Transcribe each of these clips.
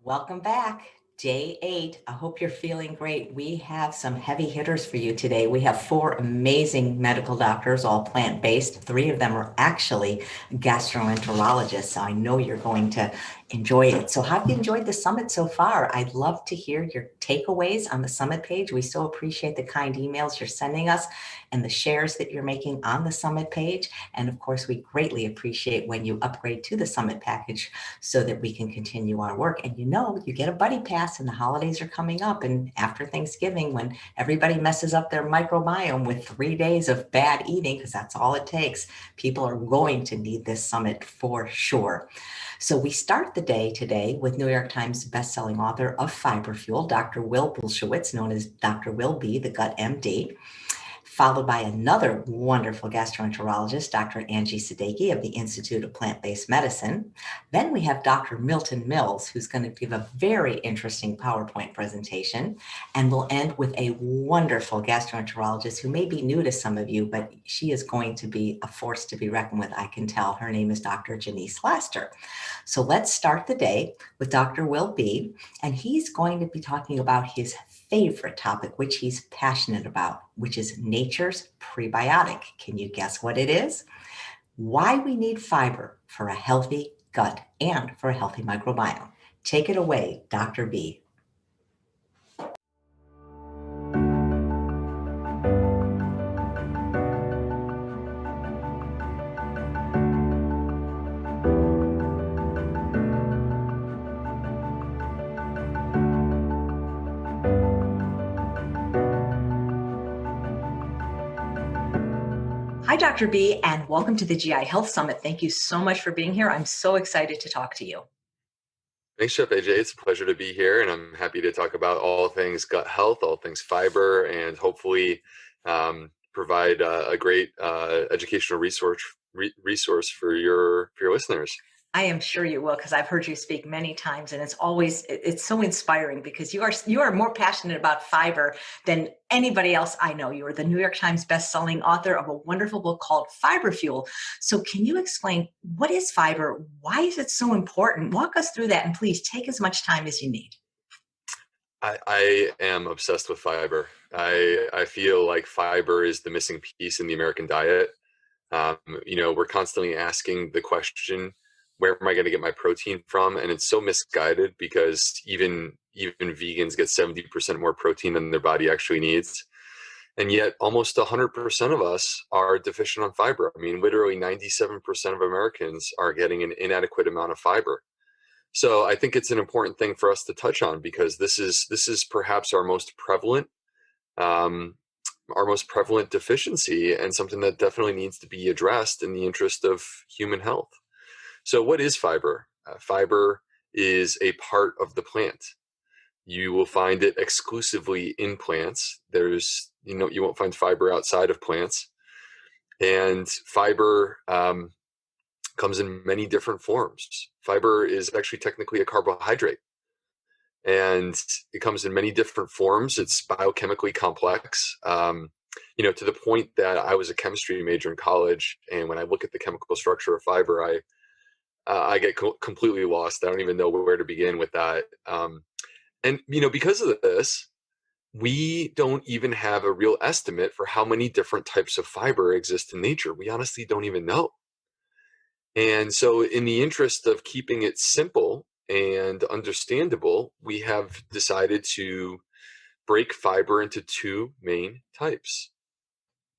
Welcome back. Day 8. I hope you're feeling great. We have some heavy hitters for you today. We have 4 amazing medical doctors, all plant-based. 3 of them are actually gastroenterologists, so I know you're going to enjoy it. So how have you enjoyed the summit so far? I'd love to hear your takeaways on the summit page. We so appreciate the kind emails you're sending us and the shares that you're making on the summit page. And of course, we greatly appreciate when you upgrade to the summit package so that we can continue our work. And you get a buddy pass and the holidays are coming up. And after Thanksgiving, when everybody messes up their microbiome with 3 days of bad eating, because that's all it takes, people are going to need this summit for sure. So we start the day today with New York Times bestselling author of Fiber Fuel, Dr. Will Bulsiewicz, known as Dr. Will B, the Gut MD, followed by another wonderful gastroenterologist, Dr. Angie Sadeghi of the Institute of Plant-Based Medicine. Then we have Dr. Milton Mills, who's going to give a very interesting PowerPoint presentation. And we'll end with a wonderful gastroenterologist who may be new to some of you, but she is going to be a force to be reckoned with, I can tell. Her name is Dr. Janice Laster. So let's start the day with Dr. Will B, and he's going to be talking about his favorite topic, which he's passionate about, which is nature's prebiotic. Can you guess what it is? Why we need fiber for a healthy gut and for a healthy microbiome. Take it away, Dr. B. Hi, Dr. B, and welcome to the GI Health Summit. Thank you so much for being here. I'm so excited to talk to you. Thanks, Chef AJ. It's a pleasure to be here, and I'm happy to talk about all things gut health, all things fiber, and hopefully provide a great educational resource for your listeners. I am sure you will, because I've heard you speak many times, and it's so inspiring because you are more passionate about fiber than anybody else I know. You are the New York Times best-selling author of a wonderful book called Fiber Fuel. So can you explain what is fiber? Why is it so important? Walk us through that, and please take as much time as you need. I am obsessed with fiber. I feel like fiber is the missing piece in the American diet. We're constantly asking the question, where am I going to get my protein from? And it's so misguided because even vegans get 70% more protein than their body actually needs. And yet almost 100% of us are deficient on fiber. I mean, literally 97% of Americans are getting an inadequate amount of fiber. So I think it's an important thing for us to touch on because this is perhaps our most prevalent deficiency and something that definitely needs to be addressed in the interest of human health. So what is fiber? Fiber is a part of the plant. You will find it exclusively in plants. You won't find fiber outside of plants. And fiber comes in many different forms. Fiber is actually technically a carbohydrate. And it comes in many different forms. It's biochemically complex. To the point that I was a chemistry major in college. And when I look at the chemical structure of fiber, I get completely lost. I don't even know where to begin with that. Because of this, we don't even have a real estimate for how many different types of fiber exist in nature. We honestly don't even know. And so in the interest of keeping it simple and understandable, we have decided to break fiber into 2 main types.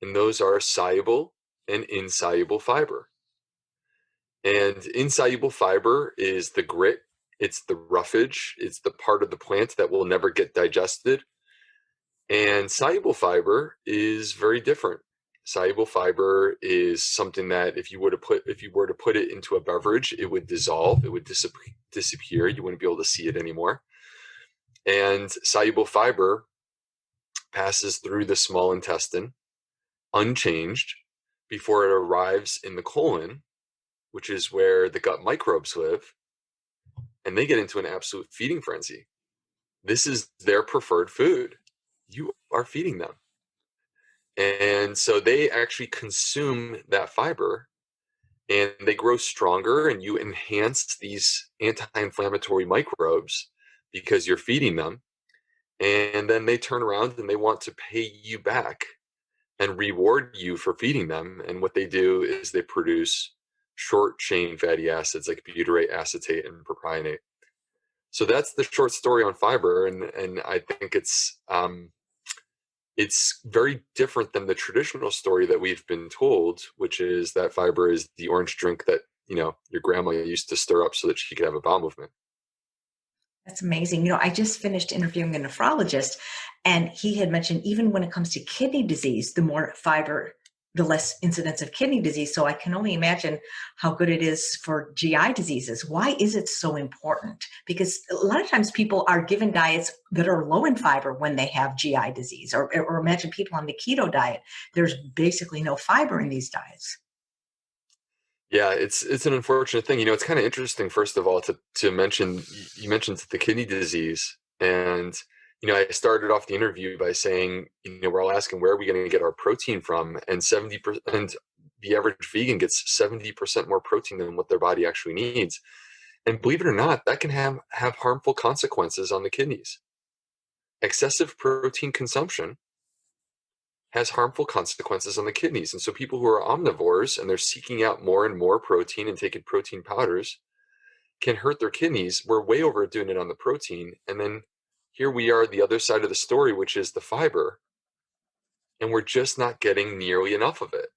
And those are soluble and insoluble fiber. And insoluble fiber is the grit, it's the roughage, it's the part of the plant that will never get digested. And soluble fiber is very different. Soluble fiber is something that if you were to put it into a beverage, it would dissolve, it would disappear, you wouldn't be able to see it anymore. And soluble fiber passes through the small intestine unchanged before it arrives in the colon, which is where the gut microbes live, and they get into an absolute feeding frenzy. This is their preferred food. You are feeding them. And so they actually consume that fiber and they grow stronger, and you enhance these anti-inflammatory microbes because you're feeding them, and then they turn around and they want to pay you back and reward you for feeding them. And what they do is they produce short chain fatty acids like butyrate, acetate, and propionate. So that's the short story on fiber, and I think it's very different than the traditional story that we've been told, which is that fiber is the orange drink that your grandma used to stir up so that she could have a bowel movement. That's amazing. I just finished interviewing a nephrologist, and he had mentioned even when it comes to kidney disease, the more fiber, the less incidence of kidney disease. So I can only imagine how good it is for GI diseases. Why is it so important? Because a lot of times people are given diets that are low in fiber when they have GI disease, or imagine people on the keto diet. There's basically no fiber in these diets. Yeah, it's an unfortunate thing. It's kind of interesting, first of all, to mention, you mentioned the kidney disease. And I started off the interview by saying, we're all asking, where are we going to get our protein from? And 70%, the average vegan gets 70% more protein than what their body actually needs. And believe it or not, that can have harmful consequences on the kidneys. Excessive protein consumption has harmful consequences on the kidneys. And so people who are omnivores and they're seeking out more and more protein and taking protein powders can hurt their kidneys. We're way overdoing it on the protein. And then here we are, the other side of the story, which is the fiber, and we're just not getting nearly enough of it.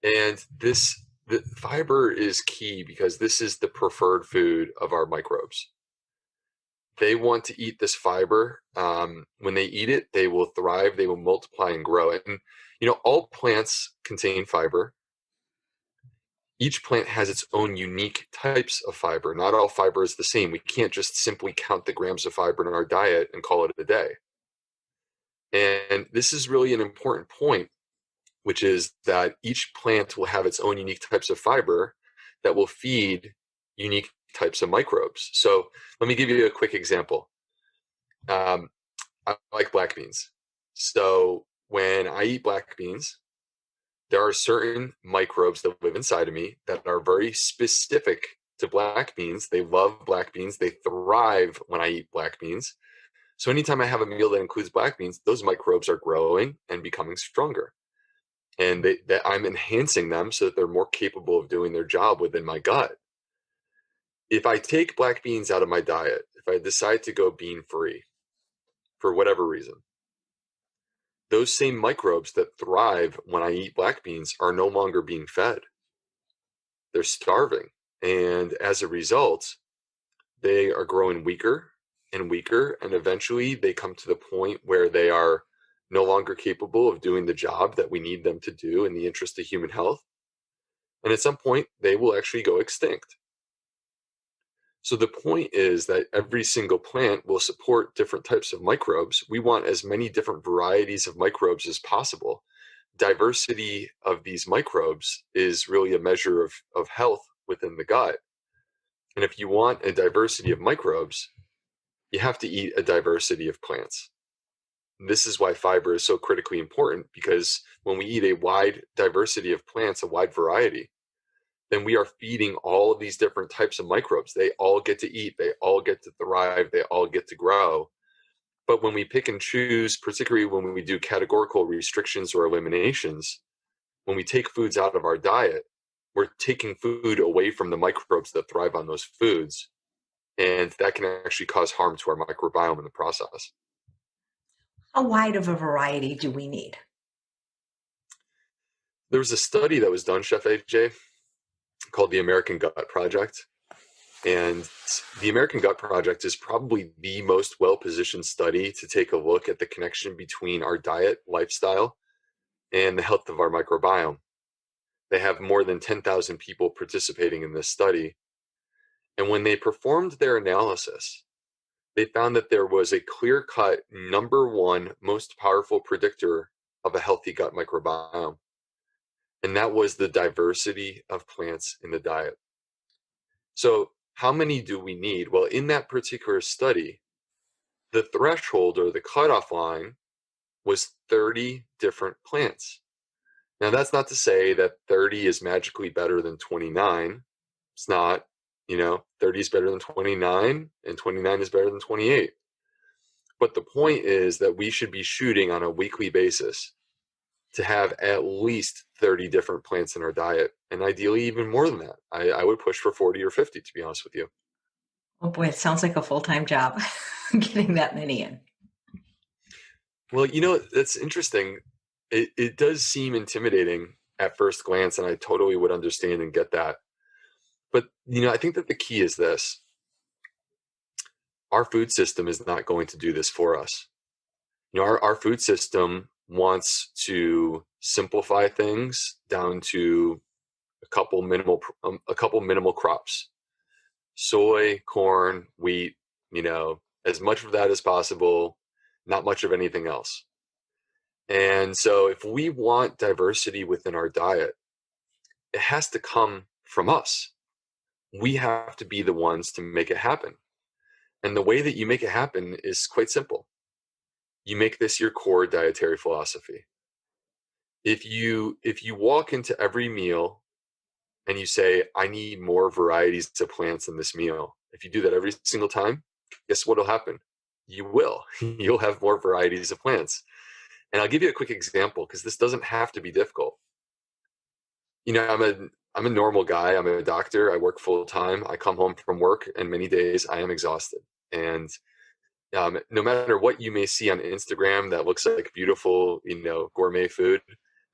And the fiber is key because this is the preferred food of our microbes. They want to eat this fiber. When they eat it, they will thrive, they will multiply and grow. And, all plants contain fiber. Each plant has its own unique types of fiber. Not all fiber is the same. We can't just simply count the grams of fiber in our diet and call it a day. And this is really an important point, which is that each plant will have its own unique types of fiber that will feed unique types of microbes. So let me give you a quick example. I like black beans. So when I eat black beans, there are certain microbes that live inside of me that are very specific to black beans. They love black beans. They thrive when I eat black beans. So anytime I have a meal that includes black beans, those microbes are growing and becoming stronger. And that I'm enhancing them so that they're more capable of doing their job within my gut. If I take black beans out of my diet, if I decide to go bean free for whatever reason, those same microbes that thrive when I eat black beans are no longer being fed. They're starving. And as a result, they are growing weaker and weaker. And eventually they come to the point where they are no longer capable of doing the job that we need them to do in the interest of human health. And at some point, they will actually go extinct. So the point is that every single plant will support different types of microbes. We want as many different varieties of microbes as possible. Diversity of these microbes is really a measure of health within the gut. And if you want a diversity of microbes, you have to eat a diversity of plants. This is why fiber is so critically important, because when we eat a wide diversity of plants, a wide variety, then we are feeding all of these different types of microbes. They all get to eat, they all get to thrive, they all get to grow. But when we pick and choose, particularly when we do categorical restrictions or eliminations, when we take foods out of our diet, we're taking food away from the microbes that thrive on those foods. And that can actually cause harm to our microbiome in the process. How wide of a variety do we need? There was a study that was done, Chef AJ, called the American Gut Project. And the American Gut Project is probably the most well-positioned study to take a look at the connection between our diet, lifestyle, and the health of our microbiome. They have more than 10,000 people participating in this study. And when they performed their analysis, they found that there was a clear-cut number one most powerful predictor of a healthy gut microbiome. And that was the diversity of plants in the diet. So how many do we need? Well, in that particular study, the threshold or the cutoff line was 30 different plants. Now, that's not to say that 30 is magically better than 29. It's not. 30 is better than 29, and 29 is better than 28. But the point is that we should be shooting on a weekly basis to have at least 30 different plants in our diet, and ideally even more than that. I would push for 40 or 50, to be honest with you. Oh boy, it sounds like a full-time job getting that many in. Well, that's interesting. It does seem intimidating at first glance, and I totally would understand and get that. But, I think that the key is this. Our food system is not going to do this for us. Our food system wants to simplify things down to a couple minimal crops: soy, corn, wheat, as much of that as possible, not much of anything else. And so if we want diversity within our diet, it has to come from us. We have to be the ones to make it happen. And the way that you make it happen is quite simple. You make this your core dietary philosophy. If you walk into every meal and you say, I need more varieties of plants in this meal, if you do that every single time, guess what'll happen? You will. You'll have more varieties of plants. And I'll give you a quick example, because this doesn't have to be difficult. I'm a normal guy. I'm a doctor. I work full time. I come home from work, and many days I am exhausted. And no matter what you may see on Instagram that looks like beautiful, gourmet food,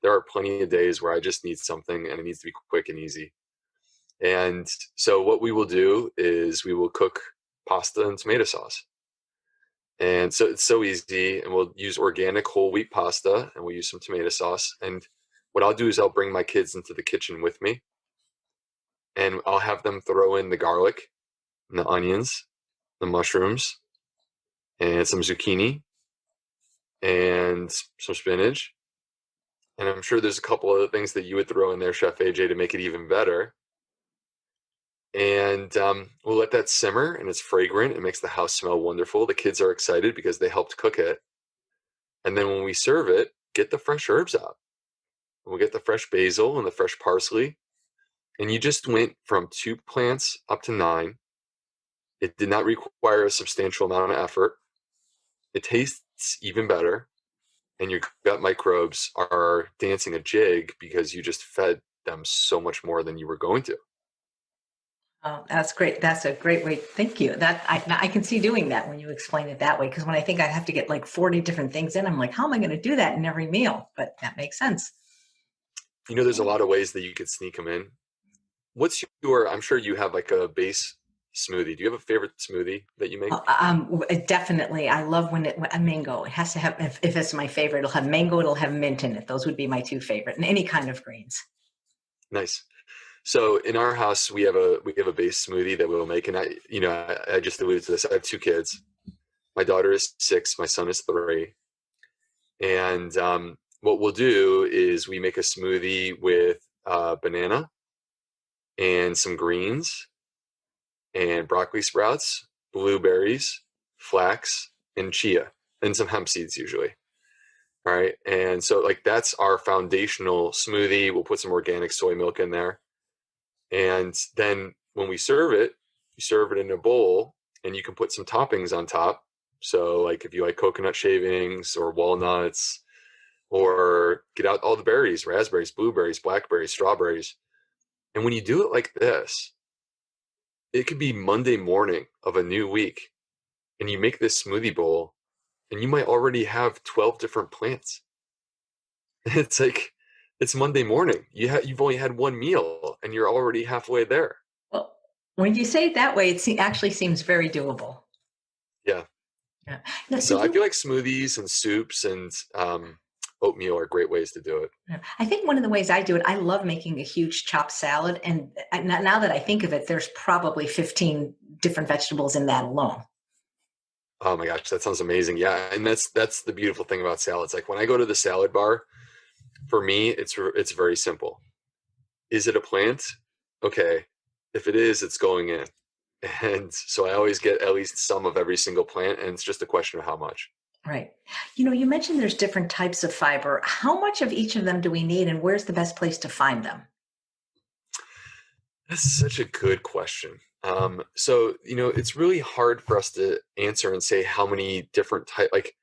there are plenty of days where I just need something, and it needs to be quick and easy. And so what we will do is we will cook pasta and tomato sauce. And so it's so easy, and we'll use organic whole wheat pasta, and we'll use some tomato sauce. And what I'll do is I'll bring my kids into the kitchen with me, and I'll have them throw in the garlic and the onions, the mushrooms, and some zucchini and some spinach. And I'm sure there's a couple other things that you would throw in there, Chef AJ, to make it even better. And we'll let that simmer, and it's fragrant. It makes the house smell wonderful. The kids are excited because they helped cook it. And then when we serve it, get the fresh herbs out. We'll get the fresh basil and the fresh parsley. And you just went from 2 plants up to 9. It did not require a substantial amount of effort. It tastes even better. And your gut microbes are dancing a jig because you just fed them so much more than you were going to. Oh, that's great. That's a great way. Thank you. That I can see doing that when you explain it that way. Because when I think I have to get like 40 different things in, I'm like, how am I going to do that in every meal? But that makes sense. There's a lot of ways that you could sneak them in. I'm sure you have like a base smoothie. Do you have a favorite smoothie that you make? Definitely. I love when a mango. It has to have, if it's my favorite, it'll have mango, it'll have mint in it. Those would be my 2 favorite, and any kind of greens. Nice. So in our house, we have a base smoothie that we'll make. And I just alluded to this. I have 2 kids. My daughter is 6. My son is 3. And what we'll do is we make a smoothie with banana and some greens and broccoli sprouts, blueberries, flax, and chia, and some hemp seeds usually. All right. And so like that's our foundational smoothie. We'll put some organic soy milk in there. And then when we serve it, you serve it in a bowl, and you can put some toppings on top. So like if you like coconut shavings or walnuts, or get out all the berries, raspberries, blueberries, blackberries, strawberries. And when you do it like this, it could be Monday morning of a new week, and you make this smoothie bowl, and you might already have 12 different plants. It's like, it's Monday morning. You've only had 1 meal, and you're already halfway there. Well, when you say it that way, it actually seems very doable. Yeah. Yeah. Now, So I feel like smoothies and soups and oatmeal are great ways to do it. I think one of the ways I do it, I love making a huge chopped salad. And now that I think of it, there's probably 15 different vegetables in that alone. Oh my gosh, that sounds amazing. Yeah, and that's the beautiful thing about salads. Like when I go to the salad bar, for me, it's very simple. Is it a plant? Okay. If it is, it's going in. And so I always get at least some of every single plant, and it's just a question of how much. Right. You mentioned there's different types of fiber. How much of each of them do we need, and where's the best place to find them? That's such a good question. So, it's really hard for us to answer and say how many different like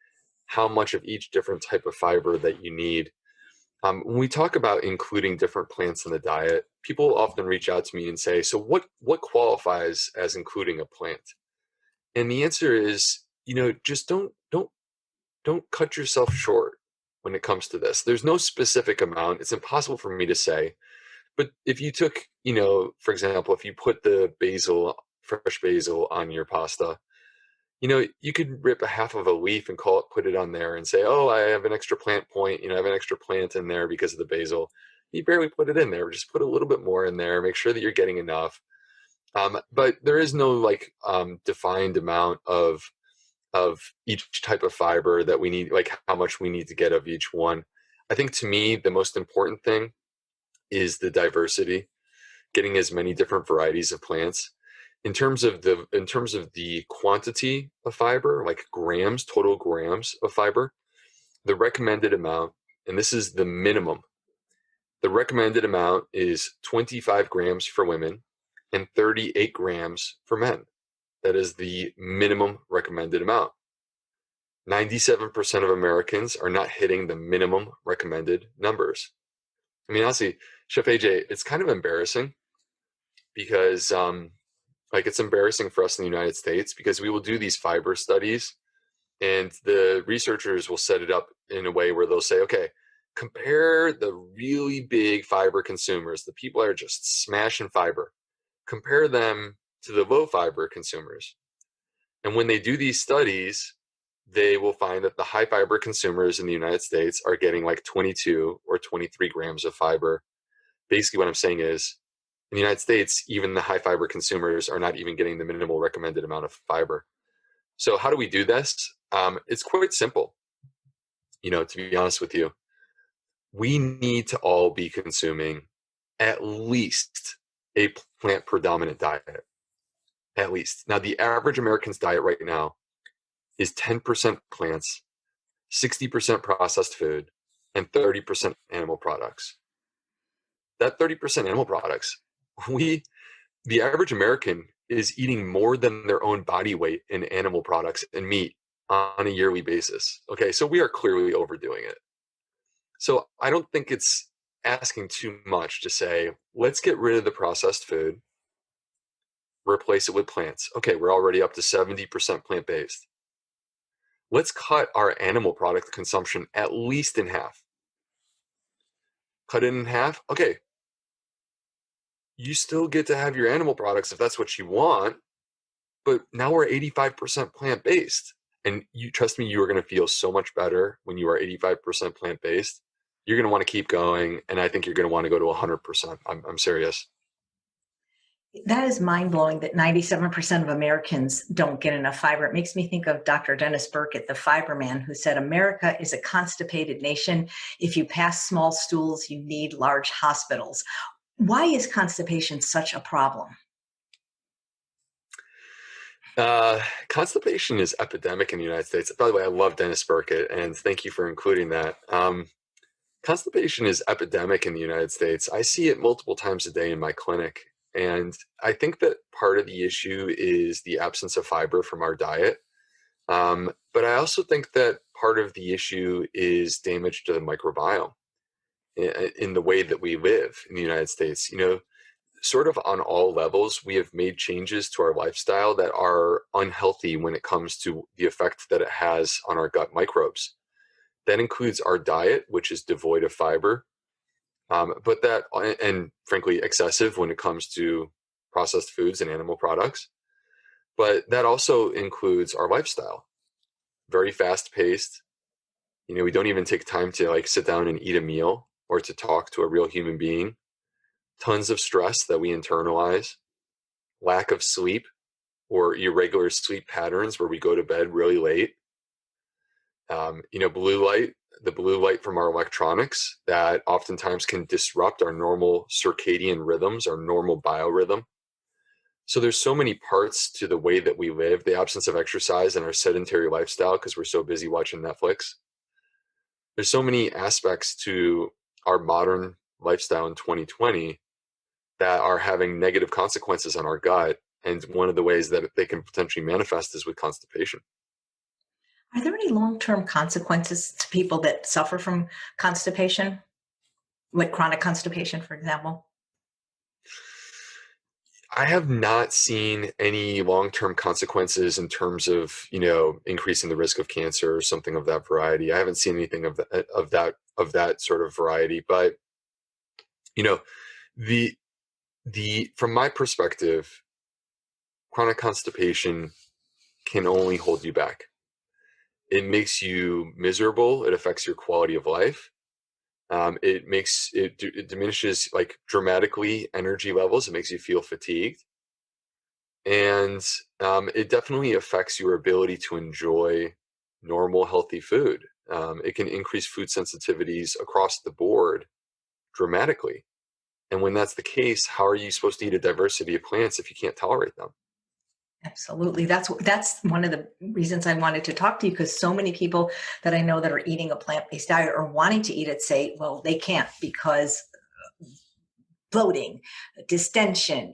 how much of each different type of fiber that you need. When we talk about including different plants in the diet, people often reach out to me and say, so what qualifies as including a plant? And the answer is, just don't cut yourself short when it comes to this. There's no specific amount. It's impossible for me to say. But if you took, for example, if you put the fresh basil on your pasta, you could rip a half of a leaf and put it on there and say, oh, I have an extra plant point, I have an extra plant in there because of the basil. You barely put it in there. Just put a little bit more in there. Make sure that you're getting enough. But there is no defined amount of each type of fiber that we need, like how much we need to get of each one. I think to me, the most important thing is the diversity, getting as many different varieties of plants. In terms of the quantity of fiber, like grams, total grams of fiber, the recommended amount, and this is the minimum, the recommended amount is 25 grams for women and 38 grams for men. That is the minimum recommended amount. 97% of Americans are not hitting the minimum recommended numbers. I mean, honestly, Chef AJ, it's kind of embarrassing because it's embarrassing for us in the United States because we will do these fiber studies and the researchers will set it up in a way where they'll say, okay, compare the really big fiber consumers, the people that are just smashing fiber, compare them to the low fiber consumers. And when they do these studies, they will find that the high fiber consumers in the United States are getting like 22 or 23 grams of fiber. Basically, what I'm saying is, in the United States, even the high fiber consumers are not even getting the minimal recommended amount of fiber. So how do we do this? It's quite simple. To be honest with you, we need to all be consuming at least a plant predominant diet. At least. Now, the average American's diet right now is 10% plants, 60% processed food, and 30% animal products. That 30% animal products, the average American is eating more than their own body weight in animal products and meat on a yearly basis. Okay, so we are clearly overdoing it. So I don't think it's asking too much to say, let's get rid of the processed food, replace it with plants. Okay, we're already up to 70% plant-based. Let's cut our animal product consumption at least in half. Cut it in half. Okay, you still get to have your animal products if that's what you want, but now we're 85% plant-based. And you trust me, you are going to feel so much better when you are 85% plant-based. You're going to want to keep going, and I think you're going to want to go to 100%. I'm serious. That is mind-blowing that 97% of Americans don't get enough fiber. It makes me think of Dr. Dennis Burkitt, the fiber man, who said, America is a constipated nation. If you pass small stools, you need large hospitals. Why is constipation such a problem? Constipation is epidemic in the United States. By the way, I love Dennis Burkitt, and thank you for including that. Constipation is epidemic in the United States. I see it multiple times a day in my clinic. And I think that part of the issue is the absence of fiber from our diet. But I also think that part of the issue is damage to the microbiome in the way that we live in the United States. Sort of on all levels, we have made changes to our lifestyle that are unhealthy when it comes to the effect that it has on our gut microbes. That includes our diet, which is devoid of fiber, but that, and frankly, excessive when it comes to processed foods and animal products. But that also includes our lifestyle, very fast paced. We don't even take time to sit down and eat a meal or to talk to a real human being. Tons of stress that we internalize, lack of sleep or irregular sleep patterns where we go to bed really late. Blue light, the blue light from our electronics that oftentimes can disrupt our normal circadian rhythms, our normal biorhythm. So there's so many parts to the way that we live, the absence of exercise and our sedentary lifestyle because we're so busy watching Netflix. There's so many aspects to our modern lifestyle in 2020 that are having negative consequences on our gut. And one of the ways that they can potentially manifest is with constipation. Are there any long-term consequences to people that suffer from constipation, like chronic constipation, for example? I have not seen any long-term consequences in terms of, increasing the risk of cancer or something of that variety. I haven't seen anything of that sort of variety. But, you know, the from my perspective, chronic constipation can only hold you back. It makes you miserable. It affects your quality of life. It diminishes like dramatically energy levels. It makes you feel fatigued, and it definitely affects your ability to enjoy normal, healthy food. It can increase food sensitivities across the board dramatically. And when that's the case, how are you supposed to eat a diversity of plants if you can't tolerate them? Absolutely. That's one of the reasons I wanted to talk to you, because so many people that I know that are eating a plant-based diet or wanting to eat it say, well, they can't because bloating, distension,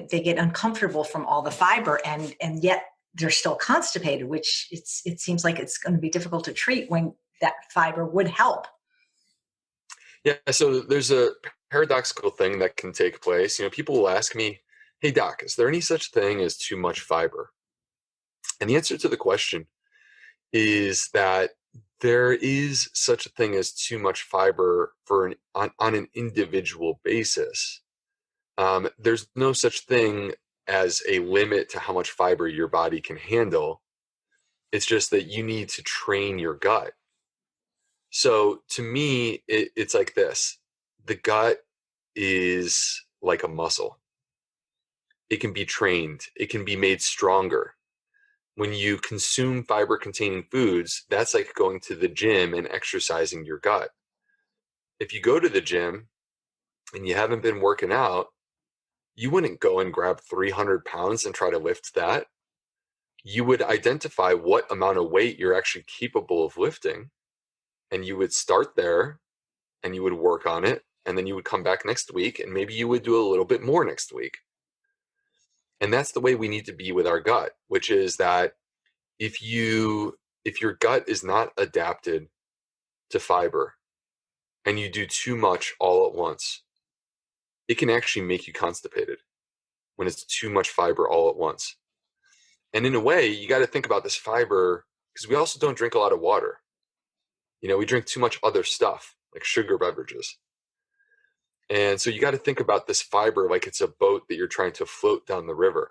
they get uncomfortable from all the fiber, and yet they're still constipated, which it seems like it's going to be difficult to treat when that fiber would help. Yeah, so there's a paradoxical thing that can take place. People will ask me, hey, doc, is there any such thing as too much fiber? And the answer to the question is that there is such a thing as too much fiber on an individual basis. There's no such thing as a limit to how much fiber your body can handle. It's just that you need to train your gut. So to me, it's like this. The gut is like a muscle. It can be trained. It can be made stronger. When you consume fiber-containing foods, that's like going to the gym and exercising your gut. If you go to the gym and you haven't been working out, you wouldn't go and grab 300 pounds and try to lift that. You would identify what amount of weight you're actually capable of lifting, and you would start there and you would work on it, and then you would come back next week and maybe you would do a little bit more next week. And that's the way we need to be with our gut, which is that if your gut is not adapted to fiber and you do too much all at once, it can actually make you constipated when it's too much fiber all at once. And in a way, you got to think about this fiber, because we also don't drink a lot of water. We drink too much other stuff like sugar beverages. And so you got to think about this fiber like it's a boat that you're trying to float down the river,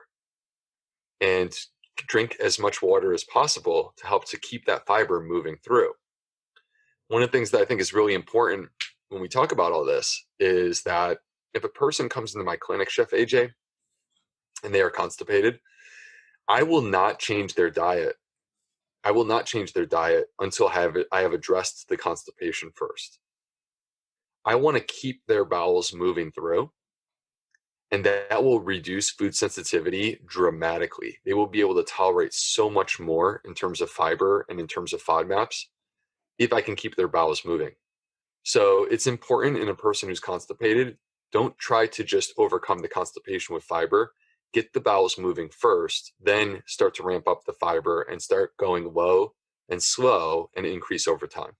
and drink as much water as possible to help to keep that fiber moving through. One of the things that I think is really important when we talk about all this is that if a person comes into my clinic, Chef AJ, and they are constipated, I will not change their diet. I will not change their diet until I have addressed the constipation first. I want to keep their bowels moving through, and that will reduce food sensitivity dramatically. They will be able to tolerate so much more in terms of fiber and in terms of FODMAPs if I can keep their bowels moving. So it's important in a person who's constipated, don't try to just overcome the constipation with fiber. Get the bowels moving first, then start to ramp up the fiber and start going low and slow and increase over time.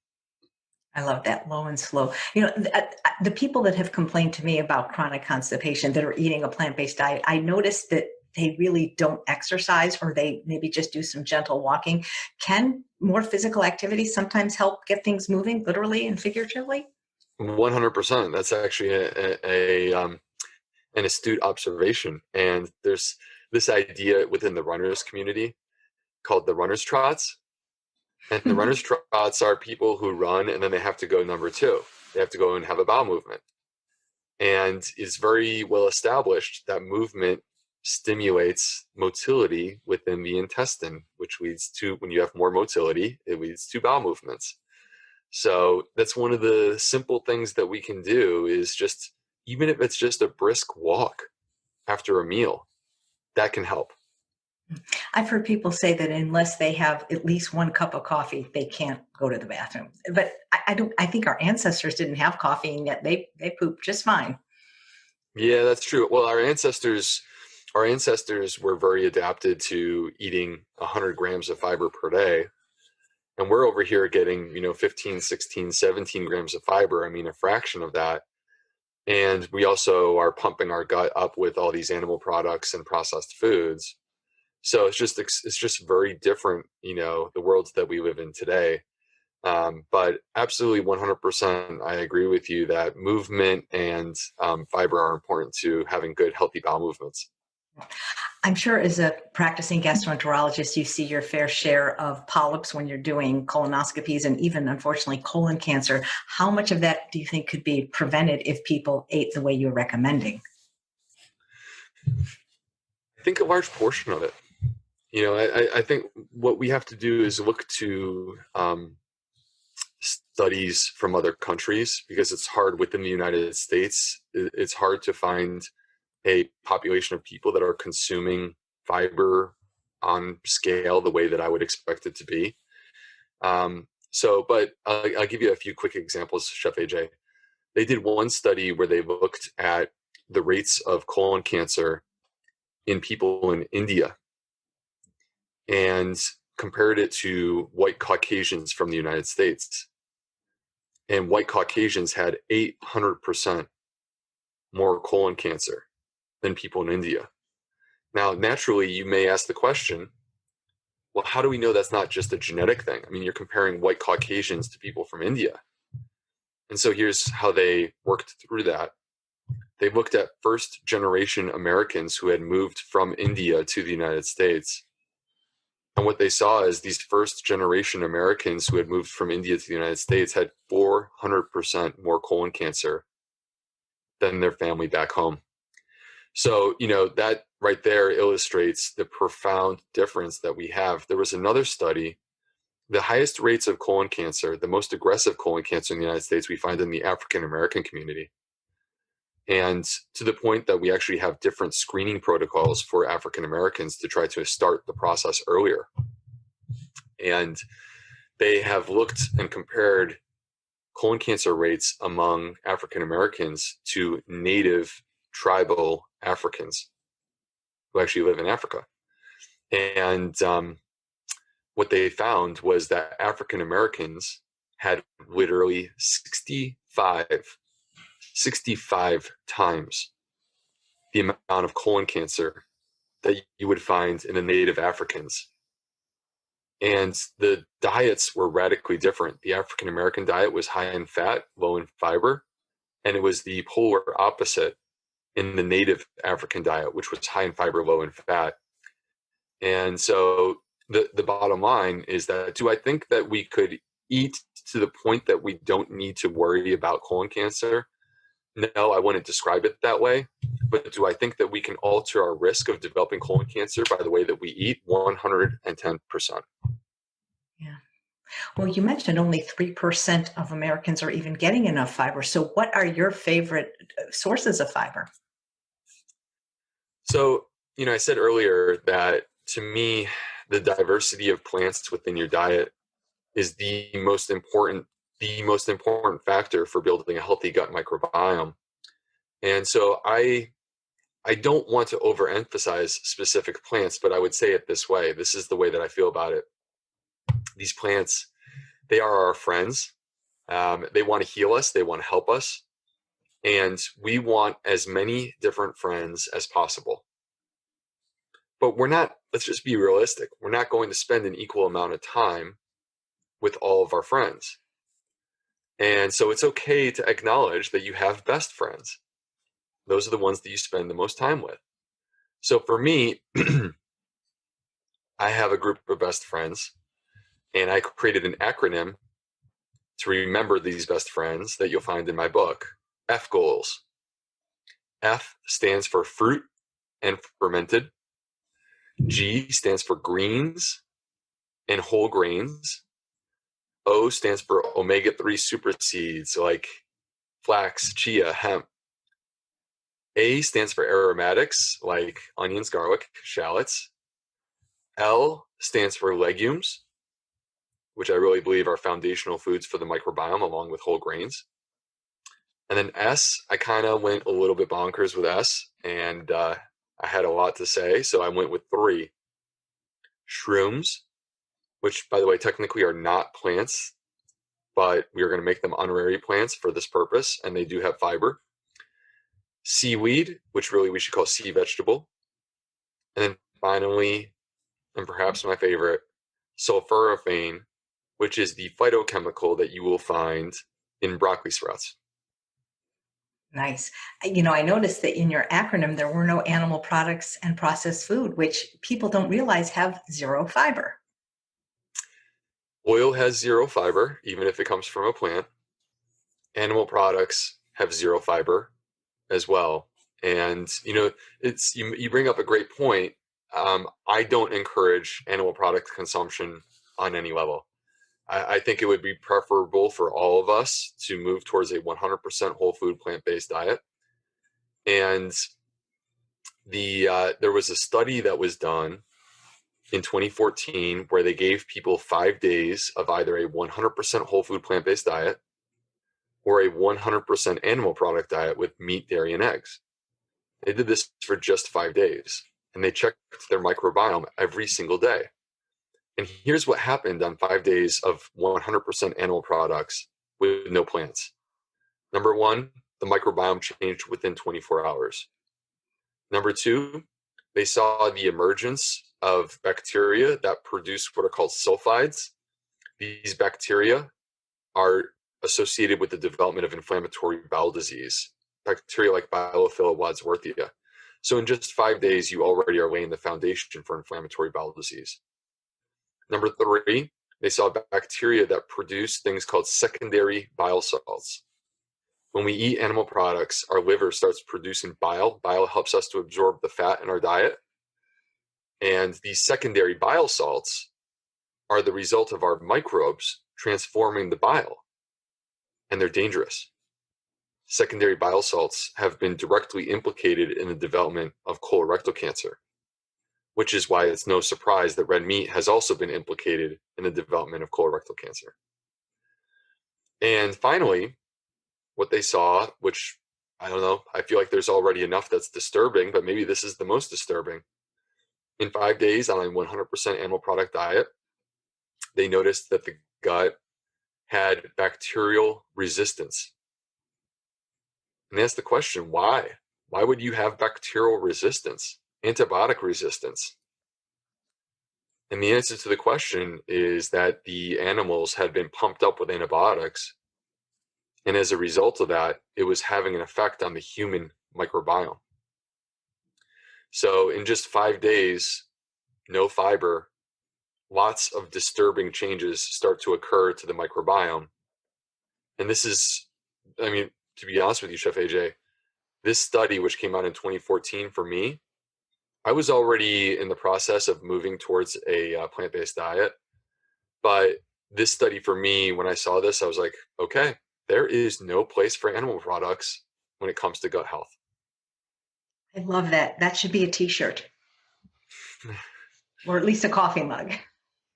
I love that, low and slow. The people that have complained to me about chronic constipation that are eating a plant-based diet, I noticed that they really don't exercise, or they maybe just do some gentle walking. Can more physical activity sometimes help get things moving, literally and figuratively? 100%. That's actually an astute observation. And there's this idea within the runners community called the runners trots. And the runners trots are people who run and then they have to go number 2. They have to go and have a bowel movement. And it's very well established that movement stimulates motility within the intestine, which leads to, when you have more motility, it leads to bowel movements. So that's one of the simple things that we can do, is just, even if it's just a brisk walk after a meal, that can help. I've heard people say that unless they have at least 1 cup of coffee, they can't go to the bathroom. But I think our ancestors didn't have coffee, and yet they pooped just fine. Yeah, that's true. Well, our ancestors our ancestors were very adapted to eating 100 grams of fiber per day. And we're over here getting, 15, 16, 17 grams of fiber. I mean, a fraction of that. And we also are pumping our gut up with all these animal products and processed foods. So it's just very different, the worlds that we live in today. But absolutely 100%, I agree with you that movement and fiber are important to having good, healthy bowel movements. I'm sure as a practicing gastroenterologist, you see your fair share of polyps when you're doing colonoscopies and even, unfortunately, colon cancer. How much of that do you think could be prevented if people ate the way you're recommending? I think a large portion of it. I think what we have to do is look to studies from other countries, because it's hard within the United States. It's hard to find a population of people that are consuming fiber on scale the way that I would expect it to be. But I'll give you a few quick examples, Chef AJ. They did one study where they looked at the rates of colon cancer in people in India and compared it to white Caucasians from the United States. And white Caucasians had 800% more colon cancer than people in India. Now, naturally, you may ask the question, well, how do we know that's not just a genetic thing? I mean, you're comparing white Caucasians to people from India. And so here's how they worked through that. They looked at first-generation Americans who had moved from India to the United States. And what they saw is these first-generation Americans who had moved from India to the United States had 400% more colon cancer than their family back home. So, that right there illustrates the profound difference that we have. There was another study, the highest rates of colon cancer, the most aggressive colon cancer in the United States, we find in the African-American community. And to the point that we actually have different screening protocols for African-Americans to try to start the process earlier. And they have looked and compared colon cancer rates among African-Americans to native tribal Africans who actually live in Africa. And what they found was that African-Americans had literally 65 times the amount of colon cancer that you would find in the native Africans. And the diets were radically different. The African-American diet was high in fat, low in fiber, and it was the polar opposite in the native African diet, which was high in fiber, low in fat. And so the bottom line is that, do I think that we could eat to the point that we don't need to worry about colon cancer? No, I wouldn't describe it that way. But do I think that we can alter our risk of developing colon cancer by the way that we eat? 110%. Yeah. Well, you mentioned only 3% of Americans are even getting enough fiber. So what are your favorite sources of fiber? So, I said earlier that to me, the diversity of plants within your diet is the most important factor for building a healthy gut microbiome. And so I don't want to overemphasize specific plants, but I would say it this way. This is the way that I feel about it. These plants, they are our friends. They want to heal us. They want to help us. And we want as many different friends as possible. But let's just be realistic. We're not going to spend an equal amount of time with all of our friends. And so it's okay to acknowledge that you have best friends. Those are the ones that you spend the most time with. So for me, I have a group of best friends, and I created an acronym to remember these best friends that you'll find in my book, F goals. F stands for fruit and fermented. G stands for greens and whole grains. O stands for omega-3 super seeds like flax, chia, hemp. A stands for aromatics like onions, garlic, shallots. L stands for legumes, which I really believe are foundational foods for the microbiome along with whole grains. And then S, I kind of went a little bit bonkers with S, and I had a lot to say, so I went with 3. Shrooms, which, by the way, technically are not plants, but we are going to make them honorary plants for this purpose, and they do have fiber. Seaweed, which really we should call sea vegetable. And then finally, and perhaps my favorite, sulforaphane, which is the phytochemical that you will find in broccoli sprouts. Nice. I noticed that in your acronym, there were no animal products and processed food, which people don't realize have zero fiber. Oil has 0 fiber, even if it comes from a plant. Animal products have 0 fiber as well. And it's you bring up a great point. I don't encourage animal product consumption on any level. I think it would be preferable for all of us to move towards a 100% whole food plant-based diet. And there was a study that was done in 2014 where they gave people 5 days of either a 100% whole food plant-based diet or a 100% animal product diet with meat, dairy, and eggs. They did this for just 5 days, and they checked their microbiome every single day. And here's what happened on 5 days of 100% animal products with no plants. Number 1, the microbiome changed within 24 hours. Number 2, they saw the emergence of bacteria that produce what are called sulfides. These bacteria are associated with the development of inflammatory bowel disease, bacteria like Bilophila wadsworthia. So in just 5 days, you already are laying the foundation for inflammatory bowel disease. Number 3, they saw bacteria that produce things called secondary bile salts. When we eat animal products, our liver starts producing bile. Bile helps us to absorb the fat in our diet. And these secondary bile salts are the result of our microbes transforming the bile, and they're dangerous. Secondary bile salts have been directly implicated in the development of colorectal cancer, which is why it's no surprise that red meat has also been implicated in the development of colorectal cancer. And finally, what they saw, which I don't know, I feel like there's already enough that's disturbing, but maybe this is the most disturbing. In 5 days on a 100% animal product diet, they noticed that the gut had bacterial resistance. And they asked the question, why? Why would you have bacterial resistance, antibiotic resistance? And the answer to the question is that the animals had been pumped up with antibiotics. And as a result of that, it was having an effect on the human microbiome. So in just 5 days, no fiber, lots of disturbing changes start to occur to the microbiome. And this is, to be honest with you, Chef AJ, this study, which came out in 2014 for me, I was already in the process of moving towards a plant-based diet. But this study for me, when I saw this, I was like, okay, there is no place for animal products when it comes to gut health. I love that. That should be a t-shirt or at least a coffee mug.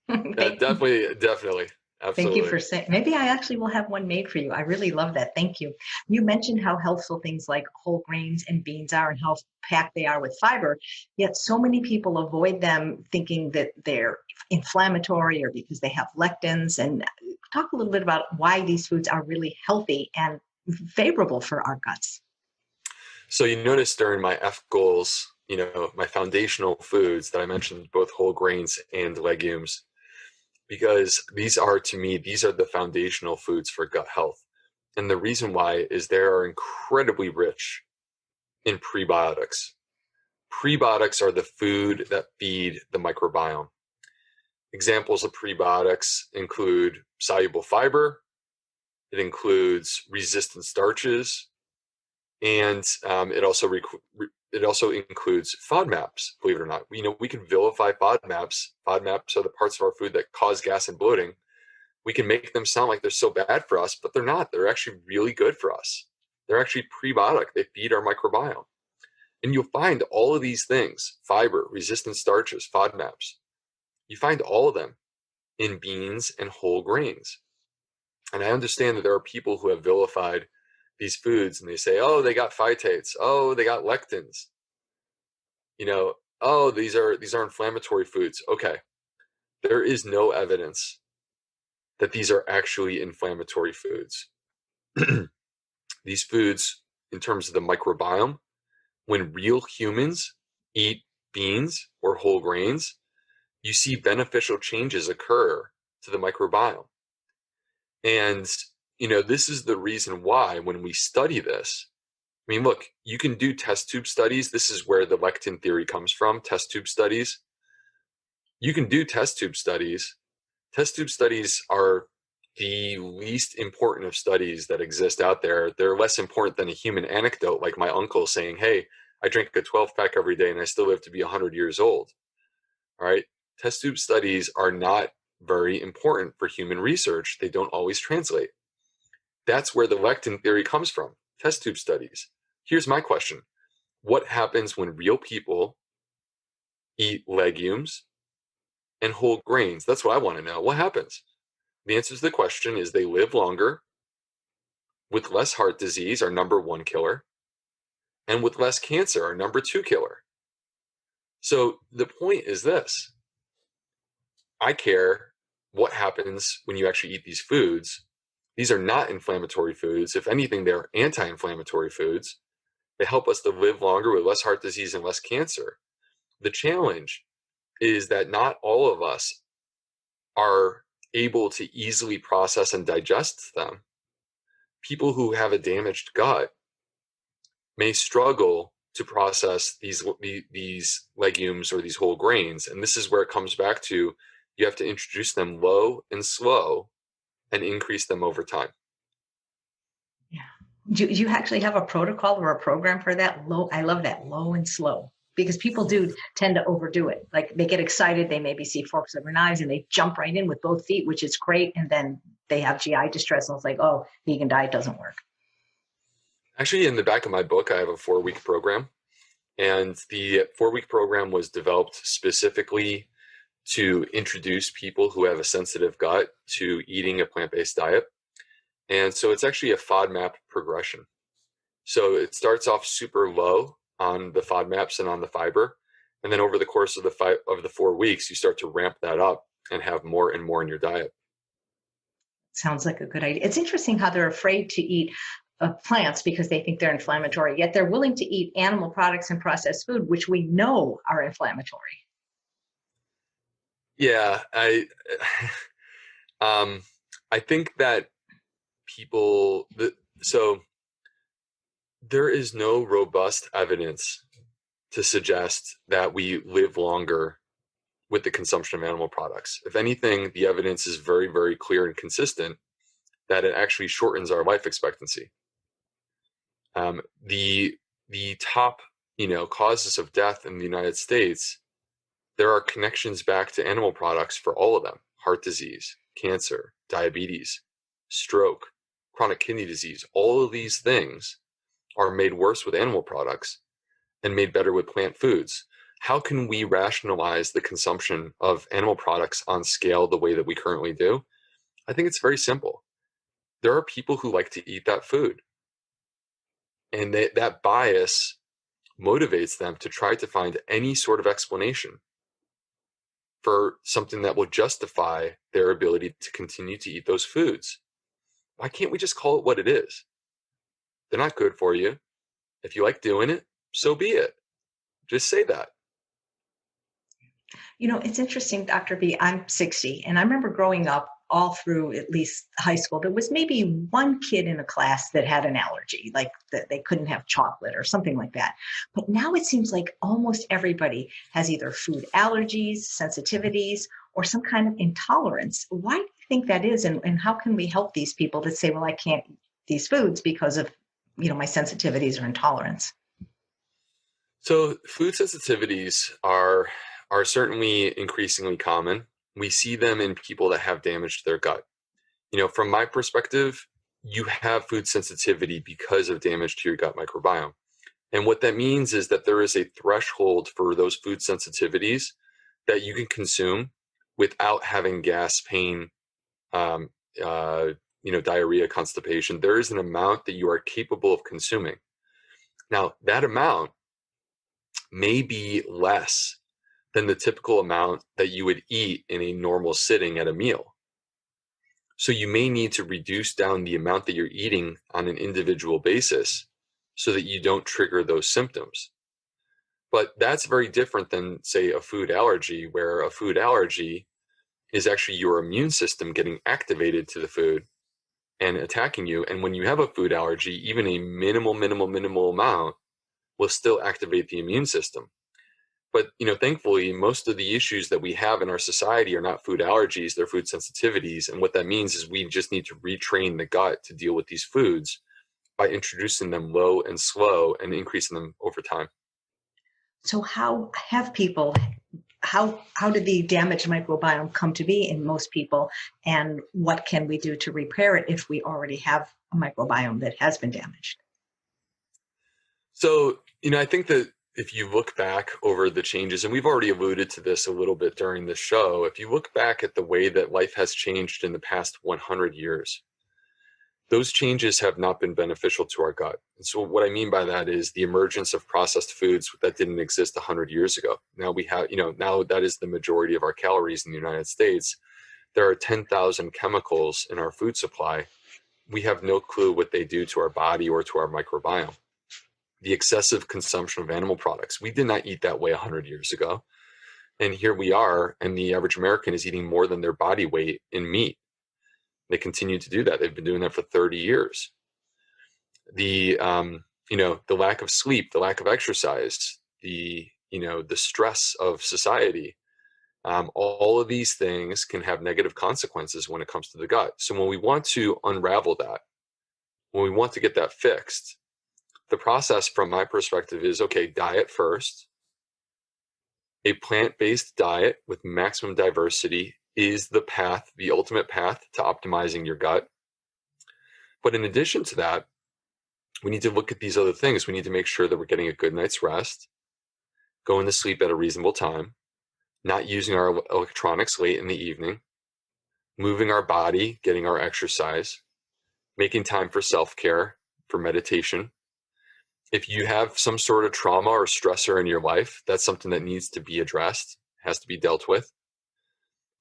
Definitely. Absolutely. Thank you for saying, maybe I actually will have one made for you. I really love that. Thank you. You mentioned how healthful things like whole grains and beans are and how packed they are with fiber, yet so many people avoid them thinking that they're inflammatory or because they have lectins. And talk a little bit about why these foods are really healthy and favorable for our guts. So you notice during my F goals, my foundational foods that I mentioned, both whole grains and legumes, because these are the foundational foods for gut health. And the reason why is they are incredibly rich in prebiotics. Prebiotics are the food that feed the microbiome. Examples of prebiotics include soluble fiber, it includes resistant starches, and it also includes FODMAPs, believe it or not. We can vilify FODMAPs. FODMAPs are the parts of our food that cause gas and bloating. We can make them sound like they're so bad for us, but they're not. They're actually really good for us. They're actually prebiotic. They feed our microbiome. And you'll find all of these things, fiber, resistant starches, FODMAPs, you find all of them in beans and whole grains. And I understand that there are people who have vilified these foods and they say, oh, they got phytates. Oh, they got lectins. oh, these are inflammatory foods. Okay. There is no evidence that these are actually inflammatory foods. These foods, in terms of the microbiome, when real humans eat beans or whole grains, you see beneficial changes occur to the microbiome. And, this is the reason why when we study this, I mean, look, you can do test tube studies. This is where the lectin theory comes from, test tube studies. You can do test tube studies. Test tube studies are the least important of studies that exist out there. They're less important than a human anecdote, like my uncle saying, hey, I drink a 12-pack every day and I still live to be 100 years old. All right. Test tube studies are not very important for human research. They don't always translate. That's where the lectin theory comes from, test tube studies. Here's my question. What happens when real people eat legumes and whole grains? That's what I want to know. What happens? The answer to the question is they live longer with less heart disease, our number one killer, and with less cancer, our number two killer. So the point is this. I care what happens when you actually eat these foods. These are not inflammatory foods. If anything, they're anti-inflammatory foods. They help us to live longer with less heart disease and less cancer. The challenge is that not all of us are able to easily process and digest them. People who have a damaged gut may struggle to process these legumes or these whole grains. And this is where it comes back to, you have to introduce them low and slow and increase them over time. Yeah. Do you actually have a protocol or a program for that? I love that, low and slow, because people do tend to overdo it. Like they get excited, they maybe see forks over knives and they jump right in with both feet, which is great. And then they have GI distress and it's like, oh, vegan diet doesn't work. Actually, in the back of my book, I have a 4-week program. And the 4-week program was developed specifically to introduce people who have a sensitive gut to eating a plant-based diet. And so it's actually a FODMAP progression. So it starts off super low on the FODMAPs and on the fiber. And then over the course of the 4 weeks, you start to ramp that up and have more and more in your diet. Sounds like a good idea. It's interesting how they're afraid to eat plants because they think they're inflammatory, yet they're willing to eat animal products and processed food, which we know are inflammatory. Yeah, I think that so there is no robust evidence to suggest that we live longer with the consumption of animal products. If anything, the evidence is very, very clear and consistent that it actually shortens our life expectancy. The top, causes of death in the United States, there are connections back to animal products for all of them: heart disease, cancer, diabetes, stroke, chronic kidney disease. All of these things are made worse with animal products and made better with plant foods. How can we rationalize the consumption of animal products on scale the way that we currently do? I think it's very simple. There are people who like to eat that food, and that bias motivates them to try to find any sort of explanation for something that will justify their ability to continue to eat those foods. Why can't we just call it what it is? They're not good for you. If you like doing it, so be it. Just say that. It's interesting, Dr. B, I'm 60, and I remember growing up all through at least high school, there was maybe one kid in a class that had an allergy, like that they couldn't have chocolate or something like that. But now it seems like almost everybody has either food allergies, sensitivities, or some kind of intolerance. Why do you think that is? And how can we help these people that say, well, I can't eat these foods because of, my sensitivities or intolerance? So food sensitivities are certainly increasingly common. We see them in people that have damage to their gut. From my perspective, you have food sensitivity because of damage to your gut microbiome. And what that means is that there is a threshold for those food sensitivities that you can consume without having gas, pain, diarrhea, constipation. There is an amount that you are capable of consuming. Now, that amount may be less than the typical amount that you would eat in a normal sitting at a meal. So you may need to reduce down the amount that you're eating on an individual basis so that you don't trigger those symptoms. But that's very different than, say, a food allergy, where a food allergy is actually your immune system getting activated to the food and attacking you. And when you have a food allergy, even a minimal amount will still activate the immune system. But, thankfully, most of the issues that we have in our society are not food allergies, they're food sensitivities. And what that means is we just need to retrain the gut to deal with these foods by introducing them low and slow and increasing them over time. So how did the damaged microbiome come to be in most people, and what can we do to repair it if we already have a microbiome that has been damaged? So, I think that if you look back over the changes, and we've already alluded to this a little bit during the show, if you look back at the way that life has changed in the past 100 years, those changes have not been beneficial to our gut. And so what I mean by that is the emergence of processed foods that didn't exist 100 years ago. Now we have, now that is the majority of our calories in the United States. There are 10,000 chemicals in our food supply. We have no clue what they do to our body or to our microbiome. The excessive consumption of animal products. We did not eat that way 100 years ago. And here we are, and the average American is eating more than their body weight in meat. They continue to do that. They've been doing that for 30 years. The lack of sleep, the lack of exercise, the stress of society, all of these things can have negative consequences when it comes to the gut. So when we want to unravel that, when we want to get that fixed, the process from my perspective is, okay, diet first. A plant-based diet with maximum diversity is the path, the ultimate path to optimizing your gut. But in addition to that, we need to look at these other things. We need to make sure that we're getting a good night's rest, going to sleep at a reasonable time, not using our electronics late in the evening, moving our body, getting our exercise, making time for self-care, for meditation. If you have some sort of trauma or stressor in your life, that's something that needs to be addressed, has to be dealt with.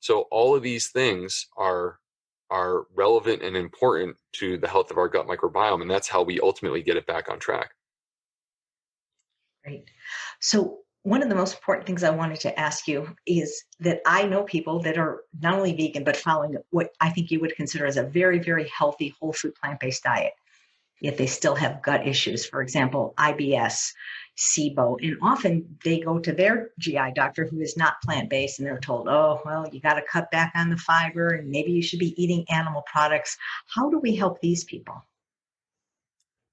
So all of these things are relevant and important to the health of our gut microbiome, and that's how we ultimately get it back on track. Great. So one of the most important things I wanted to ask you is that I know people that are not only vegan, but following what I think you would consider as a very, very healthy, whole food, plant-based diet, yet they still have gut issues. For example, IBS, SIBO, and often they go to their GI doctor who is not plant-based, and they're told, oh, well, you got to cut back on the fiber, and maybe you should be eating animal products. How do we help these people?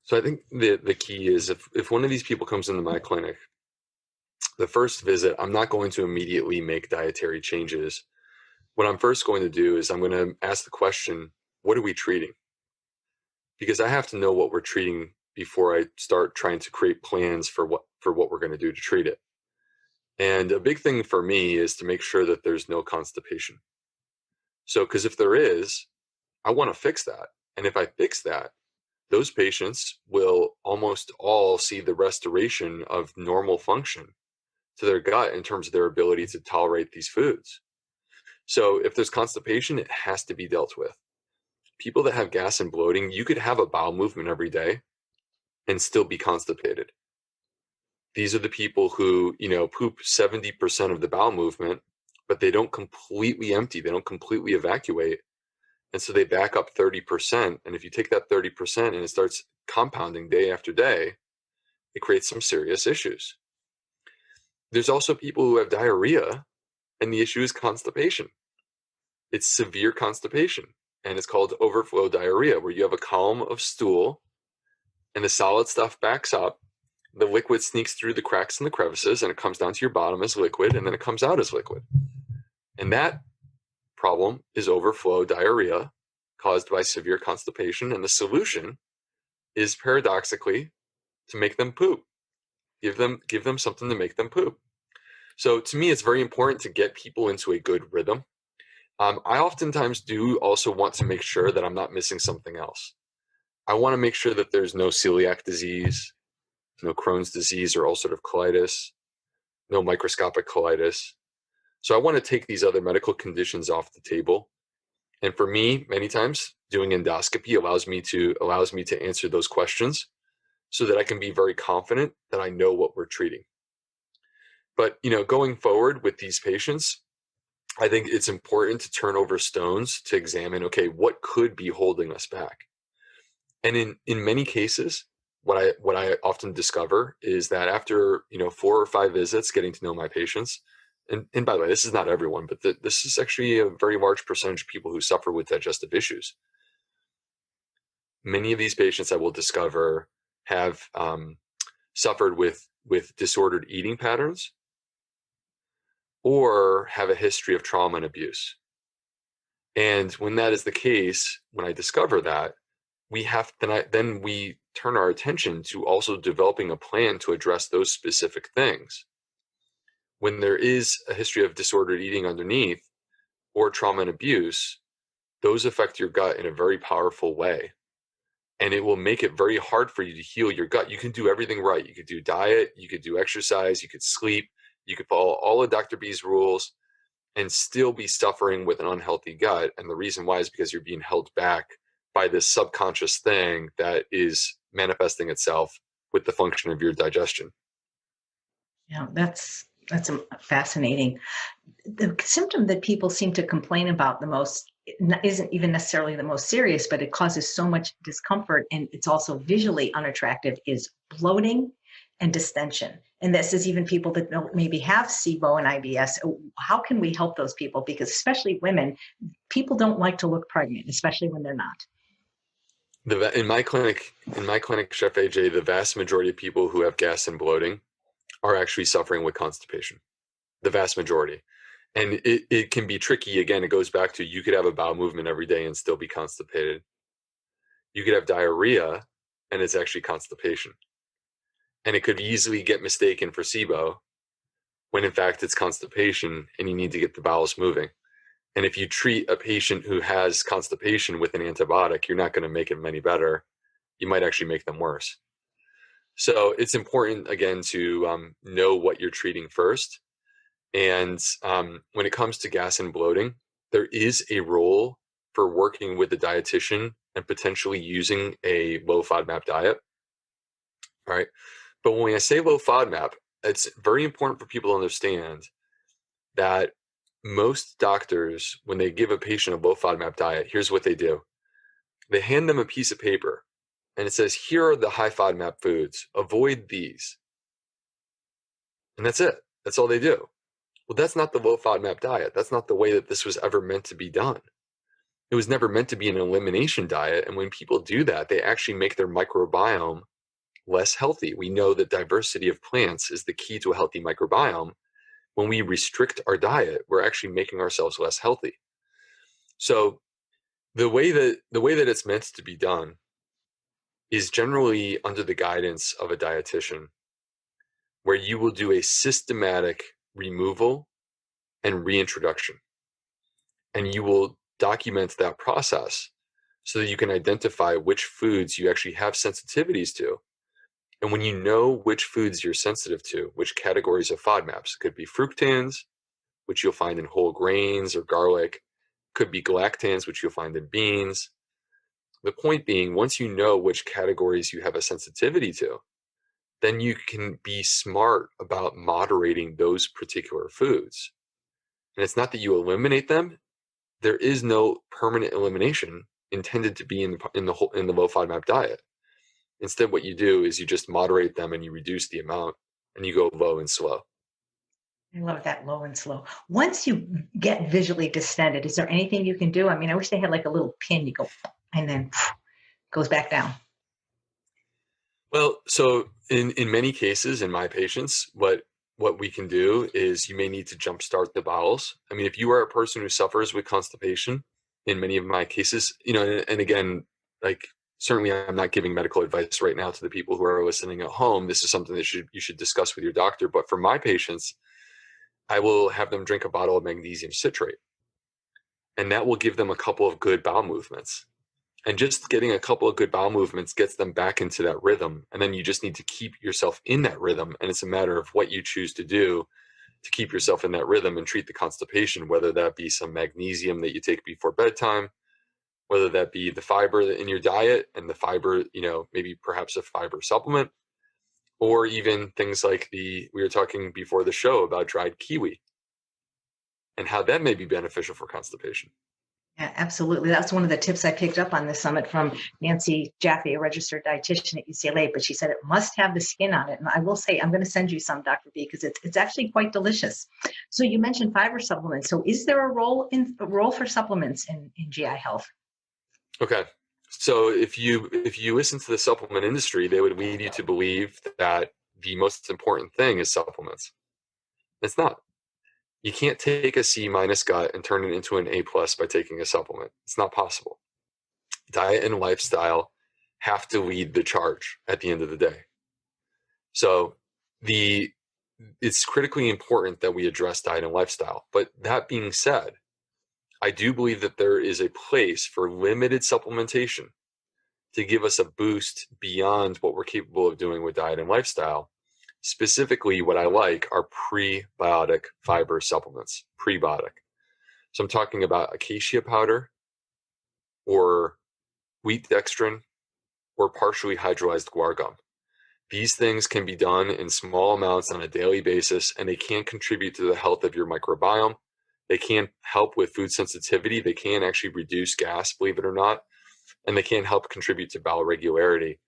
So I think the key is if one of these people comes into my clinic, the first visit, I'm not going to immediately make dietary changes. What I'm first going to do is I'm going to ask the question, what are we treating? Because I have to know what we're treating before I start trying to create plans for what we're going to do to treat it. And a big thing for me is to make sure that there's no constipation. So, because if there is, I want to fix that. And if I fix that, those patients will almost all see the restoration of normal function to their gut in terms of their ability to tolerate these foods. So if there's constipation, it has to be dealt with. People that have gas and bloating, you could have a bowel movement every day and still be constipated. These are the people who, poop 70% of the bowel movement, but they don't completely empty. They don't completely evacuate. And so they back up 30%. And if you take that 30% and it starts compounding day after day, it creates some serious issues. There's also people who have diarrhea, and the issue is constipation. It's severe constipation, and it's called overflow diarrhea, where you have a column of stool and the solid stuff backs up. The liquid sneaks through the cracks and the crevices, and it comes down to your bottom as liquid, and then it comes out as liquid. And that problem is overflow diarrhea caused by severe constipation, and the solution is paradoxically to make them poop. Give them something to make them poop. So to me, it's very important to get people into a good rhythm. I oftentimes do also want to make sure that I'm not missing something else. I want to make sure that there's no celiac disease. no Crohn's disease or ulcerative colitis, no microscopic colitis. So I want to take these other medical conditions off the table. And for me, many times doing endoscopy allows me to answer those questions so that I can be very confident that I know what we're treating. But, going forward with these patients, I think it's important to turn over stones to examine, okay, what could be holding us back? And in many cases, what I often discover is that after 4 or 5 visits, getting to know my patients, and by the way, this is not everyone, but this is actually a very large percentage of people who suffer with digestive issues. Many of these patients I will discover have suffered with disordered eating patterns or have a history of trauma and abuse. And when that is the case, when I discover that, then we turn our attention to also developing a plan to address those specific things. When there is a history of disordered eating underneath or trauma and abuse, those affect your gut in a very powerful way. And it will make it very hard for you to heal your gut. You can do everything right. You could do diet, you could do exercise, you could sleep, you could follow all of Dr. B's rules and still be suffering with an unhealthy gut. And the reason why is because you're being held back by this subconscious thing that is manifesting itself with the function of your digestion. Yeah, that's fascinating. The symptom that people seem to complain about the most isn't even necessarily the most serious, but it causes so much discomfort and it's also visually unattractive is bloating and distension. And this is even people that don't maybe have SIBO and IBS. How can we help those people? Because especially women, people don't like to look pregnant, especially when they're not. In my clinic, Chef AJ, the vast majority of people who have gas and bloating are actually suffering with constipation. The vast majority. And it can be tricky. Again, it goes back to you could have a bowel movement every day and still be constipated. You could have diarrhea and it's actually constipation. And it could easily get mistaken for SIBO when in fact it's constipation and you need to get the bowels moving. And if you treat a patient who has constipation with an antibiotic, you're not going to make them any better. You might actually make them worse. So it's important, again, to know what you're treating first. And when it comes to gas and bloating, there is a role for working with a dietitian and potentially using a low FODMAP diet. All right. But when I say low FODMAP, it's very important for people to understand that most doctors, when they give a patient a low FODMAP diet, here's what they do. They hand them a piece of paper and it says, here are the high FODMAP foods. Avoid these. And that's it. That's all they do. Well, that's not the low FODMAP diet. That's not the way that this was ever meant to be done. It was never meant to be an elimination diet. And when people do that, they actually make their microbiome less healthy. We know that diversity of plants is the key to a healthy microbiome. When we restrict our diet, we're actually making ourselves less healthy. So the way that it's meant to be done is generally under the guidance of a dietitian, where you will do a systematic removal and reintroduction. And you will document that process so that you can identify which foods you actually have sensitivities to. And when you know which foods you're sensitive to, which categories of FODMAPs, it could be fructans, which you'll find in whole grains or garlic, could be galactans, which you'll find in beans. The point being, once you know which categories you have a sensitivity to, then you can be smart about moderating those particular foods. And it's not that you eliminate them. There is no permanent elimination intended to be in the low FODMAP diet. Instead, what you do is you just moderate them and you reduce the amount and you go low and slow. I love that, low and slow. Once you get visually distended, is there anything you can do? I mean, I wish they had like a little pin. You go and then goes back down. Well, so in many cases, in my patients, what we can do is you may need to jumpstart the bowels. I mean, if you are a person who suffers with constipation, in many of my cases, and again, like certainly I'm not giving medical advice right now to the people who are listening at home. This is something that you should discuss with your doctor. But for my patients, I will have them drink a bottle of magnesium citrate, and that will give them a couple of good bowel movements. And just getting a couple of good bowel movements gets them back into that rhythm. And then you just need to keep yourself in that rhythm. And it's a matter of what you choose to do to keep yourself in that rhythm and treat the constipation, whether that be some magnesium that you take before bedtime, whether that be the fiber in your diet and the fiber, maybe perhaps a fiber supplement, or even things like we were talking before the show about dried kiwi and how that may be beneficial for constipation. Yeah, absolutely. That's one of the tips I picked up on this summit from Nancy Jaffe, a registered dietitian at UCLA, but she said it must have the skin on it. And I will say, I'm going to send you some, Dr. B, because it's actually quite delicious. So you mentioned fiber supplements. So is there a role for supplements in GI health? Okay. So if you listen to the supplement industry, they would lead you to believe that the most important thing is supplements. It's not. You can't take a C- gut and turn it into an A+ by taking a supplement. It's not possible. Diet and lifestyle have to lead the charge at the end of the day. So it's critically important that we address diet and lifestyle. But that being said, I do believe that there is a place for limited supplementation to give us a boost beyond what we're capable of doing with diet and lifestyle. Specifically, what I like are prebiotic fiber supplements, prebiotic. So I'm talking about acacia powder or wheat dextrin or partially hydrolyzed guar gum. These things can be done in small amounts on a daily basis, and they can contribute to the health of your microbiome. They can help with food sensitivity. They can actually reduce gas, believe it or not, and they can help contribute to bowel regularity.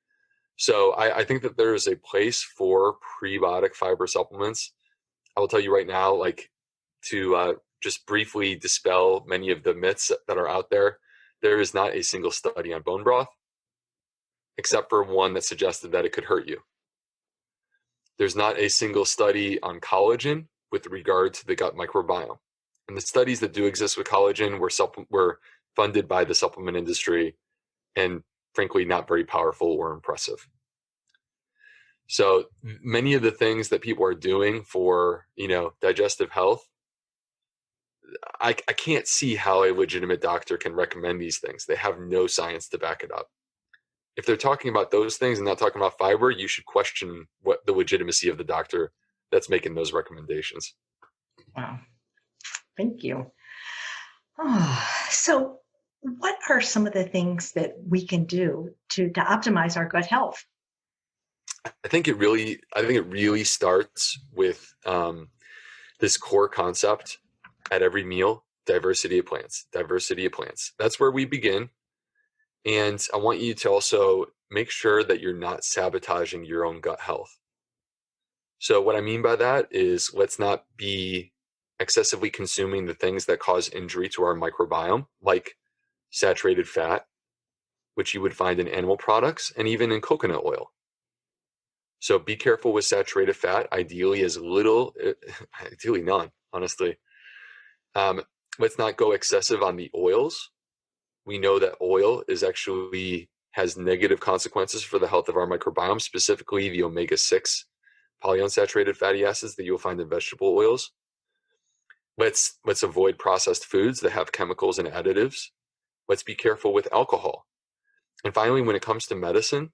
So I think that there is a place for prebiotic fiber supplements. I will tell you right now, to just briefly dispel many of the myths that are out there, there is not a single study on bone broth, except for one that suggested that it could hurt you. There's not a single study on collagen with regard to the gut microbiome. And the studies that do exist with collagen were funded by the supplement industry and frankly not very powerful or impressive. So many of the things that people are doing for, digestive health, I can't see how a legitimate doctor can recommend these things. They have no science to back it up. If they're talking about those things and not talking about fiber, you should question what the legitimacy of the doctor that's making those recommendations. Wow. Thank you. So what are some of the things that we can do to optimize our gut health? I think it really starts with this core concept at every meal: diversity of plants. That's where we begin. And I want you to also make sure that you're not sabotaging your own gut health. So what I mean by that is, let's not be excessively consuming the things that cause injury to our microbiome, like saturated fat, which you would find in animal products and even in coconut oil. So be careful with saturated fat, ideally ideally none, honestly. Let's not go excessive on the oils. We know that oil has negative consequences for the health of our microbiome, specifically the omega-6 polyunsaturated fatty acids that you'll find in vegetable oils. Let's avoid processed foods that have chemicals and additives. Let's be careful with alcohol. And finally, when it comes to medicine,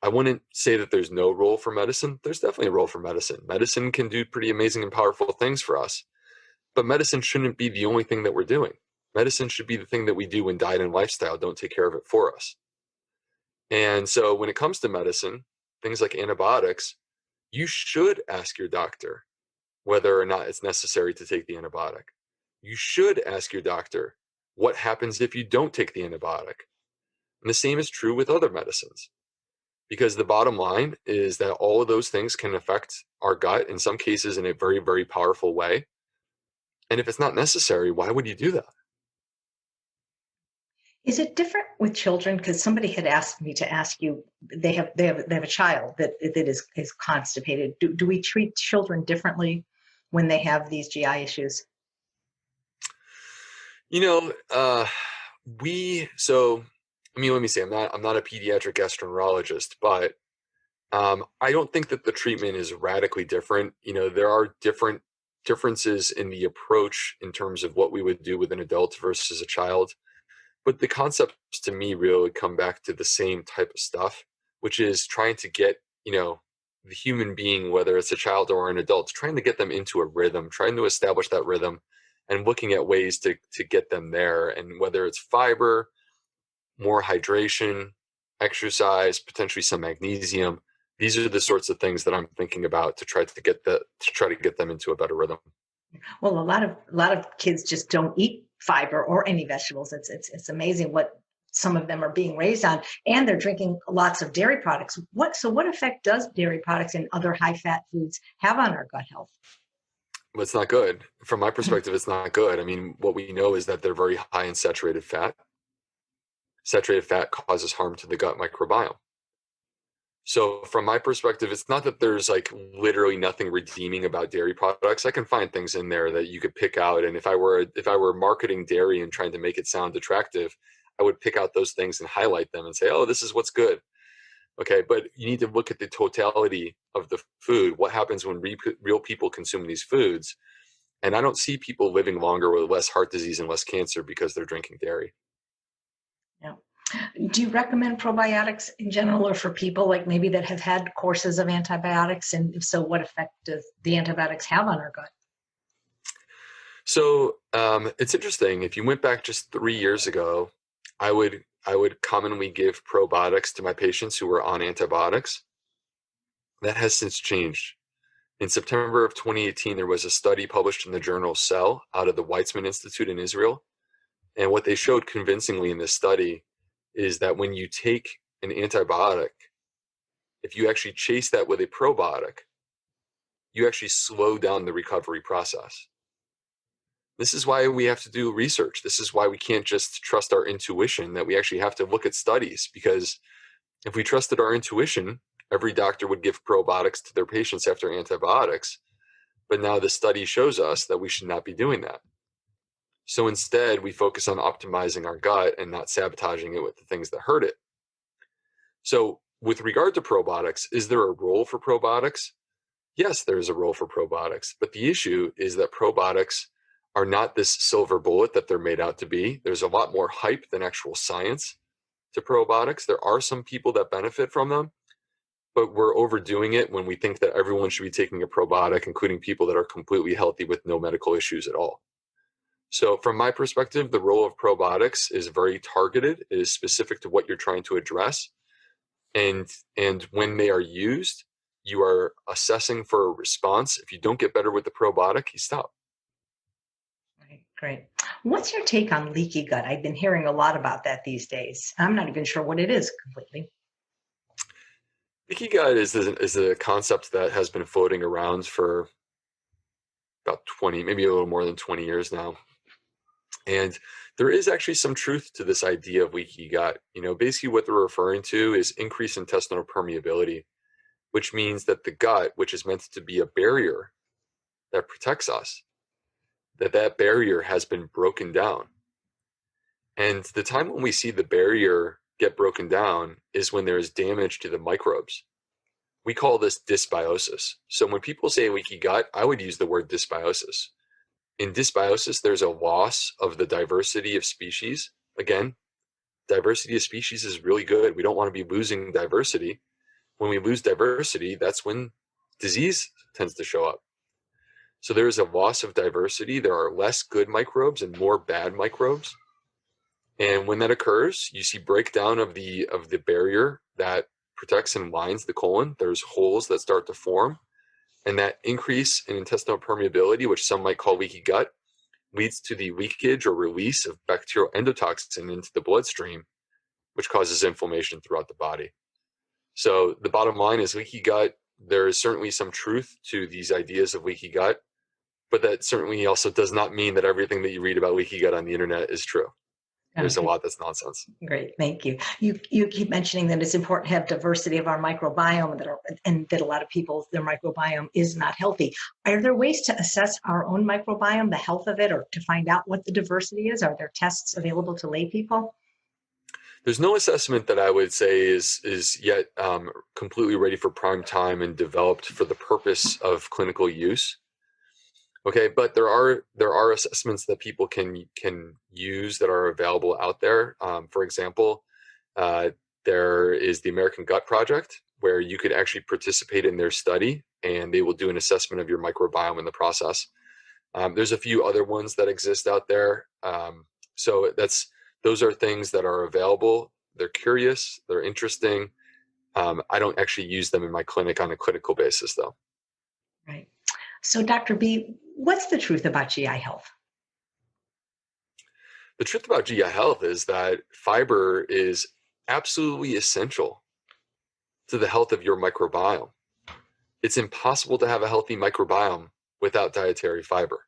I wouldn't say that there's no role for medicine. There's definitely a role for medicine. Medicine can do pretty amazing and powerful things for us. But medicine shouldn't be the only thing that we're doing. Medicine should be the thing that we do when diet and lifestyle don't take care of it for us. And so when it comes to medicine, things like antibiotics, you should ask your doctor whether or not it's necessary to take the antibiotic. You should ask your doctor what happens if you don't take the antibiotic. And the same is true with other medicines. Because the bottom line is that all of those things can affect our gut, in some cases in a very, very powerful way. And if it's not necessary, why would you do that? Is it different with children? Because somebody had asked me to ask you, they have a child that is constipated. Do we treat children differently when they have these GI issues? Let me say, I'm not a pediatric gastroenterologist, but I don't think that the treatment is radically different. There are differences in the approach in terms of what we would do with an adult versus a child. But the concepts to me really come back to the same type of stuff, which is trying to get, the human being, whether it's a child or an adult, trying to get them into a rhythm, trying to establish that rhythm and looking at ways to get them there. And whether it's fiber, more hydration, exercise, potentially some magnesium, these are the sorts of things that I'm thinking about to try to get them into a better rhythm. Well, a lot of kids just don't eat fiber or any vegetables. It's amazing what some of them are being raised on, and they're drinking lots of dairy products. What effect does dairy products and other high fat foods have on our gut health? But it's not good. From my perspective, it's not good. I mean, what we know is that they're very high in saturated fat. Saturated fat causes harm to the gut microbiome. So from my perspective, it's not that there's like literally nothing redeeming about dairy products. I can find things in there that you could pick out. And if I were marketing dairy and trying to make it sound attractive, I would pick out those things and highlight them and say, oh, this is what's good. Okay, but you need to look at the totality of the food. What happens when real people consume these foods? And I don't see people living longer with less heart disease and less cancer because they're drinking dairy. Yeah. Do you recommend probiotics in general, or for people like maybe that have had courses of antibiotics? And if so, what effect does the antibiotics have on our gut? So it's interesting. If you went back just 3 years ago, I would commonly give probiotics to my patients who were on antibiotics. That has since changed. In September of 2018, there was a study published in the journal Cell out of the Weizmann Institute in Israel. And what they showed convincingly in this study is that when you take an antibiotic, if you actually chase that with a probiotic, you actually slow down the recovery process. This is why we have to do research. This is why we can't just trust our intuition, that we actually have to look at studies, because if we trusted our intuition, every doctor would give probiotics to their patients after antibiotics. But now the study shows us that we should not be doing that. So instead, we focus on optimizing our gut and not sabotaging it with the things that hurt it. So with regard to probiotics, is there a role for probiotics? Yes, there is a role for probiotics. But the issue is that probiotics are not this silver bullet that they're made out to be. There's a lot more hype than actual science to probiotics. There are some people that benefit from them, but we're overdoing it when we think that everyone should be taking a probiotic, including people that are completely healthy with no medical issues at all. So from my perspective, the role of probiotics is very targeted. It is specific to what you're trying to address. And when they are used, you are assessing for a response. If you don't get better with the probiotic, you stop. Right, great. What's your take on leaky gut? I've been hearing a lot about that these days. I'm not even sure what it is completely. Leaky gut is a concept that has been floating around for about 20, maybe a little more than 20 years now. And there is actually some truth to this idea of leaky gut. Basically what they're referring to is increased intestinal permeability, which means that the gut, which is meant to be a barrier that protects us, that barrier has been broken down. And the time when we see the barrier get broken down is when there is damage to the microbes. We call this dysbiosis. So when people say leaky gut, I would use the word dysbiosis. In dysbiosis, there's a loss of the diversity of species. Again, diversity of species is really good. We don't want to be losing diversity. When we lose diversity, that's when disease tends to show up. So there is a loss of diversity. There are less good microbes and more bad microbes. And when that occurs, you see breakdown of the barrier that protects and lines the colon. There's holes that start to form. And that increase in intestinal permeability, which some might call leaky gut, leads to the leakage or release of bacterial endotoxin into the bloodstream, which causes inflammation throughout the body. So the bottom line is leaky gut, there is certainly some truth to these ideas of leaky gut, but that certainly also does not mean that everything that you read about leaky gut on the internet is true. There's a lot that's nonsense. Great, thank you. You keep mentioning that it's important to have diversity of our microbiome, and that a lot of people, their microbiome is not healthy. Are there ways to assess our own microbiome, the health of it, or to find out what the diversity is? Are there tests available to lay people? There's no assessment that I would say is yet completely ready for prime time and developed for the purpose of clinical use. Okay, but there are assessments that people can use that are available out there. For example, uh, there is the American Gut Project, where you could actually participate in their study, and they will do an assessment of your microbiome in the process. There's a few other ones that exist out there. So those are things that are available. They're curious, they're interesting. I don't actually use them in my clinic on a clinical basis, though. Right. So, Dr. B, what's the truth about GI health? The truth about GI health is that fiber is absolutely essential to the health of your microbiome. It's impossible to have a healthy microbiome without dietary fiber,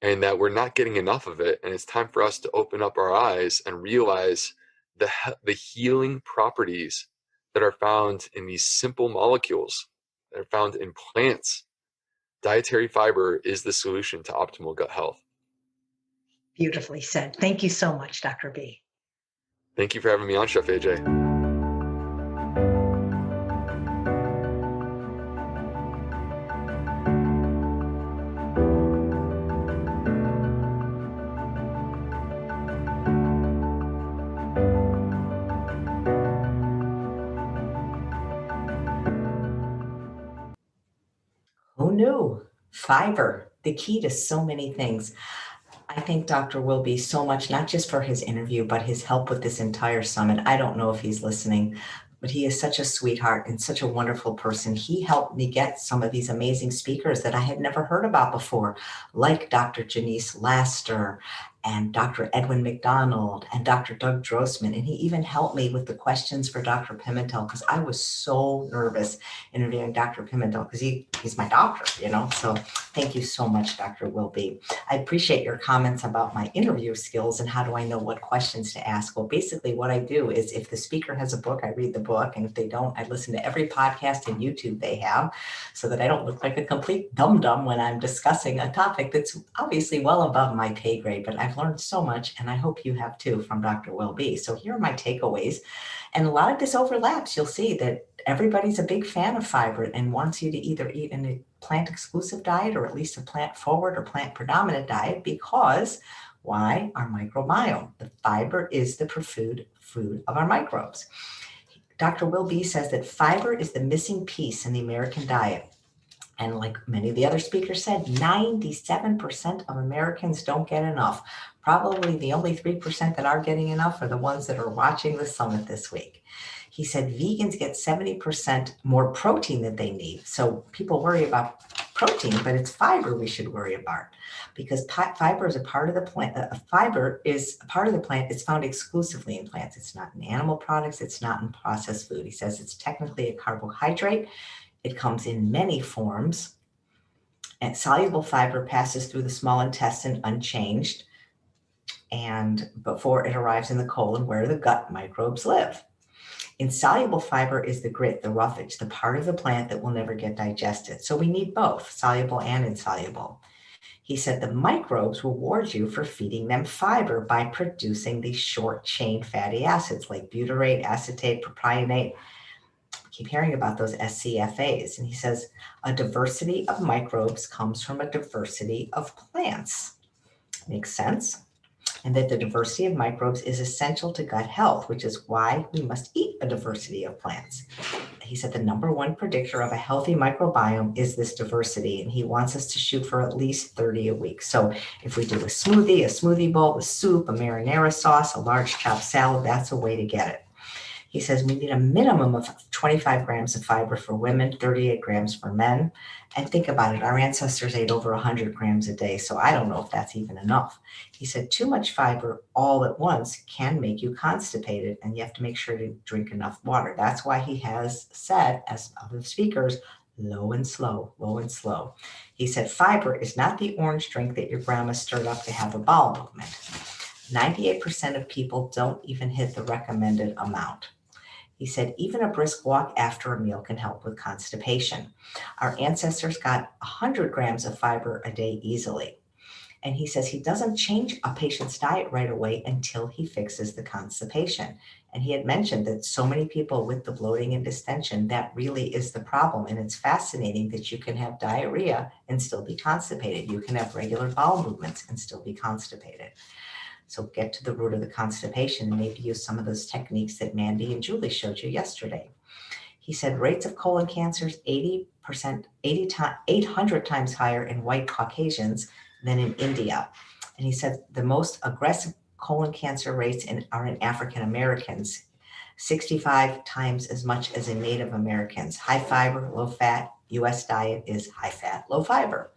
and that we're not getting enough of it. And it's time for us to open up our eyes and realize the healing properties that are found in these simple molecules that are found in plants. Dietary fiber is the solution to optimal gut health. Beautifully said. Thank you so much, Dr. B. Thank you for having me on, Chef AJ. Who knew? Fiber, the key to so many things. I thank Dr. Wilby so much, not just for his interview, but his help with this entire summit. I don't know if he's listening, but he is such a sweetheart and such a wonderful person. He helped me get some of these amazing speakers that I had never heard about before, like Dr. Janice Laster and Dr. Edwin McDonald and Dr. Doug Drossman. And he even helped me with the questions for Dr. Pimentel, because I was so nervous interviewing Dr. Pimentel, because he's my doctor, you know. So thank you so much, Dr. Wilby. I appreciate your comments about my interview skills and how do I know what questions to ask. Well, basically what I do is if the speaker has a book, I read the book. And if they don't, I listen to every podcast and YouTube they have, so that I don't look like a complete dum-dum when I'm discussing a topic that's obviously well above my pay grade. But I've learned so much, and I hope you have too, from Dr. Wilby. So here are my takeaways. And a lot of this overlaps. You'll see that everybody's a big fan of fiber and wants you to either eat in a plant exclusive diet or at least a plant forward or plant predominant diet, because why? Our microbiome. The fiber is the preferred food of our microbes. Dr. Wilby says that fiber is the missing piece in the American diet. And like many of the other speakers said, 97% of Americans don't get enough. Probably the only 3% that are getting enough are the ones that are watching the summit this week. He said vegans get 70% more protein than they need. So people worry about protein, but it's fiber we should worry about, because fiber is a part of the plant. Fiber is a part of the plant. It's found exclusively in plants. It's not in animal products. It's not in processed food. He says it's technically a carbohydrate. It comes in many forms, and soluble fiber passes through the small intestine unchanged and before it arrives in the colon where the gut microbes live. Insoluble fiber is the grit, the roughage, the part of the plant that will never get digested. So we need both, soluble and insoluble. He said the microbes reward you for feeding them fiber by producing these short chain fatty acids like butyrate, acetate, propionate. Keep hearing about those SCFAs. And he says a diversity of microbes comes from a diversity of plants. Makes sense? And that the diversity of microbes is essential to gut health, which is why we must eat a diversity of plants. He said the number one predictor of a healthy microbiome is this diversity, and he wants us to shoot for at least 30 a week. So if we do a smoothie bowl with soup, a marinara sauce, a large chopped salad, that's a way to get it. He says we need a minimum of 25 grams of fiber for women, 38 grams for men. And think about it, our ancestors ate over 100 grams a day, so I don't know if that's even enough. He said too much fiber all at once can make you constipated, and you have to make sure to drink enough water. That's why he has said, as other speakers, low and slow, low and slow. He said fiber is not the orange drink that your grandma stirred up to have a bowel movement. 98% of people don't even hit the recommended amount. He said, even a brisk walk after a meal can help with constipation. Our ancestors got 100 grams of fiber a day easily. And he says he doesn't change a patient's diet right away until he fixes the constipation. And he had mentioned that so many people with the bloating and distension, that really is the problem. And it's fascinating that you can have diarrhea and still be constipated. You can have regular bowel movements and still be constipated. So get to the root of the constipation and maybe use some of those techniques that Mandy and Julie showed you yesterday. He said rates of colon cancers 800 times higher in white Caucasians than in India. And he said the most aggressive colon cancer rates are in African Americans, 65 times as much as in Native Americans. High fiber, low fat, US diet is high fat, low fiber.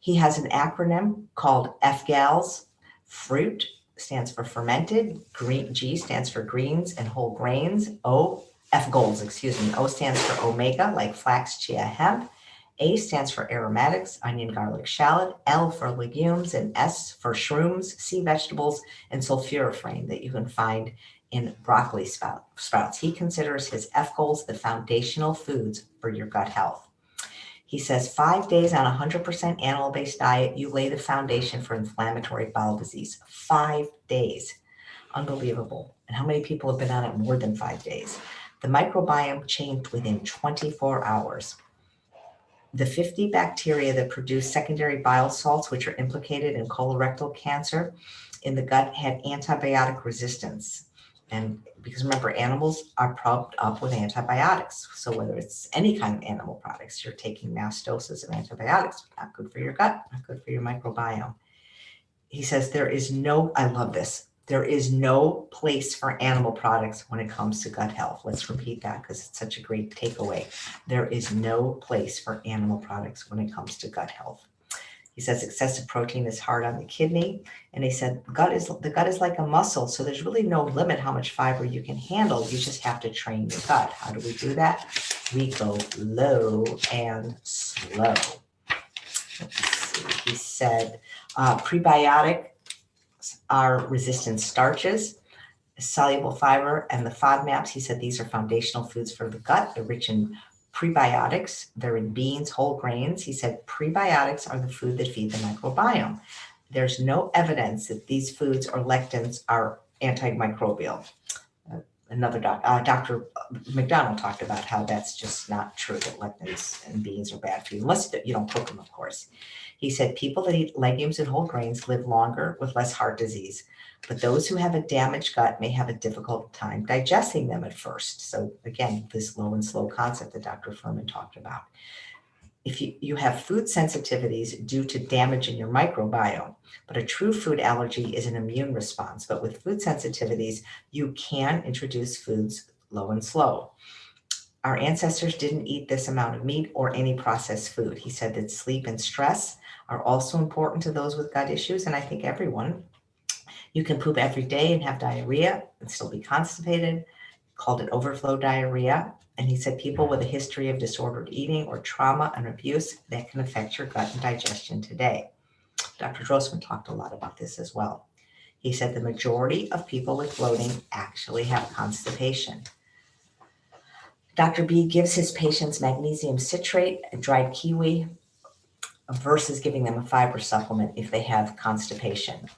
He has an acronym called FGALS. Fruit stands for fermented, G stands for greens and whole grains, FGOLS, excuse me. O stands for omega, like flax, chia, hemp. A stands for aromatics, onion, garlic, shallot. L for legumes, and S for shrooms, sea vegetables, and sulforaphane that you can find in broccoli sprouts. He considers his FGOLS the foundational foods for your gut health. He says 5 days on 100% animal-based diet, you lay the foundation for inflammatory bowel disease. 5 days. Unbelievable. And how many people have been on it more than 5 days? The microbiome changed within 24 hours. The 50 bacteria that produce secondary bile salts, which are implicated in colorectal cancer in the gut, had antibiotic resistance. And because remember, animals are propped up with antibiotics. So whether it's any kind of animal products, you're taking mass doses of antibiotics, not good for your gut, not good for your microbiome. He says I love this. There is no place for animal products when it comes to gut health. Let's repeat that because it's such a great takeaway. There is no place for animal products when it comes to gut health. He says excessive protein is hard on the kidney. And he said the gut is like a muscle. So there's really no limit how much fiber you can handle. You just have to train your gut. How do we do that? We go low and slow. Let's see. He said prebiotics are resistant starches, soluble fiber, and the FODMAPs. He said these are foundational foods for the gut. They're rich in prebiotics. They're in beans, whole grains. He said prebiotics are the food that feed the microbiome. There's no evidence that these foods or lectins are antimicrobial. Dr. McDonald talked about how that's just not true, that lectins and beans are bad for you, unless you don't cook them, of course. He said people that eat legumes and whole grains live longer with less heart disease, but those who have a damaged gut may have a difficult time digesting them at first. So again, this low and slow concept that Dr. Furman talked about. If you have food sensitivities due to damage in your microbiome, but a true food allergy is an immune response. But with food sensitivities, you can introduce foods low and slow. Our ancestors didn't eat this amount of meat or any processed food. He said that sleep and stress are also important to those with gut issues, and I think everyone. You can poop every day and have diarrhea and still be constipated. Called it overflow diarrhea. And he said people with a history of disordered eating or trauma and abuse that can affect your gut and digestion today. Dr. Drossman talked a lot about this as well. He said the majority of people with bloating actually have constipation. Dr. B gives his patients magnesium citrate, a dried kiwi, versus giving them a fiber supplement if they have constipation.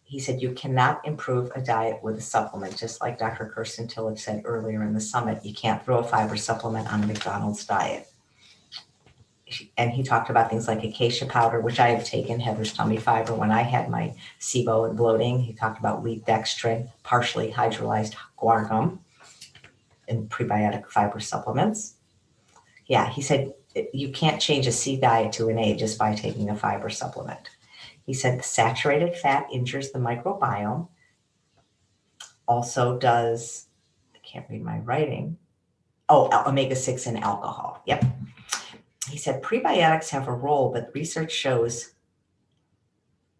He said you cannot improve a diet with a supplement, just like Dr. Kirsten Tillett said earlier in the summit. You can't throw a fiber supplement on a McDonald's diet. And he talked about things like acacia powder, which I have taken, Heather's Tummy Fiber, when I had my SIBO and bloating. He talked about wheat dextrin, partially hydrolyzed guar gum, and prebiotic fiber supplements. Yeah, he said you can't change a C diet to an A just by taking a fiber supplement. He said the saturated fat injures the microbiome, also does, I can't read my writing, omega-6 and alcohol. Yep. He said prebiotics have a role, but research shows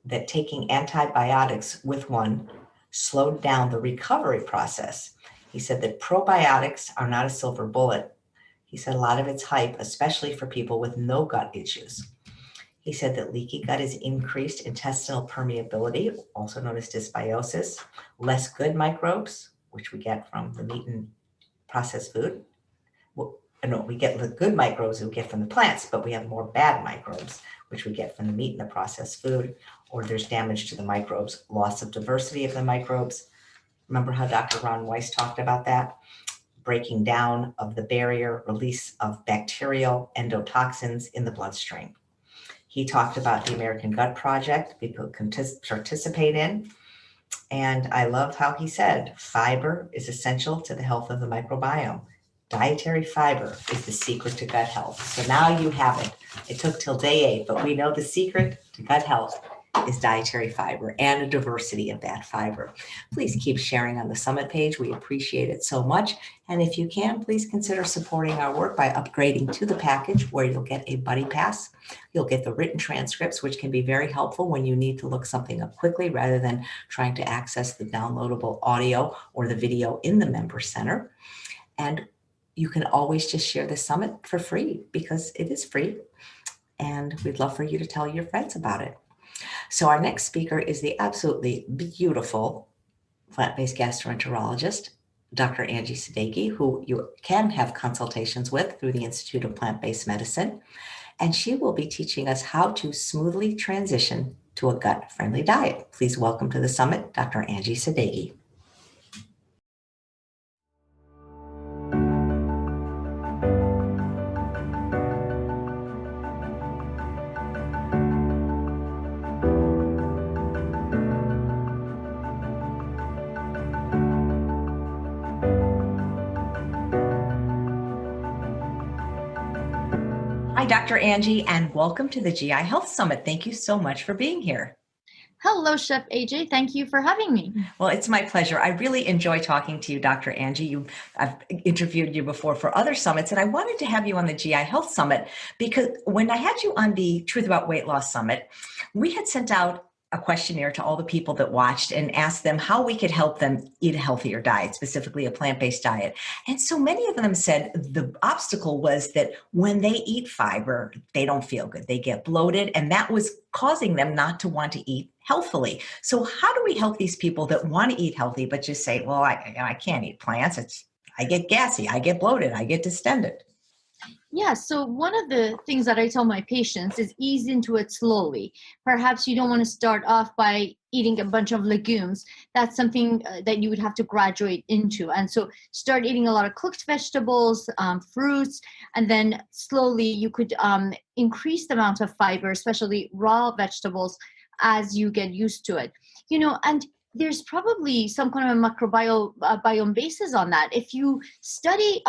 that taking antibiotics with one slowed down the recovery process. He said that probiotics are not a silver bullet. He said a lot of it's hype, especially for people with no gut issues. He said that leaky gut is increased intestinal permeability, also known as dysbiosis, less good microbes, which we get from the meat and processed food, no, we get the good microbes we get from the plants, but we have more bad microbes, which we get from the meat and the processed food, or there's damage to the microbes, loss of diversity of the microbes. Remember how Dr. Ron Weiss talked about that? Breaking down of the barrier, release of bacterial endotoxins in the bloodstream. He talked about the American Gut Project people can participate in. And I love how he said, fiber is essential to the health of the microbiome. Dietary fiber is the secret to gut health. So now you have it. It took till day 8, but we know the secret to gut health is dietary fiber and a diversity of that fiber. Please keep sharing on the Summit page. We appreciate it so much. And if you can, please consider supporting our work by upgrading to the package where you'll get a buddy pass. You'll get the written transcripts, which can be very helpful when you need to look something up quickly rather than trying to access the downloadable audio or the video in the Member Center. And you can always just share the Summit for free because it is free. And we'd love for you to tell your friends about it. So our next speaker is the absolutely beautiful plant-based gastroenterologist, Dr. Angie Sadeghi, who you can have consultations with through the Institute of Plant-Based Medicine. And she will be teaching us how to smoothly transition to a gut-friendly diet. Please welcome to the Summit, Dr. Angie Sadeghi. Hi, Dr. Angie, and welcome to the GI Health Summit. Thank you so much for being here. Hello, Chef AJ. Thank you for having me. Well, it's my pleasure. I really enjoy talking to you, Dr. Angie. I've interviewed you before for other summits, and I wanted to have you on the GI Health Summit because when I had you on the Truth About Weight Loss Summit, we had sent out a questionnaire to all the people that watched and asked them how we could help them eat a healthier diet, specifically a plant-based diet. And so many of them said the obstacle was that when they eat fiber, they don't feel good. They get bloated, and that was causing them not to want to eat healthily. So how do we help these people that want to eat healthy, but just say, well, I can't eat plants. I get gassy, I get bloated, I get distended. Yeah, so one of the things that I tell my patients is ease into it slowly. Perhaps you don't want to start off by eating a bunch of legumes. That's something that you would have to graduate into. And so start eating a lot of cooked vegetables, fruits, and then slowly you could increase the amount of fiber, especially raw vegetables, as you get used to it. You know, and there's probably some kind of a microbiome basis on that. If you study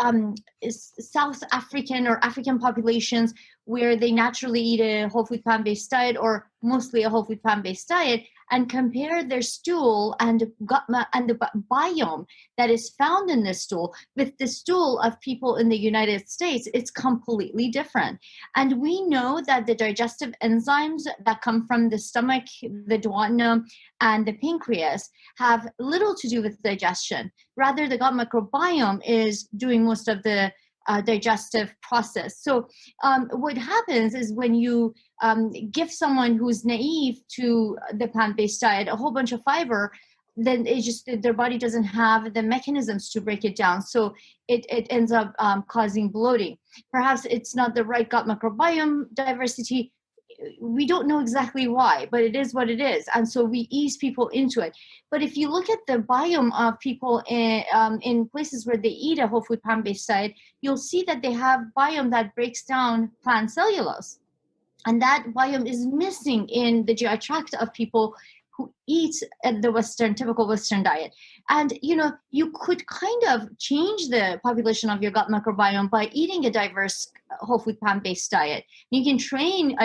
South African or African populations where they naturally eat a whole food plant-based diet or mostly a whole food plant-based diet and compare their stool and the biome that is found in this stool with the stool of people in the United States, it's completely different. And we know that the digestive enzymes that come from the stomach, the duodenum, and the pancreas have little to do with digestion. Rather, the gut microbiome is doing most of the digestive process. So what happens is when you give someone who's naive to the plant-based diet a whole bunch of fiber, then their body doesn't have the mechanisms to break it down. So it ends up causing bloating. Perhaps it's not the right gut microbiome diversity. We don't know exactly why, but it is what it is. And so we ease people into it. But if you look at the biome of people in places where they eat a whole food plant-based diet, you'll see that they have biome that breaks down plant cellulose. And that biome is missing in the GI tract of people who eat the typical Western diet. And, you know, you could kind of change the population of your gut microbiome by eating a diverse whole food plant-based diet. You can train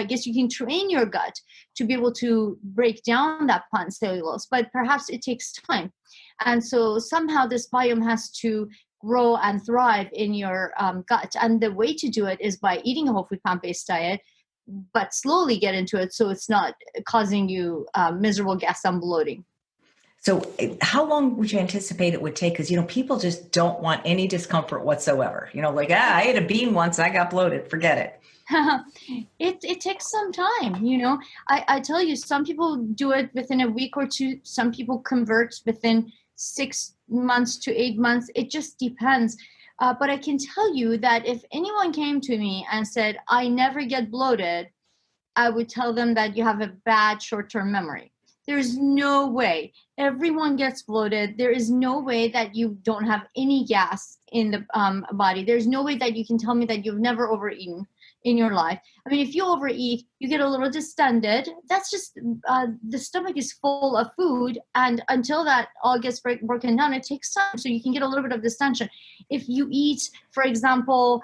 your gut to be able to break down that plant cellulose, but perhaps it takes time. And so somehow this biome has to grow and thrive in your gut. And the way to do it is by eating a whole food plant-based diet, but slowly get into it so it's not causing you miserable gas and bloating. So how long would you anticipate it would take? Because, you know, people just don't want any discomfort whatsoever. You know, like, I ate a bean once, I got bloated, forget it. It takes some time, you know. I tell you, some people do it within a week or two. Some people convert within 6 months to 8 months. It just depends. But I can tell you that if anyone came to me and said, I never get bloated, I would tell them that you have a bad short-term memory. There's no way. Everyone gets bloated. There is no way that you don't have any gas in the body. There's no way that you can tell me that you've never overeaten in your life. I mean, if you overeat, you get a little distended. That's just the stomach is full of food, and until that all gets broken down, it takes time. So you can get a little bit of distension. If you eat, for example,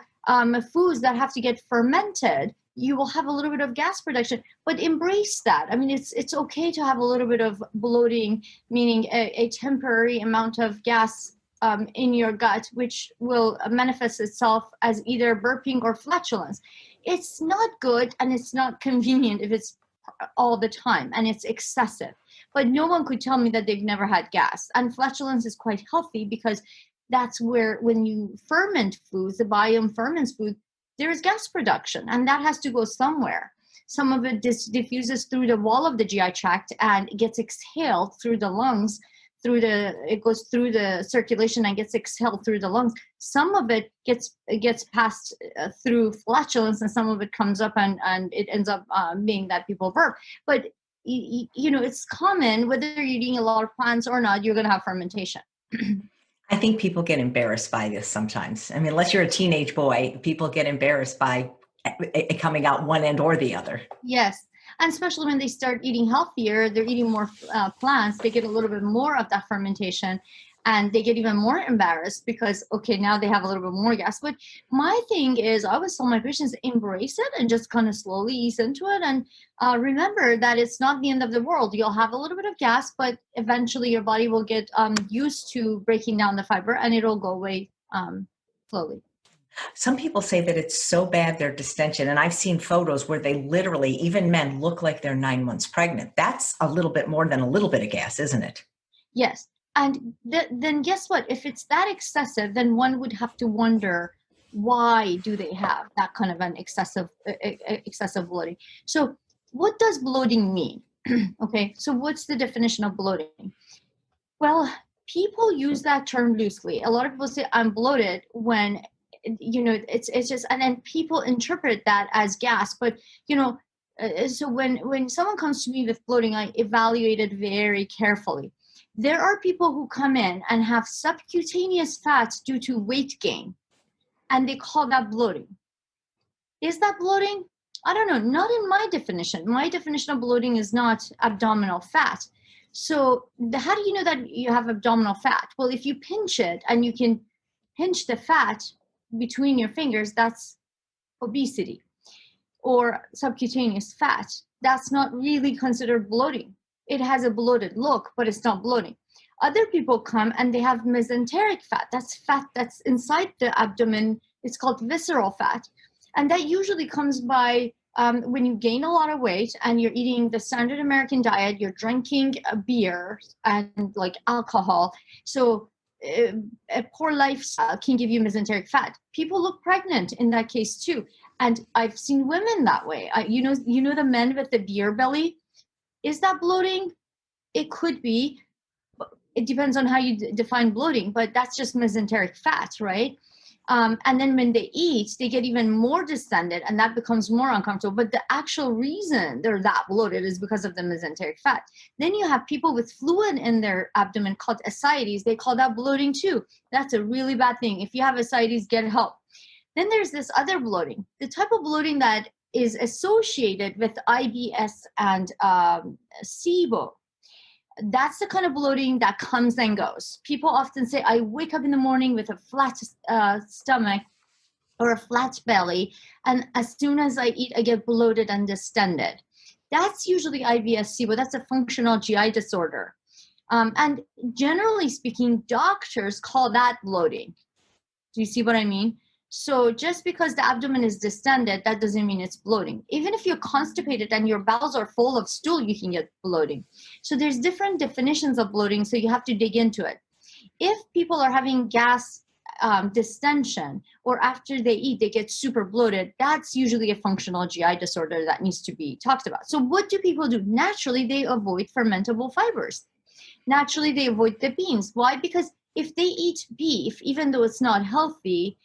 foods that have to get fermented, you will have a little bit of gas production, but embrace that. I mean, it's okay to have a little bit of bloating, meaning a temporary amount of gas in your gut, which will manifest itself as either burping or flatulence. It's not good and it's not convenient if it's all the time and it's excessive. But no one could tell me that they've never had gas. And flatulence is quite healthy because that's where, when you ferment foods, the biome ferments food, there is gas production, and that has to go somewhere. Some of it diffuses through the wall of the GI tract and gets exhaled through the lungs. It goes through the circulation and gets exhaled through the lungs. Some of it gets passed through flatulence, and some of it comes up and it ends up being that people burp. But it's common, whether you're eating a lot of plants or not, you're going to have fermentation. I think people get embarrassed by this sometimes. I mean, unless you're a teenage boy, people get embarrassed by it coming out one end or the other. Yes. And especially when they start eating healthier, they're eating more plants, they get a little bit more of that fermentation, and they get even more embarrassed because, okay, now they have a little bit more gas. But my thing is, I always tell my patients, embrace it and just kind of slowly ease into it. And remember that it's not the end of the world. You'll have a little bit of gas, but eventually your body will get used to breaking down the fiber, and it'll go away slowly. Some people say that it's so bad, their distension. And I've seen photos where they literally, even men, look like they're 9 months pregnant. That's a little bit more than a little bit of gas, isn't it? Yes. And then guess what? If it's that excessive, then one would have to wonder, why do they have that kind of an excessive bloating? So what does bloating mean? Okay, so what's the definition of bloating? Well, people use that term loosely. A lot of people say, I'm bloated, when it's just, and then people interpret that as gas. But so when someone comes to me with bloating, I evaluate it very carefully. There are people who come in and have subcutaneous fats due to weight gain, and they call that bloating. Is that bloating? I don't know. Not in my definition. My definition of bloating is not abdominal fat. So how do you know that you have abdominal fat? Well, if you pinch it and you can pinch the fat between your fingers, that's obesity. Or subcutaneous fat, that's not really considered bloating. It has a bloated look, but it's not bloating. Other people come and they have mesenteric fat. That's fat that's inside the abdomen. It's called visceral fat. And that usually comes by when you gain a lot of weight and you're eating the standard American diet, you're drinking beer and like alcohol. So a poor lifestyle can give you mesenteric fat. People look pregnant in that case too. And I've seen women that way. You know the men with the beer belly? Is that bloating? It could be. It depends on how you define bloating, but that's just mesenteric fat, right? And then when they eat, they get even more distended, and that becomes more uncomfortable. But the actual reason they're that bloated is because of the mesenteric fat. Then you have people with fluid in their abdomen called ascites. They call that bloating too. That's a really bad thing. If you have ascites, get help. Then there's this other bloating, the type of bloating that is associated with IBS and SIBO. That's the kind of bloating that comes and goes. People often say, I wake up in the morning with a flat stomach or a flat belly, and as soon as I eat, I get bloated and distended. That's usually IBS, SIBO. That's a functional GI disorder. And generally speaking, doctors call that bloating. Do you see what I mean? So just because the abdomen is distended, that doesn't mean it's bloating. Even if you're constipated and your bowels are full of stool, you can get bloating. So there's different definitions of bloating, so you have to dig into it. If people are having gas distension, or after they eat, they get super bloated, that's usually a functional GI disorder that needs to be talked about. So what do people do? Naturally, they avoid fermentable fibers. Naturally, they avoid the beans. Why? Because if they eat beef, even though it's not healthy,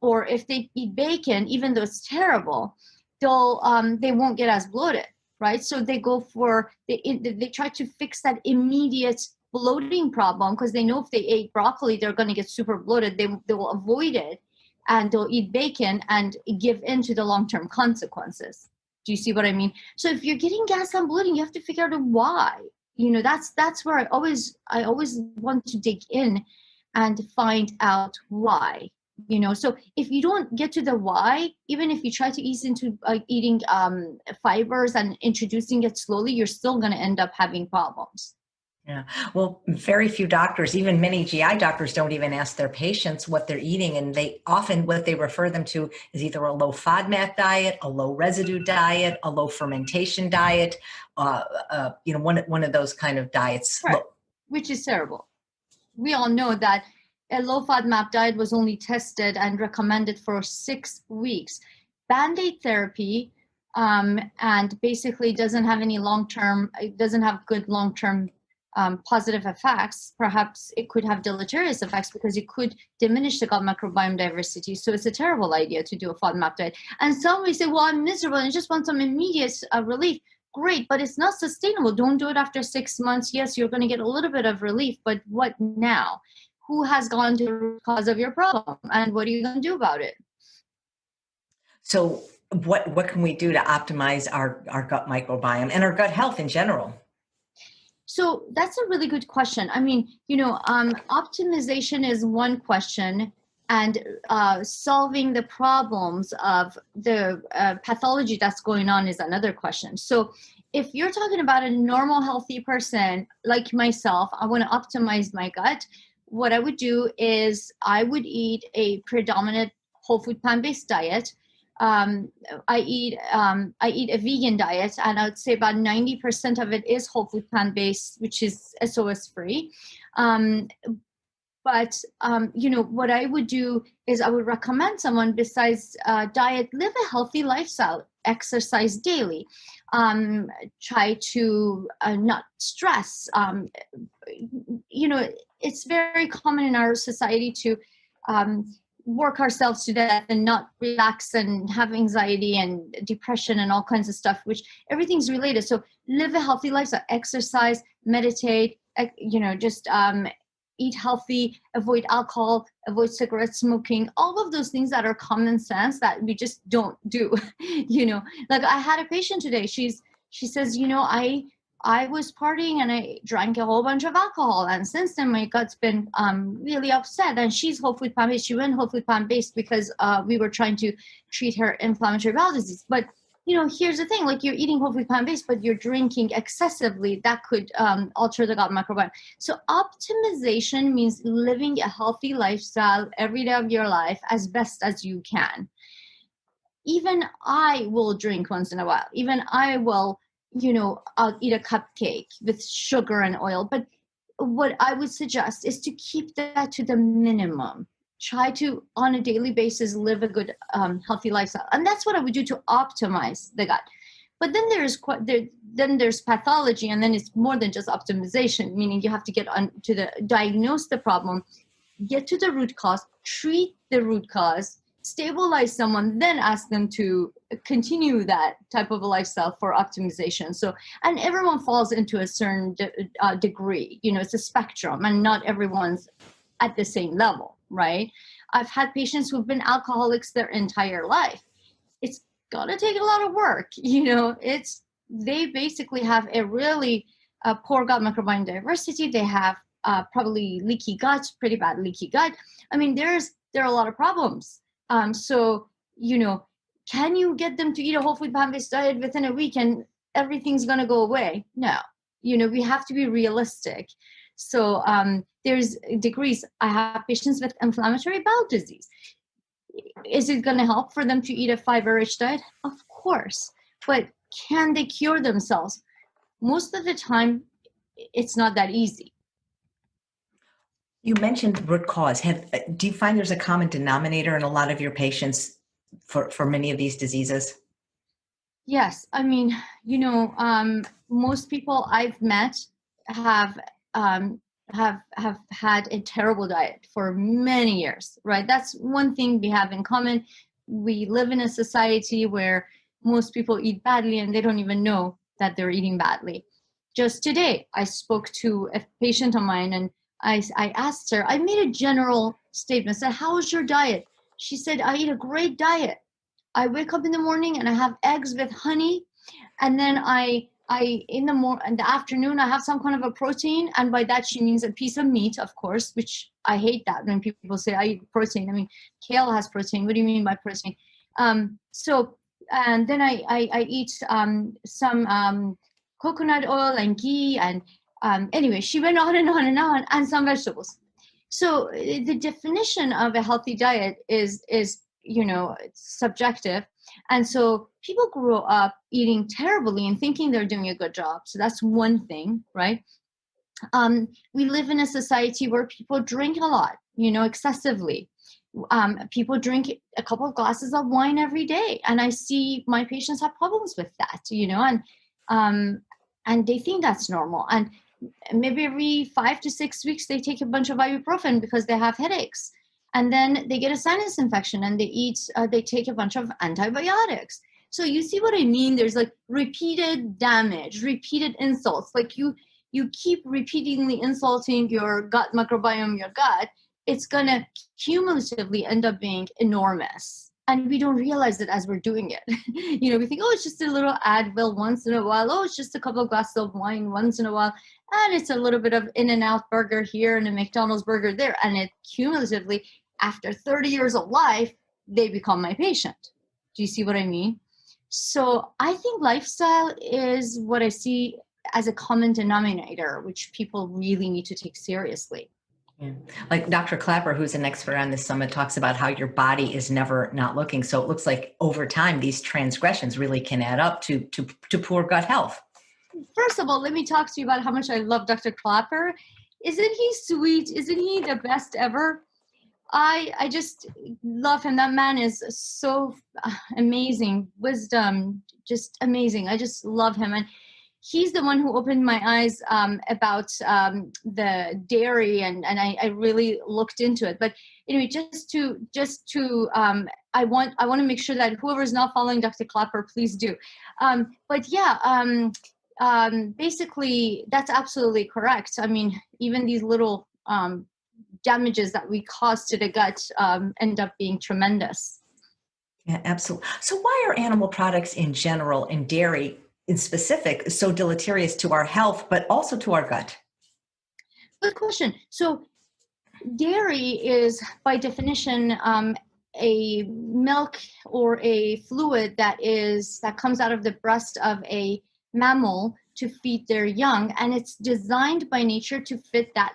or if they eat bacon, even though it's terrible, they won't get as bloated, right? So they go for, they try to fix that immediate bloating problem because they know if they ate broccoli, they're going to get super bloated. They will avoid it and they'll eat bacon and give in to the long-term consequences. Do you see what I mean? So if you're getting gas and bloating, you have to figure out why. That's where I always want to dig in and find out why. So if you don't get to the why, even if you try to ease into eating fibers and introducing it slowly, you're still going to end up having problems. Yeah. Well, very few doctors, even many GI doctors, don't even ask their patients what they're eating. And they often, what they refer them to is either a low FODMAP diet, a low residue diet, a low fermentation diet, one of those kind of diets. Right. Which is terrible. We all know that a low FODMAP diet was only tested and recommended for 6 weeks. Band-Aid therapy, and basically doesn't have any it doesn't have good long-term positive effects. Perhaps it could have deleterious effects because it could diminish the gut microbiome diversity. So it's a terrible idea to do a FODMAP diet. And some may say, well, I'm miserable and I just want some immediate relief. Great, but it's not sustainable. Don't do it after 6 months. Yes, you're going to get a little bit of relief, but what now? Who has gone to the root cause of your problem? And what are you going to do about it? So what can we do to optimize our gut microbiome and our gut health in general? So that's a really good question. I mean, optimization is one question, and solving the problems of the pathology that's going on is another question. So if you're talking about a normal, healthy person like myself, I want to optimize my gut. What I would do is I would eat a predominant whole food plant-based diet. I eat a vegan diet, and I would say about 90% of it is whole food plant-based, which is SOS free. But what I would do is I would recommend someone besides diet, live a healthy lifestyle, exercise daily, try to not stress. It's very common in our society to work ourselves to death and not relax and have anxiety and depression and all kinds of stuff, which everything's related. So live a healthy lifestyle, exercise, meditate, just eat healthy, avoid alcohol, avoid cigarette smoking, all of those things that are common sense that we just don't do. Like I had a patient today, she says, I was partying and I drank a whole bunch of alcohol. And since then, my gut's been really upset. And she's whole food plant-based. She went whole food plant-based because we were trying to treat her inflammatory bowel disease. But, here's the thing, like you're eating whole food plant-based, but you're drinking excessively. That could alter the gut microbiome. So optimization means living a healthy lifestyle every day of your life as best as you can. Even I will drink once in a while. Even I will I'll eat a cupcake with sugar and oil. But what I would suggest is to keep that to the minimum. Try to, on a daily basis, live a good, healthy lifestyle. And that's what I would do to optimize the gut. But then there's pathology, and then it's more than just optimization, meaning you have to get on to diagnose the problem, get to the root cause, treat the root cause, stabilize someone, then ask them to continue that type of a lifestyle for optimization. So, and everyone falls into a certain degree, it's a spectrum and not everyone's at the same level, right? I've had patients who've been alcoholics their entire life. It's gonna take a lot of work, they basically have a really poor gut microbiome diversity. They have probably leaky gut, pretty bad leaky gut. I mean, there are a lot of problems. So, can you get them to eat a whole food plant-based diet within a week and everything's going to go away? No, we have to be realistic. So there's degrees. I have patients with inflammatory bowel disease. Is it going to help for them to eat a fiber-rich diet? Of course. But can they cure themselves? Most of the time, it's not that easy. You mentioned root cause. Do you find there's a common denominator in a lot of your patients for many of these diseases? Yes. I mean, most people I've met have have had a terrible diet for many years, right? That's one thing we have in common. We live in a society where most people eat badly and they don't even know that they're eating badly. Just today, I spoke to a patient of mine and I asked her, I made a general statement, said, how is your diet? She said, I eat a great diet. I wake up in the morning and I have eggs with honey. And then in the afternoon, I have some kind of a protein. And by that, she means a piece of meat, of course, which I hate that when people say I eat protein. I mean, kale has protein. What do you mean by protein? And then I eat some coconut oil and ghee. And anyway, she went on and on and on, and some vegetables. So the definition of a healthy diet is it's subjective. And so people grow up eating terribly and thinking they're doing a good job. So that's one thing, right? We live in a society where people drink a lot, excessively. People drink a couple of glasses of wine every day. And I see my patients have problems with that, and they think that's normal. And maybe every 5 to 6 weeks, they take a bunch of ibuprofen because they have headaches. And then they get a sinus infection and they take a bunch of antibiotics. So you see what I mean? There's like repeated damage, repeated insults. Like you keep repeatedly insulting your gut microbiome, your gut, it's going to cumulatively end up being enormous. And we don't realize it as we're doing it. We think, oh, it's just a little Advil once in a while. Oh, it's just a couple of glasses of wine once in a while. And it's a little bit of In-N-Out burger here and a McDonald's burger there. And it cumulatively, after 30 years of life, they become my patient. Do you see what I mean? So I think lifestyle is what I see as a common denominator, which people really need to take seriously. Yeah. Like Dr. Clapper, who's an expert on this summit, talks about how your body is never not looking. So it looks like over time, these transgressions really can add up to poor gut health. First of all, let me talk to you about how much I love Dr. Clapper. Isn't he sweet? Isn't he the best ever? I just love him. That man is so amazing. Wisdom, just amazing. I just love him. And he's the one who opened my eyes about the dairy, and I really looked into it. But anyway, I want to make sure that whoever is not following Dr. Clapper, please do. Basically, that's absolutely correct. I mean, even these little damages that we cause to the gut end up being tremendous. Yeah, absolutely. So why are animal products in general and dairy in specific so deleterious to our health, but also to our gut? Good question. So dairy is by definition a milk or a fluid that comes out of the breast of a mammal to feed their young, and it's designed by nature to fit that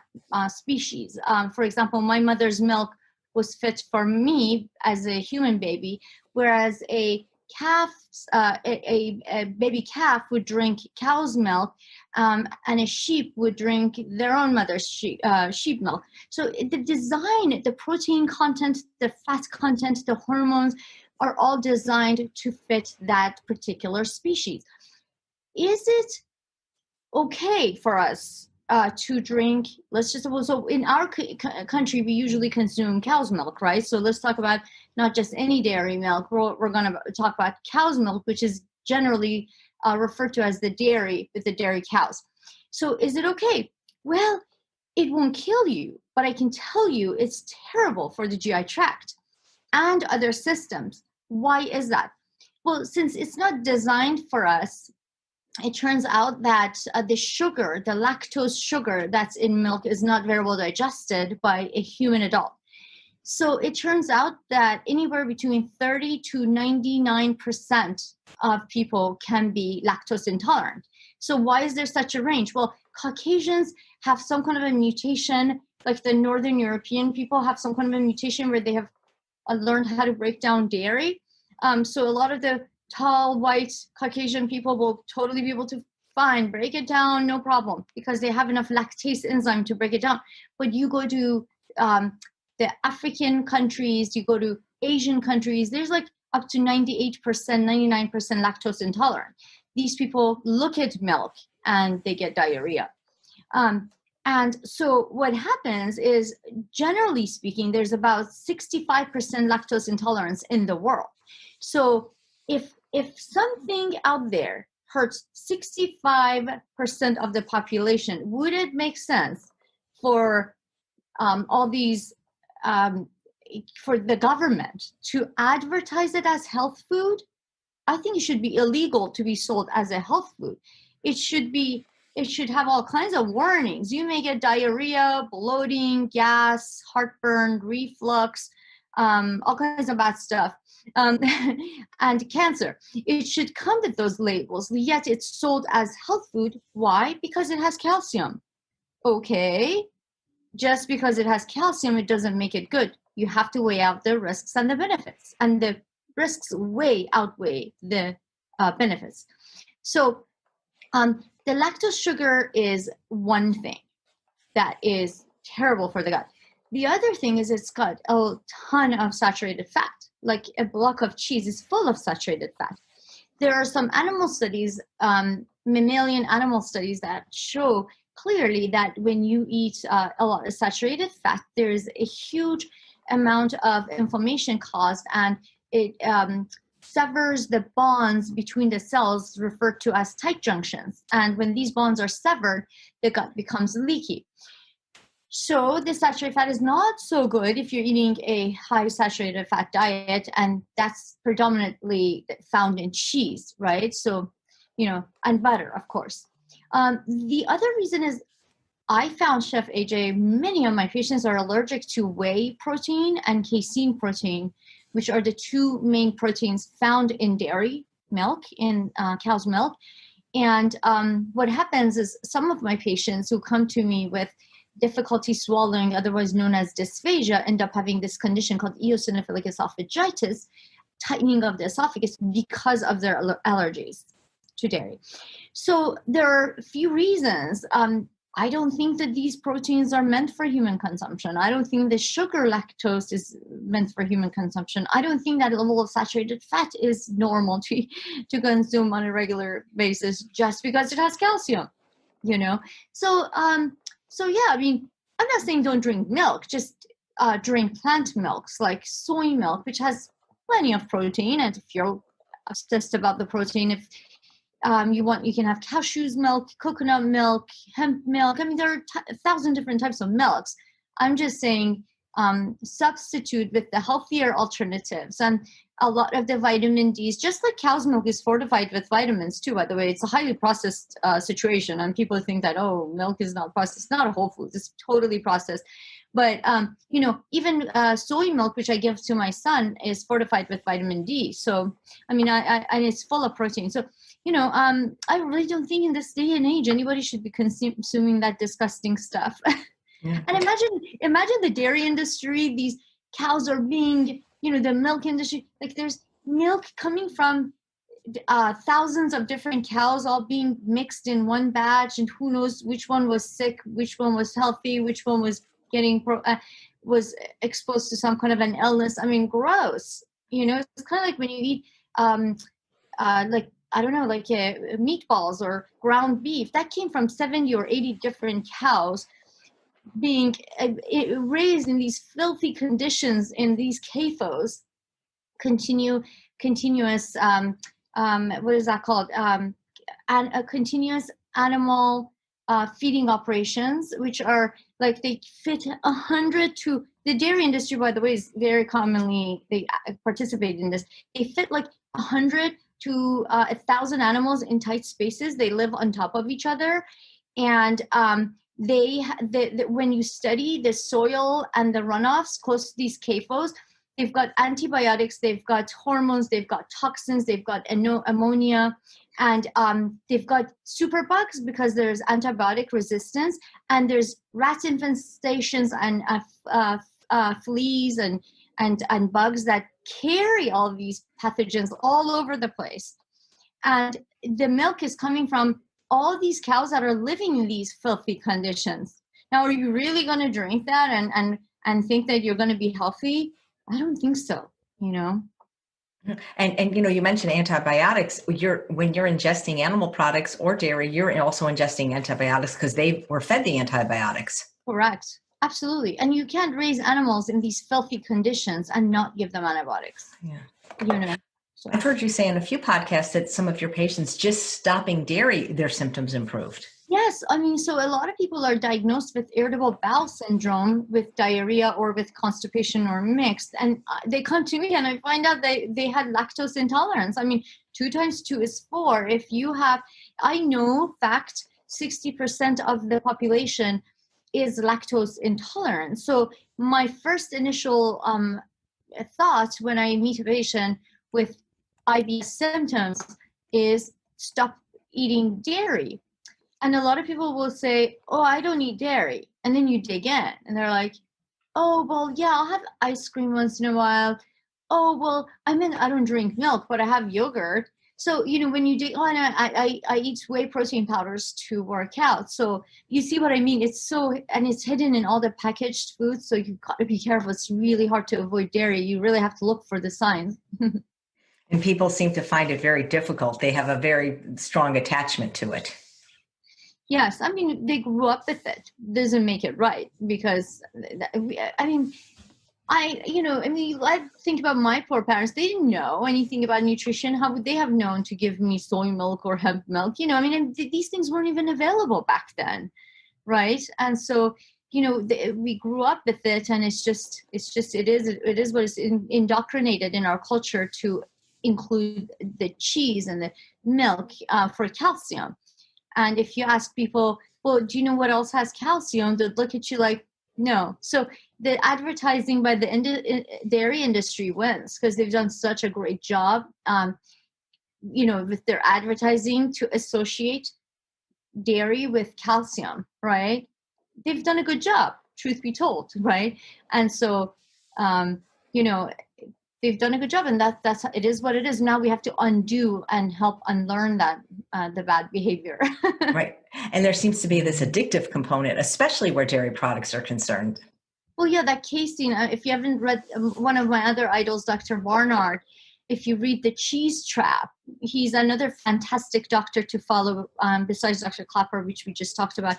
species. For example, my mother's milk was fit for me as a human baby, whereas a baby calf would drink cow's milk, and a sheep would drink their own mother's sheep milk. So the design, the protein content, the fat content, the hormones are all designed to fit that particular species. Is it okay for us to drink, so in our country, we usually consume cow's milk, right? So let's talk about not just any dairy milk. We're going to talk about cow's milk, which is generally referred to as the dairy with the dairy cows. So is it okay? Well, it won't kill you, but I can tell you it's terrible for the GI tract and other systems. Why is that? Well, since it's not designed for us, it turns out that the lactose sugar that's in milk is not very well digested by a human adult. So it turns out that anywhere between 30 to 99% of people can be lactose intolerant. So why is there such a range? Well, Caucasians have some kind of a mutation, like the Northern European people have some kind of a mutation where they have learned how to break down dairy. So a lot of the tall, white, Caucasian people will totally be able to break it down, no problem, because they have enough lactase enzyme to break it down. But you go to the African countries, you go to Asian countries, there's like up to 98%, 99% lactose intolerant. These people look at milk and they get diarrhea. And so what happens is, generally speaking, there's about 65% lactose intolerance in the world. So if something out there hurts 65% of the population, would it make sense for all these for the government to advertise it as health food? I think it should be illegal to be sold as a health food. It should have all kinds of warnings. You may get diarrhea, bloating, gas, heartburn, reflux, all kinds of bad stuff, and cancer. It should come with those labels, yet it's sold as health food. Why? Because it has calcium. Okay, just because it has calcium, it doesn't make it good. You have to weigh out the risks and the benefits, and the risks way outweigh the benefits. So the lactose sugar is one thing that is terrible for the gut. The other thing is it's got a ton of saturated fat. Like a block of cheese is full of saturated fat. There are some animal studies, mammalian animal studies, that show clearly that when you eat a lot of saturated fat, there is a huge amount of inflammation caused, and it severs the bonds between the cells referred to as tight junctions. And when these bonds are severed, the gut becomes leaky. So the saturated fat is not so good if you're eating a high saturated fat diet, and that's predominantly found in cheese, right? So, and butter, of course. The other reason is, I found, Chef AJ, many of my patients are allergic to whey protein and casein protein, which are the two main proteins found in dairy milk, in cow's milk. And what happens is, some of my patients who come to me with difficulty swallowing, otherwise known as dysphagia, end up having this condition called eosinophilic esophagitis, tightening of the esophagus, because of their allergies to dairy. So there are a few reasons. I don't think that these proteins are meant for human consumption. I don't think the sugar lactose is meant for human consumption. I don't think that level of saturated fat is normal to consume on a regular basis just because it has calcium, So yeah, I mean, I'm not saying don't drink milk, just drink plant milks like soy milk, which has plenty of protein. And if you're obsessed about the protein, if you can have cashew's milk, coconut milk, hemp milk. I mean, there are 1,000 different types of milks. I'm just saying substitute with the healthier alternatives. And a lot of the vitamin D's, just like cow's milk is fortified with vitamins too, by the way. It's a highly processed situation. And people think that, milk is not processed. It's not a whole food. It's totally processed. But, even soy milk, which I give to my son, is fortified with vitamin D. So, I mean, and it's full of protein. So, I really don't think in this day and age anybody should be consuming that disgusting stuff. Yeah. And imagine the dairy industry. These cows are being, the milk industry. Like, there's milk coming from thousands of different cows all being mixed in one batch, and who knows which one was sick, which one was healthy, which one was was exposed to some kind of an illness. I mean, gross. It's kind of like when you eat meatballs or ground beef that came from 70 or 80 different cows being raised in these filthy conditions in these CAFOs, continuous what is that called? And a continuous animal feeding operations, which are like, they fit 100 to the dairy industry, by the way, is very commonly, they participate in this. They fit like 100 to 1,000 animals in tight spaces. They live on top of each other. And when you study the soil and the runoffs close to these CAFOs, they've got antibiotics, they've got hormones, they've got toxins, they've got ammonia, and they've got superbugs because there's antibiotic resistance, and there's rat infestations and fleas and bugs that carry all these pathogens all over the place. And the milk is coming from all these cows that are living in these filthy conditions. Now, are you really going to drink that and think that you're going to be healthy? I don't think so, And you mentioned antibiotics. When you're ingesting animal products or dairy, you're also ingesting antibiotics because they were fed the antibiotics. Correct. Absolutely. And you can't raise animals in these filthy conditions and not give them antibiotics. Yeah. So. I've heard you say in a few podcasts that some of your patients just stopping dairy, their symptoms improved. Yes. I mean, so a lot of people are diagnosed with irritable bowel syndrome with diarrhea or with constipation or mixed. And they come to me and I find out they had lactose intolerance. I mean, 2 times 2 is 4. If you have, I know, 60% of the population is lactose intolerant. So my first initial thought when I meet a patient with IBS symptoms is stop eating dairy. And a lot of people will say, oh, I don't eat dairy. And then you dig in and they're like, oh, well, yeah, I'll have ice cream once in a while. Oh, well, I don't drink milk, but I have yogurt. So, when you dig, and I eat whey protein powders to work out. So you see what I mean? And it's hidden in all the packaged foods. So you've got to be careful. It's really hard to avoid dairy. You really have to look for the signs. And people seem to find it very difficult. They have a very strong attachment to it. Yes, I mean, they grew up with it. Doesn't make it right because, I think about my poor parents. They didn't know anything about nutrition. How would they have known to give me soy milk or hemp milk? These things weren't even available back then, right? And so, we grew up with it, and it is what is indoctrinated in our culture to include the cheese and the milk for calcium. And if you ask people, well, do you know what else has calcium? They'd look at you like, no. So the advertising by the dairy industry wins because they've done such a great job, with their advertising to associate dairy with calcium, right? They've done a good job, truth be told, right? And so, they've done a good job, and that's it is what it is. Now we have to undo and help unlearn that the bad behavior. Right. And there seems to be this addictive component, especially where dairy products are concerned. Well, yeah, that casein, if you haven't read one of my other idols, Dr. Barnard, if you read The Cheese Trap, he's another fantastic doctor to follow besides Dr. Clapper, which we just talked about.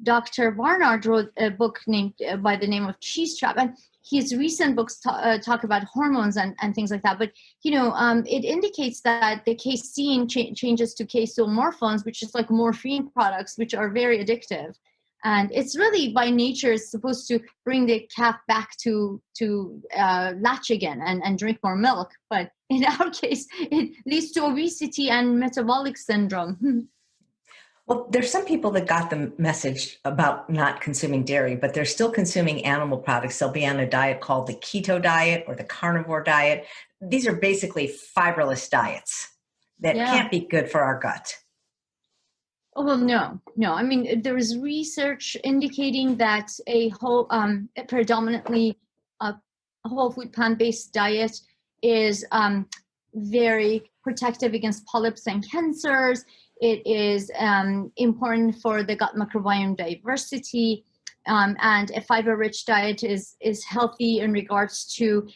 Dr. Barnard wrote a book named by the name of Cheese Trap, and his recent books talk about hormones and things like that. But, it indicates that the casein changes to casomorphones, which is like morphine products, which are very addictive. And it's really by nature is supposed to bring the calf back to latch again and drink more milk. But in our case, it leads to obesity and metabolic syndrome. Well, there's some people that got the message about not consuming dairy, but they're still consuming animal products. They'll be on a diet called the keto diet or the carnivore diet. These are basically fiberless diets that can't be good for our gut. Oh, well, no. I mean, there is research indicating that a predominantly whole food plant-based diet is very protective against polyps and cancers. It is important for the gut microbiome diversity, and a fiber-rich diet is healthy in regards to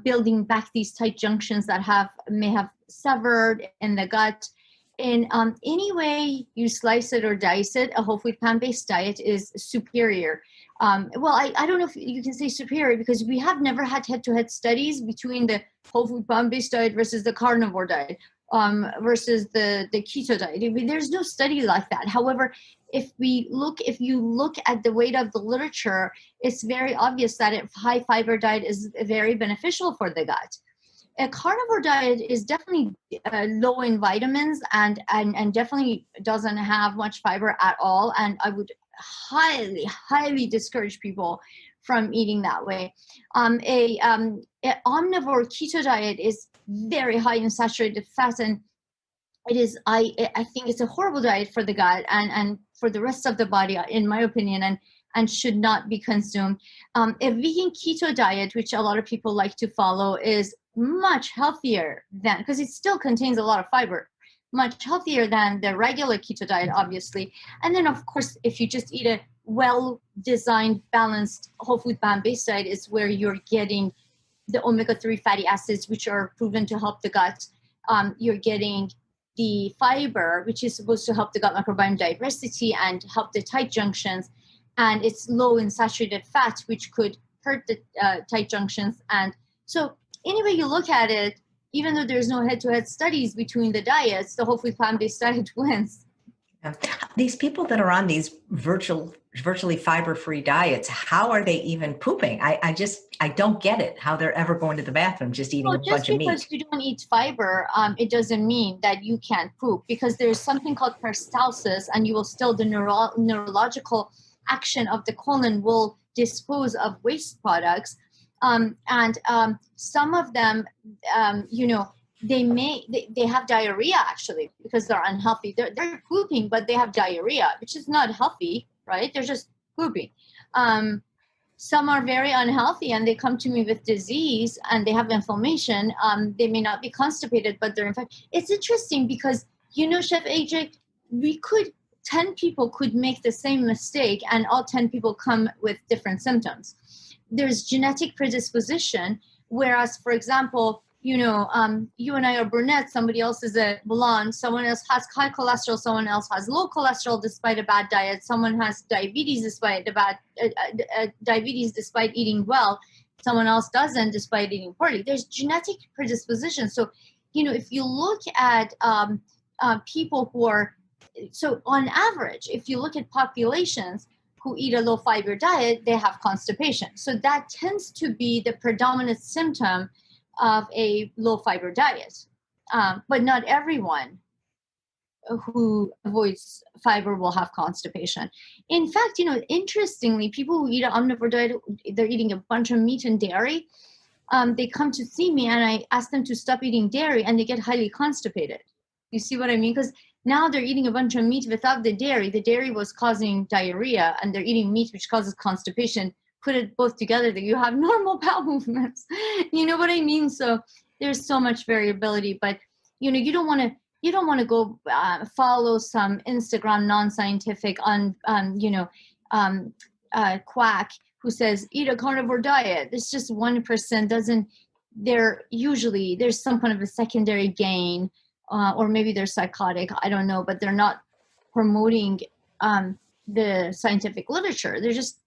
building back these tight junctions that may have severed in the gut. In any way you slice it or dice it, a whole food plant-based diet is superior. Well, I don't know if you can say superior because we have never had head-to-head studies between the whole food plant-based diet versus the carnivore diet. Versus the keto diet. I mean, there's no study like that. However, if you look at the weight of the literature, it's very obvious that a high fiber diet is very beneficial for the gut. A carnivore diet is definitely low in vitamins and definitely doesn't have much fiber at all. And I would highly discourage people from eating that way. An omnivore keto diet is very high in saturated fat, and it is I think it's a horrible diet for the gut and for the rest of the body, in my opinion, and should not be consumed. A vegan keto diet, which a lot of people like to follow, is much healthier than, because it still contains a lot of fiber, much healthier than the regular keto diet, obviously. And then, of course, if you just eat a well-designed, balanced whole food plant-based diet, is where you're getting the omega-3 fatty acids, which are proven to help the gut. You're getting the fiber, which is supposed to help the gut microbiome diversity and help the tight junctions. And it's low in saturated fats, which could hurt the tight junctions. And so any way you look at it, even though there's no head-to-head studies between the diets, the whole food plant-based diet wins. These people that are on these virtually fiber-free diets, how are they even pooping? I don't get it, how they're ever going to the bathroom just eating a bunch of meat. Just because you don't eat fiber, it doesn't mean that you can't poop, because there's something called peristalsis, and you will still, the neurological action of the colon will dispose of waste products. Some of them, they have diarrhea actually because they're unhealthy. They're pooping, but they have diarrhea, which is not healthy, right? They're just pooping. Some are very unhealthy and they come to me with disease and they have inflammation. They may not be constipated, but they're infected. It's interesting because, Chef AJ, 10 people could make the same mistake and all 10 people come with different symptoms. There's genetic predisposition, whereas, for example, you and I are brunette, somebody else is a blonde, someone else has high cholesterol, someone else has low cholesterol despite a bad diet, someone has diabetes despite despite eating well, someone else doesn't despite eating poorly. There's genetic predisposition. So, if you look at people who are, so on average, if you look at populations who eat a low fiber diet, they have constipation. So that tends to be the predominant symptom of a low fiber diet. But not everyone who avoids fiber will have constipation. In fact, interestingly, people who eat an omnivore diet, they're eating a bunch of meat and dairy. They come to see me and I ask them to stop eating dairy and they get highly constipated. You see what I mean? Because now they're eating a bunch of meat without the dairy. The dairy was causing diarrhea and they're eating meat, which causes constipation. Put it both together, that you have normal bowel movements. You know what I mean? So there's so much variability, but you don't want to go follow some Instagram non-scientific quack who says eat a carnivore diet. It's just 1% there's some kind of a secondary gain, or maybe they're psychotic. I don't know, but they're not promoting the scientific literature. They're just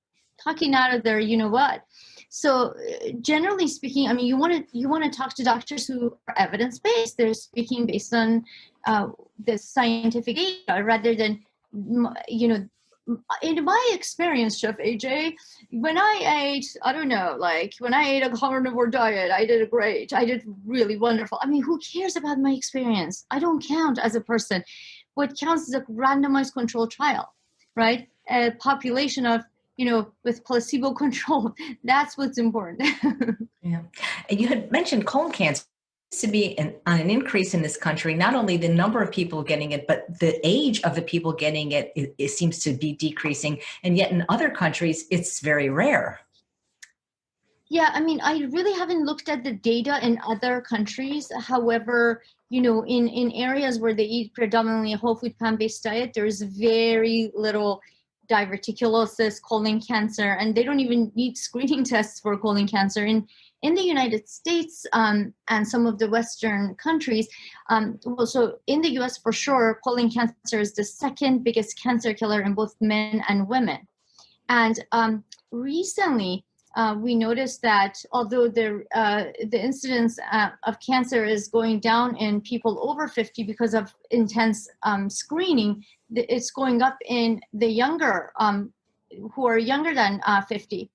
talking out of their, what. So generally speaking, I mean, you want to talk to doctors who are evidence-based. They're speaking based on the scientific data rather than, in my experience, Chef AJ, when I ate a carnivore diet, I did great. I did really wonderful. I mean, who cares about my experience? I don't count as a person. What counts is a randomized controlled trial, right? A population of, with placebo control. That's what's important. Yeah. And you had mentioned colon cancer to be on an increase in this country. Not only the number of people getting it, but the age of the people getting it seems to be decreasing. And yet in other countries, it's very rare. Yeah, I mean, I really haven't looked at the data in other countries. However, in areas where they eat predominantly a whole food plant-based diet, there's very little diverticulosis, colon cancer, and they don't even need screening tests for colon cancer. In the United States and some of the Western countries, so in the US for sure, colon cancer is the second biggest cancer killer in both men and women. And recently, we noticed that although the incidence of cancer is going down in people over 50 because of intense screening, it's going up in the younger, who are younger than 50.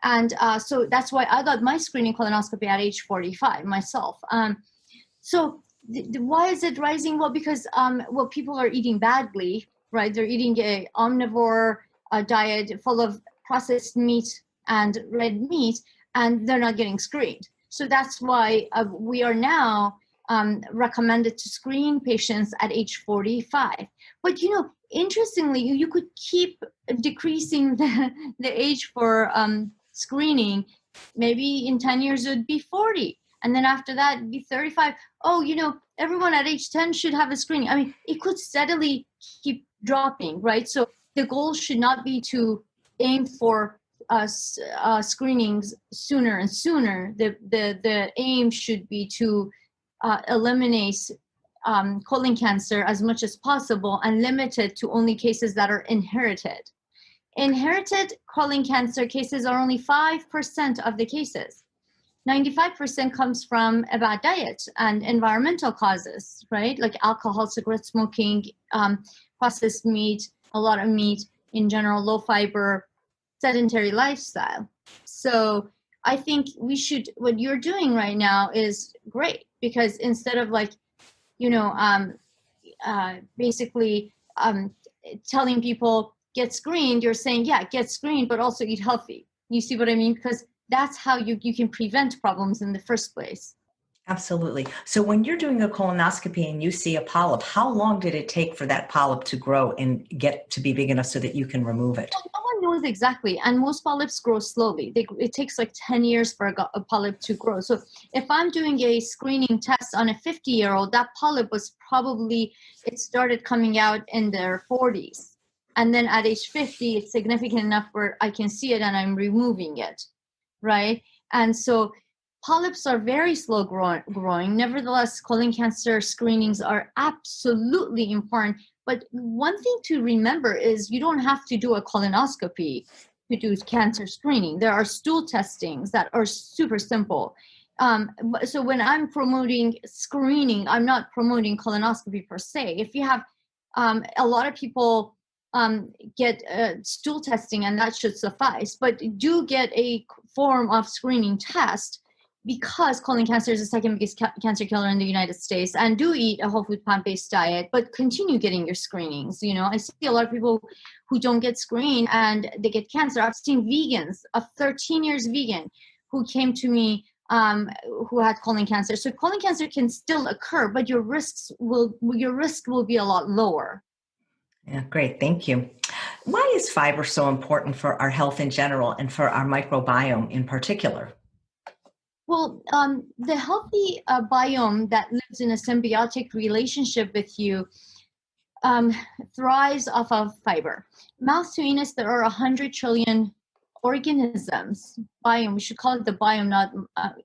And so that's why I got my screening colonoscopy at age 45 myself. So why is it rising? Well, because people are eating badly, right? They're eating a omnivore diet full of processed meat and red meat, and they're not getting screened. So that's why we are now recommended to screen patients at age 45. But interestingly, you could keep decreasing the age for screening. Maybe in 10 years it would be 40, and then after that it'd be 35. Oh, everyone at age 10 should have a screening. I mean, it could steadily keep dropping, right? So the goal should not be to aim for screenings sooner and sooner. The aim should be to eliminate colon cancer as much as possible and limit it to only cases that are inherited. Inherited colon cancer cases are only 5% of the cases. 95% comes from a bad diet and environmental causes, right? Like alcohol, cigarette smoking, processed meat, a lot of meat in general, low fiber, sedentary lifestyle. So I think what you're doing right now is great, because instead of basically telling people get screened, you're saying, yeah, get screened, but also eat healthy. You see what I mean? Because that's how you can prevent problems in the first place. Absolutely. So when you're doing a colonoscopy and you see a polyp, how long did it take for that polyp to grow and get to be big enough so that you can remove it? No one knows exactly. And most polyps grow slowly. It takes like 10 years for a polyp to grow. So if I'm doing a screening test on a 50-year-old, that polyp was it started coming out in their 40s. And then at age 50, it's significant enough where I can see it and I'm removing it, right? And so polyps are very slow growing. Nevertheless, colon cancer screenings are absolutely important. But one thing to remember is you don't have to do a colonoscopy to do cancer screening. There are stool testings that are super simple. So when I'm promoting screening, I'm not promoting colonoscopy per se. If you have a lot of people get stool testing, and that should suffice, but do get a form of screening test, because colon cancer is the second biggest cancer killer in the United States, and do eat a whole food plant-based diet, but continue getting your screenings. I see a lot of people who don't get screened and they get cancer. I've seen vegans, a 13 years vegan, who came to me who had colon cancer. So colon cancer can still occur, but your risk will be a lot lower. Yeah, great. Thank you. Why is fiber so important for our health in general and for our microbiome in particular? Well, the healthy biome that lives in a symbiotic relationship with you thrives off of fiber. Mouth to anus, there are 100 trillion organisms. Biome, we should call it the biome, not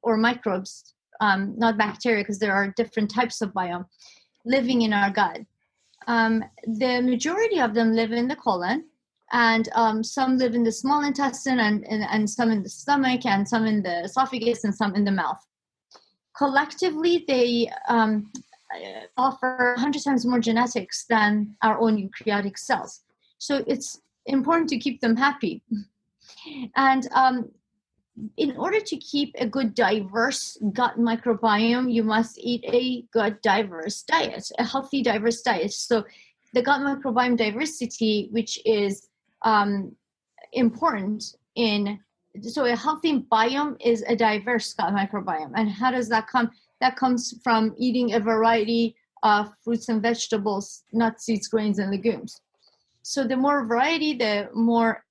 or microbes, not bacteria, because there are different types of biome living in our gut. The majority of them live in the colon, and some live in the small intestine, and some in the stomach, and some in the esophagus, and some in the mouth. Collectively, they offer 100 times more genetics than our own eukaryotic cells. So it's important to keep them happy. And in order to keep a good, diverse gut microbiome, you must eat a good, diverse diet, a healthy, diverse diet. So the gut microbiome diversity, which is important so a healthy biome is a diverse gut microbiome. And how does that come? That comes from eating a variety of fruits and vegetables, nuts, seeds, grains, and legumes. So the more variety, the more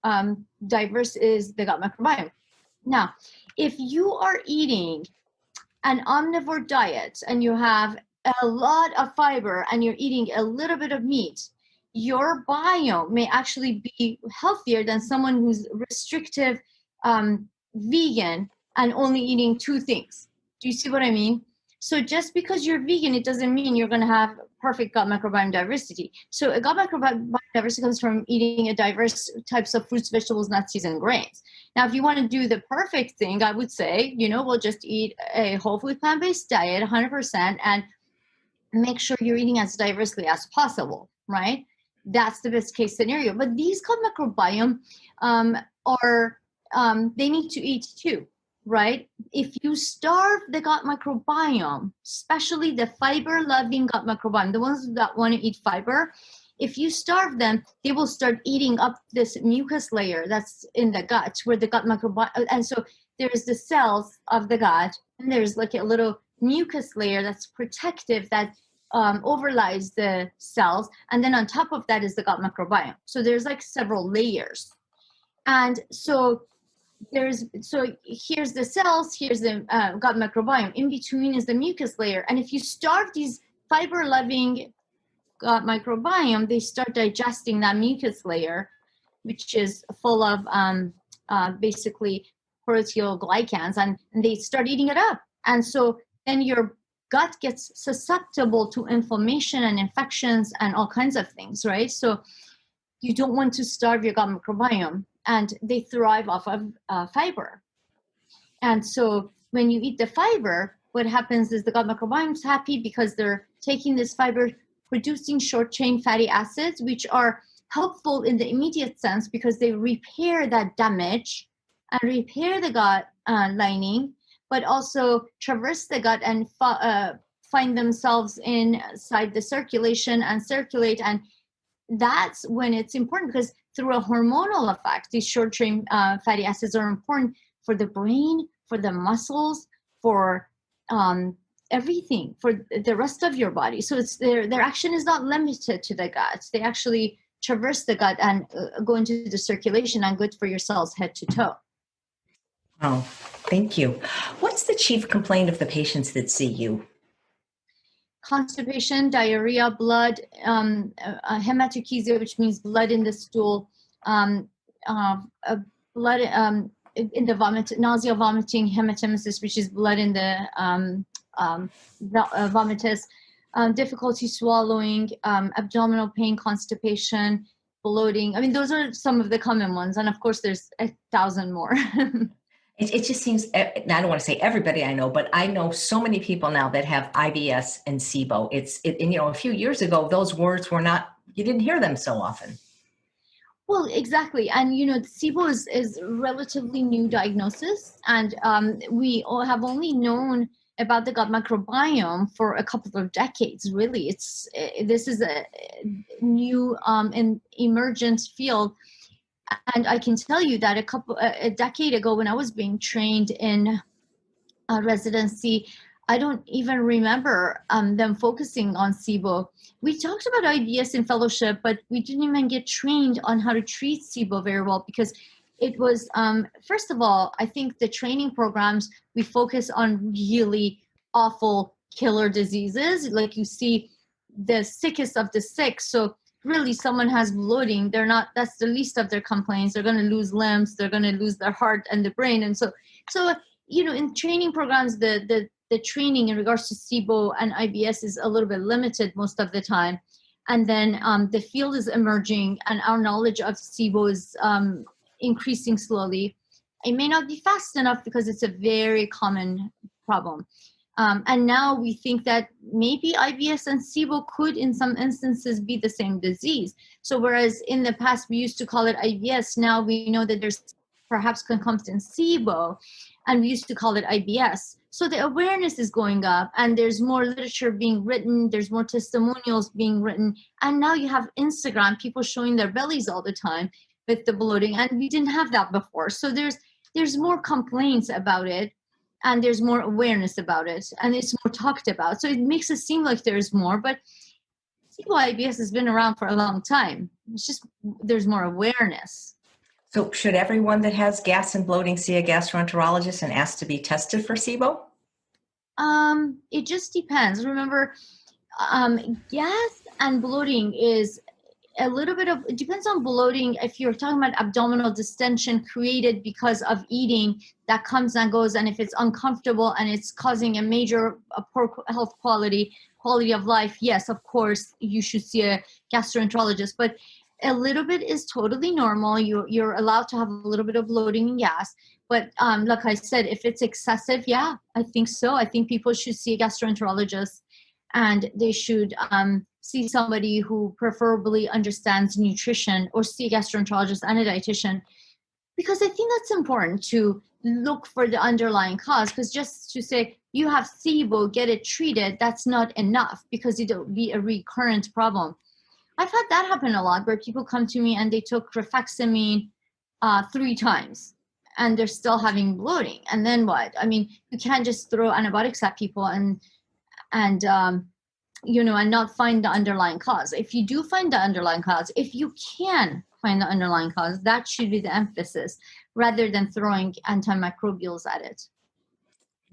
diverse is the gut microbiome. Now, if you are eating an omnivore diet and you have a lot of fiber and you're eating a little bit of meat, your biome may actually be healthier than someone who's restrictive vegan and only eating 2 things. Do you see what I mean? So just because you're vegan, it doesn't mean you're going to have perfect gut microbiome diversity. So a gut microbiome diversity comes from eating a diverse types of fruits, vegetables, nuts, seeds, and grains. Now, if you want to do the perfect thing, I would say, we'll just eat a whole food plant-based diet, 100%, and make sure you're eating as diversely as possible, right? That's the best case scenario. But these gut microbiome they need to eat too, right? If you starve the gut microbiome, especially the fiber-loving gut microbiome, the ones that want to eat fiber, if you starve them, they will start eating up this mucus layer that's in the gut, where the gut microbiome, and so there's the cells of the gut, and there's like a little mucus layer that's protective that overlies the cells, and then on top of that is the gut microbiome. So there's like several layers, and so here's the cells, here's the gut microbiome. In between is the mucus layer, and if you starve these fiber-loving gut microbiome, they start digesting that mucus layer, which is full of basically proteoglycans, and they start eating it up. And so then your gut gets susceptible to inflammation and infections and all kinds of things, right? So you don't want to starve your gut microbiome, and they thrive off of fiber. And so when you eat the fiber, what happens is the gut microbiome is happy because they're taking this fiber, producing short chain fatty acids, which are helpful in the immediate sense because they repair that damage and repair the gut lining, but also traverse the gut and find themselves inside the circulation and circulate. And that's when it's important, because through a hormonal effect, these short chain fatty acids are important for the brain, for the muscles, for everything, for the rest of your body. So it's their action is not limited to the gut. They actually traverse the gut and go into the circulation and good for your cells head to toe. Oh, thank you. What's the chief complaint of the patients that see you? Constipation, diarrhea, blood, hematochezia, which means blood in the stool, blood in the vomit, nausea, vomiting, hematemesis, which is blood in the vomitus, difficulty swallowing, abdominal pain, constipation, bloating. I mean, those are some of the common ones. And of course, there's 1,000 more. It just seems, I don't want to say everybody I know, but I know so many people now that have IBS and SIBO. And a few years ago, those words were not, you didn't hear them so often. Well, exactly. And, SIBO is relatively new diagnosis. And we all have only known about the gut microbiome for a couple of decades, really. This is a new and emergent field. And I can tell you that a decade ago, when I was being trained in residency, I don't even remember them focusing on SIBO. We talked about IBS in fellowship, but we didn't even get trained on how to treat SIBO very well, because it was, first of all, I think the training programs, we focus on really awful killer diseases. Like you see the sickest of the sick. So really someone has bloating, that's the least of their complaints. They're going to lose limbs, they're going to lose their heart and the brain. And so in training programs, the training in regards to SIBO and IBS is a little bit limited most of the time. And then the field is emerging and our knowledge of SIBO is increasing slowly. It may not be fast enough because it's a very common problem. And now we think that maybe IBS and SIBO could, in some instances, be the same disease. So whereas in the past we used to call it IBS, now we know that there's perhaps concomitant SIBO, and we used to call it IBS. So the awareness is going up, and there's more literature being written, there's more testimonials being written, and now you have Instagram, people showing their bellies all the time with the bloating, and we didn't have that before. So there's more complaints about it, and there's more awareness about it, and it's more talked about. So it makes it seem like there's more, but SIBO IBS has been around for a long time. It's just there's more awareness. So should everyone that has gas and bloating see a gastroenterologist and ask to be tested for SIBO? It just depends. Remember, gas and bloating is a little bit of, it depends on bloating. If you're talking about abdominal distension created because of eating, that comes and goes, and if it's uncomfortable and it's causing a poor health quality of life, yes, of course, you should see a gastroenterologist. But a little bit is totally normal. You're allowed to have a little bit of bloating and gas. But like I said, if it's excessive, yeah, I think so. I think people should see a gastroenterologist, and they should see somebody who preferably understands nutrition, or see a gastroenterologist and a dietitian, because I think that's important to look for the underlying cause. Because just to say you have SIBO, get it treated, that's not enough, because it'll be a recurrent problem. I've had that happen a lot, where people come to me and they took rifaximin 3 times and they're still having bloating. And then what? I mean, you can't just throw antibiotics at people and not find the underlying cause. If you do find the underlying cause, if you can find the underlying cause, that should be the emphasis, rather than throwing antimicrobials at it.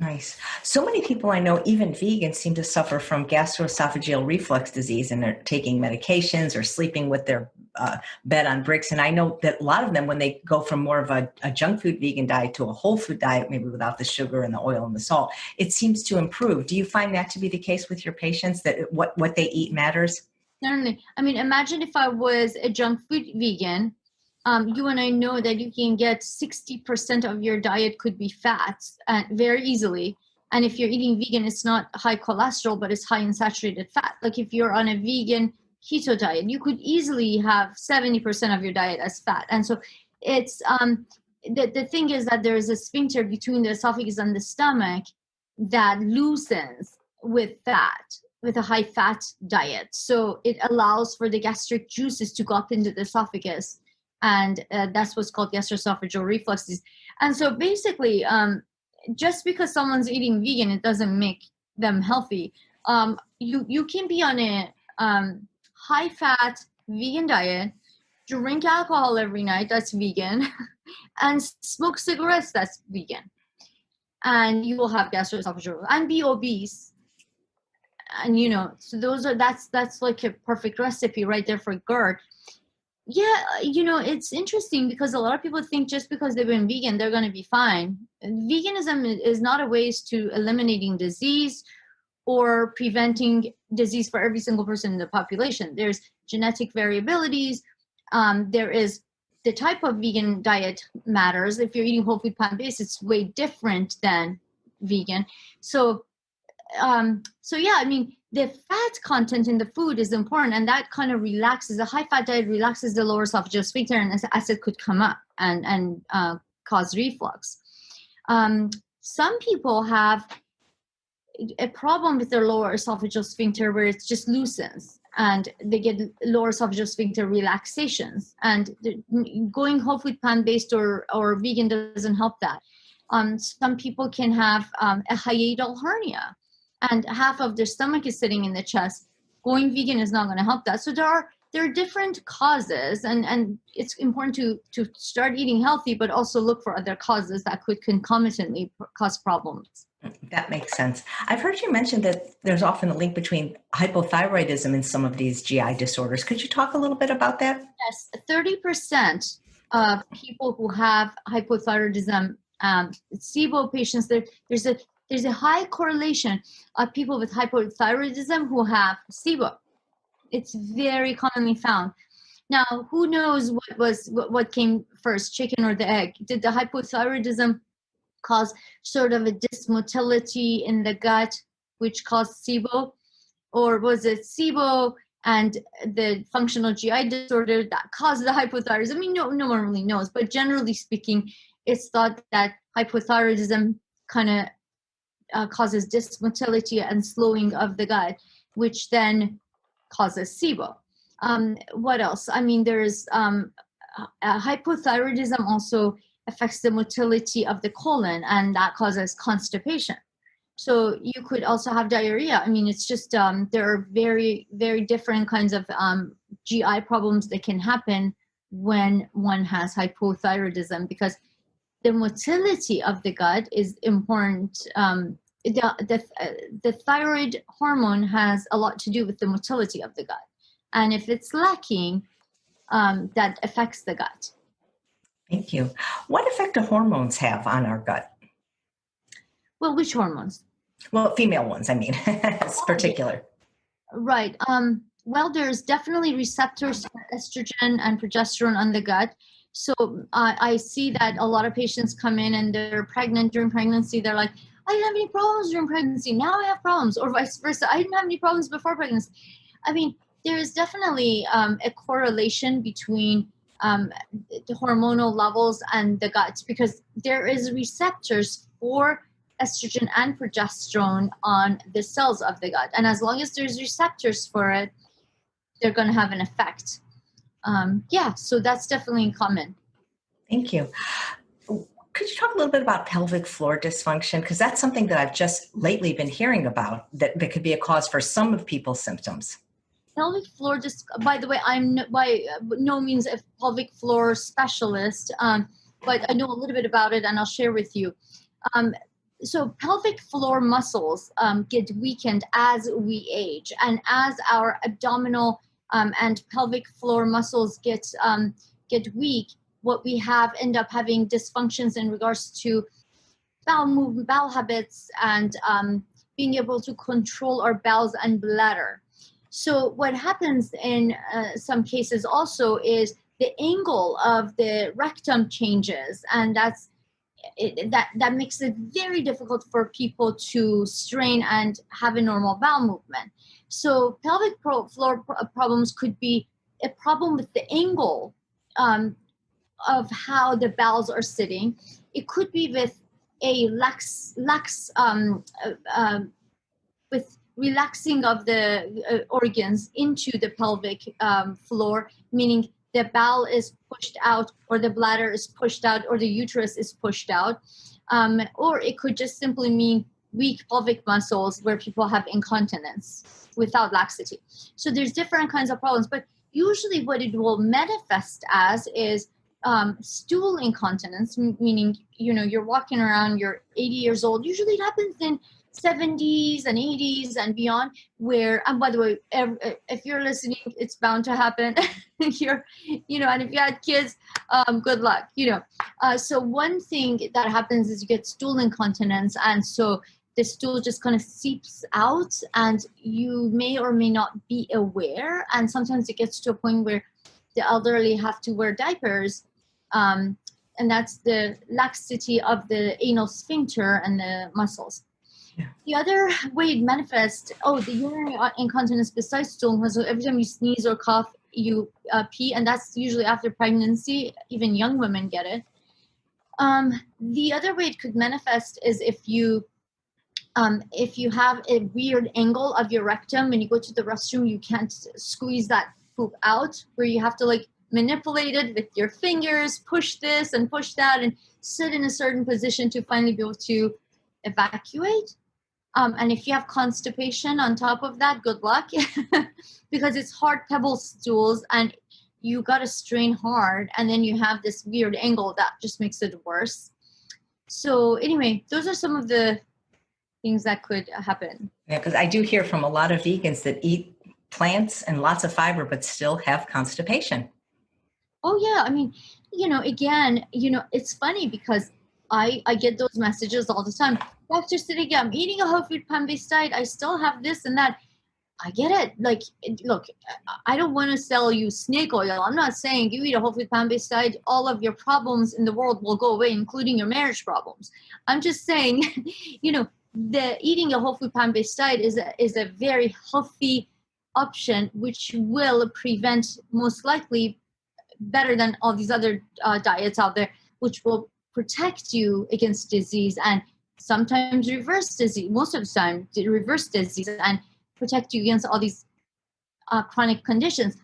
Nice. So many people I know, even vegans, seem to suffer from gastroesophageal reflux disease and they're taking medications or sleeping with their bed on bricks. And I know that a lot of them, when they go from more of a junk food vegan diet to a whole food diet, maybe without the sugar and the oil and the salt, it seems to improve. Do you find that to be the case with your patients, that what they eat matters? Certainly. I mean, imagine if I was a junk food vegan. You and I know that you can get 60% of your diet could be fats very easily. And if you're eating vegan, it's not high cholesterol, but it's high in saturated fat. Like if you're on a vegan keto diet, you could easily have 70% of your diet as fat. And so it's the thing is that there is a sphincter between the esophagus and the stomach that loosens with fat, with a high fat diet. So it allows for the gastric juices to go up into the esophagus. And that's what's called gastroesophageal reflux disease. And so basically, just because someone's eating vegan, it doesn't make them healthy. You can be on a high-fat vegan diet, drink alcohol every night, that's vegan, and smoke cigarettes, that's vegan. And you will have gastroesophageal and be obese. And, so that's like a perfect recipe right there for GERD. Yeah, it's interesting because a lot of people think just because they've been vegan, they're going to be fine. Veganism is not a way to eliminating disease or preventing disease for every single person in the population. There's genetic variabilities. There is the type of vegan diet matters. If you're eating whole food plant-based, it's way different than vegan. So yeah, I mean, the fat content in the food is important, and that kind of relaxes. The high fat diet relaxes the lower esophageal sphincter, and acid could come up and cause reflux. Some people have a problem with their lower esophageal sphincter where it just loosens, and they get lower esophageal sphincter relaxations. And going whole food plant-based or vegan doesn't help that. Some people can have a hiatal hernia, and half of their stomach is sitting in the chest. Going vegan is not going to help that. So there are different causes, and it's important to start eating healthy, but also look for other causes that could concomitantly cause problems. That makes sense. I've heard you mention that there's often a link between hypothyroidism and some of these GI disorders. Could you talk a little bit about that? Yes, 30% of people who have hypothyroidism, SIBO patients, there's a high correlation of people with hypothyroidism who have SIBO. It's very commonly found. Now, who knows what came first, chicken or the egg? Did the hypothyroidism cause sort of a dysmotility in the gut, which caused SIBO? Or was it SIBO and the functional GI disorder that caused the hypothyroidism? I mean, no one really knows, but generally speaking, it's thought that hypothyroidism kind of causes dysmotility and slowing of the gut, which then causes SIBO. What else? I mean, there's hypothyroidism also affects the motility of the colon, and that causes constipation. So you could also have diarrhea. I mean, it's just there are very, very different kinds of GI problems that can happen when one has hypothyroidism, because the motility of the gut is important. The thyroid hormone has a lot to do with the motility of the gut. And if it's lacking, that affects the gut. Thank you. What effect do hormones have on our gut? Well, which hormones? Well, female ones, I mean, it's particular. Right. Well, there's definitely receptors for estrogen and progesterone on the gut. So I see that a lot of patients come in and they're pregnant during pregnancy. They're like, I didn't have any problems during pregnancy. Now I have problems, or vice versa. I didn't have any problems before pregnancy. I mean, there is definitely a correlation between the hormonal levels and the gut, because there is receptors for estrogen and progesterone on the cells of the gut. And as long as there's receptors for it, they're going to have an effect. So that's definitely common. Thank you. Could you talk a little bit about pelvic floor dysfunction? Because that's something that I've just lately been hearing about that could be a cause for some of people's symptoms. Pelvic floor, by the way, I'm by no means a pelvic floor specialist, but I know a little bit about it, and I'll share with you. So pelvic floor muscles get weakened as we age, and as our abdominal and pelvic floor muscles get weak, what we have end up having dysfunctions in regards to bowel movement, bowel habits, and being able to control our bowels and bladder. So what happens in some cases also is the angle of the rectum changes, and that makes it very difficult for people to strain and have a normal bowel movement. So pelvic floor problems could be a problem with the angle of how the bowels are sitting. It could be with a with relaxing of the organs into the pelvic floor, meaning the bowel is pushed out, or the bladder is pushed out, or the uterus is pushed out. Or it could just simply mean weak pelvic muscles where people have incontinence without laxity. So there's different kinds of problems, but usually what it will manifest as is stool incontinence, meaning, you're walking around, you're 80 years old. Usually it happens in 70s and 80s and beyond, where, and by the way, if you're listening, it's bound to happen. And if you had kids, good luck, so one thing that happens is you get stool incontinence, and so the stool just kind of seeps out, and you may or may not be aware, and sometimes it gets to a point where the elderly have to wear diapers, and that's the laxity of the anal sphincter and the muscles. The other way it manifests, the urinary incontinence besides stool, so every time you sneeze or cough, you pee, and that's usually after pregnancy. Even young women get it. The other way it could manifest is if you have a weird angle of your rectum when you go to the restroom, you can't squeeze that poop out, where you have to manipulate it with your fingers, push this and push that, and sit in a certain position to finally be able to evacuate. And if you have constipation on top of that, good luck, because it's hard pebble stools and you got to strain hard, and then you have this weird angle that just makes it worse. So anyway, those are some of the things that could happen. Yeah, because I do hear from a lot of vegans that eat plants and lots of fiber, but still have constipation. Oh yeah, I mean, again, it's funny because I get those messages all the time. Dr. Siddiqui, I'm eating a whole food plant-based diet. I still have this and that. I get it. Look, I don't want to sell you snake oil. I'm not saying you eat a whole food plant-based diet, all of your problems in the world will go away, including your marriage problems. I'm just saying, the eating a whole food plant-based diet is a very healthy option, which will prevent, most likely, better than all these other diets out there, which will protect you against disease and sometimes reverse disease, most of the time reverse disease, and protect you against all these chronic conditions.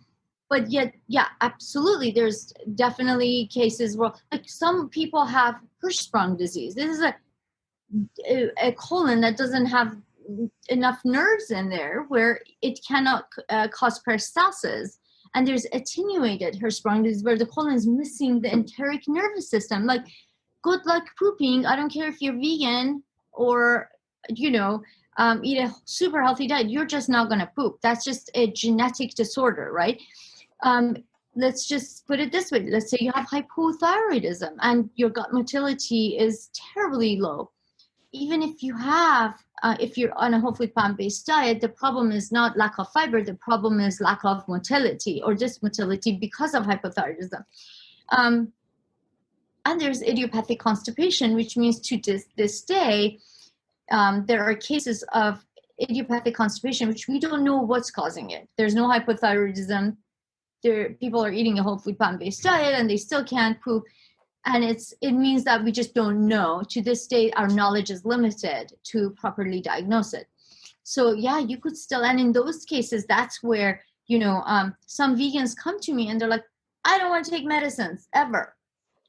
But yet, yeah, absolutely, there's definitely cases where some people have Hirschsprung disease. This is a colon that doesn't have enough nerves in there, where it cannot cause peristalsis. And there's attenuated Hirschsprung disease, where the colon is missing the enteric nervous system. Good luck pooping. I don't care if you're vegan or, eat a super healthy diet. You're just not going to poop. That's just a genetic disorder, right? Let's just put it this way. Let's say you have hypothyroidism and your gut motility is terribly low. Even if you have, if you're on a whole food plant-based diet, the problem is not lack of fiber. The problem is lack of motility or dysmotility because of hypothyroidism. And there's idiopathic constipation, which means to this day, there are cases of idiopathic constipation, which we don't know what's causing it. There's no hypothyroidism. People are eating a whole food plant-based diet and they still can't poop. And it means that we just don't know. To this day, our knowledge is limited to properly diagnose it. So yeah, you could still, and in those cases, that's where, some vegans come to me and they're like, I don't want to take medicines ever.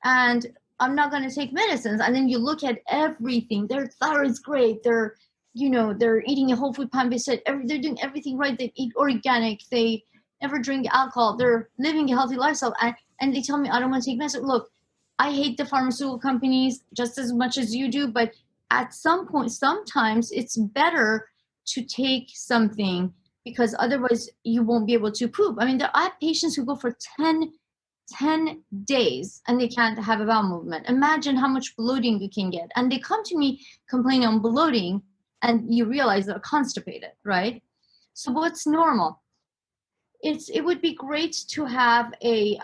And I'm not going to take medicines. And then you look at everything. Their thyroid's great. They're eating a whole food plant-based diet. They're doing everything right. They eat organic. They never drink alcohol. They're living a healthy lifestyle. And they tell me, I don't want to take medicine. Look, I hate the pharmaceutical companies just as much as you do, but at some point, sometimes it's better to take something because otherwise you won't be able to poop. I mean, I have patients who go for 10 days and they can't have a bowel movement. Imagine how much bloating you can get. And they come to me complaining on bloating, and you realize they're constipated, right? So what's normal? It would be great to have a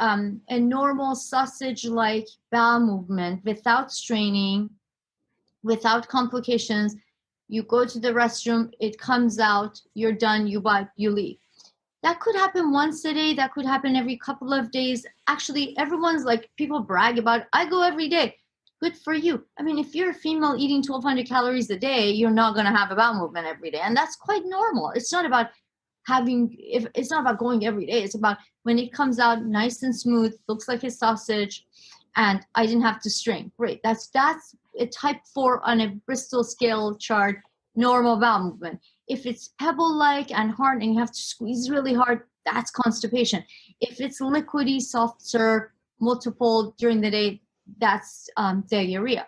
normal sausage-like bowel movement without straining, without complications. You go to the restroom, it comes out, you're done, you wipe, you leave. That could happen once a day. That could happen every couple of days. Actually, everyone's like, people brag about, I go every day. Good for you. I mean, if you're a female eating 1,200 calories a day, you're not going to have a bowel movement every day. And that's quite normal. It's not about it's not about going every day. It's about when it comes out nice and smooth, looks like a sausage, and I didn't have to strain. Great. That's a type 4 on a Bristol scale chart, normal bowel movement. If it's pebble-like and hard and you have to squeeze really hard, that's constipation. If it's liquidy, soft serve, multiple during the day, that's diarrhea.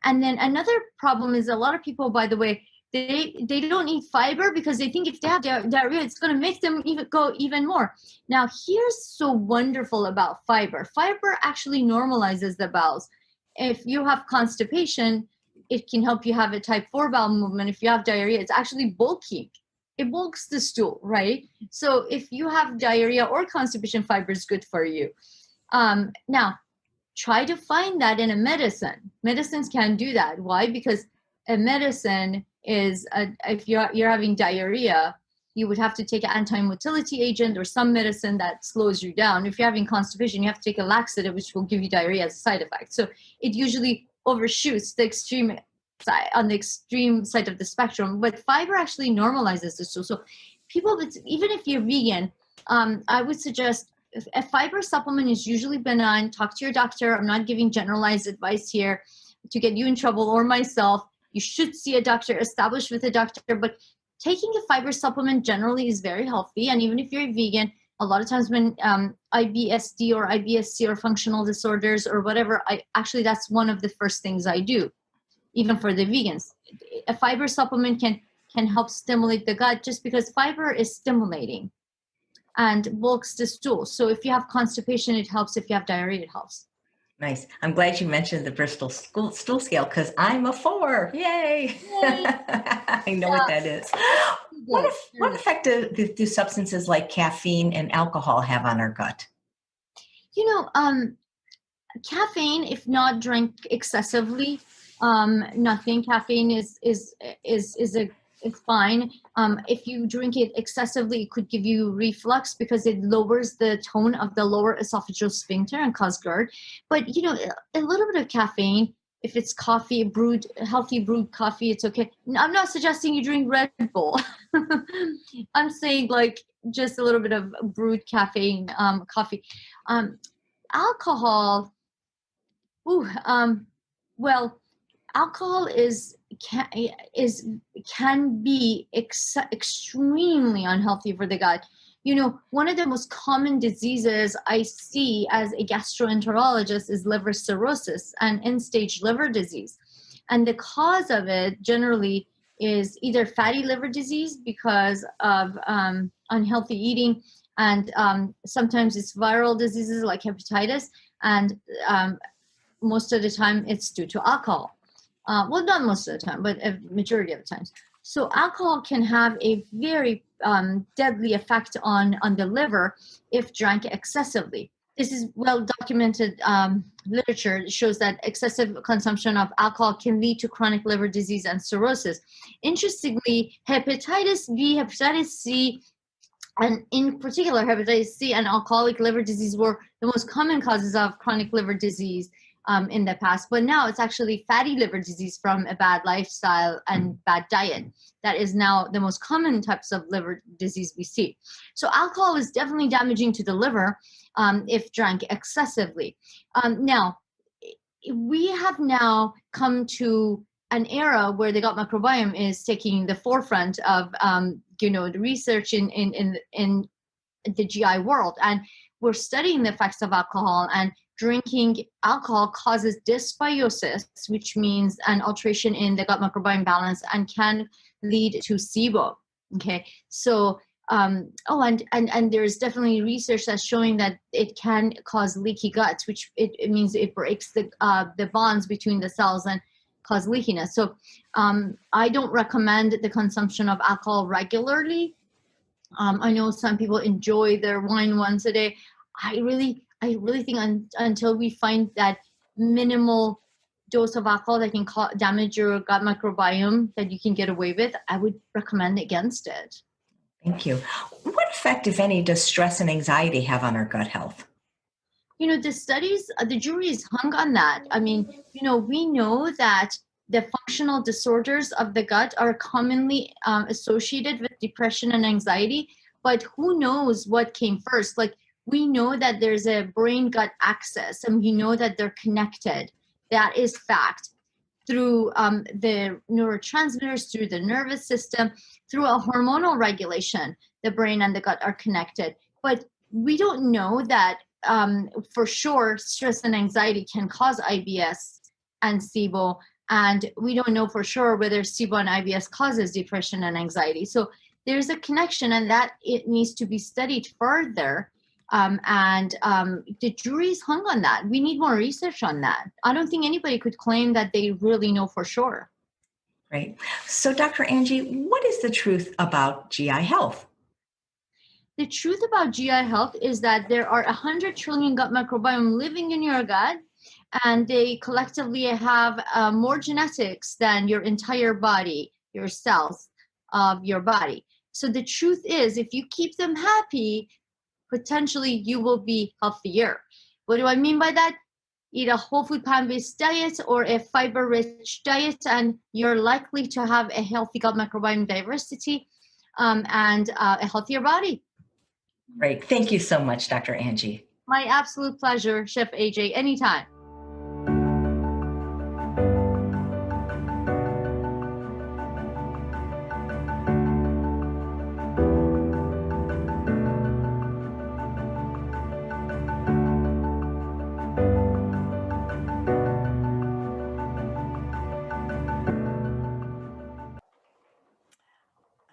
And then another problem is a lot of people, by the way, they don't eat fiber because they think if they have diarrhea, it's going to make them go even more. Now, here's so wonderful about fiber. Fiber actually normalizes the bowels. If you have constipation, it can help you have a type 4 bowel movement. If you have diarrhea, it's actually bulking. It bulks the stool, right? So if you have diarrhea or constipation, fiber is good for you. Now, try to find that in a medicine. Medicines can do that. Why? Because a medicine is, if you're having diarrhea, you would have to take an anti-motility agent or some medicine that slows you down. If you're having constipation, you have to take a laxative, which will give you diarrhea as a side effect. So it usually overshoots the extreme side, on the extreme side of the spectrum, but fiber actually normalizes the stool. So people, even if you're vegan, I would suggest a fiber supplement is usually benign. Talk to your doctor. I'm not giving generalized advice here to get you in trouble or myself. You should see a doctor, establish with a doctor, but taking a fiber supplement generally is very healthy. And even if you're a vegan, a lot of times when IBSD or IBS-C or functional disorders or whatever, that's one of the first things I do, even for the vegans. A fiber supplement can help stimulate the gut just because fiber is stimulating and bulks the stool. So if you have constipation, it helps. If you have diarrhea, it helps. Nice. I'm glad you mentioned the Bristol stool scale because I'm a 4. Yay! I know what that is. What effect do substances like caffeine and alcohol have on our gut? Caffeine, if not drank excessively, nothing. Caffeine is fine. If you drink it excessively, it could give you reflux because it lowers the tone of the lower esophageal sphincter and cause GERD. But a little bit of caffeine, if it's coffee, healthy brewed coffee, it's okay. I'm not suggesting you drink Red Bull. I'm saying like just a little bit of brewed caffeine, coffee. Alcohol. Well, alcohol can be extremely unhealthy for the gut. One of the most common diseases I see as a gastroenterologist is liver cirrhosis and end-stage liver disease. And the cause of it generally is either fatty liver disease because of unhealthy eating, and sometimes it's viral diseases like hepatitis, and most of the time it's due to alcohol. Well, not most of the time, but a majority of the times. So alcohol can have a very deadly effect on the liver if drank excessively. This is well-documented literature that shows that excessive consumption of alcohol can lead to chronic liver disease and cirrhosis. Interestingly, hepatitis B, hepatitis C, and in particular hepatitis C and alcoholic liver disease were the most common causes of chronic liver disease in the past, but now it's actually fatty liver disease from a bad lifestyle and bad diet. That is now the most common types of liver disease we see. So alcohol is definitely damaging to the liver if drank excessively. Now, we have now come to an era where the gut microbiome is taking the forefront of the research in the GI world, and we're studying the effects of alcohol and drinking alcohol causes dysbiosis, which means an alteration in the gut microbiome balance, and can lead to SIBO. Okay, so and there's definitely research that's showing that it can cause leaky guts, which it means it breaks the bonds between the cells and cause leakiness. So I don't recommend the consumption of alcohol regularly. I know some people enjoy their wine once a day. I really think until we find that minimal dose of alcohol that can damage your gut microbiome that you can get away with, I would recommend against it. Thank you. What effect, if any, does stress and anxiety have on our gut health? The studies, the jury is hung on that. I mean, we know that the functional disorders of the gut are commonly associated with depression and anxiety, but who knows what came first? Like, we know that there's a brain-gut axis, and we know that they're connected. That is fact. Through the neurotransmitters, through the nervous system, through a hormonal regulation, the brain and the gut are connected. But we don't know that for sure stress and anxiety can cause IBS and SIBO, and we don't know for sure whether SIBO and IBS causes depression and anxiety. So there's a connection, and that it needs to be studied further. The jury's hung on that. We need more research on that. I don't think anybody could claim that they really know for sure. Right. So, Dr. Angie, what is the truth about GI health? The truth about GI health is that there are 100 trillion gut microbiome living in your gut, and they collectively have more genetics than your entire body, your cells of your body. So the truth is, if you keep them happy, potentially you will be healthier. What do I mean by that? Eat a whole food plant-based diet or a fiber-rich diet, and you're likely to have a healthy gut microbiome diversity and a healthier body. Great. Thank you so much, Dr. Angie. My absolute pleasure, Chef AJ, anytime.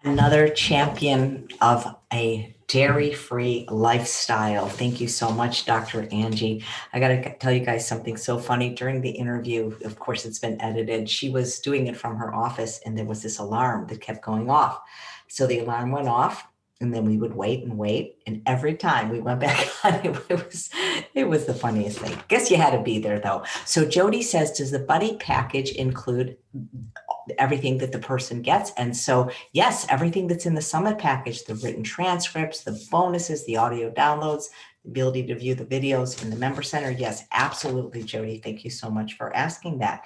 Another champion of a dairy-free lifestyle. Thank you so much, Dr. Angie. I got to tell you guys something so funny. During the interview, of course, it's been edited. She was doing it from her office, and there was this alarm that kept going off. So the alarm went off, and then we would wait and wait. And every time we went back on, it was the funniest thing. Guess you had to be there, though. So Jody says, does the Buddy package include everything that the person gets? And so, yes, everything that's in the Summit package, the written transcripts, the bonuses, the audio downloads, the ability to view the videos in the member center. Yes, absolutely, Jody. Thank you so much for asking that.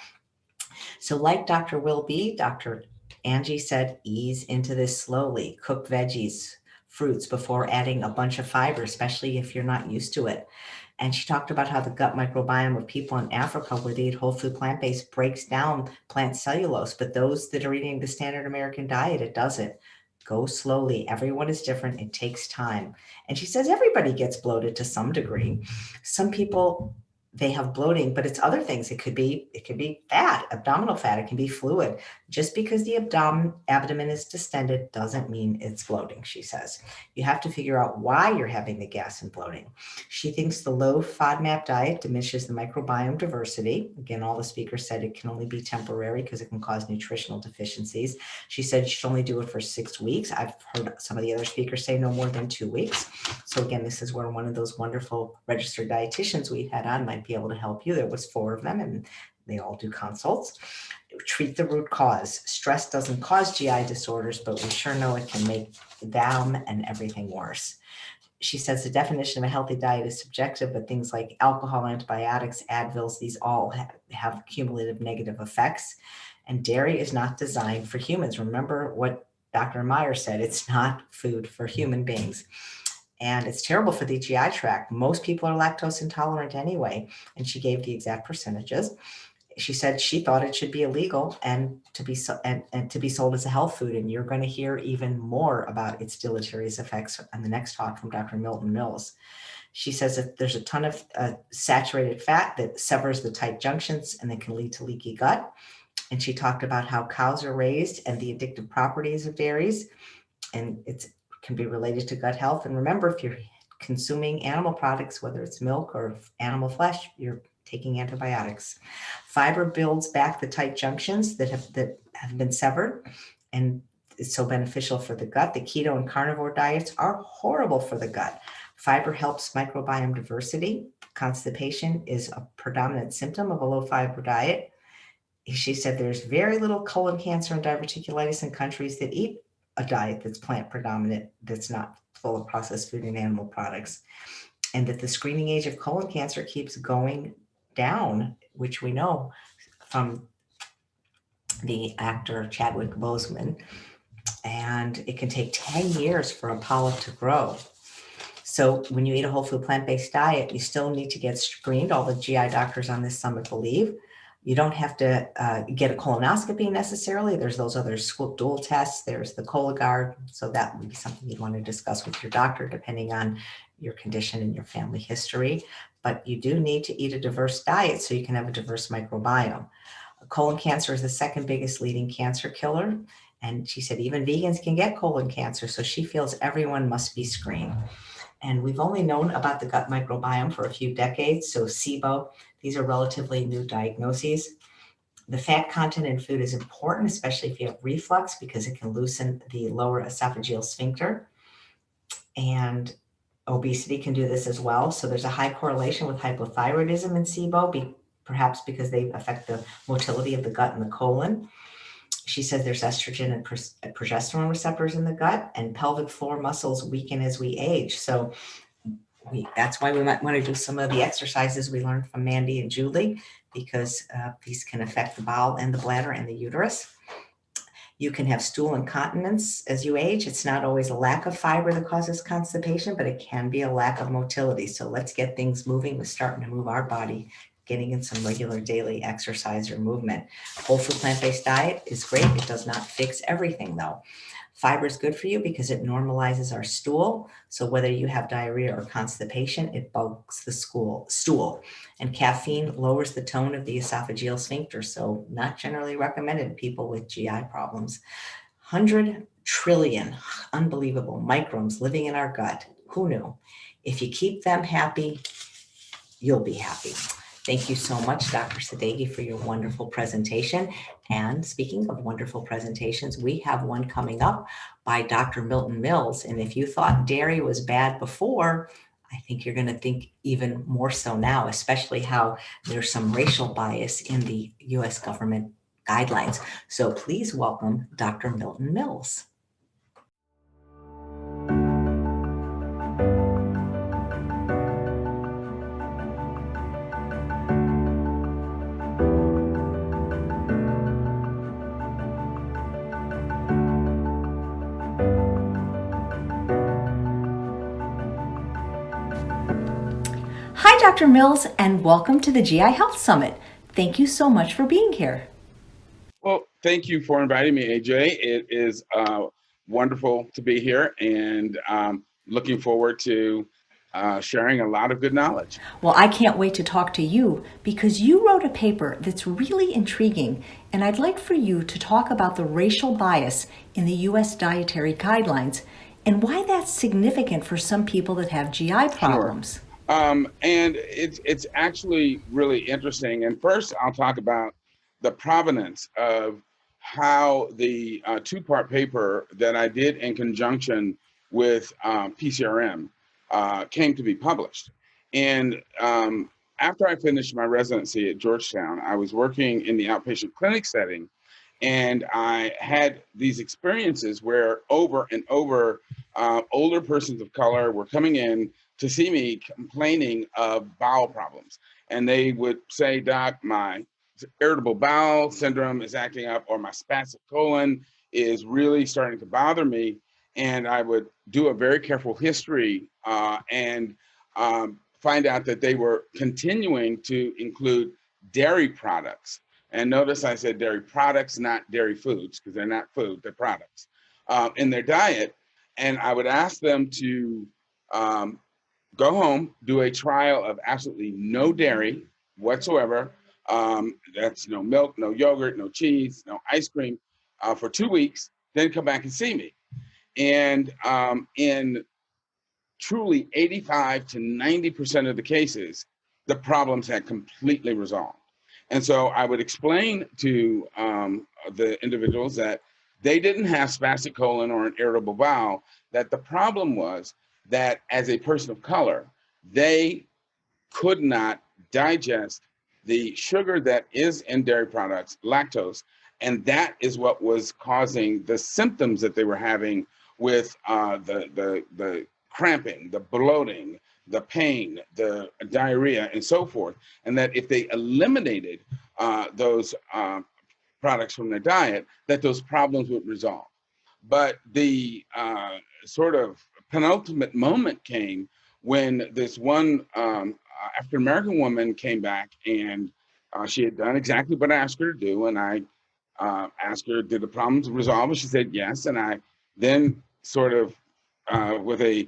So like Dr. Will B, Dr. Angie said, ease into this slowly. Cook veggies, fruits before adding a bunch of fiber, especially if you're not used to it. And she talked about how the gut microbiome of people in Africa where they eat whole food plant-based breaks down plant cellulose, but those that are eating the standard American diet, it doesn't. Go slowly. Everyone is different. It takes time. And she says everybody gets bloated to some degree. Some people, they have bloating, but it's other things. It could be fat, abdominal fat. It can be fluid. Just because the abdomen is distended doesn't mean it's bloating, she says. You have to figure out why you're having the gas and bloating. She thinks the low FODMAP diet diminishes the microbiome diversity. Again, all the speakers said it can only be temporary because it can cause nutritional deficiencies. She said you should only do it for 6 weeks. I've heard some of the other speakers say no more than 2 weeks. So again, this is where one of those wonderful registered dietitians we've had on might be able to help you. There was 4 of them, and they all do consults. Treat the root cause. Stress doesn't cause GI disorders, but we sure know it can make them and everything worse. She says the definition of a healthy diet is subjective, but things like alcohol, antibiotics, Advils, these all have cumulative negative effects. And dairy is not designed for humans. Remember what Dr. Meyer said, it's not food for human beings. And it's terrible for the GI tract. Most people are lactose intolerant anyway. And she gave the exact percentages. She said she thought it should be illegal and to be sold as a health food. And you're going to hear even more about its deleterious effects on the next talk from Dr. Milton Mills. She says that there's a ton of saturated fat that severs the tight junctions and that can lead to leaky gut. And she talked about how cows are raised and the addictive properties of dairies, and it can be related to gut health. And remember, if you're consuming animal products, whether it's milk or animal flesh, you're taking antibiotics. Fiber builds back the tight junctions that have been severed, and it's so beneficial for the gut. The keto and carnivore diets are horrible for the gut. Fiber helps microbiome diversity. Constipation is a predominant symptom of a low fiber diet. She said there's very little colon cancer and diverticulitis in countries that eat a diet that's plant predominant, that's not full of processed food and animal products, and that the screening age of colon cancer keeps going down, which we know from the actor Chadwick Boseman, and it can take 10 years for a polyp to grow. So when you eat a whole food plant-based diet, you still need to get screened. All the GI doctors on this summit believe. You don't have to get a colonoscopy necessarily. There's those other dual tests. There's the Cologuard. So that would be something you'd want to discuss with your doctor, depending on your condition and your family history. But you do need to eat a diverse diet so you can have a diverse microbiome. Colon cancer is the second biggest leading cancer killer. And she said even vegans can get colon cancer. So she feels everyone must be screened. And we've only known about the gut microbiome for a few decades. So SIBO, these are relatively new diagnoses. The fat content in food is important, especially if you have reflux, because it can loosen the lower esophageal sphincter. And obesity can do this as well. So there's a high correlation with hypothyroidism and SIBO, perhaps because they affect the motility of the gut and the colon. She says there's estrogen and progesterone receptors in the gut, and pelvic floor muscles weaken as we age. So that's why we might want to do some of the exercises we learned from Mandy and Julie, because these can affect the bowel and the bladder and the uterus. You can have stool incontinence as you age. It's not always a lack of fiber that causes constipation, but it can be a lack of motility. So let's get things moving. We're starting to move our body, getting in some regular daily exercise or movement. Whole food plant-based diet is great. It does not fix everything though. Fiber is good for you because it normalizes our stool. So whether you have diarrhea or constipation, it bulks the stool. And caffeine lowers the tone of the esophageal sphincter. So not generally recommended in people with GI problems. 100 trillion, unbelievable microbes living in our gut. Who knew? If you keep them happy, you'll be happy. Thank you so much, Dr. Sadeghi, for your wonderful presentation. And speaking of wonderful presentations, we have one coming up by Dr. Milton Mills. And if you thought dairy was bad before, I think you're going to think even more so now, especially how there's some racial bias in the U.S. government guidelines. So please welcome Dr. Milton Mills. Hi, Dr. Mills, and welcome to the GI Health Summit. Thank you so much for being here. Well, thank you for inviting me, AJ. It is wonderful to be here, and looking forward to sharing a lot of good knowledge. Well, I can't wait to talk to you because you wrote a paper that's really intriguing, and I'd like for you to talk about the racial bias in the U.S. dietary guidelines and why that's significant for some people that have GI problems. Sure. And it's actually really interesting. And first, I'll talk about the provenance of how the two-part paper that I did in conjunction with PCRM came to be published. And after I finished my residency at Georgetown, I was working in the outpatient clinic setting, and I had these experiences where over and over, older persons of color were coming in to see me complaining of bowel problems. And they would say, Doc, my irritable bowel syndrome is acting up, or my spastic colon is really starting to bother me. And I would do a very careful history and find out that they were continuing to include dairy products. And notice I said dairy products, not dairy foods, because they're not food, they're products in their diet. And I would ask them to go home, do a trial of absolutely no dairy whatsoever. That's no milk, no yogurt, no cheese, no ice cream for 2 weeks, then come back and see me. And in truly 85 to 90% of the cases, the problems had completely resolved. And so I would explain to the individuals that they didn't have spastic colon or an irritable bowel, that the problem was that as a person of color, they could not digest the sugar that is in dairy products, lactose, and that is what was causing the symptoms that they were having with the cramping, the bloating, the pain, the diarrhea, and so forth. And that if they eliminated those products from their diet, that those problems would resolve. But the sort of penultimate moment came when this one African-American woman came back, and she had done exactly what I asked her to do. And I asked her, did the problems resolve? And she said yes. And I then sort of, with a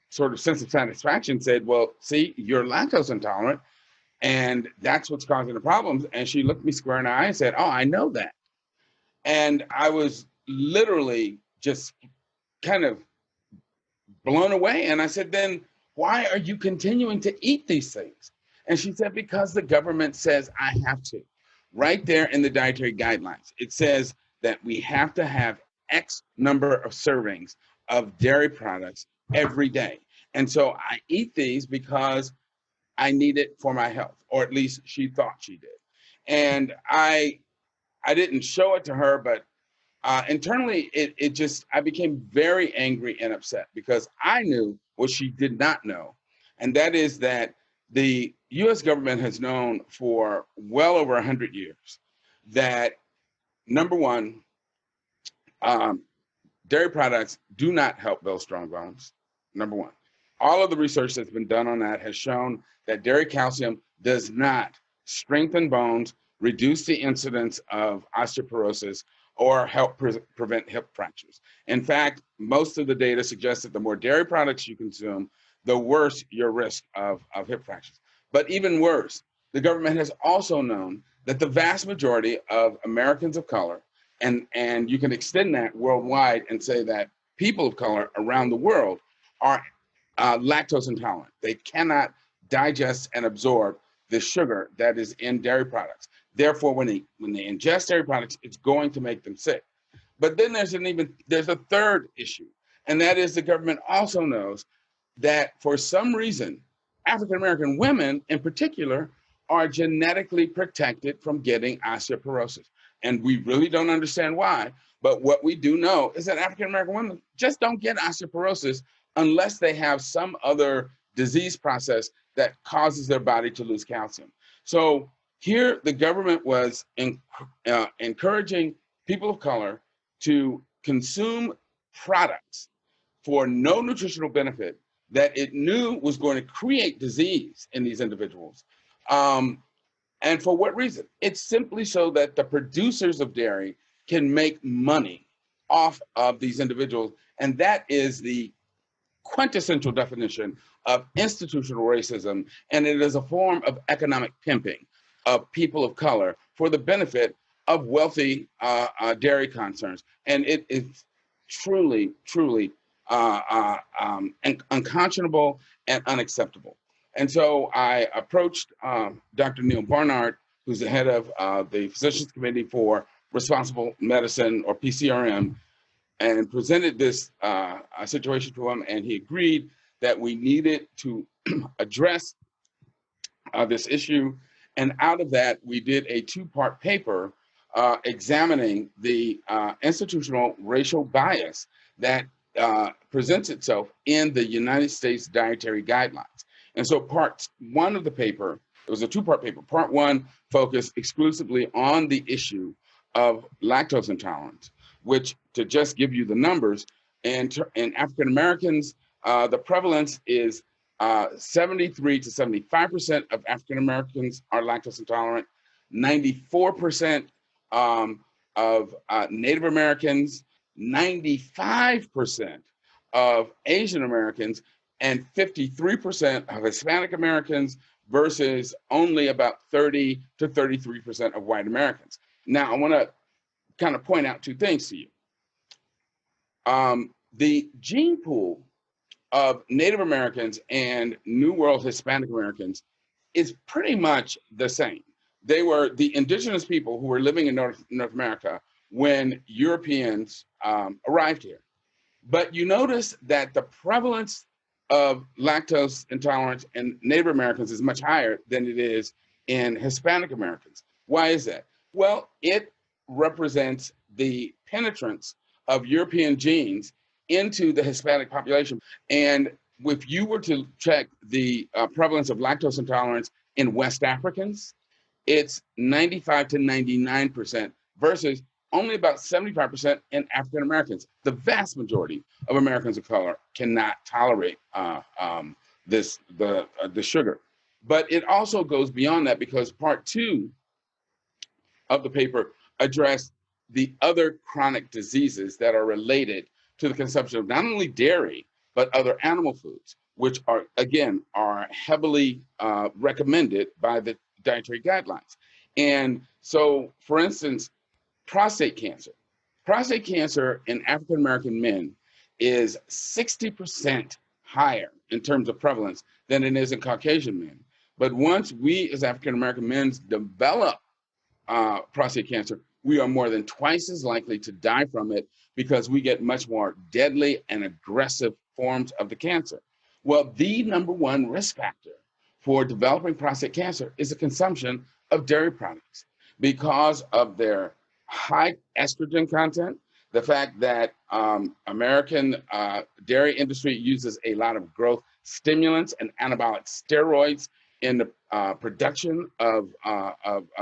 sort of sense of satisfaction, said, well, see, you're lactose intolerant, and that's what's causing the problems. And she looked me square in the eye and said, oh, I know that. And I was literally just kind of blown away. And I said, then why are you continuing to eat these things? And she said, because the government says I have to. Right there in the dietary guidelines, it says that we have to have X number of servings of dairy products every day. And so I eat these because I need it for my health, or at least she thought she did. And I didn't show it to her, but internally, I became very angry and upset because I knew what she did not know. And that is that the US government has known for well over 100 years that, number one, dairy products do not help build strong bones, number one. All of the research that's been done on that has shown that dairy calcium does not strengthen bones, reduce the incidence of osteoporosis, or help prevent hip fractures. In fact, most of the data suggests that the more dairy products you consume, the worse your risk of hip fractures. But even worse, the government has also known that the vast majority of Americans of color, and you can extend that worldwide and say that people of color around the world are lactose intolerant. They cannot digest and absorb the sugar that is in dairy products. Therefore, when they ingest dairy products, it's going to make them sick. But then there's a third issue, and that is the government also knows that for some reason, African-American women in particular are genetically protected from getting osteoporosis. And we really don't understand why, but what we do know is that African-American women just don't get osteoporosis unless they have some other disease process that causes their body to lose calcium. So here, the government was encouraging people of color to consume products for no nutritional benefit that it knew was going to create disease in these individuals. And for what reason? It's simply so that the producers of dairy can make money off of these individuals. And that is the quintessential definition of institutional racism. And it is a form of economic pimping of people of color for the benefit of wealthy dairy concerns. And it is truly, truly unconscionable and unacceptable. And so I approached Dr. Neal Barnard, who's the head of the Physicians Committee for Responsible Medicine, or PCRM, and presented this situation to him, and he agreed that we needed to address this issue. And out of that, we did a two-part paper examining the institutional racial bias that presents itself in the United States Dietary Guidelines. And so part one of the paper, it was a two-part paper. Part one focused exclusively on the issue of lactose intolerance, which, to just give you the numbers, in African Americans, the prevalence is 73 to 75% of African Americans are lactose intolerant, 94% of Native Americans, 95% of Asian Americans, and 53% of Hispanic Americans versus only about 30 to 33% of white Americans. Now, I want to kind of point out two things to you. The gene pool of Native Americans and New World Hispanic Americans is pretty much the same. They were the indigenous people who were living in North America when Europeans arrived here. But you notice that the prevalence of lactose intolerance in Native Americans is much higher than it is in Hispanic Americans. Why is that? Well, it represents the penetrance of European genes into the Hispanic population. And if you were to check the prevalence of lactose intolerance in West Africans, it's 95 to 99% versus only about 75% in African Americans. The vast majority of Americans of color cannot tolerate the sugar. But it also goes beyond that, because part 2 of the paper addressed the other chronic diseases that are related to the consumption of not only dairy, but other animal foods, which are, again, are heavily recommended by the dietary guidelines. And so, for instance, prostate cancer. Prostate cancer in African-American men is 60% higher in terms of prevalence than it is in Caucasian men. But once we as African-American men develop prostate cancer, we are more than twice as likely to die from it, because we get much more deadly and aggressive forms of the cancer. Well, the number one risk factor for developing prostate cancer is the consumption of dairy products, because of their high estrogen content, the fact that American dairy industry uses a lot of growth stimulants and anabolic steroids in the production of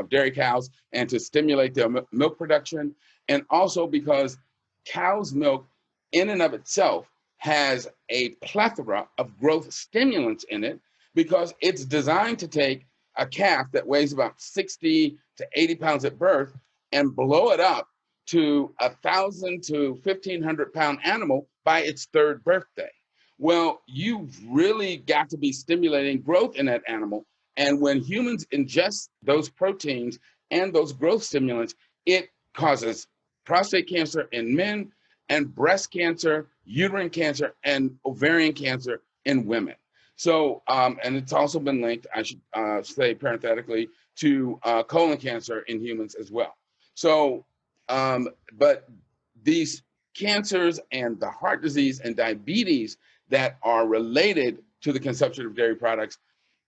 dairy cows and to stimulate their milk production, and also because cow's milk in and of itself has a plethora of growth stimulants in it, because it's designed to take a calf that weighs about 60 to 80 pounds at birth and blow it up to 1,000 to 1,500 pound animal by its 3rd birthday. Well, you've really got to be stimulating growth in that animal. And when humans ingest those proteins and those growth stimulants, it causes prostate cancer in men and breast cancer, uterine cancer, and ovarian cancer in women. So, and it's also been linked, I should say parenthetically, to colon cancer in humans as well. So, but these cancers and the heart disease and diabetes that are related to the consumption of dairy products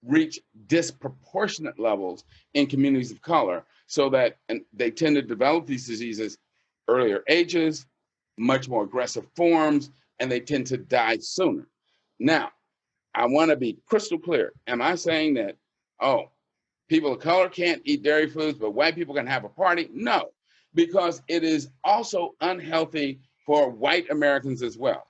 reach disproportionate levels in communities of color, so that they tend to develop these diseases earlier ages, much more aggressive forms, and they tend to die sooner. Now, I want to be crystal clear. Am I saying that, oh, people of color can't eat dairy foods, but white people can have a party? No, because it is also unhealthy for white Americans as well.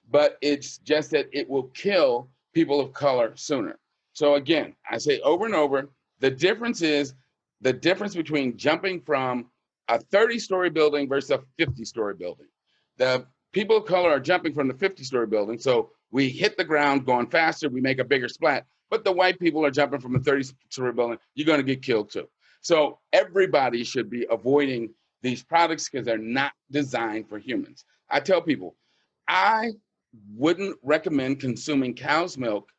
But it's just that it will kill people of color sooner. So again, I say over and over, the difference is the difference between jumping from a 30-story building versus a 50-story building. The people of color are jumping from the 50-story building, so we hit the ground going faster, we make a bigger splat. But the white people are jumping from a 30-story building, you're going to get killed too. So everybody should be avoiding these products because they're not designed for humans. I tell people, I wouldn't recommend consuming cow's milk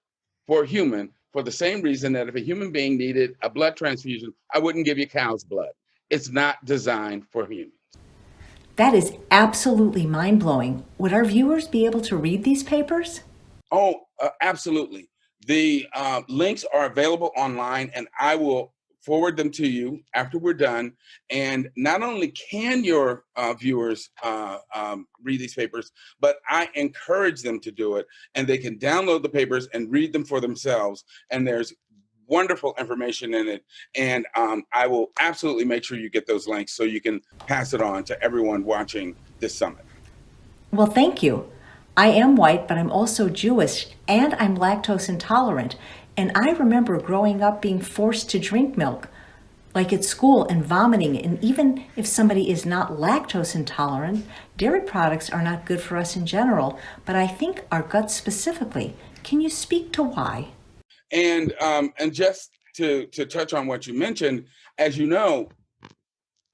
for a human for the same reason that if a human being needed a blood transfusion, I wouldn't give you cow's blood. It's not designed for humans. That is absolutely mind-blowing. Would our viewers be able to read these papers? Oh, absolutely. The links are available online, and I will forward them to you after we're done. And not only can your viewers read these papers, but I encourage them to do it. And they can download the papers and read them for themselves. And there's wonderful information in it. And I will absolutely make sure you get those links so you can pass it on to everyone watching this summit. Well, thank you. I am white, but I'm also Jewish, and I'm lactose intolerant. And I remember growing up being forced to drink milk, like at school, and vomiting. And even if somebody is not lactose intolerant, dairy products are not good for us in general, but I think our guts specifically Can you speak to why? And just to touch on what you mentioned, as you know,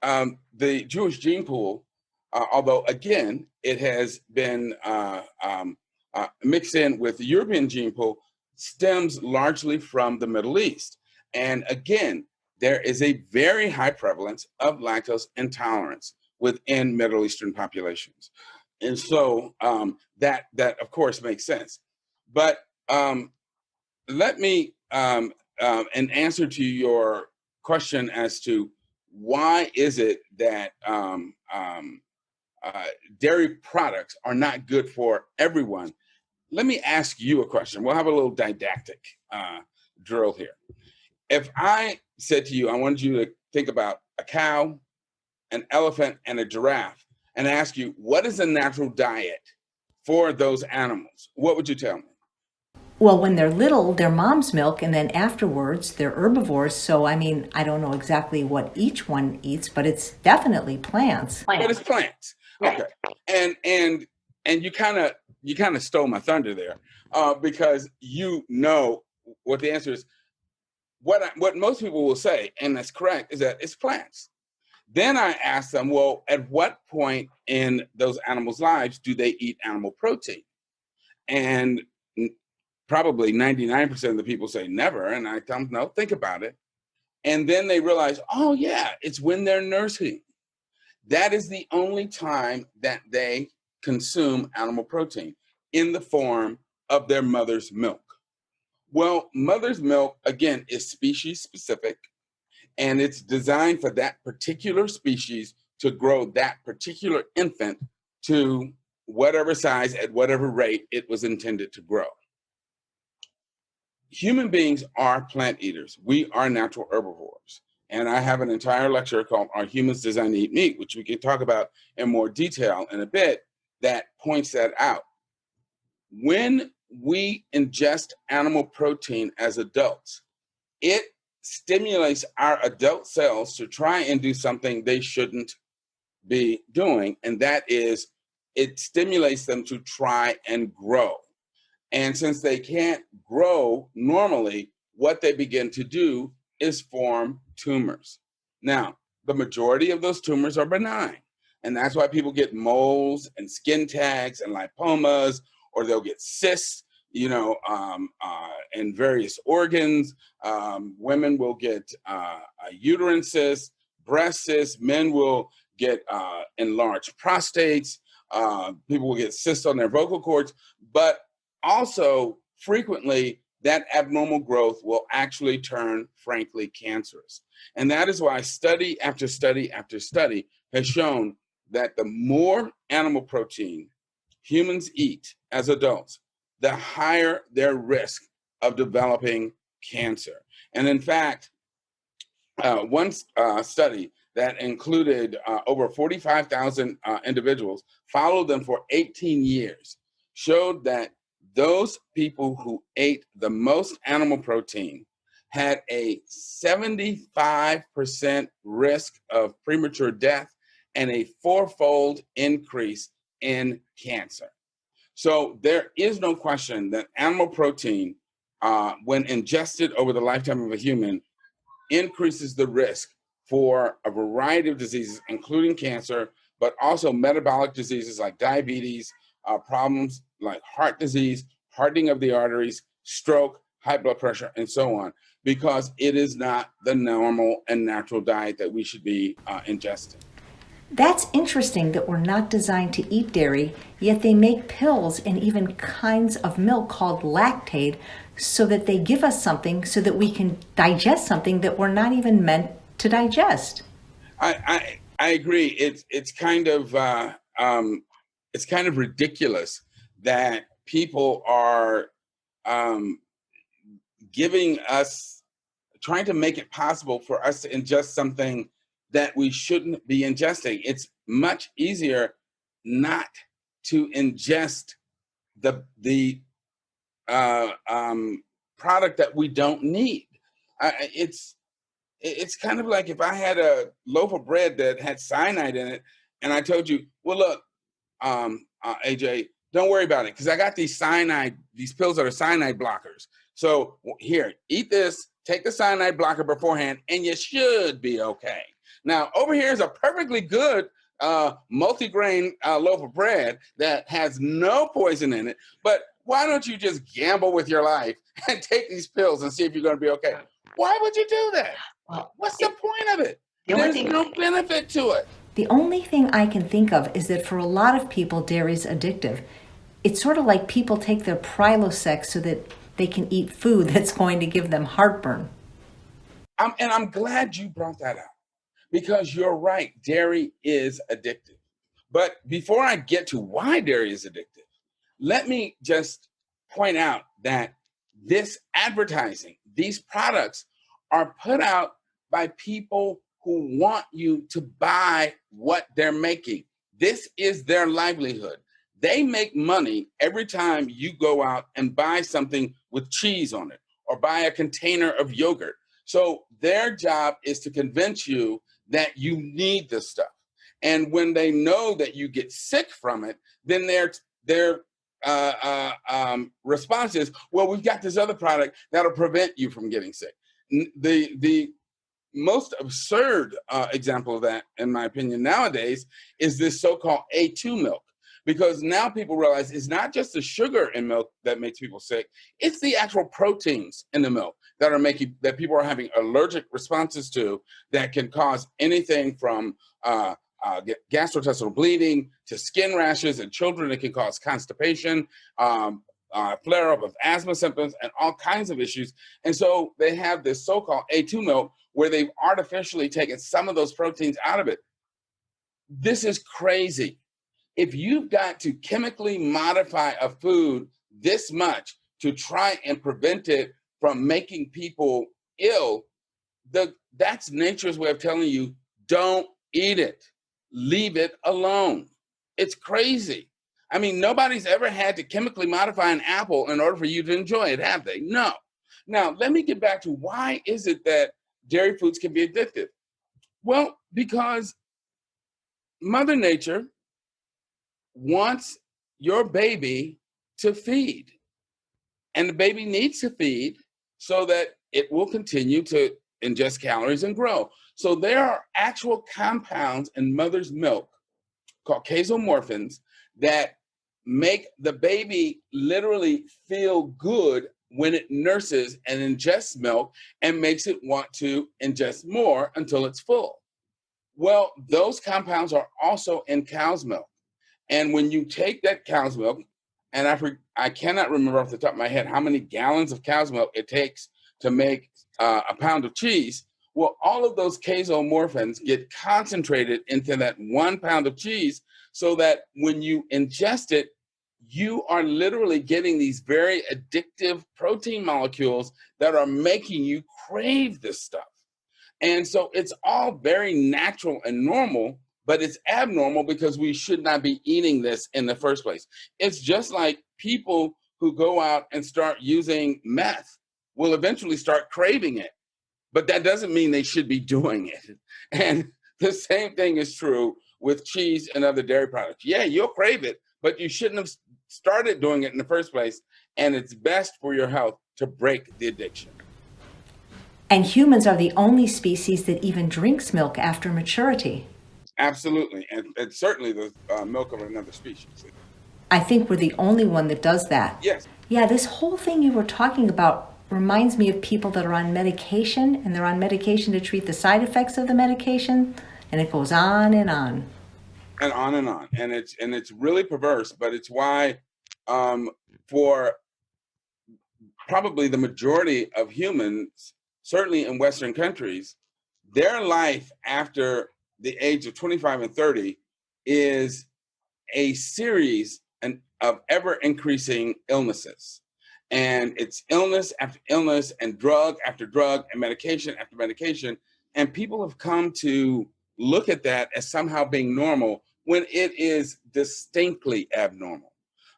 the Jewish gene pool, although again it has been mixed in with the European gene pool, stems largely from the Middle East. And again, there is a very high prevalence of lactose intolerance within Middle Eastern populations. And so that of course makes sense. But let me, in answer to your question as to why is it that dairy products are not good for everyone, let me ask you a question. We'll have a little didactic drill here. If I said to you, I wanted you to think about a cow, an elephant, and a giraffe, and ask you, what is a natural diet for those animals? What would you tell me? Well, when they're little, they're mom's milk, and then afterwards, they're herbivores. So, I mean, I don't know exactly what each one eats, but it's definitely plants. But it's plants. Okay. And you kind of stole my thunder there, because you know what the answer is. What most people will say, and that's correct, is that it's plants. Then I ask them, well, at what point in those animals' lives do they eat animal protein? And probably 99% of the people say never. And I tell them, no, think about it. And then they realize, oh yeah, it's when they're nursing. That is the only time that they consume animal protein, in the form of their mother's milk. Well, mother's milk, again, is species specific, and it's designed for that particular species to grow that particular infant to whatever size at whatever rate it was intended to grow. Human beings are plant eaters. We are natural herbivores. And I have an entire lecture called Are Humans Designed to Eat Meat, which we can talk about in more detail in a bit, that points that out. When we ingest animal protein as adults, it stimulates our adult cells to try and do something they shouldn't be doing, and that is, it stimulates them to try and grow. And since they can't grow normally, what they begin to do is form tumors. Now, the majority of those tumors are benign, and that's why people get moles and skin tags and lipomas, or they'll get cysts, in various organs. Women will get uterine cysts, breast cysts. Men will get enlarged prostates. People will get cysts on their vocal cords. But also, frequently, that abnormal growth will actually turn, frankly, cancerous. And that is why study after study after study has shown that the more animal protein humans eat as adults, the higher their risk of developing cancer. And in fact, one study that included over 45,000 individuals, followed them for 18 years, showed that those people who ate the most animal protein had a 75% risk of premature death and a 4-fold increase in cancer. So there is no question that animal protein, when ingested over the lifetime of a human, increases the risk for a variety of diseases, including cancer, but also metabolic diseases like diabetes, problems like heart disease, hardening of the arteries, stroke, high blood pressure, and so on, because it is not the normal and natural diet that we should be ingesting. That's interesting that we're not designed to eat dairy, yet they make pills and even kinds of milk called Lactaid so that they give us something so that we can digest something that we're not even meant to digest. I agree. It's kind of ridiculous that people are trying to make it possible for us to ingest something that we shouldn't be ingesting. It's much easier not to ingest the product that we don't need. It's kind of like if I had a loaf of bread that had cyanide in it, and I told you, well, look, AJ, don't worry about it, because I got these pills that are cyanide blockers. So here, eat this, take the cyanide blocker beforehand, and you should be okay. Now, over here is a perfectly good multigrain loaf of bread that has no poison in it. But why don't you just gamble with your life and take these pills and see if you're going to be okay? Why would you do that? Well, What's the point of it? the only There's thing- no benefit to it. The only thing I can think of is that for a lot of people, dairy's addictive. It's sort of like people take their Prilosec so that they can eat food that's going to give them heartburn. And I'm glad you brought that up, because you're right, dairy is addictive. But before I get to why dairy is addictive, let me just point out that this advertising, these products are put out by people who want you to buy what they're making. This is their livelihood. They make money every time you go out and buy something with cheese on it or buy a container of yogurt. So their job is to convince you that you need this stuff. And when they know that you get sick from it, then their response is, well, we've got this other product that'll prevent you from getting sick. The most absurd example of that, in my opinion, nowadays is this so-called A2 milk. Because now people realize it's not just the sugar in milk that makes people sick, it's the actual proteins in the milk that people are having allergic responses to, that can cause anything from gastrointestinal bleeding to skin rashes. In children, it can cause constipation, flare-up of asthma symptoms, and all kinds of issues. And so they have this so-called A2 milk where they've artificially taken some of those proteins out of it. This is crazy. If you've got to chemically modify a food this much to try and prevent it from making people ill, that's nature's way of telling you, don't eat it. Leave it alone. It's crazy. I mean, nobody's ever had to chemically modify an apple in order for you to enjoy it, have they? No. Now, let me get back to why is it that dairy foods can be addictive? Well, because Mother Nature wants your baby to feed. And the baby needs to feed so that it will continue to ingest calories and grow. So there are actual compounds in mother's milk called casomorphins that make the baby literally feel good when it nurses and ingests milk, and makes it want to ingest more until it's full. Well, those compounds are also in cow's milk. And when you take that cow's milk, and I cannot remember off the top of my head how many gallons of cow's milk it takes to make a pound of cheese. Well, all of those casomorphins get concentrated into that 1 pound of cheese, so that when you ingest it, you are literally getting these very addictive protein molecules that are making you crave this stuff. And so it's all very natural and normal, but it's abnormal because we should not be eating this in the first place. It's just like people who go out and start using meth will eventually start craving it, but that doesn't mean they should be doing it. And the same thing is true with cheese and other dairy products. Yeah, you'll crave it, but you shouldn't have started doing it in the first place. And it's best for your health to break the addiction. And humans are the only species that even drinks milk after maturity. Absolutely, and certainly the milk of another species. I think we're the only one that does that. Yes. Yeah, this whole thing you were talking about reminds me of people that are on medication, and they're on medication to treat the side effects of the medication, and it goes on and on. And on and on. And it's really perverse, but it's why for probably the majority of humans, certainly in Western countries, their life after the age of 25 and 30 is a series of ever increasing illnesses. And it's illness after illness and drug after drug and medication after medication. And people have come to look at that as somehow being normal when it is distinctly abnormal.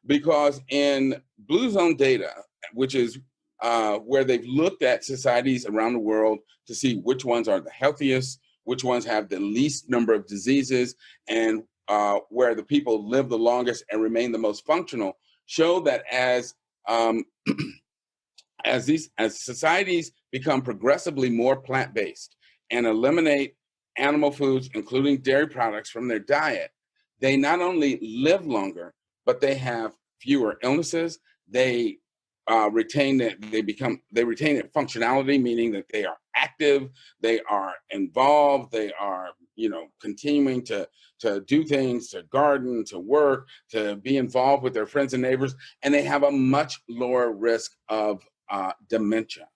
Because in Blue Zone data, which is where they've looked at societies around the world to see which ones are the healthiest, which ones have the least number of diseases, and where the people live the longest and remain the most functional, show that um, as societies become progressively more plant-based and eliminate animal foods, including dairy products, from their diet, they not only live longer, but they have fewer illnesses. They retain that they retain their functionality, meaning that they are active, they are involved, they are continuing to do things, to garden, to work, to be involved with their friends and neighbors, and they have a much lower risk of dementia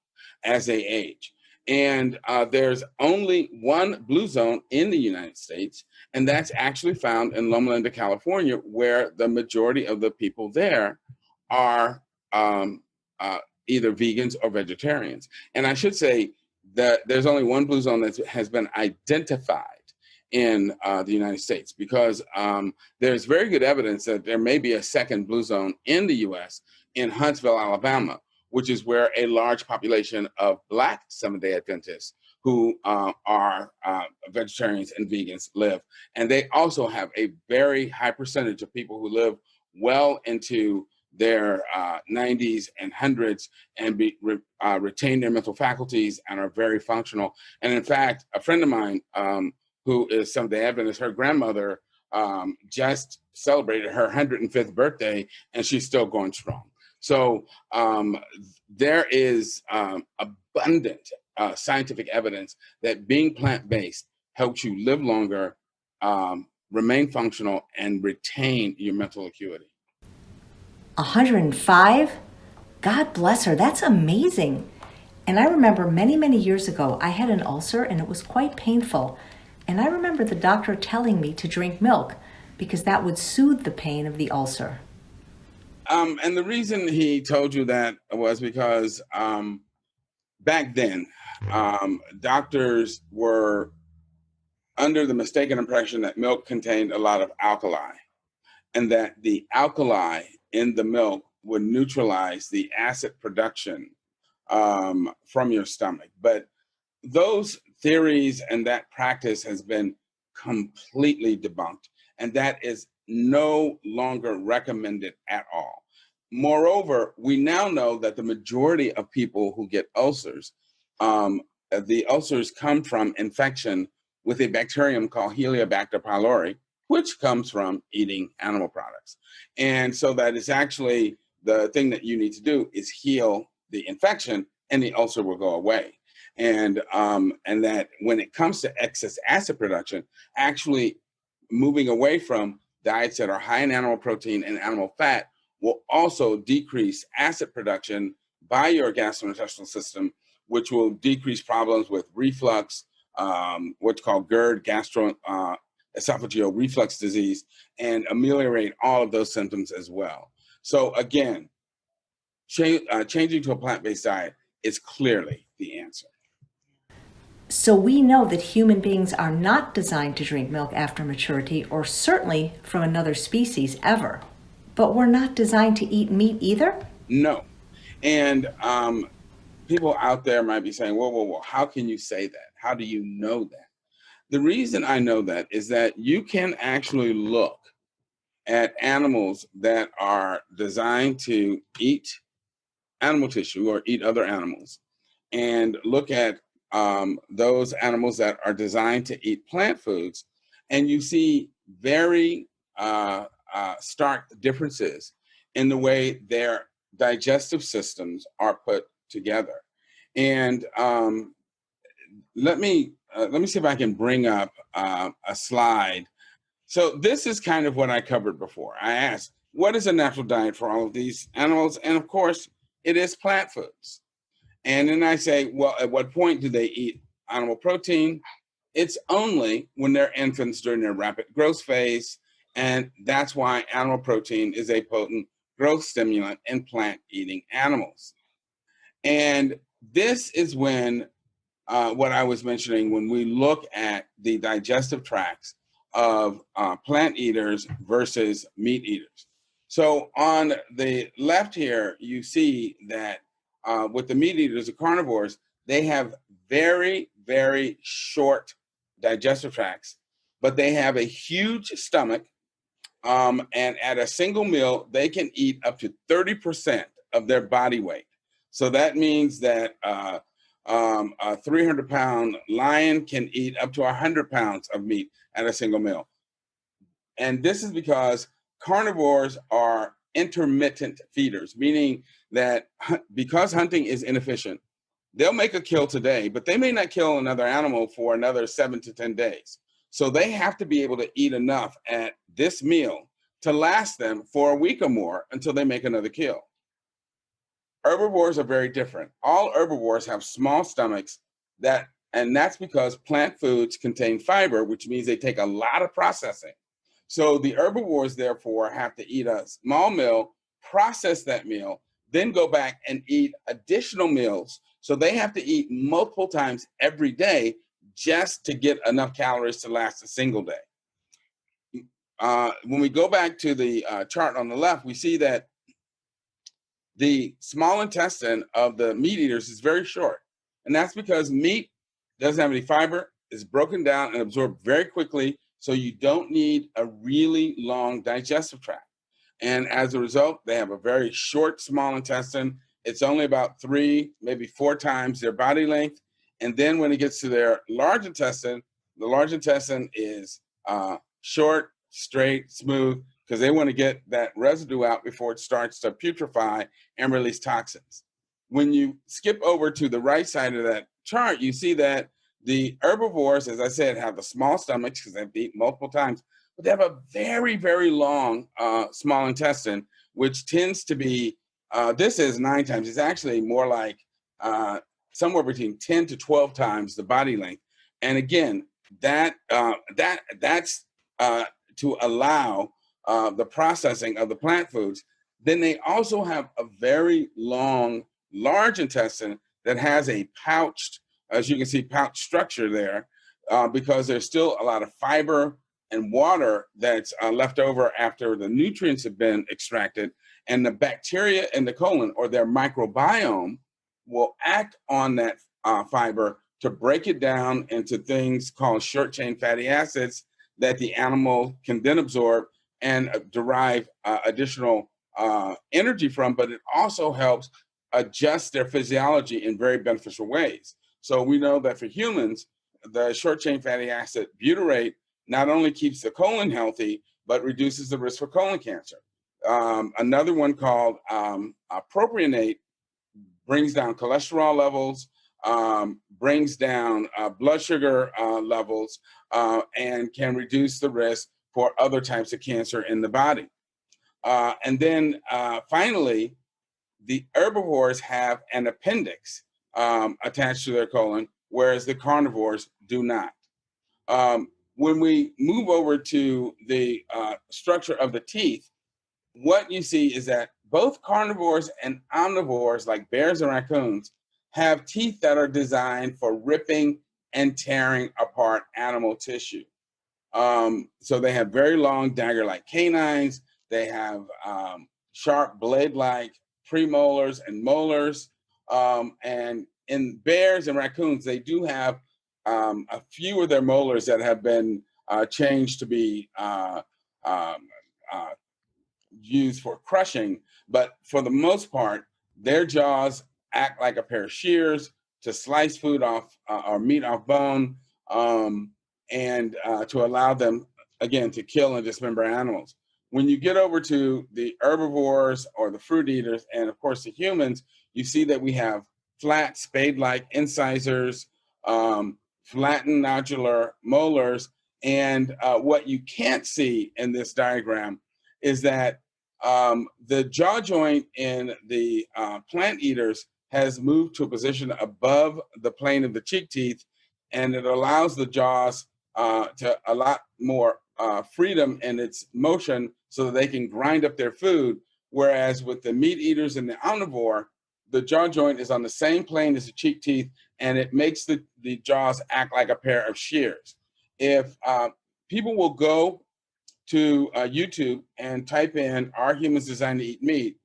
as they age. And there's only one blue zone in the United States, and that's actually found in Loma Linda, California, where the majority of the people there are either vegans or vegetarians. And I should say that there's only one blue zone that has been identified in the United States, because there's very good evidence that there may be a second blue zone in the US in Huntsville, Alabama, which is where a large population of Black Seventh-day Adventists who are vegetarians and vegans live. And they also have a very high percentage of people who live well into their 90s and 100s and retain their mental faculties and are very functional. And in fact, a friend of mine who is Seventh-day Adventist, her grandmother just celebrated her 105th birthday, and she's still going strong. So there is abundant scientific evidence that being plant-based helps you live longer, remain functional, and retain your mental acuity. 105? God bless her. That's amazing. And I remember many, many years ago, I had an ulcer and it was quite painful. And I remember the doctor telling me to drink milk because that would soothe the pain of the ulcer. And the reason he told you that was because back then, doctors were under the mistaken impression that milk contained a lot of alkali, and that the alkali in the milk would neutralize the acid production from your stomach. But those theories and that practice has been completely debunked, and that is no longer recommended at all. Moreover, we now know that the majority of people who get ulcers, the ulcers come from infection with a bacterium called Helicobacter pylori, which comes from eating animal products. And so that is actually the thing that you need to do is heal the infection and the ulcer will go away. And that when it comes to excess acid production, actually moving away from diets that are high in animal protein and animal fat will also decrease acid production by your gastrointestinal system, which will decrease problems with reflux, what's called GERD, gastroesophageal reflux disease, and ameliorate all of those symptoms as well. So again, changing to a plant-based diet is clearly the answer. So we know that human beings are not designed to drink milk after maturity, or certainly from another species ever. But we're not designed to eat meat either? No. And people out there might be saying, whoa, how can you say that? How do you know that? The reason I know that is that you can actually look at animals that are designed to eat animal tissue or eat other animals, and look at those animals that are designed to eat plant foods, and you see very stark differences in the way their digestive systems are put together. And let me see if I can bring up a slide. So this is kind of what I covered before. I asked, what is a natural diet for all of these animals? And of course, it is plant foods. And then I say, well, at what point do they eat animal protein? It's only when they're infants during their rapid growth phase. And that's why animal protein is a potent growth stimulant in plant-eating animals. And this is when, what I was mentioning, when we look at the digestive tracts of plant eaters versus meat eaters. So on the left here, you see that with the meat eaters, the carnivores, they have very, very short digestive tracts but they have a huge stomach. And at a single meal, they can eat up to 30% of their body weight. So that means that a 300-pound lion can eat up to 100 pounds of meat at a single meal. And this is because carnivores are intermittent feeders, meaning that because hunting is inefficient, they'll make a kill today, but they may not kill another animal for another 7 to 10 days. So they have to be able to eat enough at this meal to last them for a week or more until they make another kill. Herbivores are very different. All herbivores have small stomachs and that's because plant foods contain fiber, which means they take a lot of processing. So the herbivores, therefore, have to eat a small meal, process that meal, then go back and eat additional meals. So they have to eat multiple times every day just to get enough calories to last a single day. When we go back to the chart on the left, we see that the small intestine of the meat eaters is very short. And that's because meat doesn't have any fiber, is broken down and absorbed very quickly, so you don't need a really long digestive tract. And as a result, they have a very short small intestine. It's only about 3, maybe 4 times their body length. And then when it gets to their large intestine, the large intestine is short, straight, smooth, because they want to get that residue out before it starts to putrefy and release toxins. When you skip over to the right side of that chart, you see that the herbivores, as I said, have the small stomachs because they've eaten multiple times, but they have a very, very long small intestine, which tends to be, this is 9 times. It's actually more like somewhere between 10 to 12 times the body length. And again, that's to allow the processing of the plant foods. Then they also have a very long, large intestine that has a pouched, as you can see, pouch structure there, because there's still a lot of fiber and water that's left over after the nutrients have been extracted. And the bacteria in the colon, or their microbiome, will act on that fiber to break it down into things called short-chain fatty acids that the animal can then absorb and derive additional energy from, but it also helps adjust their physiology in very beneficial ways. So we know that for humans, the short-chain fatty acid butyrate not only keeps the colon healthy, but reduces the risk for colon cancer. Another one called propionate brings down cholesterol levels, brings down blood sugar levels, and can reduce the risk for other types of cancer in the body. And then finally, the herbivores have an appendix attached to their colon, whereas the carnivores do not. When we move over to the structure of the teeth, what you see is that both carnivores and omnivores, like bears and raccoons, have teeth that are designed for ripping and tearing apart animal tissue. So they have very long dagger-like canines. They have sharp blade-like premolars and molars. And in bears and raccoons, they do have a few of their molars that have been changed to be used for crushing. But for the most part, their jaws act like a pair of shears to slice food off or meat off bone, and to allow them, again, to kill and dismember animals. When you get over to the herbivores or the fruit eaters, and of course the humans, you see that we have flat spade-like incisors, flattened nodular molars, and what you can't see in this diagram is that the jaw joint in the plant eaters has moved to a position above the plane of the cheek teeth, and it allows the jaws to a lot more freedom in its motion so that they can grind up their food. Whereas with the meat eaters and the omnivore, the jaw joint is on the same plane as the cheek teeth, and it makes the jaws act like a pair of shears. If people will go to YouTube and type in, "Are humans designed to eat meat?"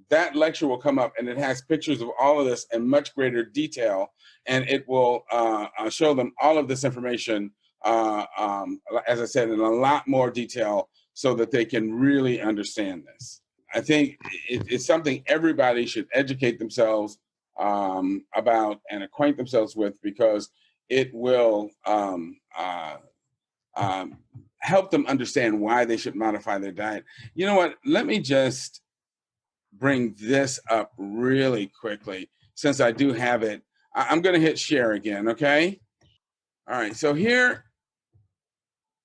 that lecture will come up, and it has pictures of all of this in much greater detail, and it will show them all of this information as I said, in a lot more detail so that they can really understand this. I think it's something everybody should educate themselves about and acquaint themselves with, because it will help them understand why they should modify their diet. You know what? Let me just bring this up really quickly, since I do have it. I'm going to hit share again, okay? All right, so here,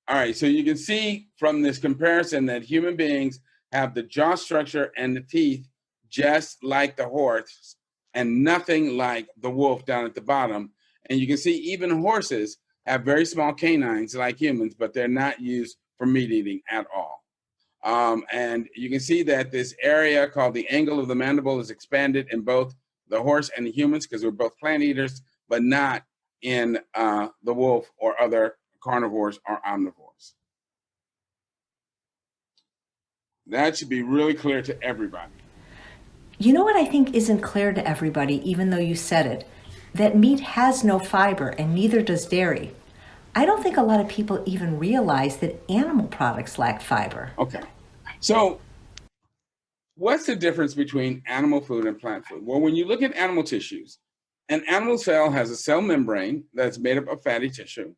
all right, so you can see from this comparison that human beings have the jaw structure and the teeth just like the horse and nothing like the wolf down at the bottom. And you can see even horses have very small canines like humans, but they're not used for meat eating at all. And you can see that this area called the angle of the mandible is expanded in both the horse and the humans, because we're both plant eaters, but not in the wolf or other carnivores or omnivores. That should be really clear to everybody. You know what I think isn't clear to everybody, even though you said it? That meat has no fiber, and neither does dairy. I don't think a lot of people even realize that animal products lack fiber. Okay, so what's the difference between animal food and plant food? Well, when you look at animal tissues, an animal cell has a cell membrane that's made up of fatty tissue.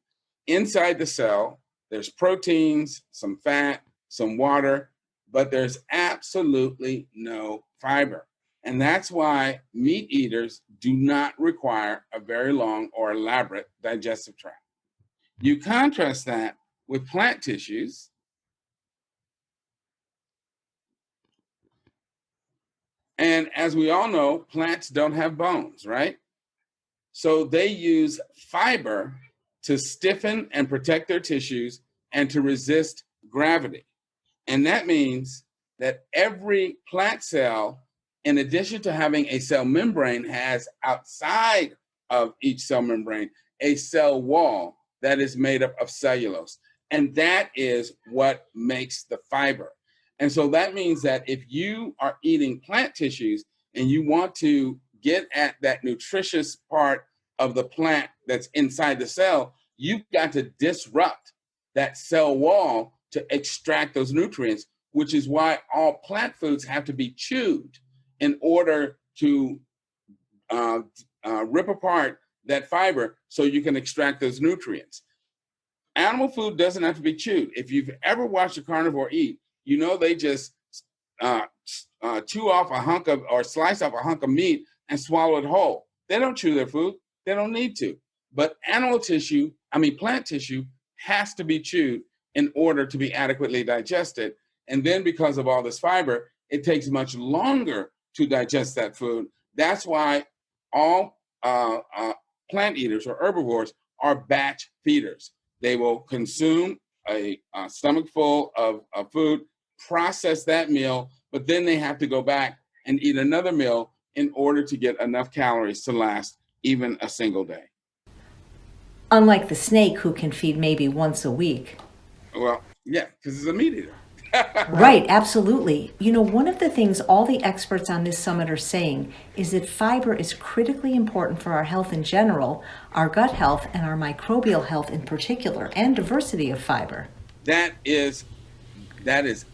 Inside the cell, there's proteins, some fat, some water, but there's absolutely no fiber. And that's why meat eaters do not require a very long or elaborate digestive tract. You contrast that with plant tissues. And as we all know, plants don't have bones, right? So they use fiber to stiffen and protect their tissues and to resist gravity. And that means that every plant cell, in addition to having a cell membrane, has outside of each cell membrane a cell wall that is made up of cellulose. And that is what makes the fiber. And so that means that if you are eating plant tissues and you want to get at that nutritious part of the plant that's inside the cell, you've got to disrupt that cell wall to extract those nutrients, which is why all plant foods have to be chewed in order to rip apart that fiber so you can extract those nutrients. Animal food doesn't have to be chewed. If you've ever watched a carnivore eat, you know they just chew off a hunk of, or slice off a hunk of meat and swallow it whole. They don't chew their food. They don't need to. But plant tissue has to be chewed in order to be adequately digested. And then because of all this fiber, it takes much longer to digest that food. That's why all plant eaters or herbivores are batch feeders. They will consume a stomach full of food, process that meal, but then they have to go back and eat another meal in order to get enough calories to last even a single day. Unlike the snake, who can feed maybe once a week. Well, yeah, because it's a meat eater. Right, absolutely. You know, one of the things all the experts on this summit are saying is that fiber is critically important for our health in general, our gut health, and our microbial health in particular, and diversity of fiber. That is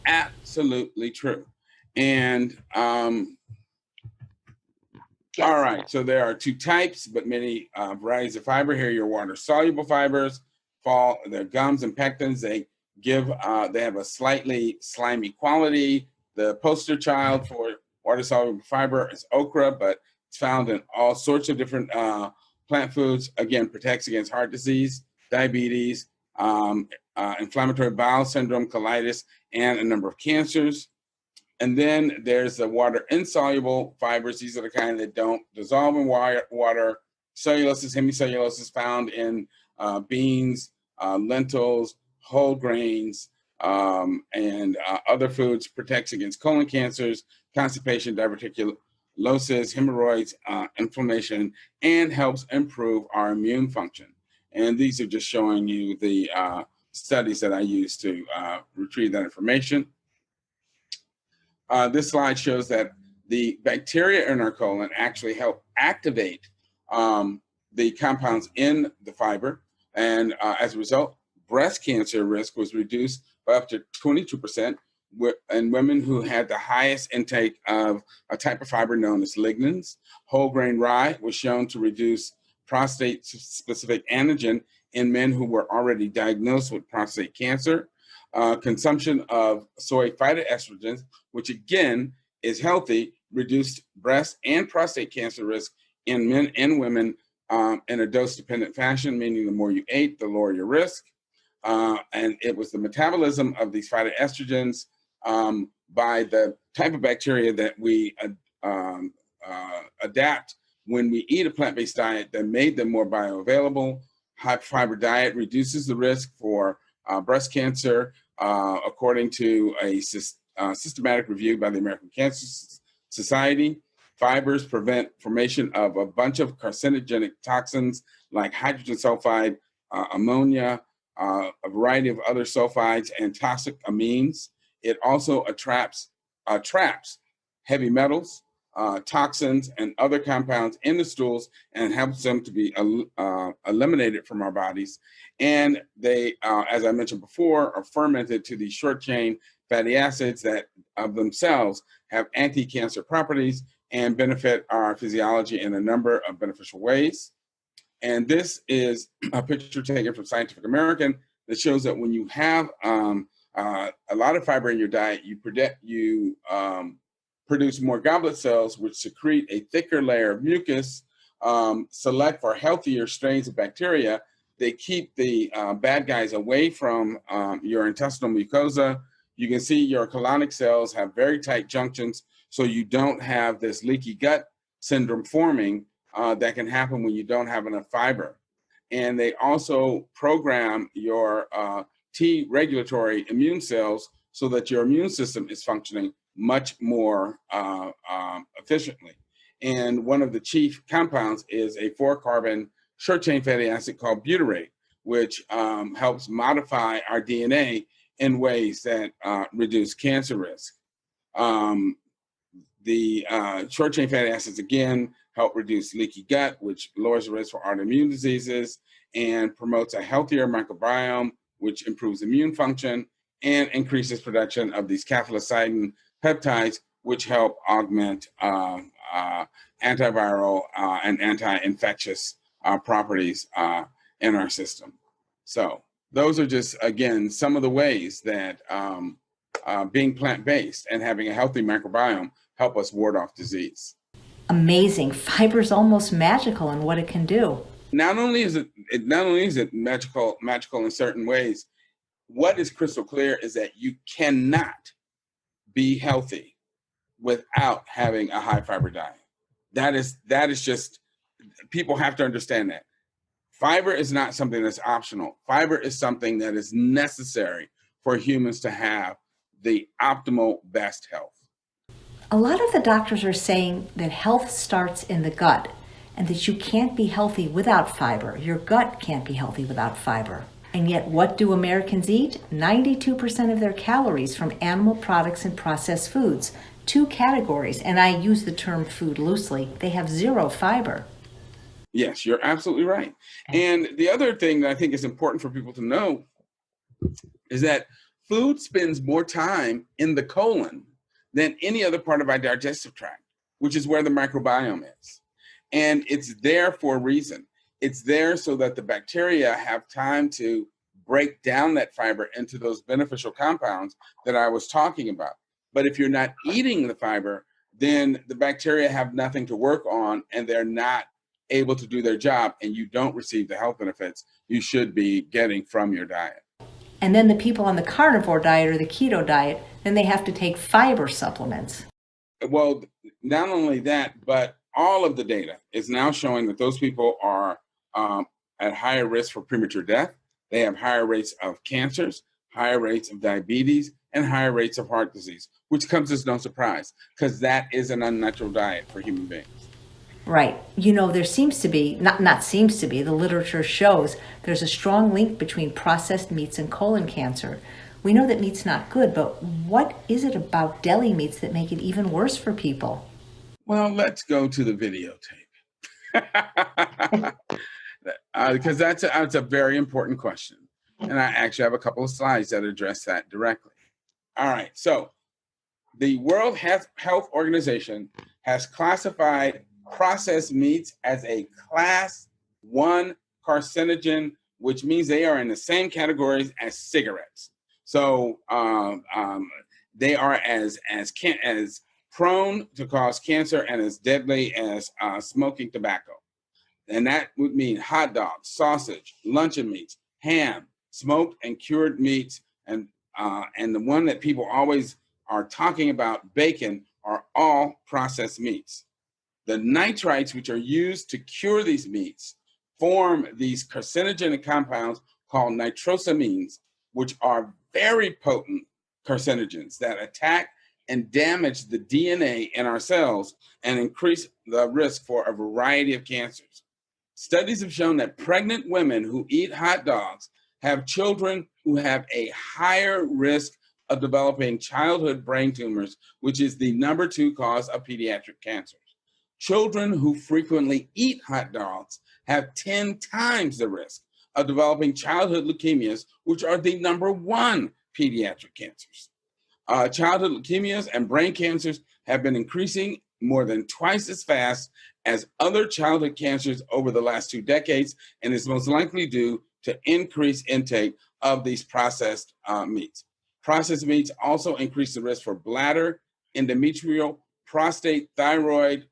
absolutely true. And all right, so there are two types, but many varieties of fiber. Here are your water-soluble fibers. They're gums and pectins. They have a slightly slimy quality. The poster child for water-soluble fiber is okra, but it's found in all sorts of different plant foods. Again, protects against heart disease, diabetes, inflammatory bowel syndrome, colitis, and a number of cancers. And then there's the water-insoluble fibers. These are the kind that don't dissolve in water. Cellulose, hemicellulose found in beans, lentils, whole grains, and other foods. Protects against colon cancers, constipation, diverticulosis, hemorrhoids, inflammation, and helps improve our immune function. And these are just showing you the studies that I used to retrieve that information. This slide shows that the bacteria in our colon actually help activate the compounds in the fiber. And as a result, breast cancer risk was reduced by up to 22% in women who had the highest intake of a type of fiber known as lignans. Whole grain rye was shown to reduce prostate-specific antigen in men who were already diagnosed with prostate cancer. Consumption of soy phytoestrogens, which again is healthy, reduced breast and prostate cancer risk in men and women in a dose-dependent fashion, meaning the more you ate, the lower your risk. And it was the metabolism of these phytoestrogens by the type of bacteria that we adapt when we eat a plant-based diet that made them more bioavailable. High fiber diet reduces the risk for breast cancer, according to a systematic review by the American Cancer Society. Fibers prevent formation of a bunch of carcinogenic toxins like hydrogen sulfide, ammonia, a variety of other sulfides and toxic amines. It also traps heavy metals, toxins, and other compounds in the stools and helps them to be eliminated from our bodies. And they, as I mentioned before, are fermented to these short chain fatty acids that of themselves have anti-cancer properties and benefit our physiology in a number of beneficial ways. And this is a picture taken from Scientific American that shows that when you have a lot of fiber in your diet, you produce more goblet cells, which secrete a thicker layer of mucus, select for healthier strains of bacteria. They keep the bad guys away from your intestinal mucosa. You can see your colonic cells have very tight junctions, so you don't have this leaky gut syndrome forming that can happen when you don't have enough fiber. And they also program your T regulatory immune cells so that your immune system is functioning much more efficiently. And one of the chief compounds is a 4-carbon short chain fatty acid called butyrate, which helps modify our DNA in ways that reduce cancer risk. The short chain fatty acids, again, help reduce leaky gut, which lowers the risk for autoimmune diseases and promotes a healthier microbiome, which improves immune function and increases production of these cathelicidin peptides, which help augment antiviral and anti-infectious properties in our system. So those are just, again, some of the ways that being plant-based and having a healthy microbiome help us ward off disease. Amazing. Fiber is almost magical in what it can do. Not only is it magical in certain ways, what is crystal clear is that you cannot be healthy without having a high fiber diet. That is just, people have to understand that. Fiber is not something that's optional. Fiber is something that is necessary for humans to have the optimal best health. A lot of the doctors are saying that health starts in the gut and that you can't be healthy without fiber. Your gut can't be healthy without fiber. And yet, what do Americans eat? 92% of their calories from animal products and processed foods. 2 categories, and I use the term food loosely, they have 0 fiber. Yes, you're absolutely right. And the other thing that I think is important for people to know is that food spends more time in the colon than any other part of our digestive tract, which is where the microbiome is. And it's there for a reason. It's there so that the bacteria have time to break down that fiber into those beneficial compounds that I was talking about. But if you're not eating the fiber, then the bacteria have nothing to work on and they're not able to do their job, and you don't receive the health benefits you should be getting from your diet. And then the people on the carnivore diet or the keto diet, then they have to take fiber supplements. Well, not only that, but all of the data is now showing that those people are at higher risk for premature death. They have higher rates of cancers, higher rates of diabetes, and higher rates of heart disease, which comes as no surprise because that is an unnatural diet for human beings. Right. You know, there seems to be, not seems to be, the literature shows there's a strong link between processed meats and colon cancer. We know that meat's not good, but what is it about deli meats that make it even worse for people? Well, let's go to the videotape. because that's a very important question. And I actually have a couple of slides that address that directly. All right, so the World Health Organization has classified processed meats as a class 1 carcinogen, which means they are in the same categories as cigarettes. So they are as prone to cause cancer and as deadly as smoking tobacco. And that would mean hot dogs, sausage, luncheon meats, ham, smoked and cured meats, and the one that people always are talking about, bacon, are all processed meats. The nitrites, which are used to cure these meats, form these carcinogenic compounds called nitrosamines, which are very potent carcinogens that attack and damage the DNA in our cells and increase the risk for a variety of cancers. Studies have shown that pregnant women who eat hot dogs have children who have a higher risk of developing childhood brain tumors, which is the number 2 cause of pediatric cancers. Children who frequently eat hot dogs have 10 times the risk of developing childhood leukemias, which are the number 1 pediatric cancers. Childhood leukemias and brain cancers have been increasing more than twice as fast as other childhood cancers over the last 2 decades, and is most likely due to increased intake of these processed meats. Processed meats also increase the risk for bladder, endometrial, prostate, thyroid,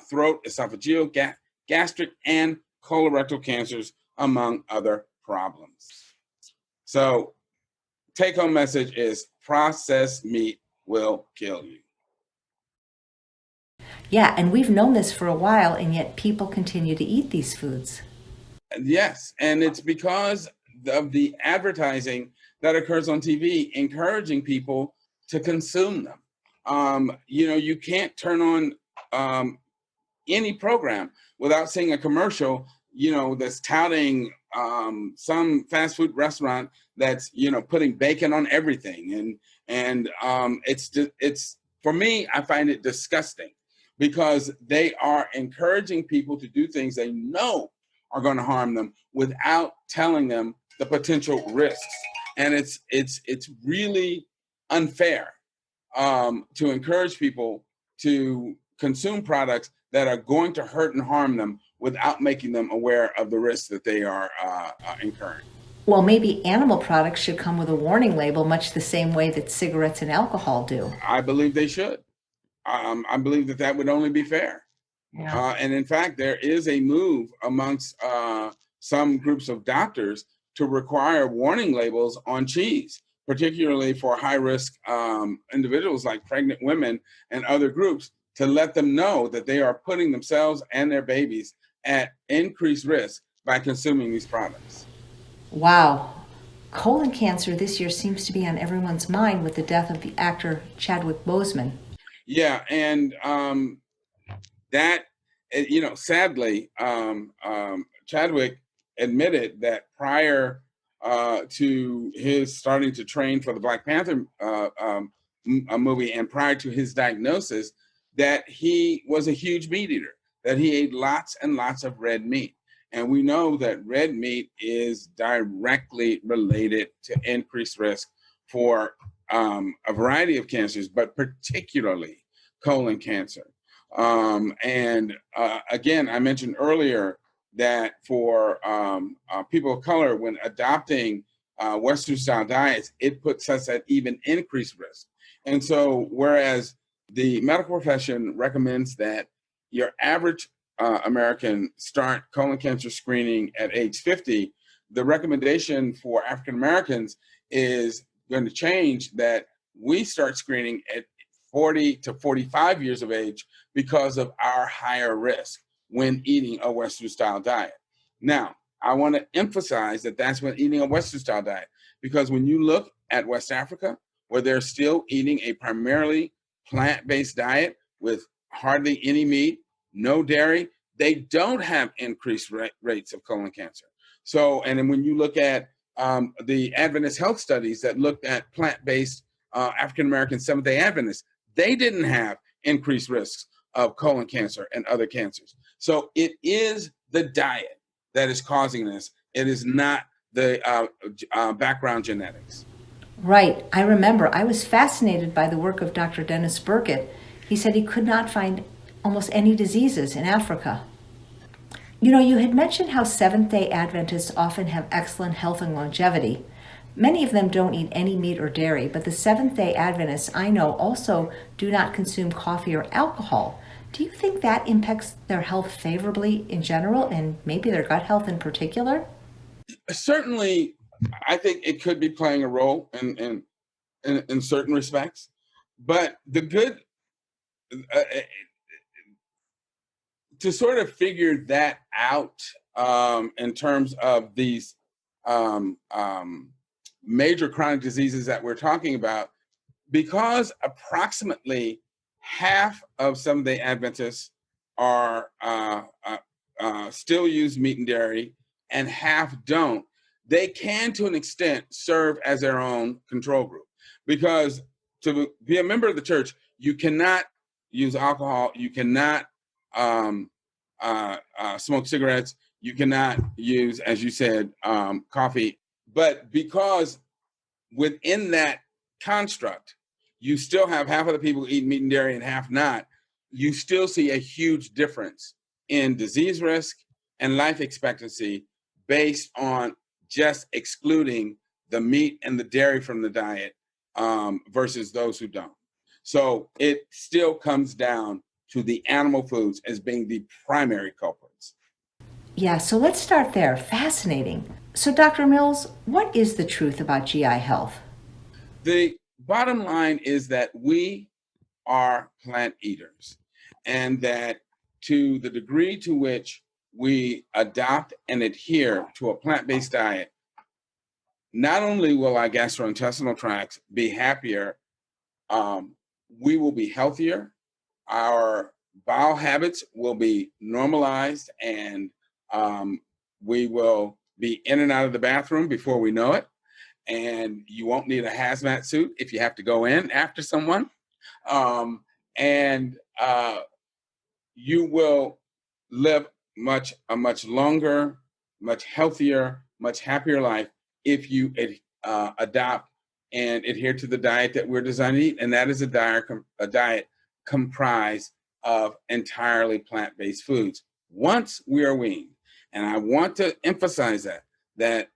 throat, esophageal, gastric, and colorectal cancers, among other problems. So, take-home message is processed meat will kill you. Yeah, and we've known this for a while, and yet people continue to eat these foods. Yes, and it's because of the advertising that occurs on TV encouraging people to consume them. You can't turn on any program without seeing a commercial, that's touting some fast food restaurant that's, putting bacon on everything. And it's for me, I find it disgusting because they are encouraging people to do things they know are going to harm them without telling them the potential risks. And it's really unfair to encourage people to consume products that are going to hurt and harm them without making them aware of the risks that they are incurring. Well, maybe animal products should come with a warning label, much the same way that cigarettes and alcohol do. I believe they should. I believe that would only be fair. Yeah. And in fact, there is a move amongst some groups of doctors to require warning labels on cheese, particularly for high-risk individuals like pregnant women and other groups, to let them know that they are putting themselves and their babies at increased risk by consuming these products. Wow. Colon cancer this year seems to be on everyone's mind with the death of the actor Chadwick Boseman. Yeah, and that, sadly, Chadwick admitted that prior to his starting to train for the Black Panther movie and prior to his diagnosis, that he was a huge meat eater, that he ate lots and lots of red meat. And we know that red meat is directly related to increased risk for a variety of cancers, but particularly colon cancer. Again, I mentioned earlier that for people of color, when adopting Western style diets, it puts us at even increased risk. And so, whereas the medical profession recommends that your average American start colon cancer screening at age 50, the recommendation for African Americans is going to change, that we start screening at 40 to 45 years of age because of our higher risk when eating a Western style diet. Now, I want to emphasize that that's when eating a Western style diet, because when you look at West Africa, where they're still eating a primarily plant-based diet with hardly any meat, no dairy, they don't have increased rates of colon cancer. So, and then when you look at the Adventist health studies that looked at plant-based African-American Seventh-day Adventists, they didn't have increased risks of colon cancer and other cancers. So it is the diet that is causing this. It is not the background genetics. Right. I remember I was fascinated by the work of Dr. Dennis Burkitt. He said he could not find almost any diseases in Africa. You know, you had mentioned how Seventh-day Adventists often have excellent health and longevity. Many of them don't eat any meat or dairy, but the Seventh-day Adventists I know also do not consume coffee or alcohol. Do you think that impacts their health favorably in general and maybe their gut health in particular? Certainly, I think it could be playing a role in certain respects, but the good to sort of figure that out in terms of these major chronic diseases that we're talking about, because approximately half of Seventh-day Adventists are still use meat and dairy, and half don't. They can, to an extent, serve as their own control group, because to be a member of the church, you cannot use alcohol, you cannot smoke cigarettes, you cannot use, as you said, coffee. But because within that construct, you still have half of the people eating meat and dairy and half not, you still see a huge difference in disease risk and life expectancy based on just excluding the meat and the dairy from the diet versus those who don't. So it still comes down to the animal foods as being the primary culprits. Yeah, so let's start there. Fascinating. So, Dr. Mills, what is the truth about GI health? The bottom line is that we are plant eaters, and that to the degree to which we adopt and adhere to a plant-based diet, not only will our gastrointestinal tracts be happier, we will be healthier, our bowel habits will be normalized, and we will be in and out of the bathroom before we know it. And you won't need a hazmat suit if you have to go in after someone. You will live a much longer, much healthier, much happier life if you adopt and adhere to the diet that we're designed to eat. And that is a diet comprised of entirely plant-based foods once we are weaned. And I want to emphasize that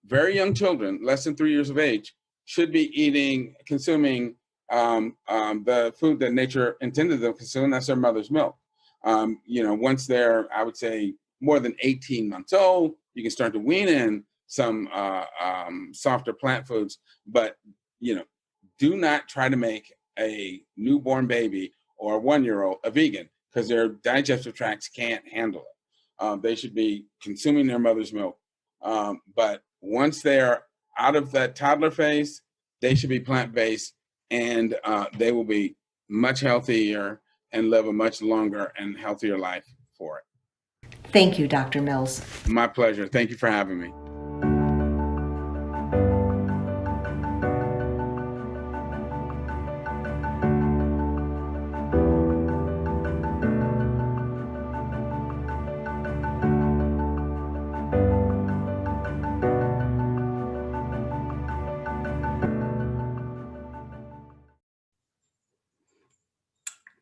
very young children, less than 3 years of age, should be consuming the food that nature intended them to consume. That's their mother's milk. Once they're, I would say, more than 18 months old, you can start to wean in some softer plant foods. But, do not try to make a newborn baby or a 1-year-old a vegan, because their digestive tracts can't handle it. They should be consuming their mother's milk. But once they're out of that toddler phase, they should be plant-based, and they will be much healthier and live a much longer and healthier life for it. Thank you, Dr. Mills. My pleasure. Thank you for having me.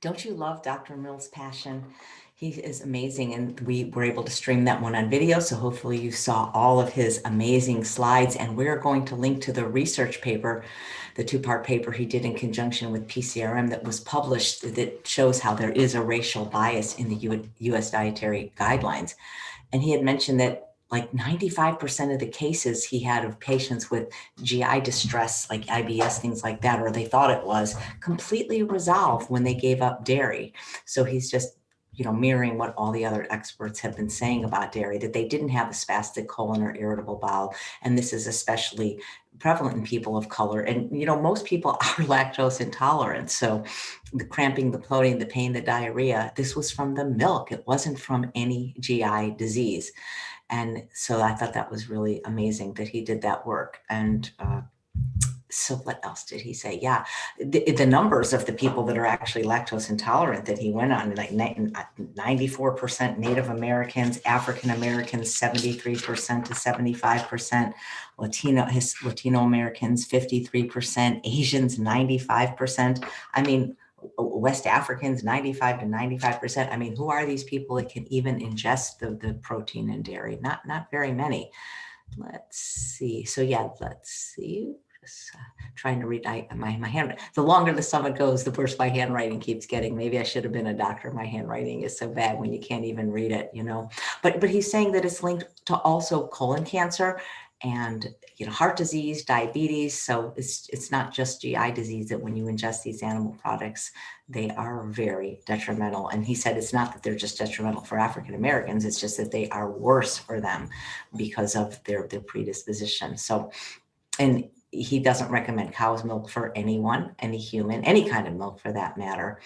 Don't you love Dr. Mills' passion? He is amazing, and we were able to stream that one on video, so hopefully you saw all of his amazing slides, and we're going to link to the research paper, the 2-part paper he did in conjunction with PCRM that was published that shows how there is a racial bias in the U.S. dietary guidelines. And he had mentioned that like 95% of the cases he had of patients with GI distress, like IBS, things like that, or they thought it was, completely resolved when they gave up dairy. So he's just, mirroring what all the other experts have been saying about dairy, that they didn't have a spastic colon or irritable bowel. And this is especially prevalent in people of color. And, most people are lactose intolerant. So the cramping, the bloating, the pain, the diarrhea, this was from the milk. It wasn't from any GI disease. And so I thought that was really amazing that he did that work. And So what else did he say? Yeah, the numbers of the people that are actually lactose intolerant that he went on, like 94% Native Americans, African Americans, 73% to 75%, Latino Americans, 53%, Asians, 95%. I mean, West Africans, 95 to 95%. I mean, who are these people that can even ingest the protein in dairy? Not very many. Let's see. So yeah, let's see. Just trying to read my hand. The longer the summit goes, the worse my handwriting keeps getting. Maybe I should have been a doctor. My handwriting is so bad when you can't even read it, you know. But he's saying that it's linked to also colon cancer and, you know, heart disease, diabetes. So it's not just GI disease, that when you ingest these animal products, they are very detrimental. And he said it's not that they're just detrimental for African Americans, it's just that they are worse for them because of their predisposition. So, and he doesn't recommend cow's milk for anyone, any human, any kind of milk for that matter.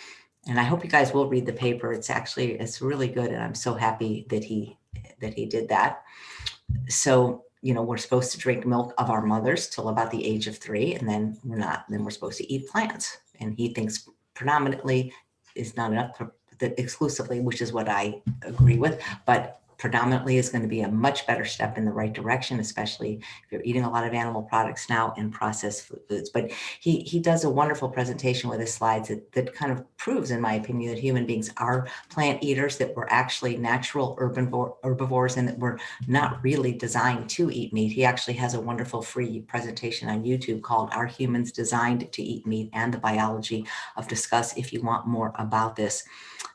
And I hope you guys will read the paper. It's really good. And I'm so happy that he did that. So, you know, we're supposed to drink milk of our mothers till about the age of 3, and then we're not. Then we're supposed to eat plants. And he thinks predominantly is not enough, exclusively, which is what I agree with, but predominantly is going to be a much better step in the right direction, especially if you're eating a lot of animal products now and processed foods. But he does a wonderful presentation with his slides that kind of proves, in my opinion, that human beings are plant eaters, that we're actually natural herbivores, and that we're not really designed to eat meat. He actually has a wonderful free presentation on YouTube called "Are Humans Designed to Eat Meat and the Biology of Disgust?" if you want more about this.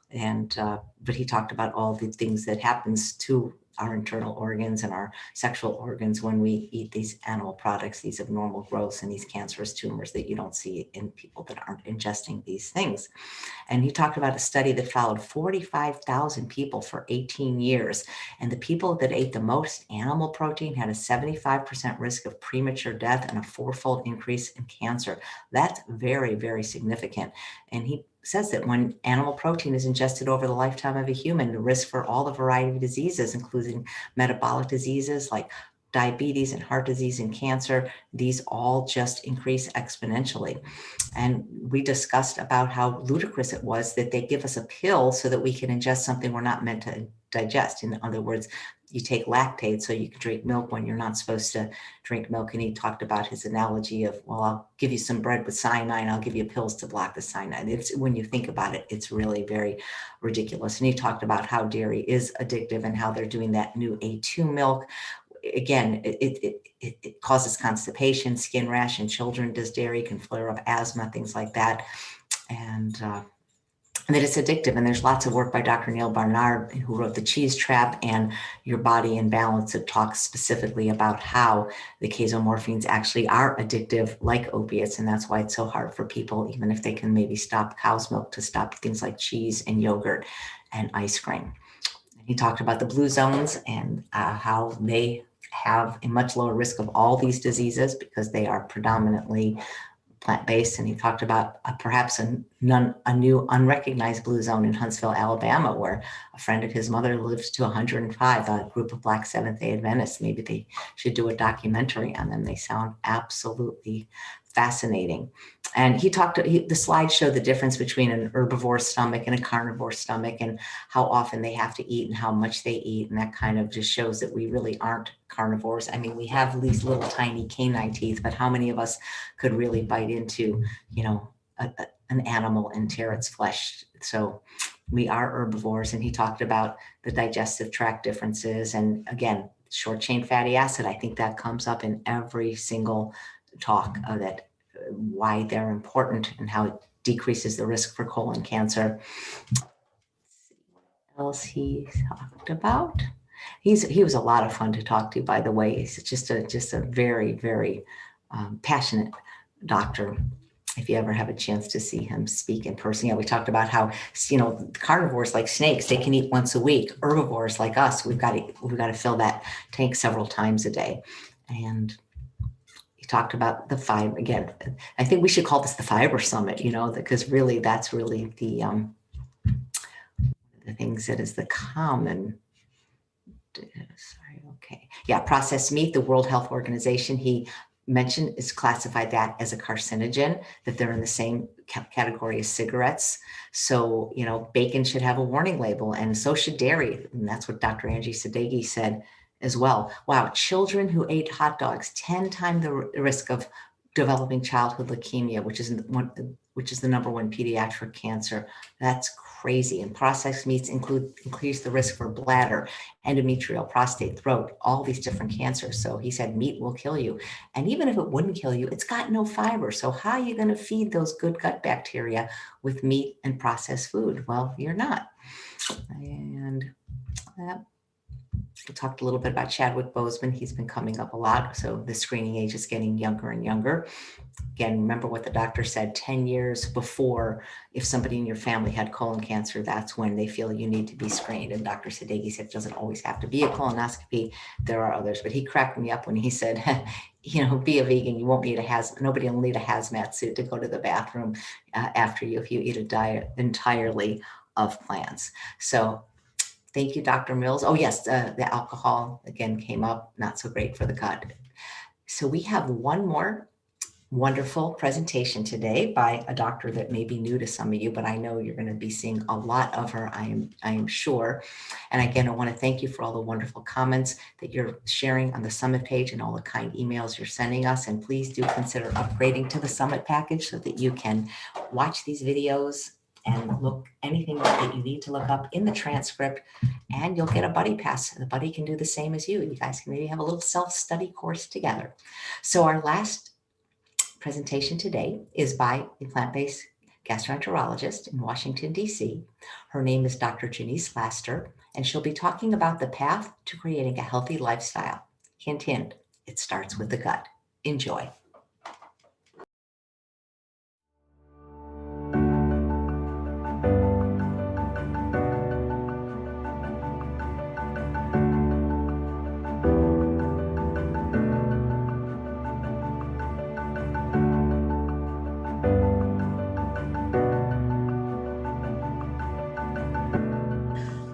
And but he talked about all the things that happens to our internal organs and our sexual organs when we eat these animal products, these abnormal growths and these cancerous tumors that you don't see in people that aren't ingesting these things. And he talked about a study that followed 45,000 people for 18 years. And the people that ate the most animal protein had a 75% risk of premature death and a 4-fold increase in cancer. That's very, very significant. And he says that when animal protein is ingested over the lifetime of a human, the risk for all the variety of diseases, including metabolic diseases like diabetes and heart disease and cancer, these all just increase exponentially. And we discussed about how ludicrous it was that they give us a pill so that we can ingest something we're not meant to digest. In other words, you take Lactaid so you can drink milk when you're not supposed to drink milk. And he talked about his analogy of, well, I'll give you some bread with cyanide, I'll give you pills to block the cyanide. It's, when you think about it, it's really very ridiculous. And he talked about how dairy is addictive and how they're doing that new A2 milk. Again, it causes constipation, skin rash in children, does dairy, can flare up asthma, things like that. And that it's addictive. And there's lots of work by Dr. Neil Barnard, who wrote The Cheese Trap and Your Body in Balance, that talks specifically about how the casomorphines actually are addictive like opiates. And that's why it's so hard for people, even if they can maybe stop cow's milk, to stop things like cheese and yogurt and ice cream. He talked about the blue zones and how they have a much lower risk of all these diseases because they are predominantly plant-based. And he talked about perhaps a new unrecognized blue zone in Huntsville, Alabama, where a friend of his mother lives to 105, a group of Black Seventh-day Adventists. Maybe they should do a documentary on them. They sound absolutely fascinating. And he talked, the slides show the difference between an herbivore stomach and a carnivore stomach and how often they have to eat and how much they eat. And that kind of just shows that we really aren't carnivores. I mean, we have these little tiny canine teeth, but how many of us could really bite into, you know, an animal and tear its flesh? So we are herbivores. And he talked about the digestive tract differences. And again, short chain fatty acid, I think that comes up in every single talk of that, why they're important and how it decreases the risk for colon cancer. Let's see what else he talked about. He was a lot of fun to talk to, by the way. He's just a very, very passionate doctor. If you ever have a chance to see him speak in person. Yeah, we talked about how, you know, carnivores like snakes, they can eat once a week. Herbivores like us, we've got to fill that tank several times a day. And talked about the fiber. Again, I think we should call this the Fiber Summit, you know, because really that's really the things that is the common, sorry, okay. Yeah, processed meat, the World Health Organization, he mentioned is classified that as a carcinogen, that they're in the same category as cigarettes. So, you know, bacon should have a warning label, and so should dairy. And that's what Dr. Angie Sadeghi said as well. Wow, children who ate hot dogs, 10 times the risk of developing childhood leukemia, which is the number one pediatric cancer. That's crazy. And processed meats increase the risk for bladder, endometrial, prostate, throat, all these different cancers. So he said meat will kill you. And even if it wouldn't kill you, it's got no fiber. So how are you going to feed those good gut bacteria with meat and processed food? Well, you're not. And we talked a little bit about Chadwick Boseman. He's been coming up a lot. So the screening age is getting younger and younger. Again, remember what the doctor said 10 years before, if somebody in your family had colon cancer, that's when they feel you need to be screened. And Dr. Sadeghi said it doesn't always have to be a colonoscopy. There are others, but he cracked me up when he said, you know, be a vegan. You won't need nobody will need a hazmat suit to go to the bathroom after you if you eat a diet entirely of plants. So thank you, Dr. Mills. Oh, yes, the alcohol, again, came up, not so great for the gut. So we have one more wonderful presentation today by a doctor that may be new to some of you, but I know you're going to be seeing a lot of her, I am sure. And again, I want to thank you for all the wonderful comments that you're sharing on the Summit page and all the kind emails you're sending us. And please do consider upgrading to the Summit package so that you can watch these videos and look anything that you need to look up in the transcript, and you'll get a buddy pass. The buddy can do the same as you. You guys can maybe have a little self-study course together. So our last presentation today is by a plant-based gastroenterologist in Washington, D.C. Her name is Dr. Janice Laster, and she'll be talking about the path to creating a healthy lifestyle. Hint, hint, it starts with the gut. Enjoy.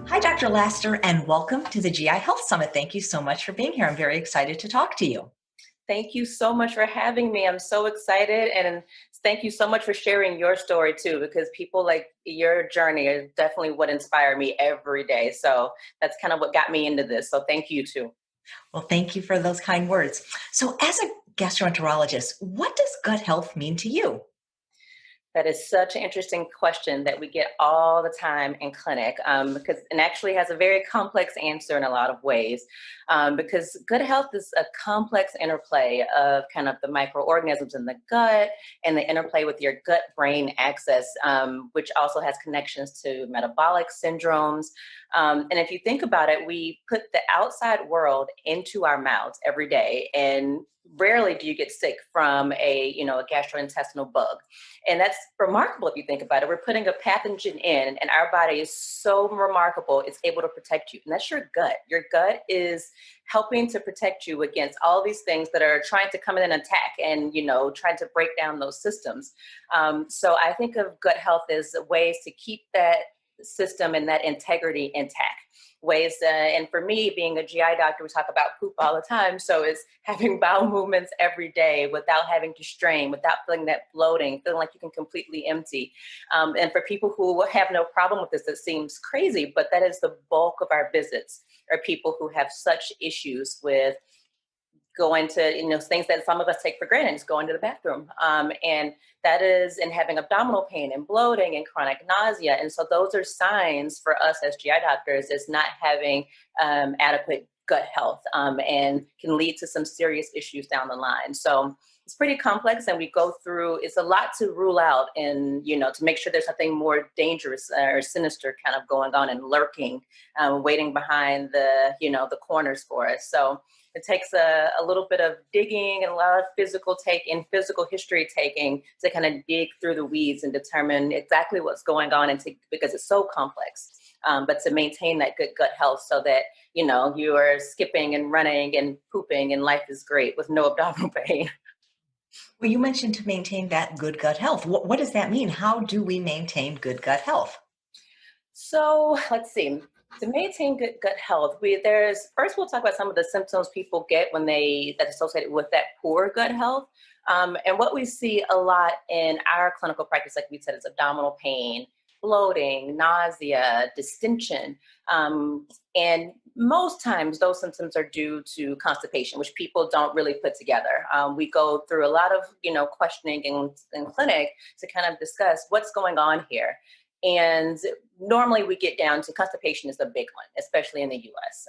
Hi, Dr. Laster, and welcome to the GI Health Summit. Thank you so much for being here. I'm very excited to talk to you. Thank you so much for having me. I'm so excited, and thank you so much for sharing your story too, because people like your journey is definitely what inspire me every day. So that's kind of what got me into this. So thank you too. Well, thank you for those kind words. So as a gastroenterologist, what does gut health mean to you? That is such an interesting question that we get all the time in clinic, because it actually has a very complex answer in a lot of ways, because gut health is a complex interplay of kind of the microorganisms in the gut and the interplay with your gut-brain axis, which also has connections to metabolic syndromes. And if you think about it, we put the outside world into our mouths every day, and rarely do you get sick from a gastrointestinal bug. And that's remarkable if you think about it. We're putting a pathogen in, and our body is so remarkable, it's able to protect you. And that's your gut. Your gut is helping to protect you against all these things that are trying to come in and attack and, trying to break down those systems. So I think of gut health as ways to keep that system and that integrity intact. Ways, and for me, being a GI doctor, we talk about poop all the time. So it's having bowel movements every day without having to strain, without feeling that bloating, feeling like you can completely empty. And for people who have no problem with this, it seems crazy, but that is the bulk of our visits, are people who have such issues with going to, things that some of us take for granted, is going to the bathroom. And that is, and having abdominal pain and bloating and chronic nausea. And so those are signs for us as GI doctors is not having adequate gut health, and can lead to some serious issues down the line. So it's pretty complex, and we go through, it's a lot to rule out and, to make sure there's nothing more dangerous or sinister kind of going on and lurking, waiting behind the, the corners for us. So it takes a little bit of digging and a lot of physical history taking to kind of dig through the weeds and determine exactly what's going on, and because it's so complex. But to maintain that good gut health so that, you are skipping and running and pooping and life is great with no abdominal pain. Well, you mentioned to maintain that good gut health. What does that mean? How do we maintain good gut health? So let's see. To maintain good gut health, first we'll talk about some of the symptoms people get that's associated with that poor gut health. And what we see a lot in our clinical practice, like we said, is abdominal pain, bloating, nausea, distension. And most times those symptoms are due to constipation, which people don't really put together. We go through a lot of, questioning in clinic to kind of discuss what's going on here. And normally we get down to constipation is the big one, especially in the US.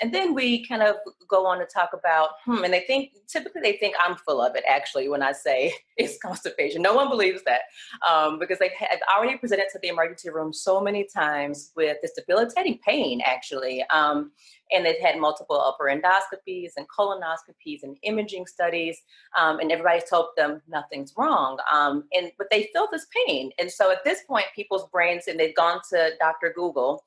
And then we kind of go on to talk about, and typically they think I'm full of it actually when I say it's constipation. No one believes that because I've already presented to the emergency room so many times with this debilitating pain actually. And they've had multiple upper endoscopies and colonoscopies and imaging studies, and everybody's told them nothing's wrong. But they feel this pain. And so at this point, people's brains, and they've gone to Dr. Google,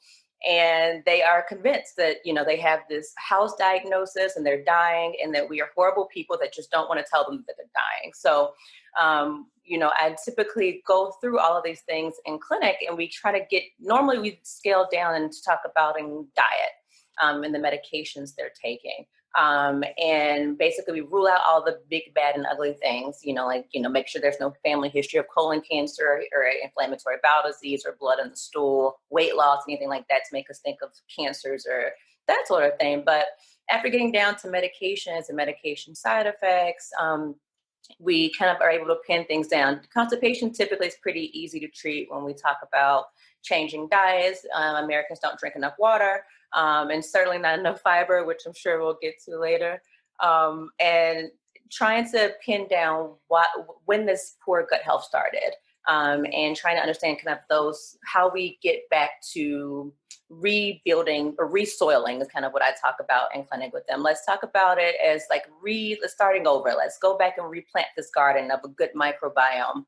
and they are convinced that, they have this house diagnosis and they're dying, and that we are horrible people that just don't want to tell them that they're dying. So, I typically go through all of these things in clinic, and we try to normally we scale down and talk about in diet. And the medications they're taking. And basically we rule out all the big, bad, and ugly things, make sure there's no family history of colon cancer or inflammatory bowel disease or blood in the stool, weight loss, anything like that to make us think of cancers or that sort of thing. But after getting down to medications and medication side effects, we kind of are able to pin things down. Constipation typically is pretty easy to treat when we talk about changing diets. Americans don't drink enough water. And certainly not enough fiber, which I'm sure we'll get to later. And trying to pin down when this poor gut health started, and trying to understand kind of how we get back to rebuilding or resoiling is kind of what I talk about in clinic with them. Let's talk about it as let's starting over. Let's go back and replant this garden of a good microbiome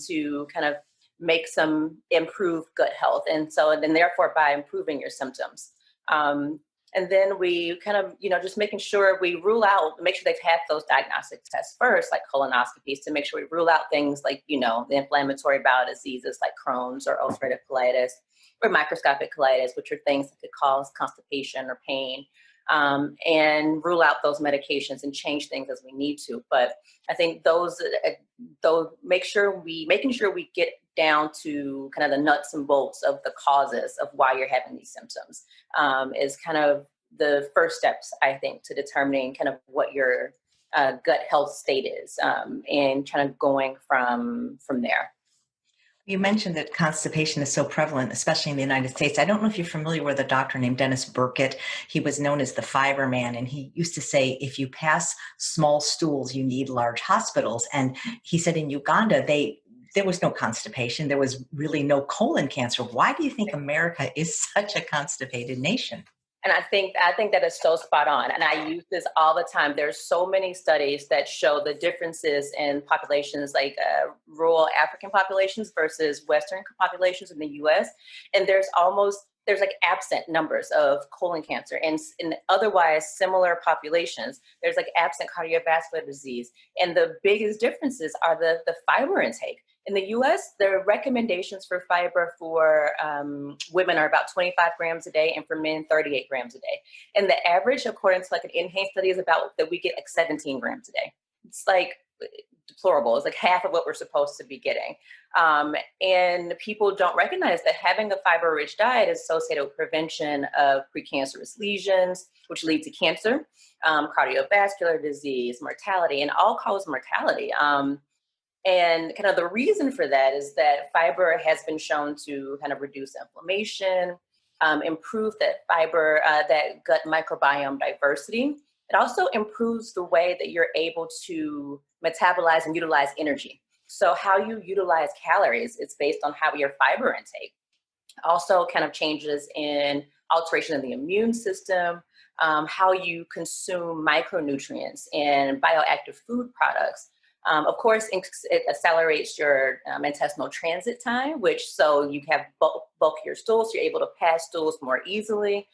to kind of make some improved gut health. And then therefore by improving your symptoms. And then we kind of, just making sure we make sure they've had those diagnostic tests first, like colonoscopies, to make sure we rule out things like, the inflammatory bowel diseases like Crohn's or ulcerative colitis or microscopic colitis, which are things that could cause constipation or pain. And rule out those medications and change things as we need to. But I think making sure we get down to kind of the nuts and bolts of the causes of why you're having these symptoms is kind of the first steps, I think, to determining kind of what your gut health state is, and kind of going from there. You mentioned that constipation is so prevalent, especially in the United States. I don't know if you're familiar with a doctor named Dennis Burkitt. He was known as the fiber man, and he used to say, if you pass small stools, you need large hospitals. And he said in Uganda, there was no constipation. There was really no colon cancer. Why do you think America is such a constipated nation? And I think that is so spot on. And I use this all the time. There's so many studies that show the differences in populations like rural African populations versus Western populations in the US. And there's like absent numbers of colon cancer, and in otherwise similar populations, there's like absent cardiovascular disease. And the biggest differences are the fiber intake. In the US, the recommendations for fiber for women are about 25 grams a day, and for men, 38 grams a day. And the average, according to like an NHANES study, is about that we get like 17 grams a day. It's like deplorable. It's like half of what we're supposed to be getting. And people don't recognize that having a fiber-rich diet is associated with prevention of precancerous lesions, which lead to cancer, cardiovascular disease, mortality, and all-cause mortality. And kind of the reason for that is that fiber has been shown to kind of reduce inflammation, improve that gut microbiome diversity. It also improves the way that you're able to metabolize and utilize energy. So how you utilize calories is based on how your fiber intake. Also kind of changes in alteration of the immune system, how you consume micronutrients and bioactive food products. Of course, it accelerates your intestinal transit time, so you have bulkier stools, so you're able to pass stools more easily.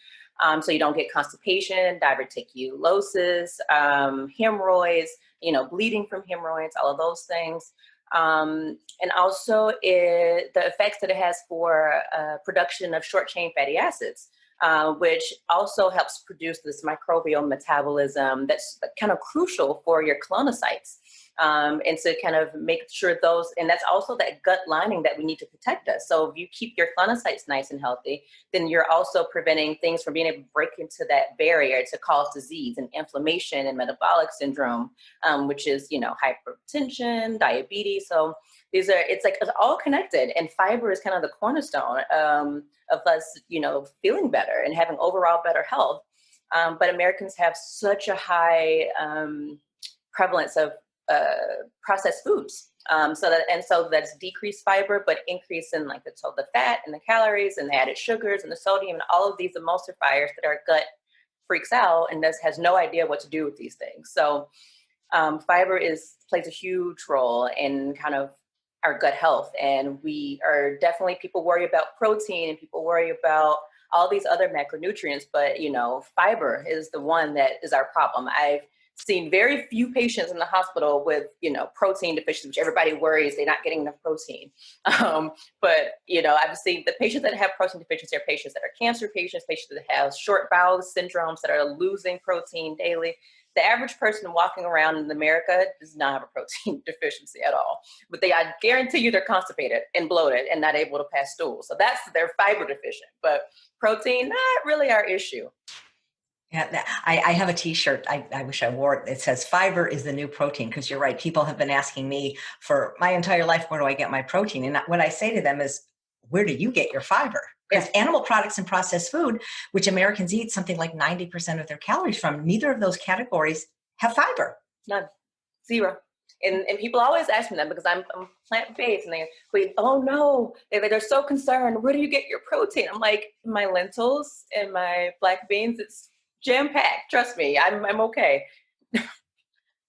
So you don't get constipation, diverticulosis, hemorrhoids, bleeding from hemorrhoids, all of those things. And also the effects that it has for production of short chain fatty acids, which also helps produce this microbial metabolism that's kind of crucial for your colonocytes. And to kind of make sure those, and that's also that gut lining that we need to protect us. So if you keep your colonocytes nice and healthy, then you're also preventing things from being able to break into that barrier to cause disease and inflammation and metabolic syndrome, which is, hypertension, diabetes. So it's all connected, and fiber is kind of the cornerstone of us, feeling better and having overall better health. But Americans have such a high prevalence of processed foods. So that's decreased fiber, but increase in the fat and the calories and the added sugars and the sodium and all of these emulsifiers that our gut freaks out and has no idea what to do with these things. So fiber plays a huge role in kind of our gut health. And we are definitely, people worry about protein and people worry about all these other macronutrients, but fiber is the one that is our problem. I've seen very few patients in the hospital with, protein deficiency, which everybody worries they're not getting enough protein. But I've seen the patients that have protein deficiency are patients that are cancer patients that have short bowel syndromes that are losing protein daily. The average person walking around in America does not have a protein deficiency at all. But I guarantee you they're constipated and bloated and not able to pass stool. So they're fiber deficient. But protein, not really our issue. Yeah, I have a T-shirt. I wish I wore it. It says fiber is the new protein, because you're right. People have been asking me for my entire life, where do I get my protein? And what I say to them is, where do you get your fiber? Because animal products and processed food, which Americans eat something like 90% of their calories from, neither of those categories have fiber. None. Zero. And people always ask me that because I'm plant-based, and they're so concerned. Where do you get your protein? I'm like, my lentils and my black beans, it's jam-packed. Trust me, I'm okay.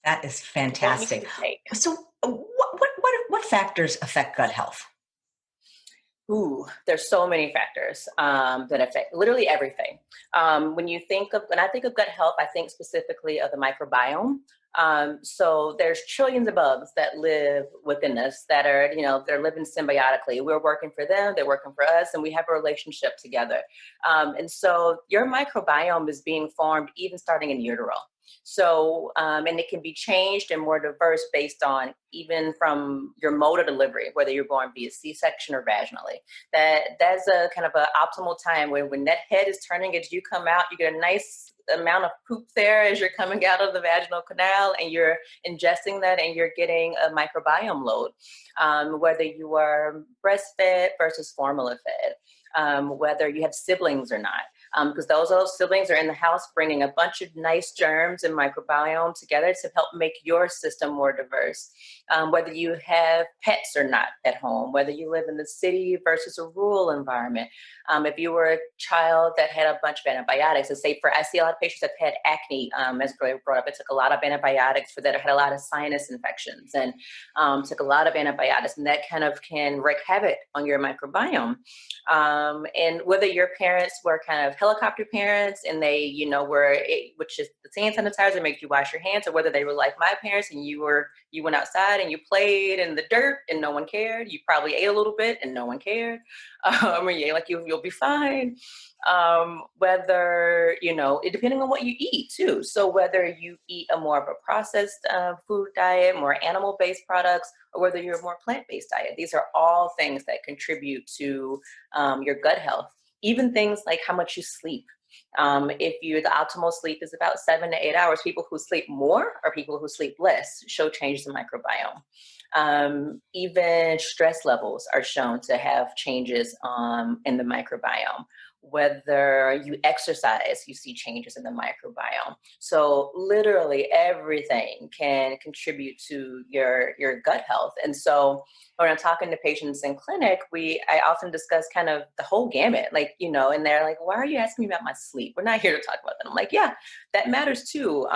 That is fantastic. So what factors affect gut health? Ooh, there's so many factors that affect literally everything. When I think of gut health, I think specifically of the microbiome. So there's trillions of bugs that live within us that are, they're living symbiotically. We're working for them, they're working for us, and we have a relationship together. And so your microbiome is being formed even starting in utero. So, and it can be changed and more diverse based on even from your mode of delivery, whether you're born via C-section or vaginally. That's a kind of an optimal time when that head is turning as you come out, you get a nice amount of poop there as you're coming out of the vaginal canal, and you're ingesting that and you're getting a microbiome load, whether you are breastfed versus formula fed, whether you have siblings or not. Because those siblings are in the house bringing a bunch of nice germs and microbiome together to help make your system more diverse. Whether you have pets or not at home, whether you live in the city versus a rural environment. If you were a child that had a bunch of antibiotics, I see a lot of patients that had acne, as brought up, it took a lot of antibiotics for that, or had a lot of sinus infections, and took a lot of antibiotics, and that kind of can wreak havoc on your microbiome. And whether your parents were kind of helicopter parents and they, which is the hand sanitizer make you wash your hands, or whether they were like my parents and you went outside and you played in the dirt and no one cared. You probably ate a little bit and no one cared. You'll be fine. Whether, depending on what you eat too. So whether you eat a more of a processed food diet, more animal-based products, or whether you're a more plant-based diet, these are all things that contribute to your gut health. Even things like how much you sleep. The optimal sleep is about 7 to 8 hours. People who sleep more or people who sleep less show changes in microbiome. Even stress levels are shown to have changes in the microbiome. Whether you exercise, you see changes in the microbiome. So literally everything can contribute to your gut health. And so when I'm talking to patients in clinic, I often discuss kind of the whole gamut, and they're like, why are you asking me about my sleep? We're not here to talk about that. I'm like, yeah, that matters too.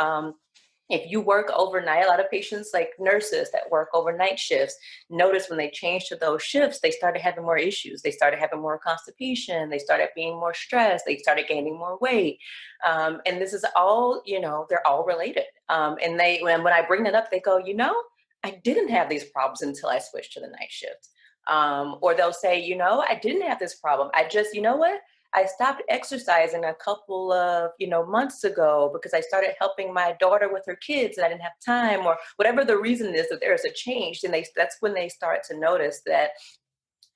If you work overnight, a lot of patients, like nurses that work overnight shifts, notice when they changed to those shifts, they started having more issues. They started having more constipation. They started being more stressed. They started gaining more weight. And this is all, they're all related. And when I bring that up, they go, I didn't have these problems until I switched to the night shift. Or they'll say, I didn't have this problem. I just, you know what? I stopped exercising a couple of, months ago because I started helping my daughter with her kids and I didn't have time, or whatever the reason is that there's a change. Then that's when they start to notice that,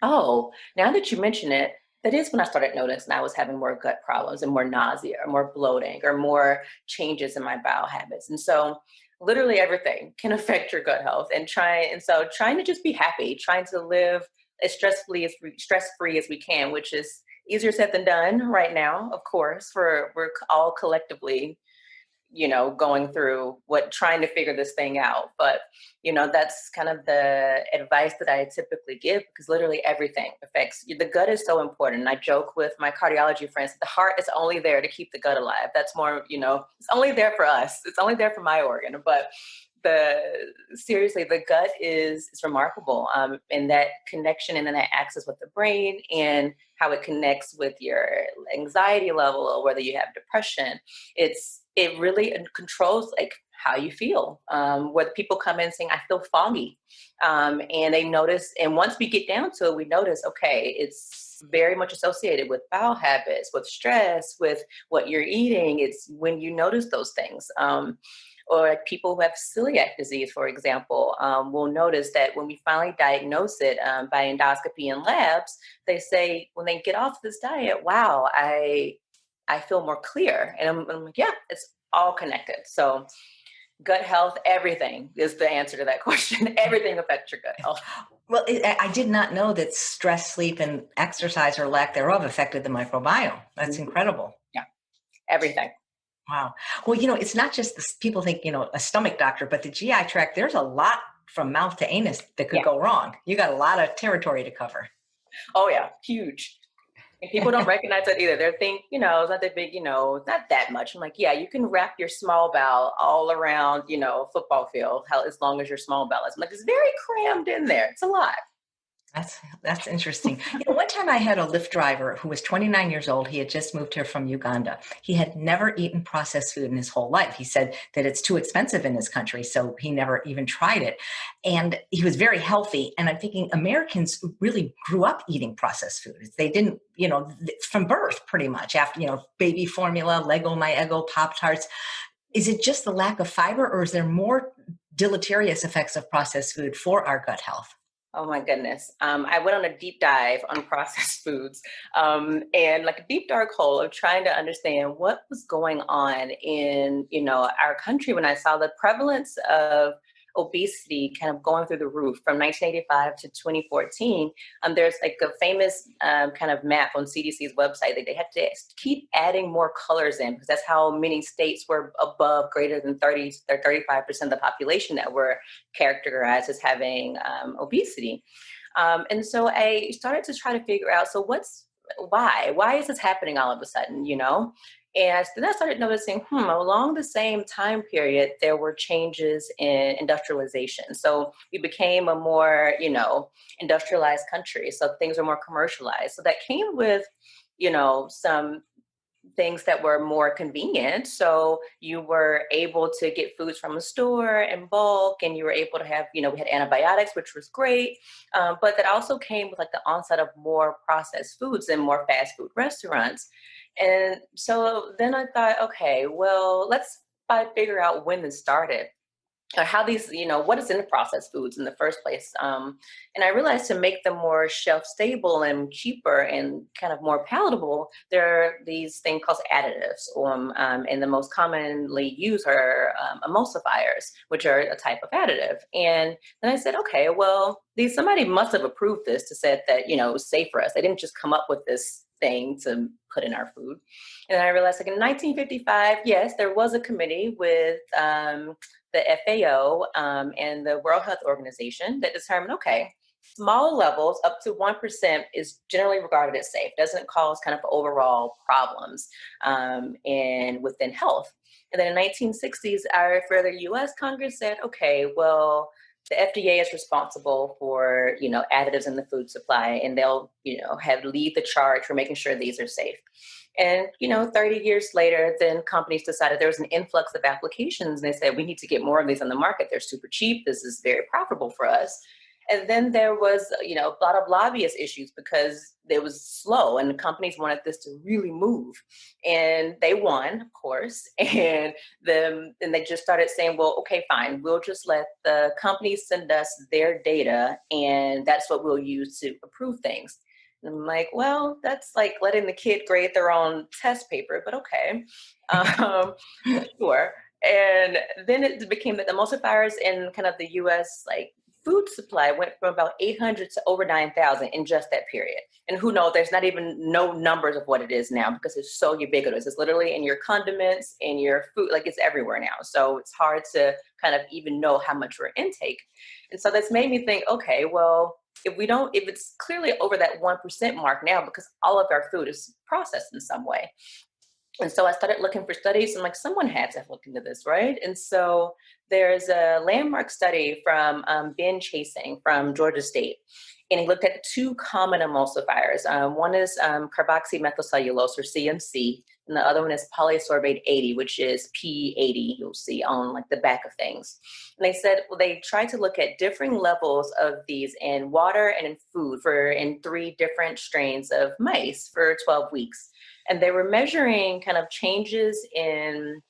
oh, now that you mention it, that is when I started noticing I was having more gut problems and more nausea or more bloating or more changes in my bowel habits. And so literally everything can affect your gut health, and so trying to just be happy, trying to live as stress-free as we can, which is easier said than done right now, of course, we're all collectively going through trying to figure this thing out. But, that's kind of the advice that I typically give, because literally everything affects you. The gut is so important. And I joke with my cardiology friends, the heart is only there to keep the gut alive. That's more, it's only there for us. It's only there for my organ. But seriously, the gut is remarkable. And that connection and then that access with the brain and how it connects with your anxiety level or whether you have depression. It really controls like how you feel. Where people come in saying, I feel foggy. And they notice, and once we get down to it, we notice, okay, it's very much associated with bowel habits, with stress, with what you're eating. It's when you notice those things. Or like people who have celiac disease, for example, will notice that when we finally diagnose it by endoscopy and labs, they say when they get off this diet, wow, I feel more clear. And I'm like, yeah, it's all connected. So gut health, everything is the answer to that question. Everything affects your gut health. Well, I did not know that stress, sleep, and exercise or lack thereof affected the microbiome. That's incredible. Yeah, everything. Wow. Well, it's not just people think, a stomach doctor, but the GI tract, there's a lot from mouth to anus that could go wrong. You got a lot of territory to cover. Oh yeah, huge. And people don't recognize that either. They think, it's not that big, not that much. I'm like, yeah, you can wrap your small bowel all around, a football field, as long as your small bowel is. I'm like, it's very crammed in there. It's a lot. That's interesting. One time I had a Lyft driver who was 29 years old. He had just moved here from Uganda. He had never eaten processed food in his whole life. He said that it's too expensive in this country, so he never even tried it. And he was very healthy. And I'm thinking Americans really grew up eating processed food. They didn't, from birth pretty much, after, baby formula, Lego My Eggo, Pop-Tarts. Is it just the lack of fiber, or is there more deleterious effects of processed food for our gut health? Oh my goodness. I went on a deep dive on processed foods and like a deep dark hole of trying to understand what was going on in, our country when I saw the prevalence of obesity kind of going through the roof from 1985 to 2014. There's like a famous kind of map on CDC's website that they had to keep adding more colors in because that's how many states were above greater than 30 or 35% of the population that were characterized as having obesity. And so I started to try to figure out, so why is this happening all of a sudden, And then I started noticing, along the same time period, there were changes in industrialization. So we became a more, industrialized country. So things were more commercialized. So that came with, some things that were more convenient. So you were able to get foods from a store in bulk, and you were able to have, we had antibiotics, which was great. But that also came with like the onset of more processed foods and more fast food restaurants. And so then I thought, okay, well, let's figure out when this started, or how these, what is in the processed foods in the first place. And I realized to make them more shelf stable and cheaper and kind of more palatable, there are these things called additives, and the most commonly used are emulsifiers, which are a type of additive. And then I said, okay, well, somebody must have approved this to say that, it was safe for us. They didn't just come up with this thing to put in our food. And then I realized like in 1955, yes, there was a committee with the FAO and the World Health Organization that determined, okay, small levels up to 1% is generally regarded as safe, doesn't cause kind of overall problems within health. And then in the 1960s, our further US Congress said, okay, well, the FDA is responsible for, additives in the food supply, and they'll, lead the charge for making sure these are safe. And, 30 years later, then companies decided there was an influx of applications, and they said, we need to get more of these on the market. They're super cheap. This is very profitable for us. And then there was, a lot of lobbyist issues because it was slow and the companies wanted this to really move. And they won, of course. And then they just started saying, well, okay, fine. We'll just let the companies send us their data, and that's what we'll use to approve things. And I'm like, well, that's like letting the kid grade their own test paper, but okay. Sure. And then it became that the emulsifiers in kind of the US, food supply went from about 800 to over 9,000 in just that period. And who knows, there's not even no numbers of what it is now because it's so ubiquitous. It's literally in your condiments, in your food, it's everywhere now. So it's hard to kind of even know how much we're intake. And so that's made me think, okay, well, if it's clearly over that 1% mark now because all of our food is processed in some way. And so I started looking for studies, and someone had to look into this, right? And so there's a landmark study from Ben Chasing from Georgia State, and he looked at two common emulsifiers. One is carboxymethylcellulose, or CMC, and the other one is polysorbate 80, which is P80, you'll see on the back of things. And they said, well, they tried to look at differing levels of these in water and in food in 3 different strains of mice for 12 weeks. And they were measuring kind of changes in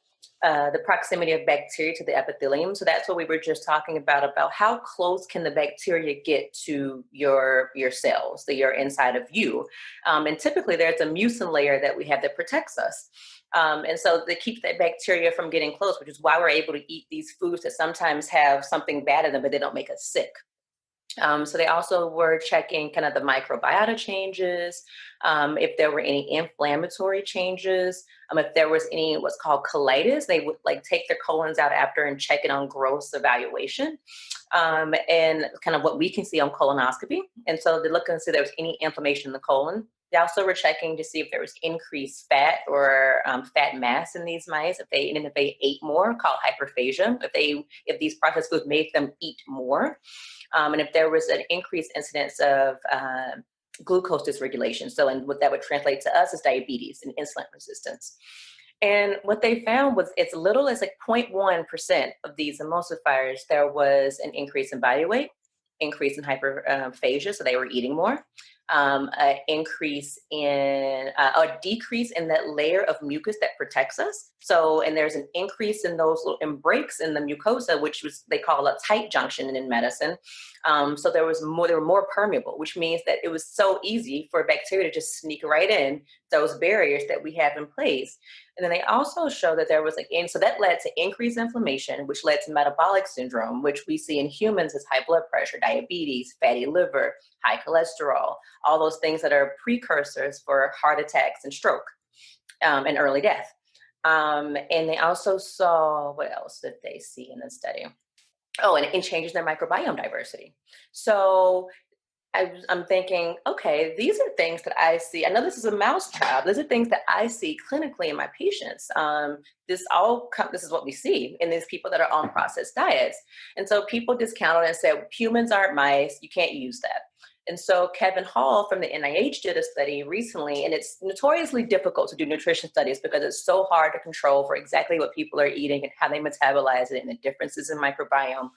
the proximity of bacteria to the epithelium. So that's what we were just talking about how close can the bacteria get to your cells, your inside of you. And typically there's a mucin layer that we have that protects us. And so they keep that bacteria from getting close, which is why we're able to eat these foods that sometimes have something bad in them, but they don't make us sick. So they also were checking kind of the microbiota changes, if there were any inflammatory changes, if there was any what's called colitis. They would take their colons out after and check it on gross evaluation, and kind of what we can see on colonoscopy. And so they look and see if there was any inflammation in the colon. They also were checking to see if there was increased fat or fat mass in these mice, if they ate more, called hyperphagia, if these processed foods made them eat more. And if there was an increased incidence of glucose dysregulation. So, and what that would translate to us is diabetes and insulin resistance. And what they found was as little as 0.1% of these emulsifiers, there was an increase in body weight, increase in hyperphagia, so they were eating more, a decrease in that layer of mucus that protects us. So, and there's an increase in those little breaks in the mucosa, which they call a tight junction in medicine. So they were more permeable, which means that it was so easy for bacteria to just sneak right in those barriers that we have in place. And then they also show that there was so that led to increased inflammation, which led to metabolic syndrome, which we see in humans as high blood pressure, diabetes, fatty liver, high cholesterol, all those things that are precursors for heart attacks and stroke, and early death. And they also saw, what else did they see in the study? Oh, and it changes their microbiome diversity. So I'm thinking, okay, these are things that I see. I know this is a mouse trial. These are things that I see clinically in my patients. This is what we see in these people that are on processed diets. And so people discount it and say, humans aren't mice. You can't use that. And so Kevin Hall from the NIH did a study recently, and it's notoriously difficult to do nutrition studies because it's so hard to control for exactly what people are eating and how they metabolize it and the differences in microbiome.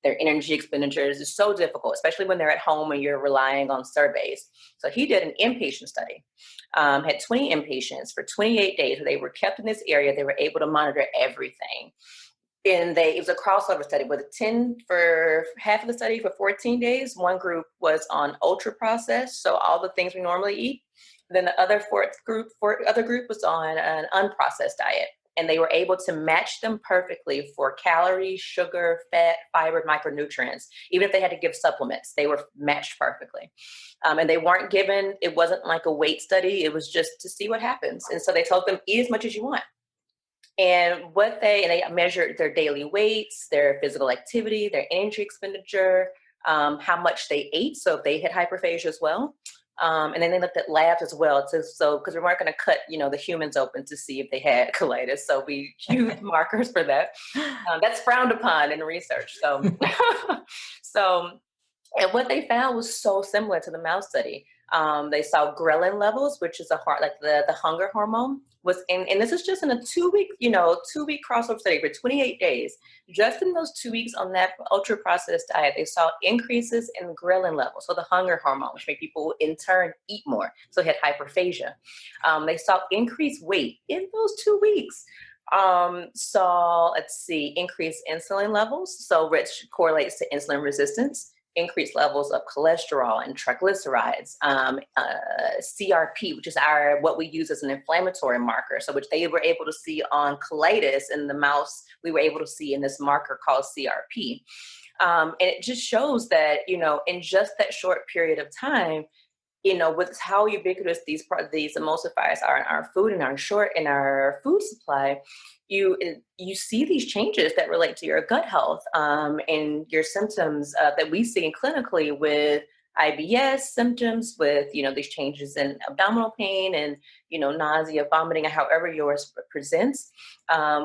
Their energy expenditures is so difficult, especially when they're at home and you're relying on surveys. So he did an inpatient study, had 20 inpatients for 28 days. They were kept in this area. They were able to monitor everything. And it was a crossover study with 10 for half of the study for 14 days. One group was on ultra processed, so all the things we normally eat. Then the other group was on an unprocessed diet. And they were able to match them perfectly for calories, sugar, fat, fiber, micronutrients. Even if they had to give supplements, they were matched perfectly. And they weren't given, it wasn't like a weight study. It was just to see what happens. And so they told them, eat as much as you want. And they measured their daily weights, their physical activity, their energy expenditure, how much they ate. So if they had hyperphagia as well. And then they looked at labs as well. So, because we weren't going to cut, the humans open to see if they had colitis. So we used markers for that. That's frowned upon in research. So, so, and what they found was so similar to the mouse study. They saw ghrelin levels, which is like the hunger hormone, was in, and this is just in a 2-week, 2-week crossover study for 28 days. Just in those 2 weeks on that ultra processed diet, they saw increases in ghrelin levels, so the hunger hormone, which made people in turn eat more. So they had hyperphagia. They saw increased weight in those 2 weeks. Saw, increased insulin levels, so which correlates to insulin resistance. Increased levels of cholesterol and triglycerides, CRP, which is what we use as an inflammatory marker. So which they were able to see on colitis in the mouse, we were able to see in this marker called CRP. And it just shows that, in just that short period of time, with how ubiquitous these emulsifiers are in our food and our food supply, you see these changes that relate to your gut health and your symptoms that we see clinically with IBS symptoms, with these changes in abdominal pain and nausea, vomiting, and however yours presents,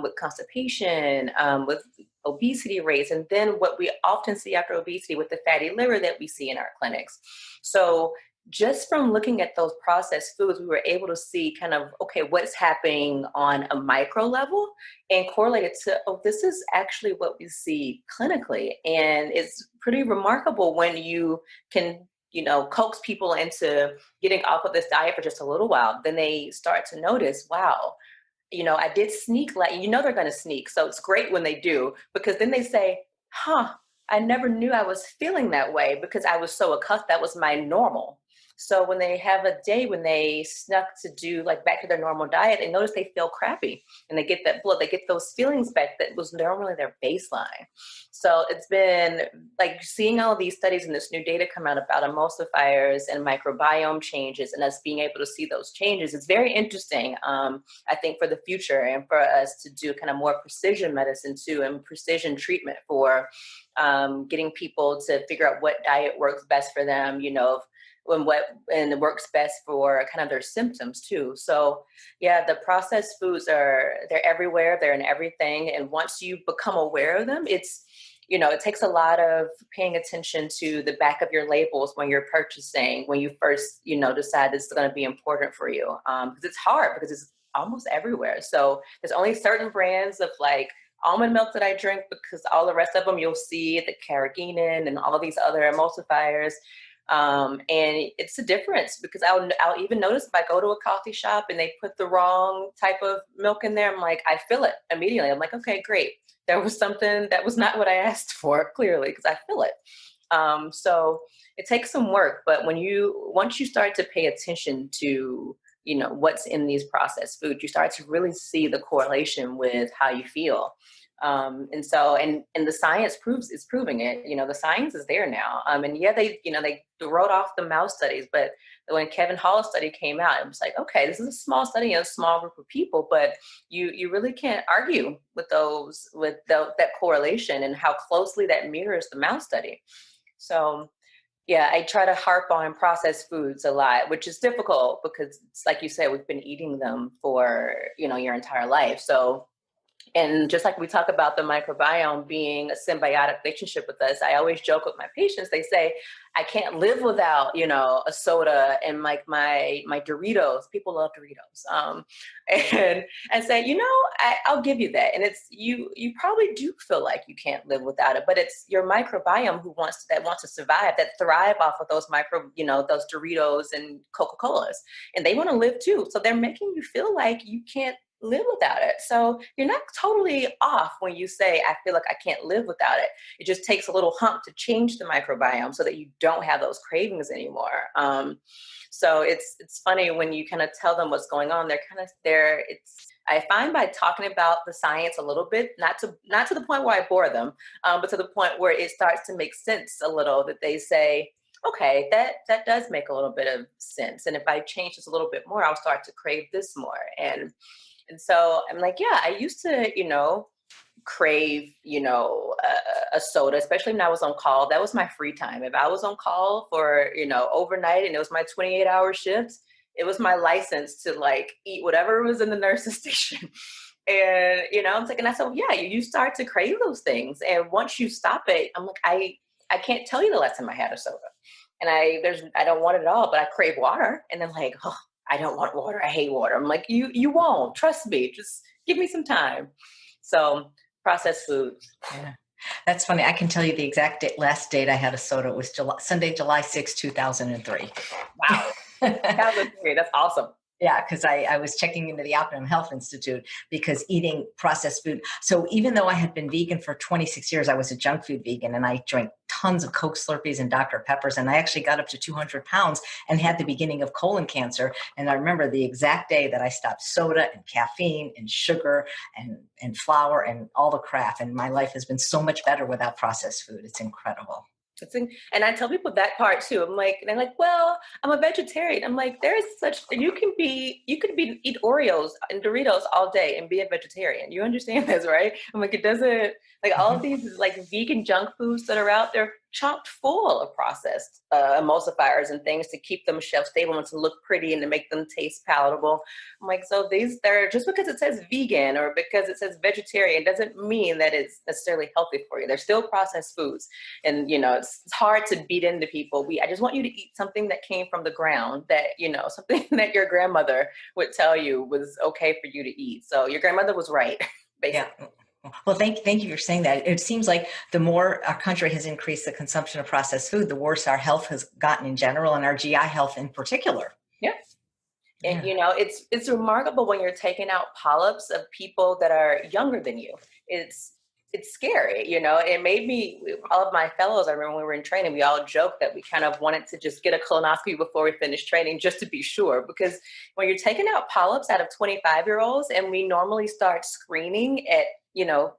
with constipation, with obesity rates, and then what we often see after obesity with the fatty liver that we see in our clinics. So just from looking at those processed foods, we were able to see kind of, okay, what's happening on a micro level and correlate it to, this is actually what we see clinically. And it's pretty remarkable when you can, coax people into getting off of this diet for just a little while. Then they start to notice, wow, I did sneak, they're going to sneak. So it's great when they do, because then they say, I never knew I was feeling that way because I was so accustomed, that was my normal. So when they have a day when they snuck to do back to their normal diet, they notice they feel crappy and they get that blood, they get those feelings back that was normally their baseline. So it's been seeing all of these studies and this new data come out about emulsifiers and microbiome changes and us being able to see those changes. It's very interesting, I think, for the future and for us to do kind of more precision medicine too and precision treatment for getting people to figure out what diet works best for them, and it works best for kind of their symptoms too. So yeah, the processed foods they're everywhere, they're in everything. And once you become aware of them, it's, it takes a lot of paying attention to the back of your labels when you're purchasing, when you first, decide this is going to be important for you. Because it's hard because it's almost everywhere. So there's only certain brands of almond milk that I drink, because all the rest of them, you'll see the carrageenan and all of these other emulsifiers. And it's a difference because I'll even notice if I go to a coffee shop and they put the wrong type of milk in there, I feel it immediately. I'm like, okay, great. There was something that was not what I asked for, clearly, because I feel it. So it takes some work, but once you start to pay attention to, what's in these processed foods, you start to really see the correlation with how you feel. And the science is proving it, the science is there now. And yeah, they wrote off the mouse studies, but when Kevin Hall's study came out, it was like, okay, this is a small study, a small group of people, but you really can't argue with that correlation and how closely that mirrors the mouse study. So yeah, I try to harp on processed foods a lot, which is difficult because it's like you said, we've been eating them for, your entire life. So, and just like we talk about the microbiome being a symbiotic relationship with us, I always joke with my patients. They say, I can't live without, a soda and my Doritos. People love Doritos. And say, I'll give you that. And it's, you probably do feel like you can't live without it, but it's your microbiome who wants to survive, that thrive off of those those Doritos and Coca-Colas. And they want to live too. So they're making you feel like you can't live without it. So you're not totally off when you say, I feel like I can't live without it. It just takes a little hump to change the microbiome so that you don't have those cravings anymore. So it's funny when you kind of tell them what's going on, I find by talking about the science a little bit, not to the point where I bore them, but to the point where it starts to make sense a little, that they say, okay, that does make a little bit of sense. And if I change this a little bit more, I'll start to crave this more. And so I'm like, yeah, I used to, crave, a soda, especially when I was on call. That was my free time. If I was on call for, overnight and it was my 28-hour shifts, it was my license to like eat whatever was in the nurse's station. And, I'm thinking, I said, yeah, you start to crave those things. And once you stop it, I'm like, I can't tell you the last time I had a soda. And I don't want it at all, but I crave water. And then like, oh, I don't want water. I hate water. I'm like, you won't. Trust me. Just give me some time. So processed foods. Yeah. That's funny. I can tell you the exact last date I had a soda. It was Sunday, July 6, 2003. Wow. That's awesome. Yeah, because I was checking into the Optimum Health Institute because eating processed food. So even though I had been vegan for 26 years, I was a junk food vegan, and I drank tons of Coke Slurpees and Dr. Peppers, and I actually got up to 200 pounds and had the beginning of colon cancer. And I remember the exact day that I stopped soda and caffeine and sugar and flour and all the crap. And my life has been so much better without processed food. It's incredible. And I tell people that part too. I'm like, they're like, well, I'm a vegetarian. I'm like, you could eat Oreos and Doritos all day and be a vegetarian. You understand this, right? I'm like, it doesn't, like all of these like vegan junk foods that are out there, chocked full of processed emulsifiers and things to keep them shelf stable and to look pretty and to make them taste palatable. I'm like, so they're just because it says vegan or because it says vegetarian doesn't mean that it's necessarily healthy for you. They're still processed foods. And, it's hard to beat into people. I just want you to eat something that came from the ground that, something that your grandmother would tell you was okay for you to eat. So your grandmother was right, basically. Yeah. Well, thank you for saying that. It seems like the more our country has increased the consumption of processed food, the worse our health has gotten in general and our GI health in particular. Yeah. And, it's remarkable when you're taking out polyps of people that are younger than you. It's scary, It made me, all of my fellows, I remember when we were in training, we all joked that we kind of wanted to just get a colonoscopy before we finished training just to be sure. Because when you're taking out polyps out of 25-year-olds and we normally start screening at,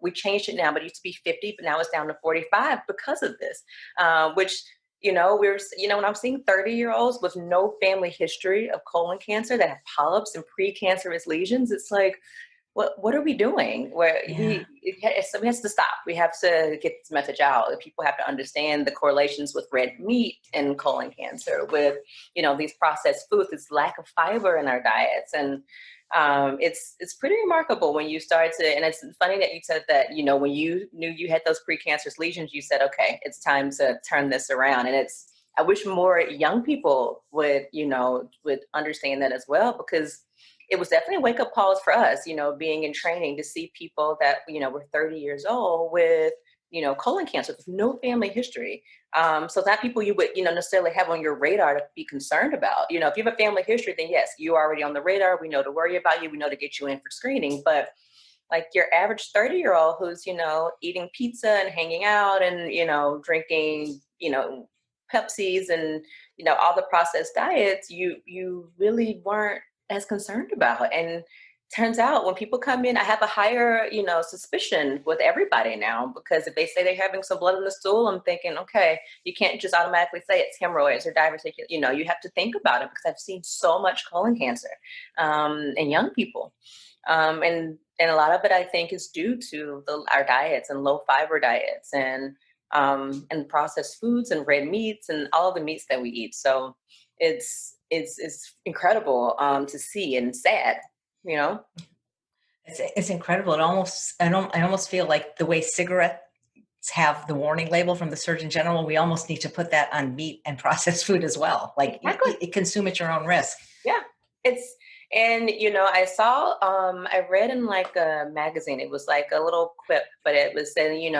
we changed it now, but it used to be 50, but now it's down to 45 because of this, which, when I'm seeing 30-year-olds with no family history of colon cancer that have polyps and precancerous lesions, it's like, what are we doing? So we have to stop. We have to get this message out. People have to understand the correlations with red meat and colon cancer, with, these processed foods, this lack of fiber in our diets. And it's pretty remarkable when you start to, and it's funny that you said that, when you knew you had those precancerous lesions, you said, okay, it's time to turn this around. And I wish more young people would understand that as well, because it was definitely wake-up calls for us, being in training, to see people that, were 30 years old with, colon cancer with no family history. So not people you would, necessarily have on your radar to be concerned about. If you have a family history, then yes, you're already on the radar. We know to worry about you. We know to get you in for screening. But like your average 30-year-old who's, eating pizza and hanging out and, drinking, Pepsis and, all the processed diets, you really weren't as concerned about. And turns out when people come in, I have a higher, suspicion with everybody now, because if they say they're having some blood in the stool, I'm thinking, okay, you can't just automatically say it's hemorrhoids or diverticular, you have to think about it, because I've seen so much colon cancer in young people. And a lot of it, I think, is due to our diets and low fiber diets and processed foods and red meats and all the meats that we eat. So it's incredible to see, and sad, It's incredible. I almost feel like the way cigarettes have the warning label from the Surgeon General, we almost need to put that on meat and processed food as well. Like, exactly. Consume at your own risk. Yeah, I read in like a magazine, it was like a little quip, but it was saying,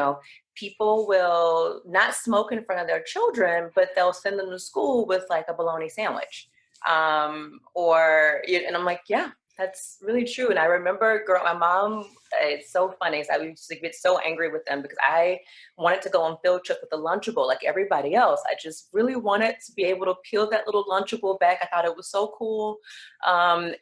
people will not smoke in front of their children, but they'll send them to school with like a bologna sandwich. And I'm like, yeah, that's really true. And I remember my mom, it's so funny. I used to get so angry with them because I wanted to go on field trip with a Lunchable like everybody else. I just really wanted to be able to peel that little Lunchable back. I thought it was so cool. And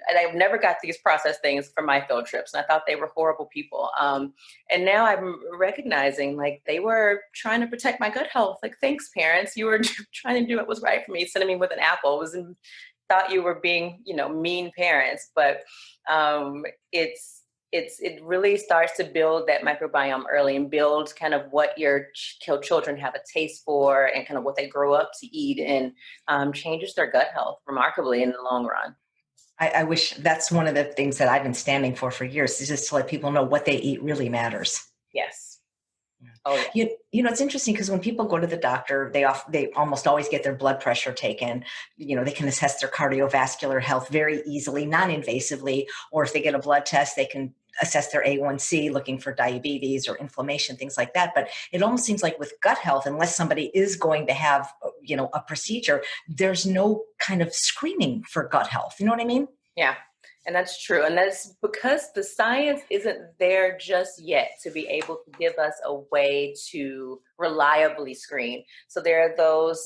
I never got these processed things for my field trips. And I thought they were horrible people. And now I'm recognizing like they were trying to protect my gut health. Like, thanks, parents. You were trying to do what was right for me. Sending me with an apple thought you were being, mean parents. But it's it really starts to build that microbiome early and build kind of what your children have a taste for and kind of what they grow up to eat, and changes their gut health remarkably in the long run. I wish that's one of the things that I've been standing for years, is just to let people know what they eat really matters. Yes. Oh, yeah. You know, it's interesting because when people go to the doctor, they almost always get their blood pressure taken. You know, they can assess their cardiovascular health very easily, non-invasively, or if they get a blood test, they can assess their A1C, looking for diabetes or inflammation, things like that. But it almost seems like with gut health, unless somebody is going to have, you know, a procedure, there's no kind of screening for gut health. You know what I mean? Yeah. And that's true. And that's because the science isn't there just yet to be able to give us a way to reliably screen. So there are those,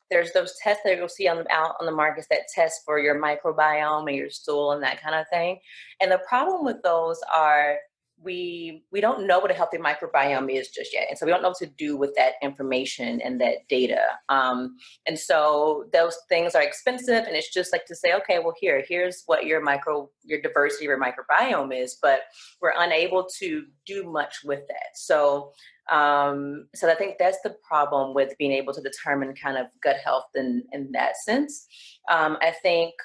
there's those tests that you'll see out on the markets that test for your microbiome and your stool and that kind of thing. And the problem with those are we don't know what a healthy microbiome is just yet. And so we don't know what to do with that information and that data. And so those things are expensive, and it's just like to say, okay, well, here's what your diversity of your microbiome is, but we're unable to do much with that. So I think that's the problem with being able to determine kind of gut health in that sense. I think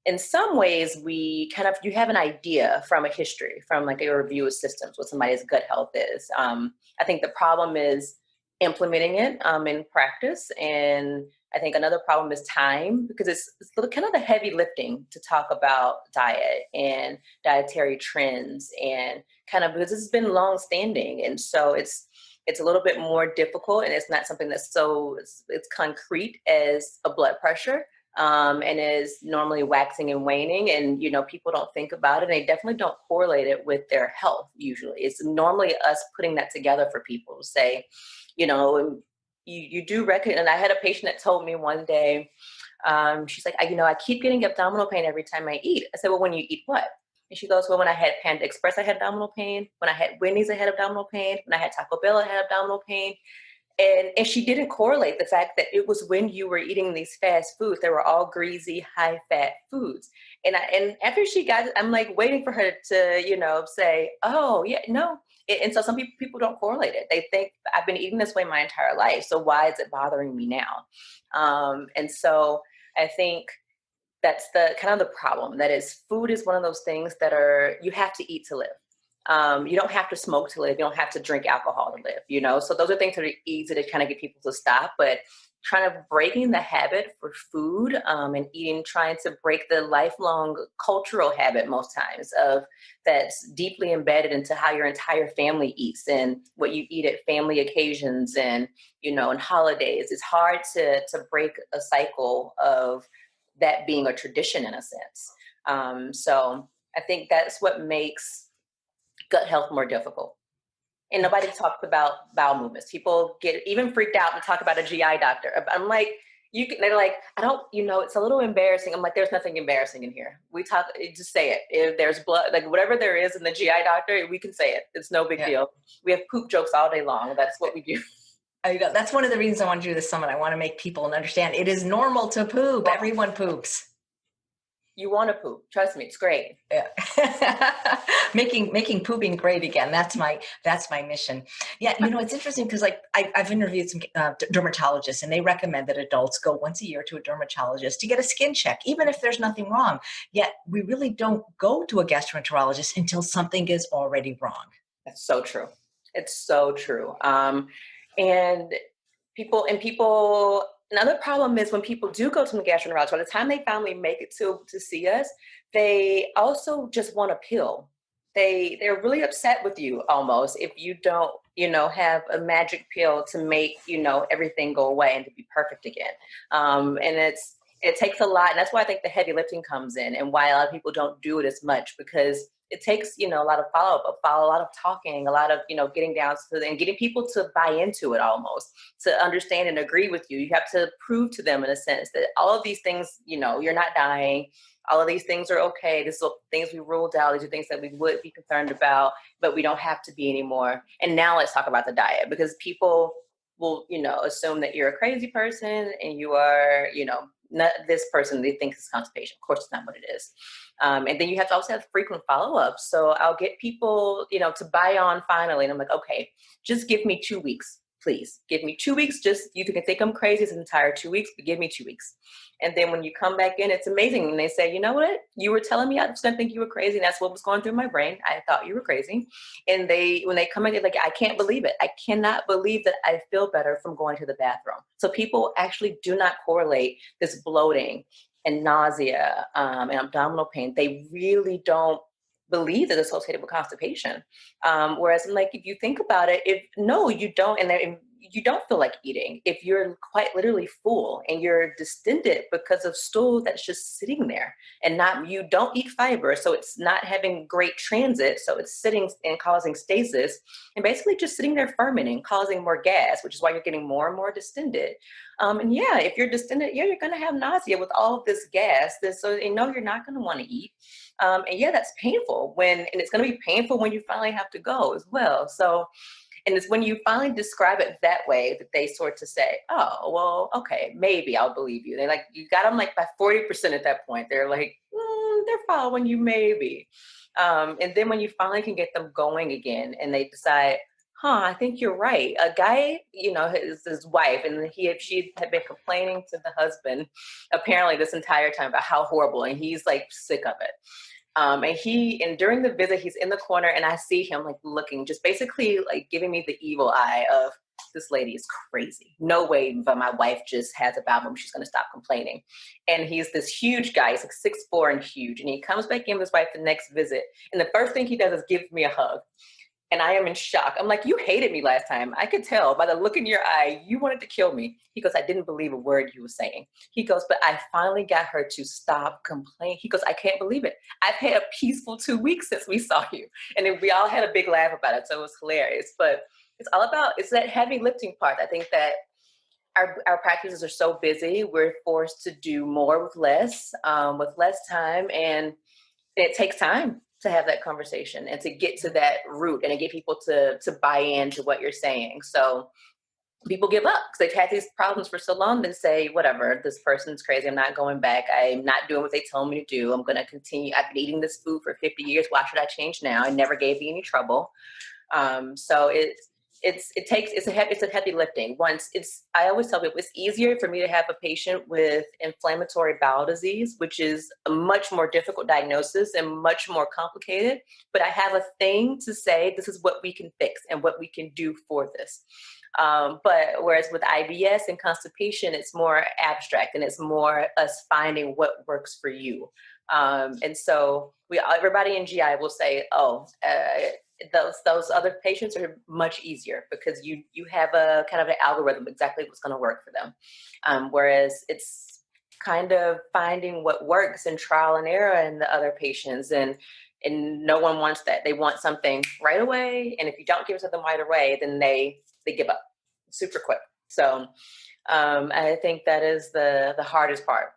in some ways, you have an idea from a history, from like a review of systems, what somebody's gut health is. I think the problem is implementing it in practice. And I think another problem is time, because it's kind of the heavy lifting to talk about diet and dietary trends, and kind of because it's been long standing. And so it's a little bit more difficult, and it's not something that's it's concrete as a blood pressure. And is normally waxing and waning, and people don't think about it. And they definitely don't correlate it with their health. Usually, it's normally us putting that together for people to say, you do reckon. And I had a patient that told me one day, she's like, I keep getting abdominal pain every time I eat. I said, well, when you eat what? And she goes, well, when I had Panda Express, I had abdominal pain. When I had Wendy's, I had abdominal pain. When I had Taco Bell, I had abdominal pain. And she didn't correlate the fact that it was when you were eating these fast foods. They were all greasy, high-fat foods. And after she got it, I'm like waiting for her to, say, oh, yeah, no. And so some people don't correlate it. They think, I've been eating this way my entire life, so why is it bothering me now? And so I think that's the kind of the problem. That is, food is one of those things that you have to eat to live. You don't have to smoke to live. You don't have to drink alcohol to live, So those are things that are easy to kind of get people to stop. But trying to breaking the habit for food and eating, trying to break the lifelong cultural habit most times of that's deeply embedded into how your entire family eats and what you eat at family occasions and, and holidays. It's hard to break a cycle of that being a tradition in a sense. So I think that's what makes gut health more difficult. And nobody talks about bowel movements. People get even freaked out and talk about a GI doctor. I'm like, they're like, I don't, it's a little embarrassing. I'm like, there's nothing embarrassing in here. We talk, just say it. If there's blood, like whatever there is in the GI doctor, we can say it. It's no big deal. We have poop jokes all day long. That's what we do. That's one of the reasons I want to do this summit. I want to make people understand it is normal to poop. Everyone poops. You want to poop. Trust me, it's great. Yeah. making pooping great again. That's my mission. Yeah. It's interesting because I've interviewed some dermatologists, and they recommend that adults go once a year to a dermatologist to get a skin check, even if there's nothing wrong. Yet we really don't go to a gastroenterologist until something is already wrong. That's so true. It's so true. And people, another problem is when people do go to the gastroenterologist, by the time they finally make it to see us, they also just want a pill. They're really upset with you almost if you don't, have a magic pill to make, everything go away and to be perfect again. And it takes a lot. And that's why I think the heavy lifting comes in, and why a lot of people don't do it as much, because it takes, a lot of follow-up, a lot of talking, a lot of, getting down to and getting people to buy into it almost, to understand and agree with you. You have to prove to them in a sense that all of these things, you're not dying. All of these things are okay. These are things we ruled out. These are things that we would be concerned about, but we don't have to be anymore. And now let's talk about the diet, because people will, assume that you're a crazy person and you are, not this person, they think it's constipation. Of course, it's not what it is. And then you have to also have frequent follow-ups. So I'll get people, to buy on finally. And I'm like, okay, just give me 2 weeks, please. Give me 2 weeks. Just, you can think I'm crazy this entire 2 weeks, but give me 2 weeks. And then when you come back in, it's amazing. And they say, you know what? You were telling me I didn't think you were crazy. And that's what was going through my brain. I thought you were crazy. And when they come in, they're like, I can't believe it. I cannot believe that I feel better from going to the bathroom. So people actually do not correlate this bloating and nausea and abdominal pain. They really don't believe that it's associated with constipation. Whereas like, if you think about it, you don't, and you don't feel like eating if you're quite literally full and you're distended because of stool that's just sitting there and you don't eat fiber. So it's not having great transit. So it's sitting and causing stasis and basically just sitting there fermenting, causing more gas, which is why you're getting more and more distended. And yeah, if you're distended, you're going to have nausea with all of this gas. So you're not going to want to eat. And yeah, that's painful and it's going to be painful when you finally have to go as well. So, and it's when you finally describe it that way that they sort of say, oh, well, okay, maybe I'll believe you. You got them like by 40% at that point. They're like, they're following you maybe. And then when you finally can get them going again and they decide, I think you're right. A guy, his wife, and she had been complaining to the husband apparently this entire time about how horrible, and he's like sick of it. And during the visit, he's in the corner and I see him like looking, just basically like giving me the evil eye of, this lady is crazy. No way, but my wife just has a bowel movement. She's going to stop complaining. And he's this huge guy. He's like 6'4" and huge. And he comes back in with his wife the next visit. And the first thing he does is give me a hug. And I am in shock. I'm like, you hated me last time. I could tell by the look in your eye, you wanted to kill me. He goes, I didn't believe a word you were saying. He goes, but I finally got her to stop complaining. He goes, I can't believe it. I've had a peaceful 2 weeks since we saw you. And then we all had a big laugh about it. So it was hilarious. But it's that heavy lifting part. I think that our practices are so busy. We're forced to do more with less time. And it takes time to have that conversation and to get to that root and to get people to buy into what you're saying. So people give up because they've had these problems for so long. They say, whatever, this person's crazy. I'm not going back. I'm not doing what they told me to do. I'm going to continue. I've been eating this food for 50 years. Why should I change now? I never gave me any trouble. So it's a heavy lifting. I always tell people it's easier for me to have a patient with inflammatory bowel disease, which is a much more difficult diagnosis and much more complicated. But I have a thing to say, this is what we can fix and what we can do for this. But whereas with IBS and constipation, it's more abstract and it's more us finding what works for you. And so everybody in GI will say, those other patients are much easier because you have a kind of an algorithm exactly what's going to work for them. Whereas it's kind of finding what works and trial and error in the other patients. And no one wants that. They want something right away. And if you don't give something right away, then they give up super quick. So I think that is the hardest part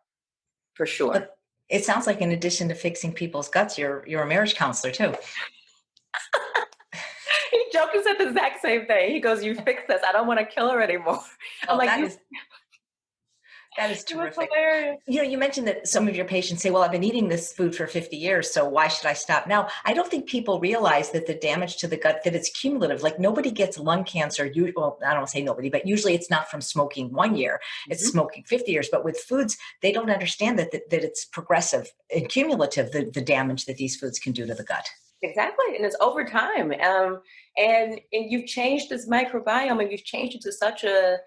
for sure. But it sounds like in addition to fixing people's guts, you're a marriage counselor too. He joked and said the exact same thing. He goes, you fix this. I don't want to kill her anymore. I'm like, that is terrific. Hilarious. You mentioned that some of your patients say, well, I've been eating this food for 50 years, so why should I stop now? I don't think people realize that the damage to the gut, that it's cumulative. Like nobody gets lung cancer. Well, I don't say nobody, but usually it's not from smoking 1 year. It's smoking 50 years. But with foods, they don't understand that it's progressive and cumulative, the damage that these foods can do to the gut. Exactly. And it's over time. And you've changed this microbiome and you've changed it to such a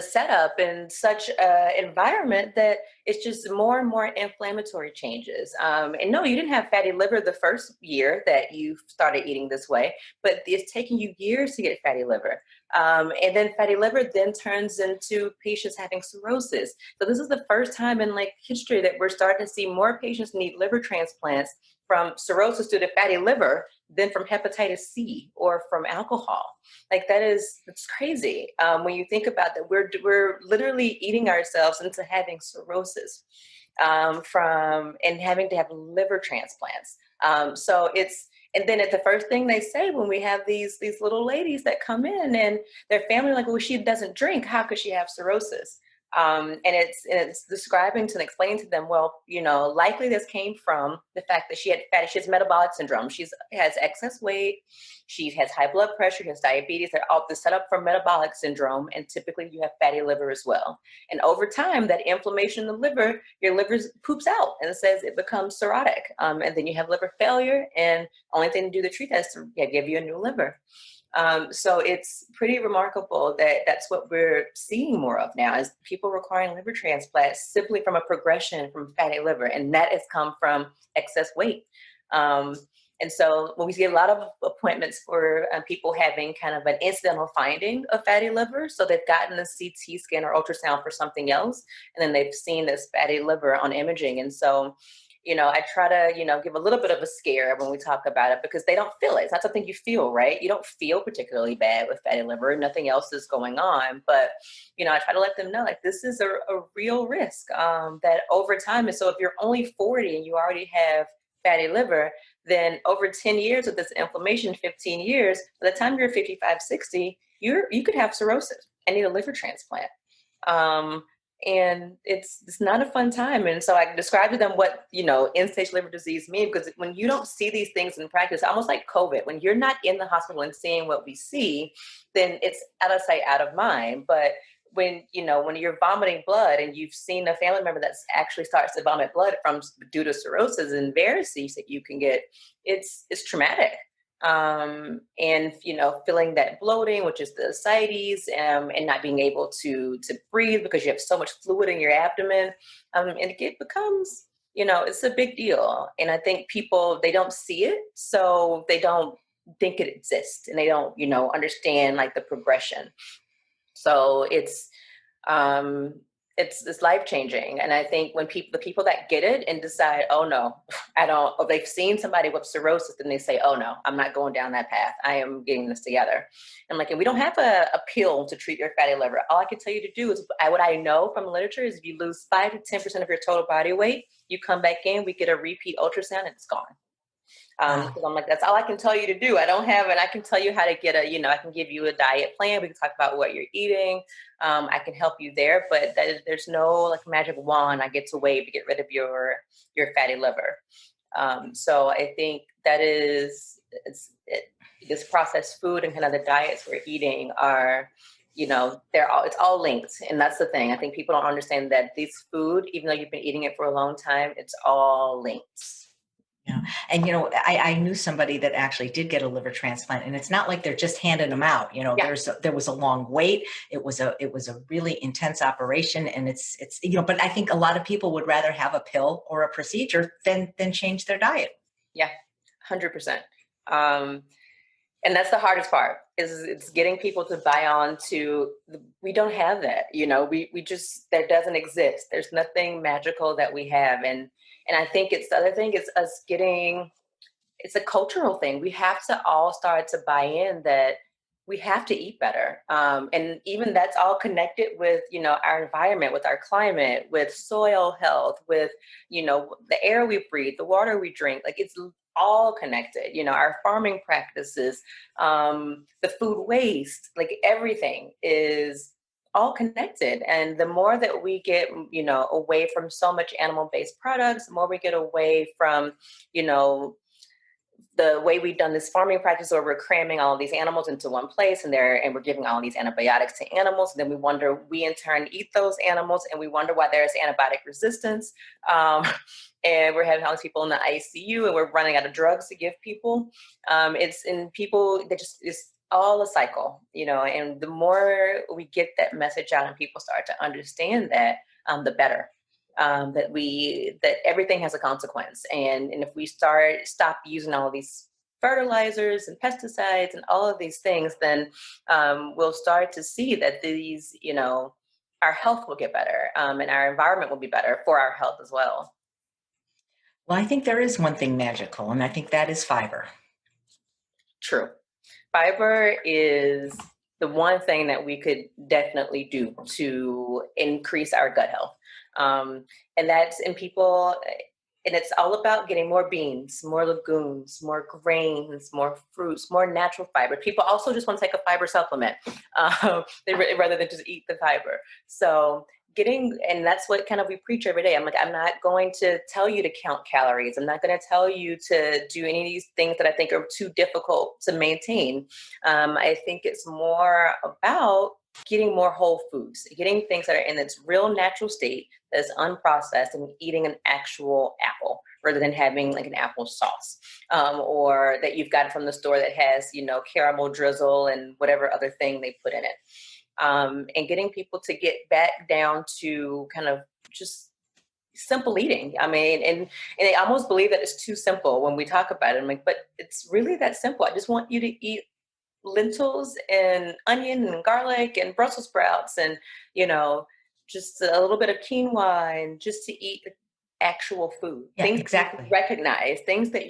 setup and such an environment that it's just more and more inflammatory changes. And no, you didn't have fatty liver the first year that you started eating this way, but it's taking you years to get fatty liver. And then fatty liver then turns into patients having cirrhosis. So this is the first time in history that we're starting to see more patients need liver transplants from cirrhosis due to fatty liver than from hepatitis C or from alcohol. It's crazy. When you think about that, we're literally eating ourselves into having cirrhosis and having to have liver transplants. And then the first thing they say when we have these little ladies that come in and their family well, she doesn't drink. How could she have cirrhosis? And it's describing to and explaining to them, well, likely this came from the fact that she has metabolic syndrome. She has excess weight. She has high blood pressure. She has diabetes. They're all set up for metabolic syndrome. And typically you have fatty liver as well. And over time, that inflammation in the liver, your liver poops out and it says it becomes cirrhotic. And then you have liver failure. And only thing to do to treat that is to give you a new liver. So it's pretty remarkable that that's what we're seeing more of now, is people requiring liver transplants simply from a progression from fatty liver. And that has come from excess weight. And so when we see a lot of appointments for people having kind of an incidental finding of fatty liver, so they've gotten a CT scan or ultrasound for something else, and then they've seen this fatty liver on imaging. And so I try to, give a little bit of a scare when we talk about it, because they don't feel it. It's not something you feel, right? You don't feel particularly bad with fatty liver. Nothing else is going on. But, I try to let them know, like, this is a real risk that over time. And so if you're only 40 and you already have fatty liver, then over 10 years with this inflammation, 15 years, by the time you're 55, 60, you could have cirrhosis and need a liver transplant. And it's not a fun time. And so I described to them what, end-stage liver disease means, because when you don't see these things in practice, almost like COVID, when you're not in the hospital and seeing what we see, then it's out of sight, out of mind. But when you're vomiting blood and you've seen a family member that actually starts to vomit blood due to cirrhosis and varices that you can get, it's traumatic. And feeling that bloating, which is the ascites, and not being able to breathe because you have so much fluid in your abdomen, and it becomes, it's a big deal. And I think people, they don't see it, so they don't think it exists, and they don't understand like the progression. So it's life-changing. And I think when the people that get it and decide, oh no, I don't, or they've seen somebody with cirrhosis, and they say, oh no, I'm not going down that path. I am getting this together. And and we don't have a pill to treat your fatty liver. All I can tell you to do is, what I know from the literature is, if you lose 5 to 10% of your total body weight, you come back in, we get a repeat ultrasound, and it's gone. Because I'm like, that's all I can tell you to do. I don't have it. I can tell you how to get I can give you a diet plan. We can talk about what you're eating. I can help you there, but there's no like magic wand I get to wave to get rid of your fatty liver. So I think that this processed food and kind of the diets we're eating are, it's all linked. And that's the thing. I think people don't understand that this food, even though you've been eating it for a long time, it's all linked. Yeah. And, I knew somebody that actually did get a liver transplant, and it's not like they're just handing them out. There was a long wait. It was a really intense operation, and it's but I think a lot of people would rather have a pill or a procedure than change their diet. Yeah, 100%. And that's the hardest part, is it's getting people to buy on to, we don't have that, we just, that doesn't exist. There's nothing magical that we have. And I think the other thing is us it's a cultural thing. We have to all start to buy in that we have to eat better. And even that's all connected with, our environment, with our climate, with soil health, with, the air we breathe, the water we drink. Like, it's all connected, our farming practices, the food waste, like everything is all connected. And the more that we get, away from so much animal-based products, the more we get away from, the way we've done this farming practice, where we're cramming all of these animals into one place, and we're giving all these antibiotics to animals. And then we in turn eat those animals, and we wonder why there's antibiotic resistance. And we're having all these people in the ICU, and we're running out of drugs to give people. It's all a cycle, and the more we get that message out and people start to understand that, the better. That everything has a consequence. And if we stop using all of these fertilizers and pesticides and all of these things, then we'll start to see that these, our health will get better, and our environment will be better for our health as well. Well, I think there is one thing magical, and I think that is fiber. True. Fiber is the one thing that we could definitely do to increase our gut health. And that's in people, and it's all about getting more beans, more legumes, more grains, more fruits, more natural fiber. People also just want to take a fiber supplement rather than just eat the fiber. So and that's what kind of we preach every day. I'm like, I'm not going to tell you to count calories. I'm not going to tell you to do any of these things that I think are too difficult to maintain. I think it's more about getting more whole foods, getting things that are in its real natural state, that's unprocessed, and eating an actual apple rather than having like an apple sauce, or that you've got from the store that has, caramel drizzle and whatever other thing they put in it. And getting people to get back down to kind of just simple eating. I mean, and I almost believe that it's too simple when we talk about it. I'm like, but it's really that simple. I just want you to eat lentils and onion and garlic and Brussels sprouts and, just a little bit of quinoa, and just to eat actual food. Yeah, things exactly. you recognize, things that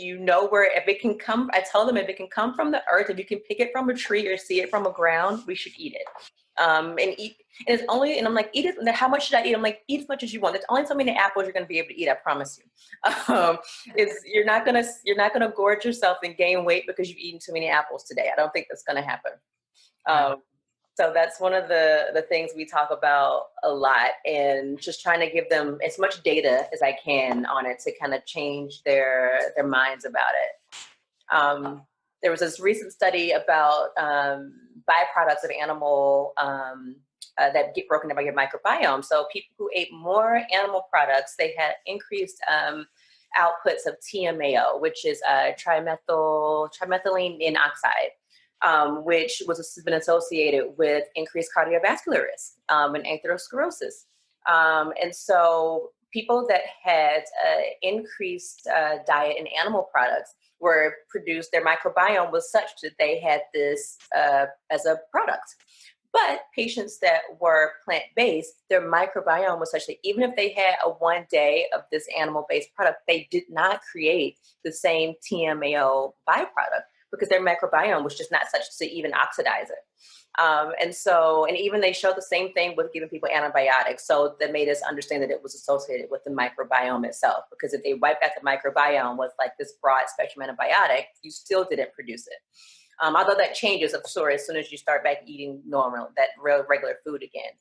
where if it can come, I tell them if it can come from the earth, if you can pick it from a tree or see it from a ground, we should eat it. And eat, and it's only, and I'm like, eat it. And how much should I eat? I'm like, eat as much as you want. There's only so many apples you're going to be able to eat. I promise you. You're not gonna gorge yourself and gain weight because you've eaten too many apples today. I don't think that's going to happen. So that's one of the things we talk about a lot, and just trying to give them as much data as I can on it to kind of change their minds about it. There was this recent study about byproducts of animal that get broken down by your microbiome. So people who ate more animal products, they had increased outputs of TMAO, which is trimethylene N oxide, which has been associated with increased cardiovascular risk and atherosclerosis. And so people that had increased diet in animal products were produced, their microbiome was such that they had this as a product. But patients that were plant-based, their microbiome was such that even if they had a 1 day of this animal-based product, they did not create the same TMAO byproduct because their microbiome was just not such to even oxidize it. And even they showed the same thing with giving people antibiotics. So that made us understand that it was associated with the microbiome itself, because if they wiped out the microbiome with like this broad spectrum antibiotic, you still didn't produce it. Although that changes, of course, as soon as you start back eating normal, that regular food again.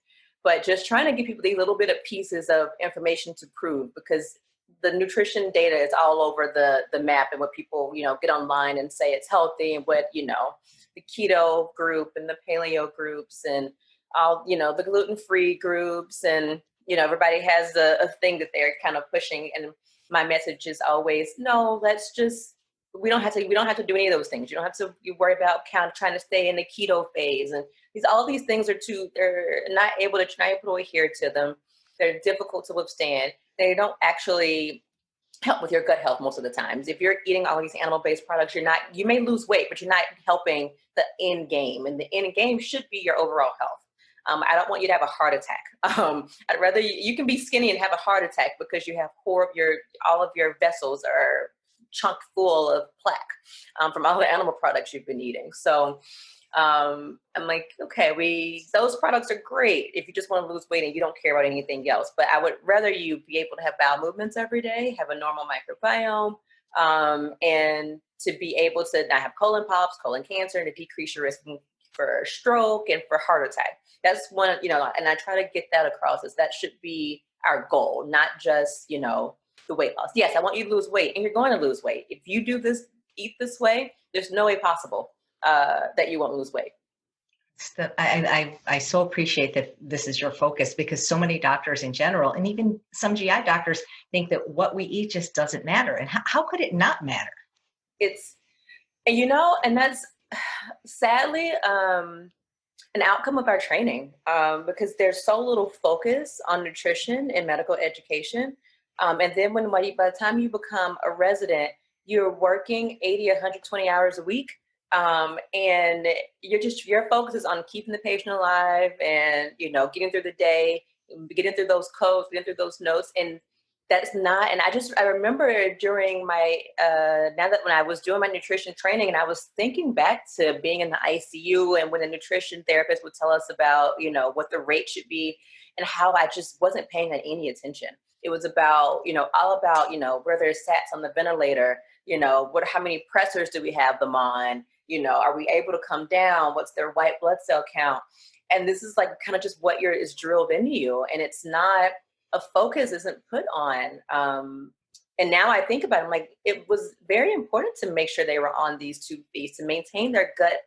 But just trying to give people these little bit of pieces of information to prove, because the nutrition data is all over the map, and what people, get online and say it's healthy, and what, the keto group and the paleo groups and all, the gluten-free groups, and, everybody has a thing that they're kind of pushing. And my message is always, no, we don't have to do any of those things. You don't have to worry about kind of trying to stay in the keto phase. And all these things they're not able to adhere to them. They're difficult to withstand. They don't actually help with your gut health most of the times. If you're eating all these animal-based products, you may lose weight, but you're not helping the end game. And the end game should be your overall health. I don't want you to have a heart attack. I'd rather you can be skinny and have a heart attack because you have all of your vessels are chunk full of plaque from all the animal products you've been eating. So I'm like, okay, those products are great if you just want to lose weight and you don't care about anything else. But I would rather you be able to have bowel movements every day, have a normal microbiome, and to be able to not have colon polyps, colon cancer, and to decrease your risk for stroke and for heart attack. That's one, and I try to get that across, is that should be our goal, not just, the weight loss. Yes, I want you to lose weight, and you're going to lose weight. If you eat this way, there's no way possible that you won't lose weight. I so appreciate that this is your focus, because so many doctors in general, and even some GI doctors, think that what we eat just doesn't matter. And how could it not matter? And that's sadly an outcome of our training, because there's so little focus on nutrition in medical education. And then by the time you become a resident, you're working 80, 120 hours a week. And your focus is on keeping the patient alive and, getting through the day, getting through those codes, getting through those notes. And that's not, and I remember during my, when I was doing my nutrition training, and I was thinking back to being in the ICU, and when the nutrition therapist would tell us about, what the rate should be, and how I just wasn't paying any attention. It was about, all about, where there's sats on the ventilator, how many pressors do we have them on? Are we able to come down? What's their white blood cell count? And this is like kind of just what is drilled into you. And it's not, a focus isn't put on. And now I think about it, I'm like, it was very important to make sure they were on these tube feeds to maintain their gut,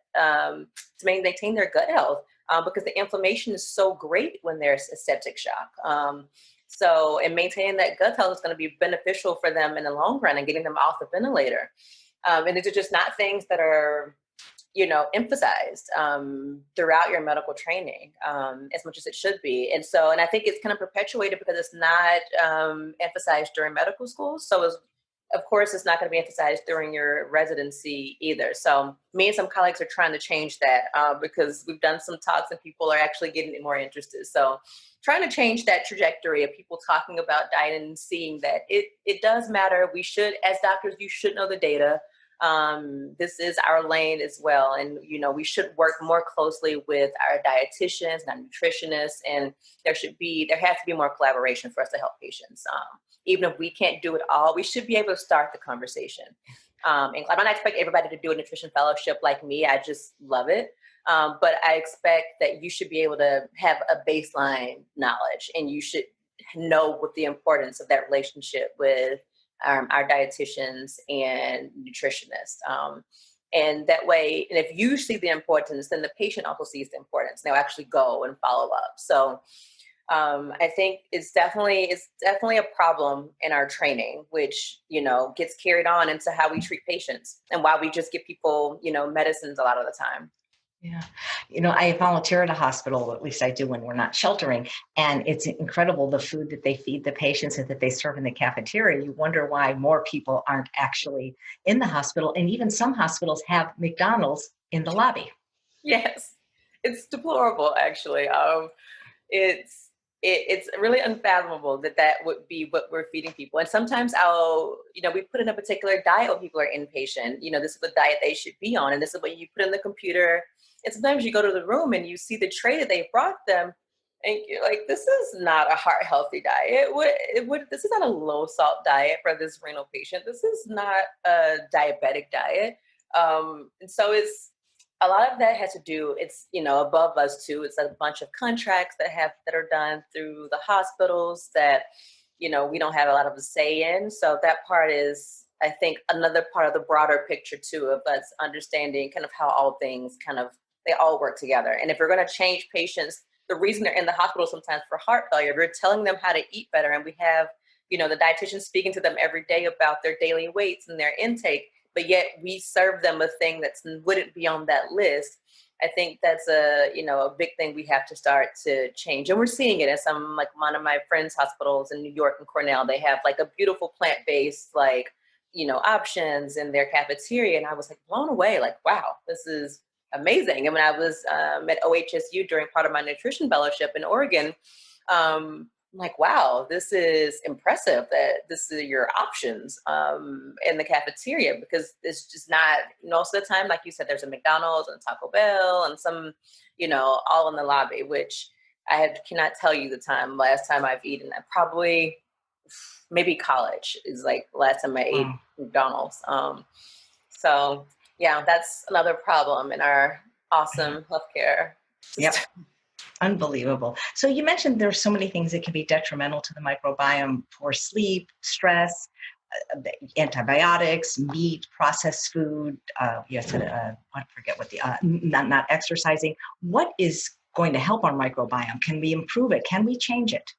health, because the inflammation is so great when there's a septic shock. And maintaining that gut health is going to be beneficial for them in the long run and getting them off the ventilator. And these are just not things that are, emphasized throughout your medical training as much as it should be. And I think it's kind of perpetuated because it's not emphasized during medical school. So of course, it's not going to be emphasized during your residency either. So me and some colleagues are trying to change that because we've done some talks and people are actually getting more interested. So trying to change that trajectory of people talking about diet and seeing that it does matter. We should, as doctors, you should know the data. This is our lane as well. And, we should work more closely with our dietitians and our nutritionists, and there has to be more collaboration for us to help patients. Even if we can't do it all, we should be able to start the conversation. And I don't expect everybody to do a nutrition fellowship like me. I just love it. But I expect that you should be able to have a baseline knowledge, and you should know what the importance of that relationship with our dietitians and nutritionists. And that way, and if you see the importance, then the patient also sees the importance. They'll actually go and follow up. So I think it's definitely a problem in our training, which, gets carried on into how we treat patients and why we just give people, medicines a lot of the time. Yeah. I volunteer at a hospital, at least I do when we're not sheltering. And it's incredible the food that they feed the patients and that they serve in the cafeteria. You wonder why more people aren't actually in the hospital. And even some hospitals have McDonald's in the lobby. Yes, it's deplorable, actually. It's really unfathomable that would be what we're feeding people. And sometimes we put in a particular diet when people are inpatient. This is the diet they should be on. And this is what you put in the computer. And sometimes you go to the room and you see the tray that they brought them, and you're like, this is not a heart healthy diet. This is not a low salt diet for this renal patient. This is not a diabetic diet. And so it's a lot of that has to do, it's, above us too. It's a bunch of contracts that are done through the hospitals that, we don't have a lot of a say in. So that part is, I think, another part of the broader picture too, of us understanding kind of how all things they all work together. And if we're going to change patients, the reason they're in the hospital sometimes for heart failure, we're telling them how to eat better. And we have, the dietitian speaking to them every day about their daily weights and their intake, but yet we serve them a thing that wouldn't be on that list. I think that's a big thing we have to start to change. And we're seeing it at one of my friends' hospitals in New York and Cornell. They have like a beautiful plant-based, options in their cafeteria. And I was blown away, wow, this is amazing. And when I was at OHSU during part of my nutrition fellowship in Oregon, I'm like, wow, this is impressive that this is your options in the cafeteria, because it's just not, most of the time, like you said, there's a McDonald's and Taco Bell and some, all in the lobby, which cannot tell you the last time I've eaten that. Probably maybe college is last time I ate McDonald's. So yeah, that's another problem in our awesome healthcare system. Yep. Unbelievable. So you mentioned there's so many things that can be detrimental to the microbiome: poor sleep, stress, antibiotics, meat, processed food. I forget what not exercising. What is going to help our microbiome? Can we improve it? Can we change it?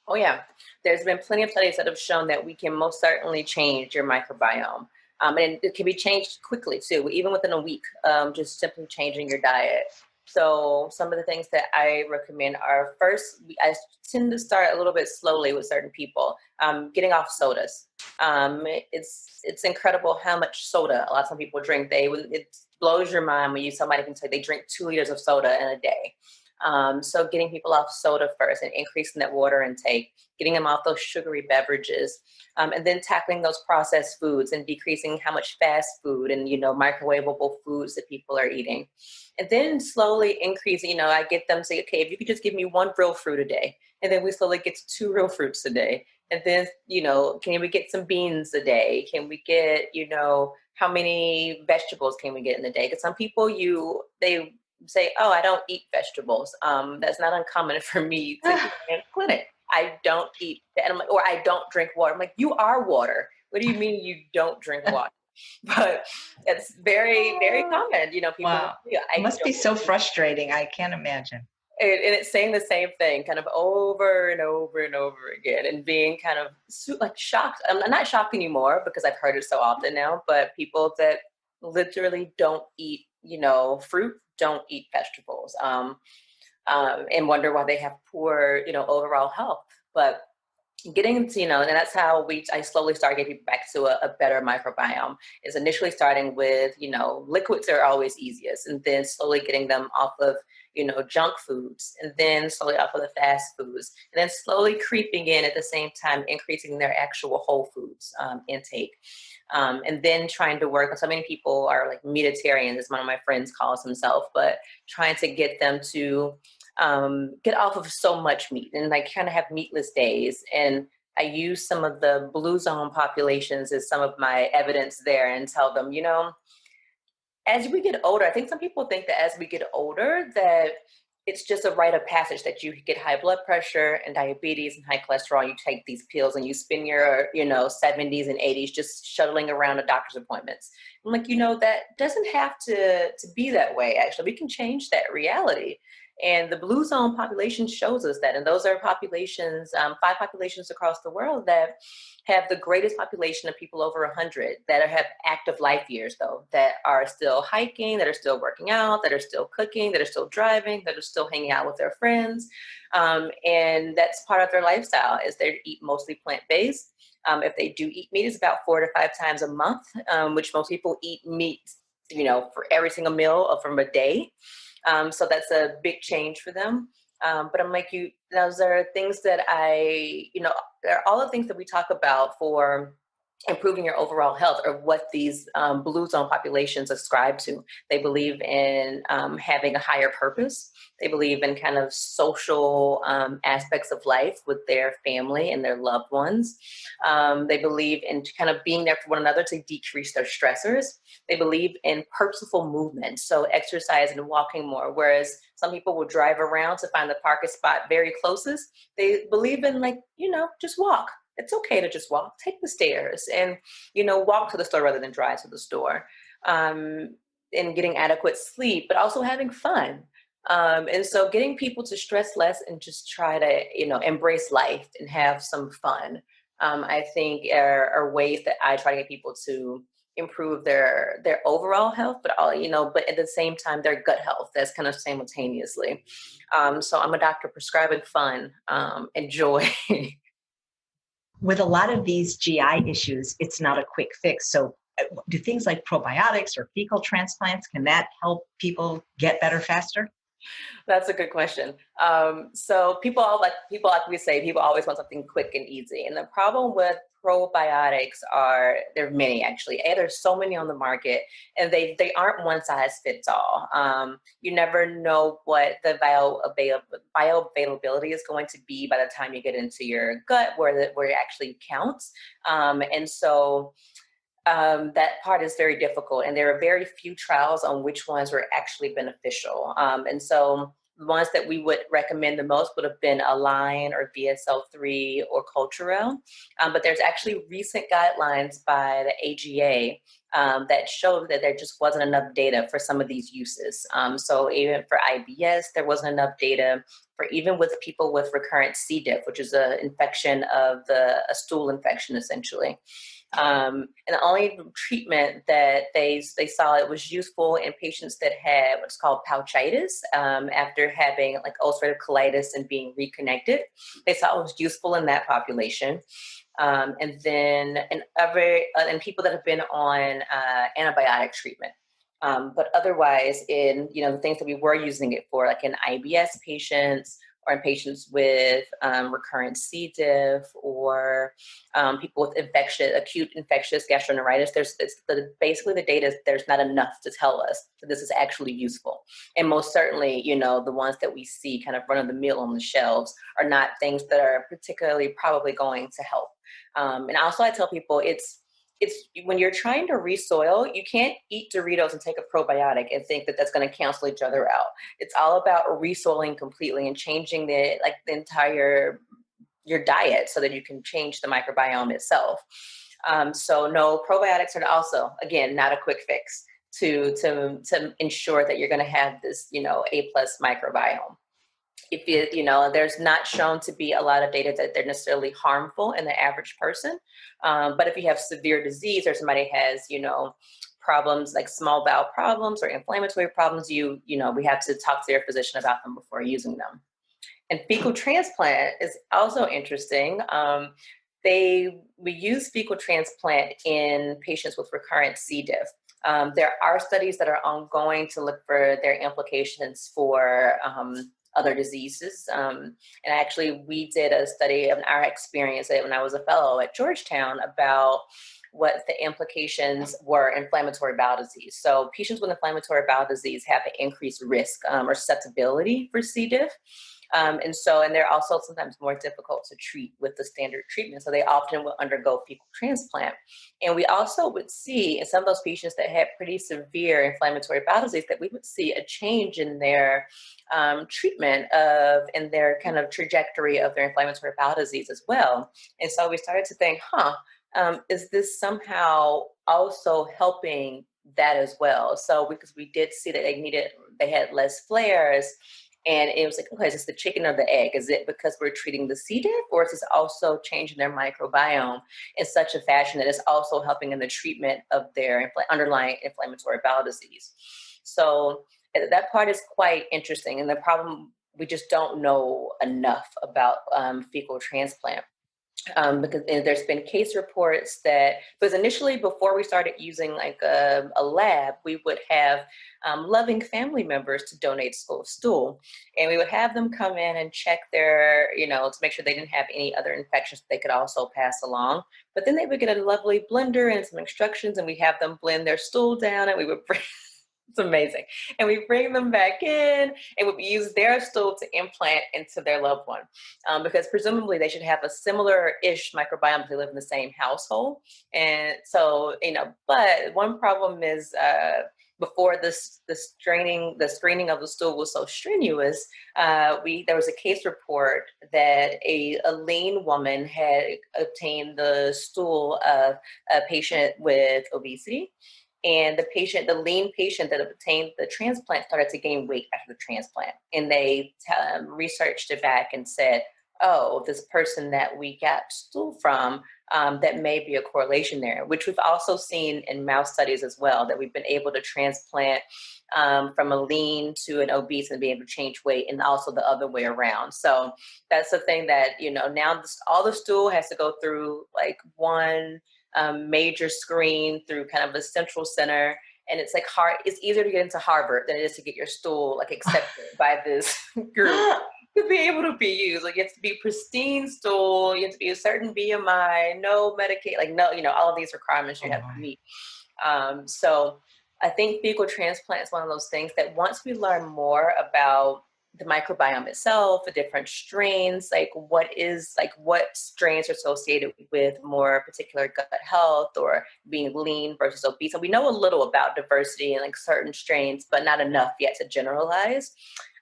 Oh yeah, there's been plenty of studies that have shown that we can most certainly change your microbiome. And it can be changed quickly too, even within a week, just simply changing your diet. So some of the things that I recommend are, first, I tend to start a little bit slowly with certain people, getting off sodas. It's incredible how much soda a lot of some people drink. It blows your mind when somebody can say they drink 2 liters of soda in a day. So getting people off soda first and increasing that water intake, getting them off those sugary beverages, and then tackling those processed foods and decreasing how much fast food and, microwavable foods that people are eating. And then slowly increasing, I get them say, okay, if you could just give me 1 real fruit a day, and then we slowly get to 2 real fruits a day. And then, can we get some beans a day? Can we get, how many vegetables can we get in a day? Because some people, say, oh, I don't eat vegetables. That's not uncommon for me to be in clinic. I don't eat that. And I'm like, or I don't drink water. I'm like, you are water. What do you mean you don't drink water? But it's very, very common. You know, people, Wow. It must be so frustrating. I can't imagine. And it's saying the same thing kind of over and over and over again, and being kind of like shocked. I'm not shocked anymore because I've heard it so often now, but people that literally don't eat, you know, fruit, don't eat vegetables, and wonder why they have poor, you know, overall health. But getting into, you know, and that's how I slowly started getting people back to a better microbiome, is initially starting with, you know, liquids are always easiest, and then slowly getting them off of, you know, junk foods, and then slowly off of the fast foods, and then slowly creeping in at the same time, increasing their actual whole foods intake. And then trying to work, so many people are like meatitarians, as one of my friends calls himself, but trying to get them to get off of so much meat and like kind of have meatless days. And I use some of the blue zone populations as some of my evidence there, and tell them, you know, as we get older, I think some people think that as we get older, that it's just a rite of passage that you get high blood pressure and diabetes and high cholesterol. You take these pills and you spend your, you know, 70s and 80s just shuttling around to doctor's appointments. I'm like, you know, that doesn't have to be that way. Actually, we can change that reality. And the blue zone population shows us that. And those are populations, 5 populations across the world that have the greatest population of people over 100 that have active life years, though, that are still hiking, that are still working out, that are still cooking, that are still driving, that are still hanging out with their friends. And that's part of their lifestyle, is they eat mostly plant-based. If they do eat meat, it's about 4 to 5 times a month, which most people eat meat, you know, for every single meal from a day. So that's a big change for them. But I'm like, those are things that you know, they're all the things that we talk about for improving your overall health, or what these blue zone populations ascribe to. They believe in having a higher purpose. They believe in kind of social aspects of life with their family and their loved ones. They believe in kind of being there for one another to decrease their stressors. They believe in purposeful movement, so exercise and walking more, whereas some people will drive around to find the parking spot very closest. They believe in, like, you know, just walk. It's okay to just walk, take the stairs, and, you know, walk to the store rather than drive to the store, and getting adequate sleep, but also having fun. And so getting people to stress less and just try to, you know, embrace life and have some fun, I think are ways that I try to get people to improve their overall health, but but at the same time, their gut health. That's kind of simultaneously. So I'm a doctor prescribing fun and joy. With a lot of these GI issues, it's not a quick fix. So do things like probiotics or fecal transplants, can that help people get better faster? That's a good question. So people like we say, people always want something quick and easy. And the problem with probiotics there are many actually. There's so many on the market, and they aren't one size fits all. You never know what the bioavailability is going to be by the time you get into your gut, where it actually counts. And so that part is very difficult, and there are very few trials on which ones were actually beneficial. And so the ones that we would recommend the most would have been Align or VSL3 or Culturelle. But there's actually recent guidelines by the AGA that show that there just wasn't enough data for some of these uses. So even for IBS, there wasn't enough data for even with people with recurrent C. diff, which is an infection of a stool infection, essentially. And the only treatment that they saw it was useful in patients that had what's called pouchitis after having like ulcerative colitis and being reconnected. They saw it was useful in that population. And then in people that have been on antibiotic treatment. But otherwise, in the things that we were using it for, like in IBS patients, or in patients with recurrent C. diff, or people with acute infectious gastroenteritis, basically the data, there's not enough to tell us that this is actually useful. And most certainly, the ones that we see kind of run of the mill on the shelves are not things that are particularly probably going to help. And also I tell people it's when you're trying to resoil, you can't eat Doritos and take a probiotic and think that that's going to cancel each other out. It's all about resoiling completely and changing the entire your diet so that you can change the microbiome itself. So no, probiotics are also, again, not a quick fix to ensure that you're going to have this, A+ microbiome. If there's not shown to be a lot of data that they're necessarily harmful in the average person. But if you have severe disease or somebody has, problems like small bowel problems or inflammatory problems, we have to talk to their physician about them before using them. And fecal transplant is also interesting. We use fecal transplant in patients with recurrent C. diff. There are studies that are ongoing to look for their implications for other diseases. And actually, we did a study of our experience when I was a fellow at Georgetown about what the implications were in inflammatory bowel disease. So patients with inflammatory bowel disease have an increased risk or susceptibility for C. diff. And they're also sometimes more difficult to treat with the standard treatment. So they often will undergo fecal transplant. And we also would see in some of those patients that had pretty severe inflammatory bowel disease that we would see a change in their treatment in their kind of trajectory of their inflammatory bowel disease as well. And so we started to think, is this somehow also helping that as well? So because we did see that they had less flares. And it was like, okay, is this the chicken or the egg? Is it because we're treating the C. diff, or is this also changing their microbiome in such a fashion that it's also helping in the treatment of their underlying inflammatory bowel disease? So that part is quite interesting. And the problem, we just don't know enough about fecal transplant. Because there's been case reports because initially before we started using like a lab, we would have loving family members to donate stool. And we would have them come in and check their, to make sure they didn't have any other infections that they could also pass along. But then they would get a lovely blender and some instructions, and we have them blend their stool down, and we would bring it's amazing. And we bring them back in and we use their stool to implant into their loved one. Because presumably they should have a similar-ish microbiome if they live in the same household. And so, but one problem is before the screening of the stool was so strenuous, there was a case report that a lean woman had obtained the stool of a patient with obesity. And the lean patient that obtained the transplant started to gain weight after the transplant. And they researched it back and said, oh, this person that we got stool from, that may be a correlation there, which we've also seen in mouse studies as well, that we've been able to transplant from a lean to an obese and be able to change weight, and also the other way around. So that's the thing that, now all the stool has to go through like one major screen through kind of a central center. And it's like it's easier to get into Harvard than it is to get your stool like accepted by this group to be able to be used. Like, you have to be pristine stool, you have to be a certain BMI, no Medicaid, all of these requirements you have to meet. So I think fecal transplant is one of those things that once we learn more about the microbiome itself, the different strains, what strains are associated with more particular gut health or being lean versus obese. And we know a little about diversity and certain strains, but not enough yet to generalize.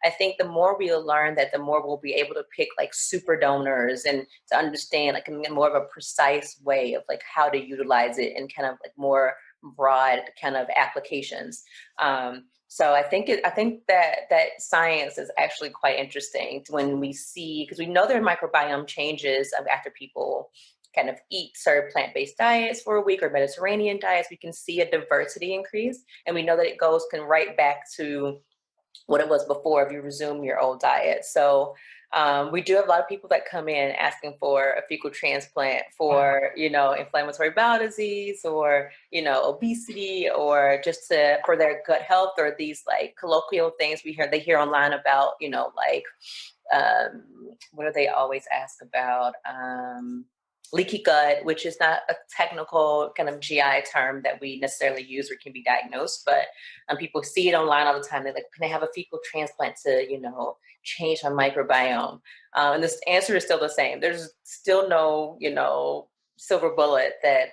I think the more we'll learn that, the more we'll be able to pick super donors and to understand in more of a precise way of how to utilize it in kind of more broad kind of applications. So I think that science is actually quite interesting when we see, because we know their microbiome changes after people kind of eat certain plant-based diets for a week or Mediterranean diets. We can see a diversity increase, and we know that it can right back to what it was before if you resume your old diet. So we do have a lot of people that come in asking for a fecal transplant for, inflammatory bowel disease or, obesity, or just for their gut health, or these colloquial things they hear online about, what do they always ask about? Leaky gut, which is not a technical kind of GI term that we necessarily use or can be diagnosed, but people see it online all the time. They're like, can I have a fecal transplant to, change my microbiome? And this answer is still the same. There's still no, silver bullet that,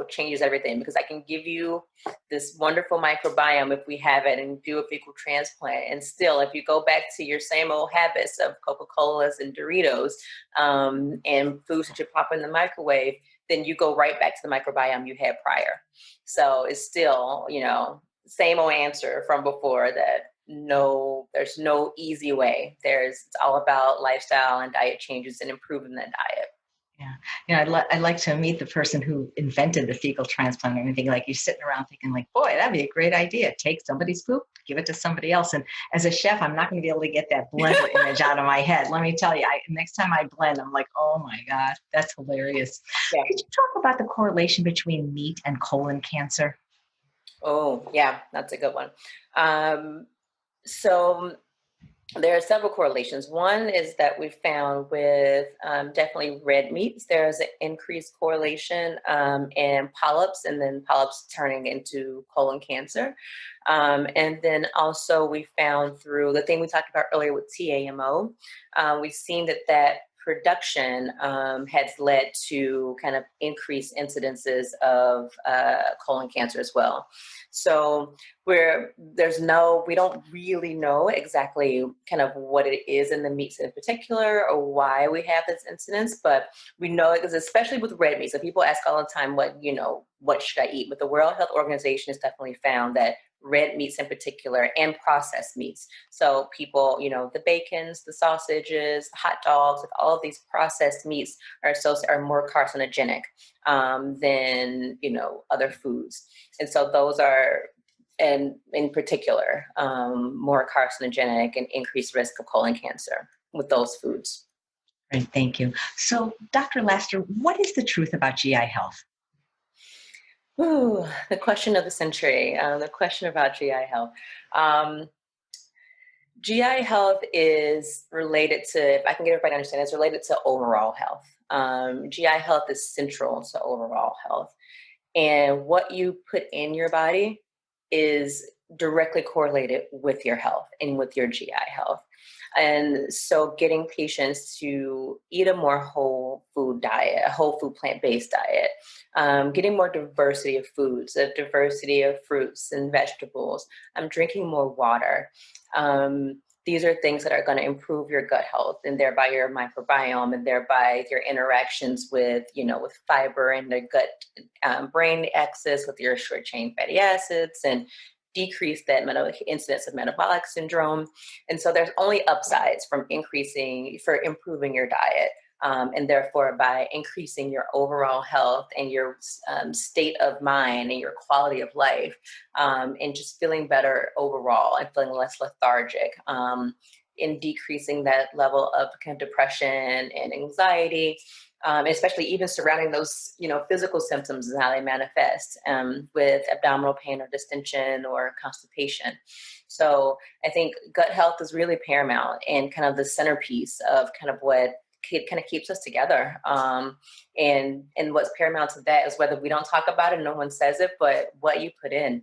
changes everything, because I can give you this wonderful microbiome if we have it and do a fecal transplant. And still, if you go back to your same old habits of Coca-Colas and Doritos, and foods that you pop in the microwave, then you go right back to the microbiome you had prior. So it's still, same old answer from before, that no, there's no easy way. It's all about lifestyle and diet changes and improving that diet. Yeah. I'd like to meet the person who invented the fecal transplant or anything. Like, you're sitting around thinking like, boy, that'd be a great idea. Take somebody's poop, give it to somebody else. And as a chef, I'm not going to be able to get that blender image out of my head. Let me tell you, next time I blend, I'm like, oh my God, that's hilarious. Yeah. Could you talk about the correlation between meat and colon cancer? Oh, yeah, that's a good one. So there are several correlations. One is that we found with definitely red meats, there's an increased correlation in polyps, and then polyps turning into colon cancer. And then also we found through the thing we talked about earlier with TAMO, we've seen that production has led to kind of increased incidences of colon cancer as well. So we don't really know exactly kind of what it is in the meats in particular or why we have this incidence, but we know it because, especially with red meat. So people ask all the time, what should I eat? But the World Health Organization has definitely found that red meats in particular, and processed meats. So people, the bacons, the sausages, the hot dogs, all of these processed meats are more carcinogenic than, other foods. And so those are, and in particular, more carcinogenic and increased risk of colon cancer with those foods. Great, thank you. So, Dr. Laster, what is the truth about GI health? Ooh, the question of the century, the question about GI health. GI health is related to, if I can get everybody to understand, it's related to overall health. GI health is central to overall health. And what you put in your body is directly correlated with your health and with your GI health. And so getting patients to eat a more whole food diet, a whole food plant-based diet, getting more diversity of foods, a diversity of fruits and vegetables, drinking more water. These are things that are going to improve your gut health and thereby your microbiome and thereby your interactions with, with fiber and the gut brain axis with your short chain fatty acids, and decrease that incidence of metabolic syndrome. And so there's only upsides for improving your diet. And therefore, by increasing your overall health and your state of mind and your quality of life, and just feeling better overall and feeling less lethargic, in decreasing that level of kind of depression and anxiety, especially even surrounding those, physical symptoms and how they manifest with abdominal pain or distension or constipation. So I think gut health is really paramount and kind of the centerpiece of kind of what kind of keeps us together. And what's paramount to that is, whether we don't talk about it, no one says it, but what you put in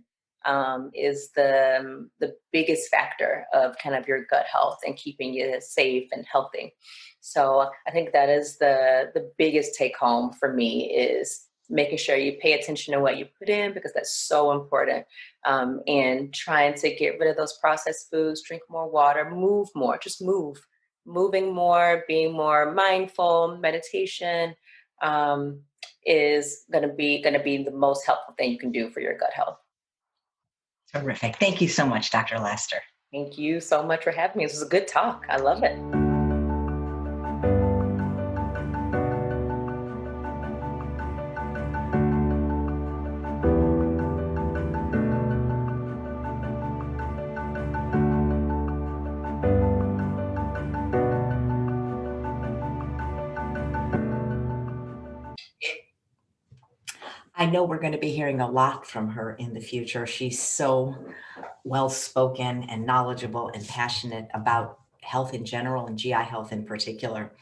is the biggest factor of kind of your gut health and keeping you safe and healthy. So I think that is the biggest take home for me, is making sure you pay attention to what you put in, because that's so important. And trying to get rid of those processed foods, drink more water, move more, just move. Moving more, being more mindful, meditation is going to be the most helpful thing you can do for your gut health. Terrific. Thank you so much, Dr. Laster. Thank you so much for having me. This was a good talk. I love it. I know we're going to be hearing a lot from her in the future. She's so well-spoken and knowledgeable and passionate about health in general and GI health in particular.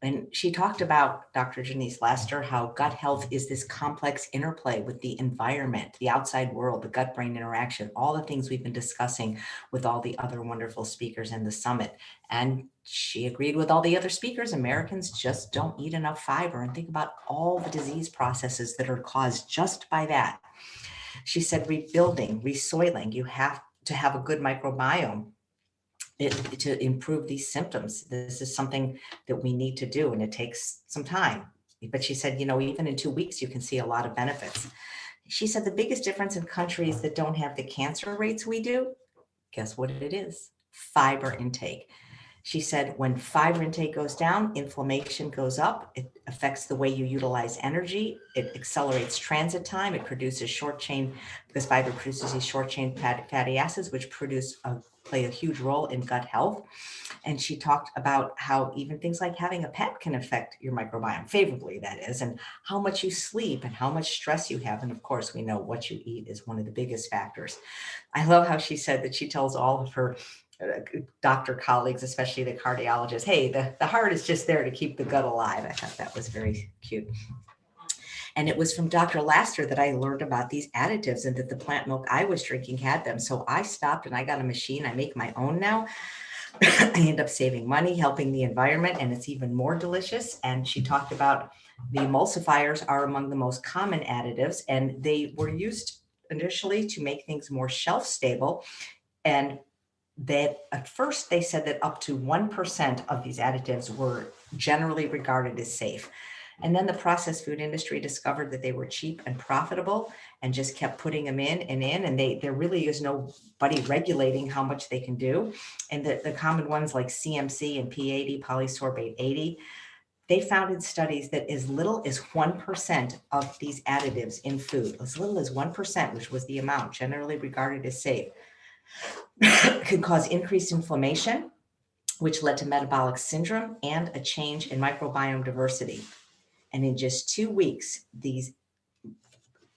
And she talked about, Dr. Janice Laster, how gut health is this complex interplay with the environment, the outside world, the gut-brain interaction, all the things we've been discussing with all the other wonderful speakers in the summit. And she agreed with all the other speakers. Americans just don't eat enough fiber. And think about all the disease processes that are caused just by that. She said rebuilding, resoiling, you have to have a good microbiome to improve these symptoms. This is something that we need to do, and it takes some time. But she said, even in 2 weeks, you can see a lot of benefits. She said the biggest difference in countries that don't have the cancer rates we do, guess what it is? Fiber intake. She said when fiber intake goes down, inflammation goes up. It affects the way you utilize energy. It accelerates transit time. It produces short chain, because fiber produces these short chain fatty acids, which play a huge role in gut health. And she talked about how even things like having a pet can affect your microbiome favorably, that is, and how much you sleep and how much stress you have. And of course, we know what you eat is one of the biggest factors. I love how she said that she tells all of her doctor colleagues, especially the cardiologists, hey, the heart is just there to keep the gut alive. I thought that was very cute. And it was from Dr. Laster that I learned about these additives and that the plant milk I was drinking had them. So I stopped and I got a machine. I make my own now. I end up saving money, helping the environment, and it's even more delicious. And she talked about the emulsifiers are among the most common additives, and they were used initially to make things more shelf stable. And that at first they said that up to 1% of these additives were generally regarded as safe. And then the processed food industry discovered that they were cheap and profitable and just kept putting them in, and there really is nobody regulating how much they can do. And the common ones like CMC and P80, polysorbate 80, they found in studies that as little as 1% of these additives in food, as little as 1%, which was the amount generally regarded as safe, could cause increased inflammation, which led to metabolic syndrome and a change in microbiome diversity. And in just 2 weeks, these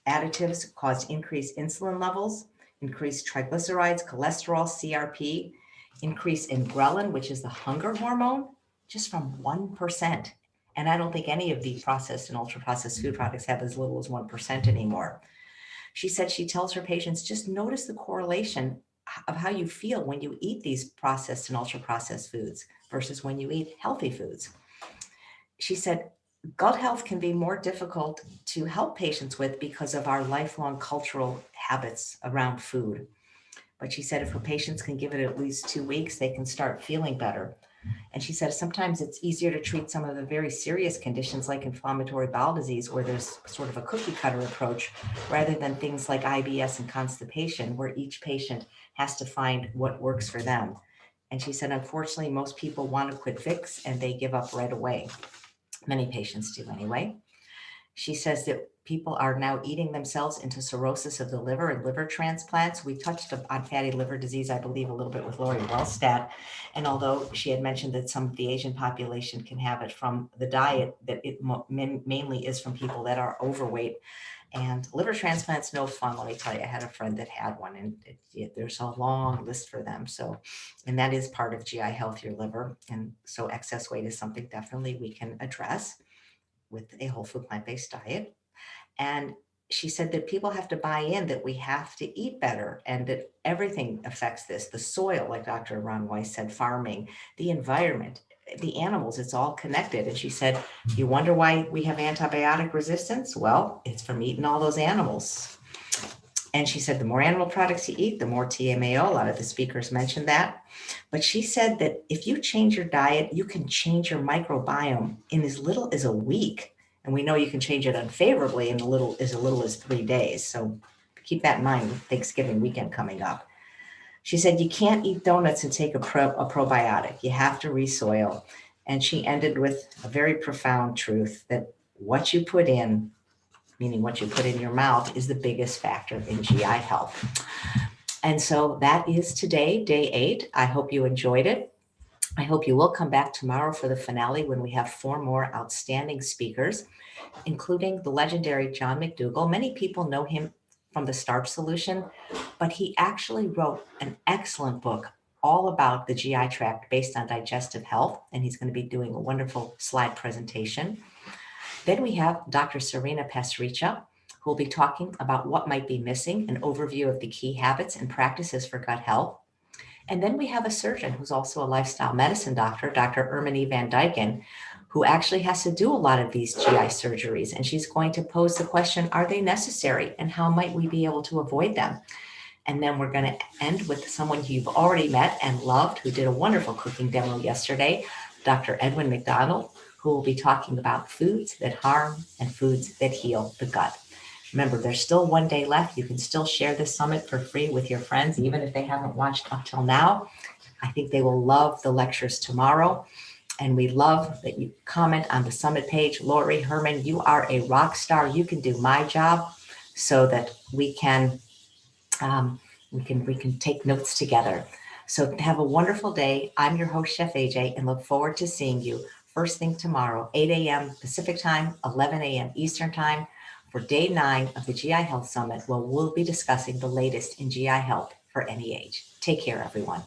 additives caused increased insulin levels, increased triglycerides, cholesterol, CRP, increase in ghrelin, which is the hunger hormone, just from 1%. And I don't think any of the processed and ultra-processed food products have as little as 1% anymore. She said she tells her patients, just notice the correlation of how you feel when you eat these processed and ultra-processed foods versus when you eat healthy foods. She said, gut health can be more difficult to help patients with because of our lifelong cultural habits around food. But she said if her patients can give it at least 2 weeks, they can start feeling better. And she said sometimes it's easier to treat some of the very serious conditions like inflammatory bowel disease, where there's sort of a cookie cutter approach, rather than things like IBS and constipation, where each patient has to find what works for them. And she said, unfortunately, most people want a quick fix and they give up right away. Many patients do anyway. She says that people are now eating themselves into cirrhosis of the liver and liver transplants. We touched on fatty liver disease, I believe, a little bit with Lori Wellstat. And although she had mentioned that some of the Asian population can have it from the diet, that it mainly is from people that are overweight. And liver transplants, no fun. Let me tell you, I had a friend that had one, and there's a long list for them. So, and that is part of GI Health, your liver. And so excess weight is something definitely we can address with a whole food plant-based diet. And she said that people have to buy in that we have to eat better and that everything affects this. The soil, like Dr. Ron Weiss said, farming, the environment, the animals, it's all connected. And she said, you wonder why we have antibiotic resistance? Well, it's from eating all those animals. And she said, the more animal products you eat, the more TMAO. A lot of the speakers mentioned that. But she said that if you change your diet, you can change your microbiome in as little as a week. And we know you can change it unfavorably in as little as 3 days. So keep that in mind with Thanksgiving weekend coming up. She said, you can't eat donuts and take a probiotic. You have to resoil. And she ended with a very profound truth that what you put in, meaning what you put in your mouth, is the biggest factor in GI health. And so that is today, day 8. I hope you enjoyed it. I hope you will come back tomorrow for the finale when we have 4 more outstanding speakers, including the legendary John McDougall. Many people know him from the Starch Solution, but he actually wrote an excellent book all about the GI tract based on digestive health, and he's going to be doing a wonderful slide presentation. Then we have Dr. Serena Pasricha, who will be talking about what might be missing, an overview of the key habits and practices for gut health. And then we have a surgeon who's also a lifestyle medicine doctor, Dr. Erminie Van Dyken, who actually has to do a lot of these GI surgeries. And she's going to pose the question, are they necessary? And how might we be able to avoid them? And then we're going to end with someone who you've already met and loved, who did a wonderful cooking demo yesterday, Dr. Edwin McDonald, who will be talking about foods that harm and foods that heal the gut. Remember, there's still one day left. You can still share this summit for free with your friends, even if they haven't watched up till now. I think they will love the lectures tomorrow. And we love that you comment on the summit page. Lori Herman, you are a rock star. You can do my job so that we can take notes together. So have a wonderful day. I'm your host, Chef AJ, and look forward to seeing you first thing tomorrow, 8 a.m. Pacific time, 11 a.m. Eastern time, for day 9 of the GI Health Summit, where we'll be discussing the latest in GI health for any age. Take care, everyone.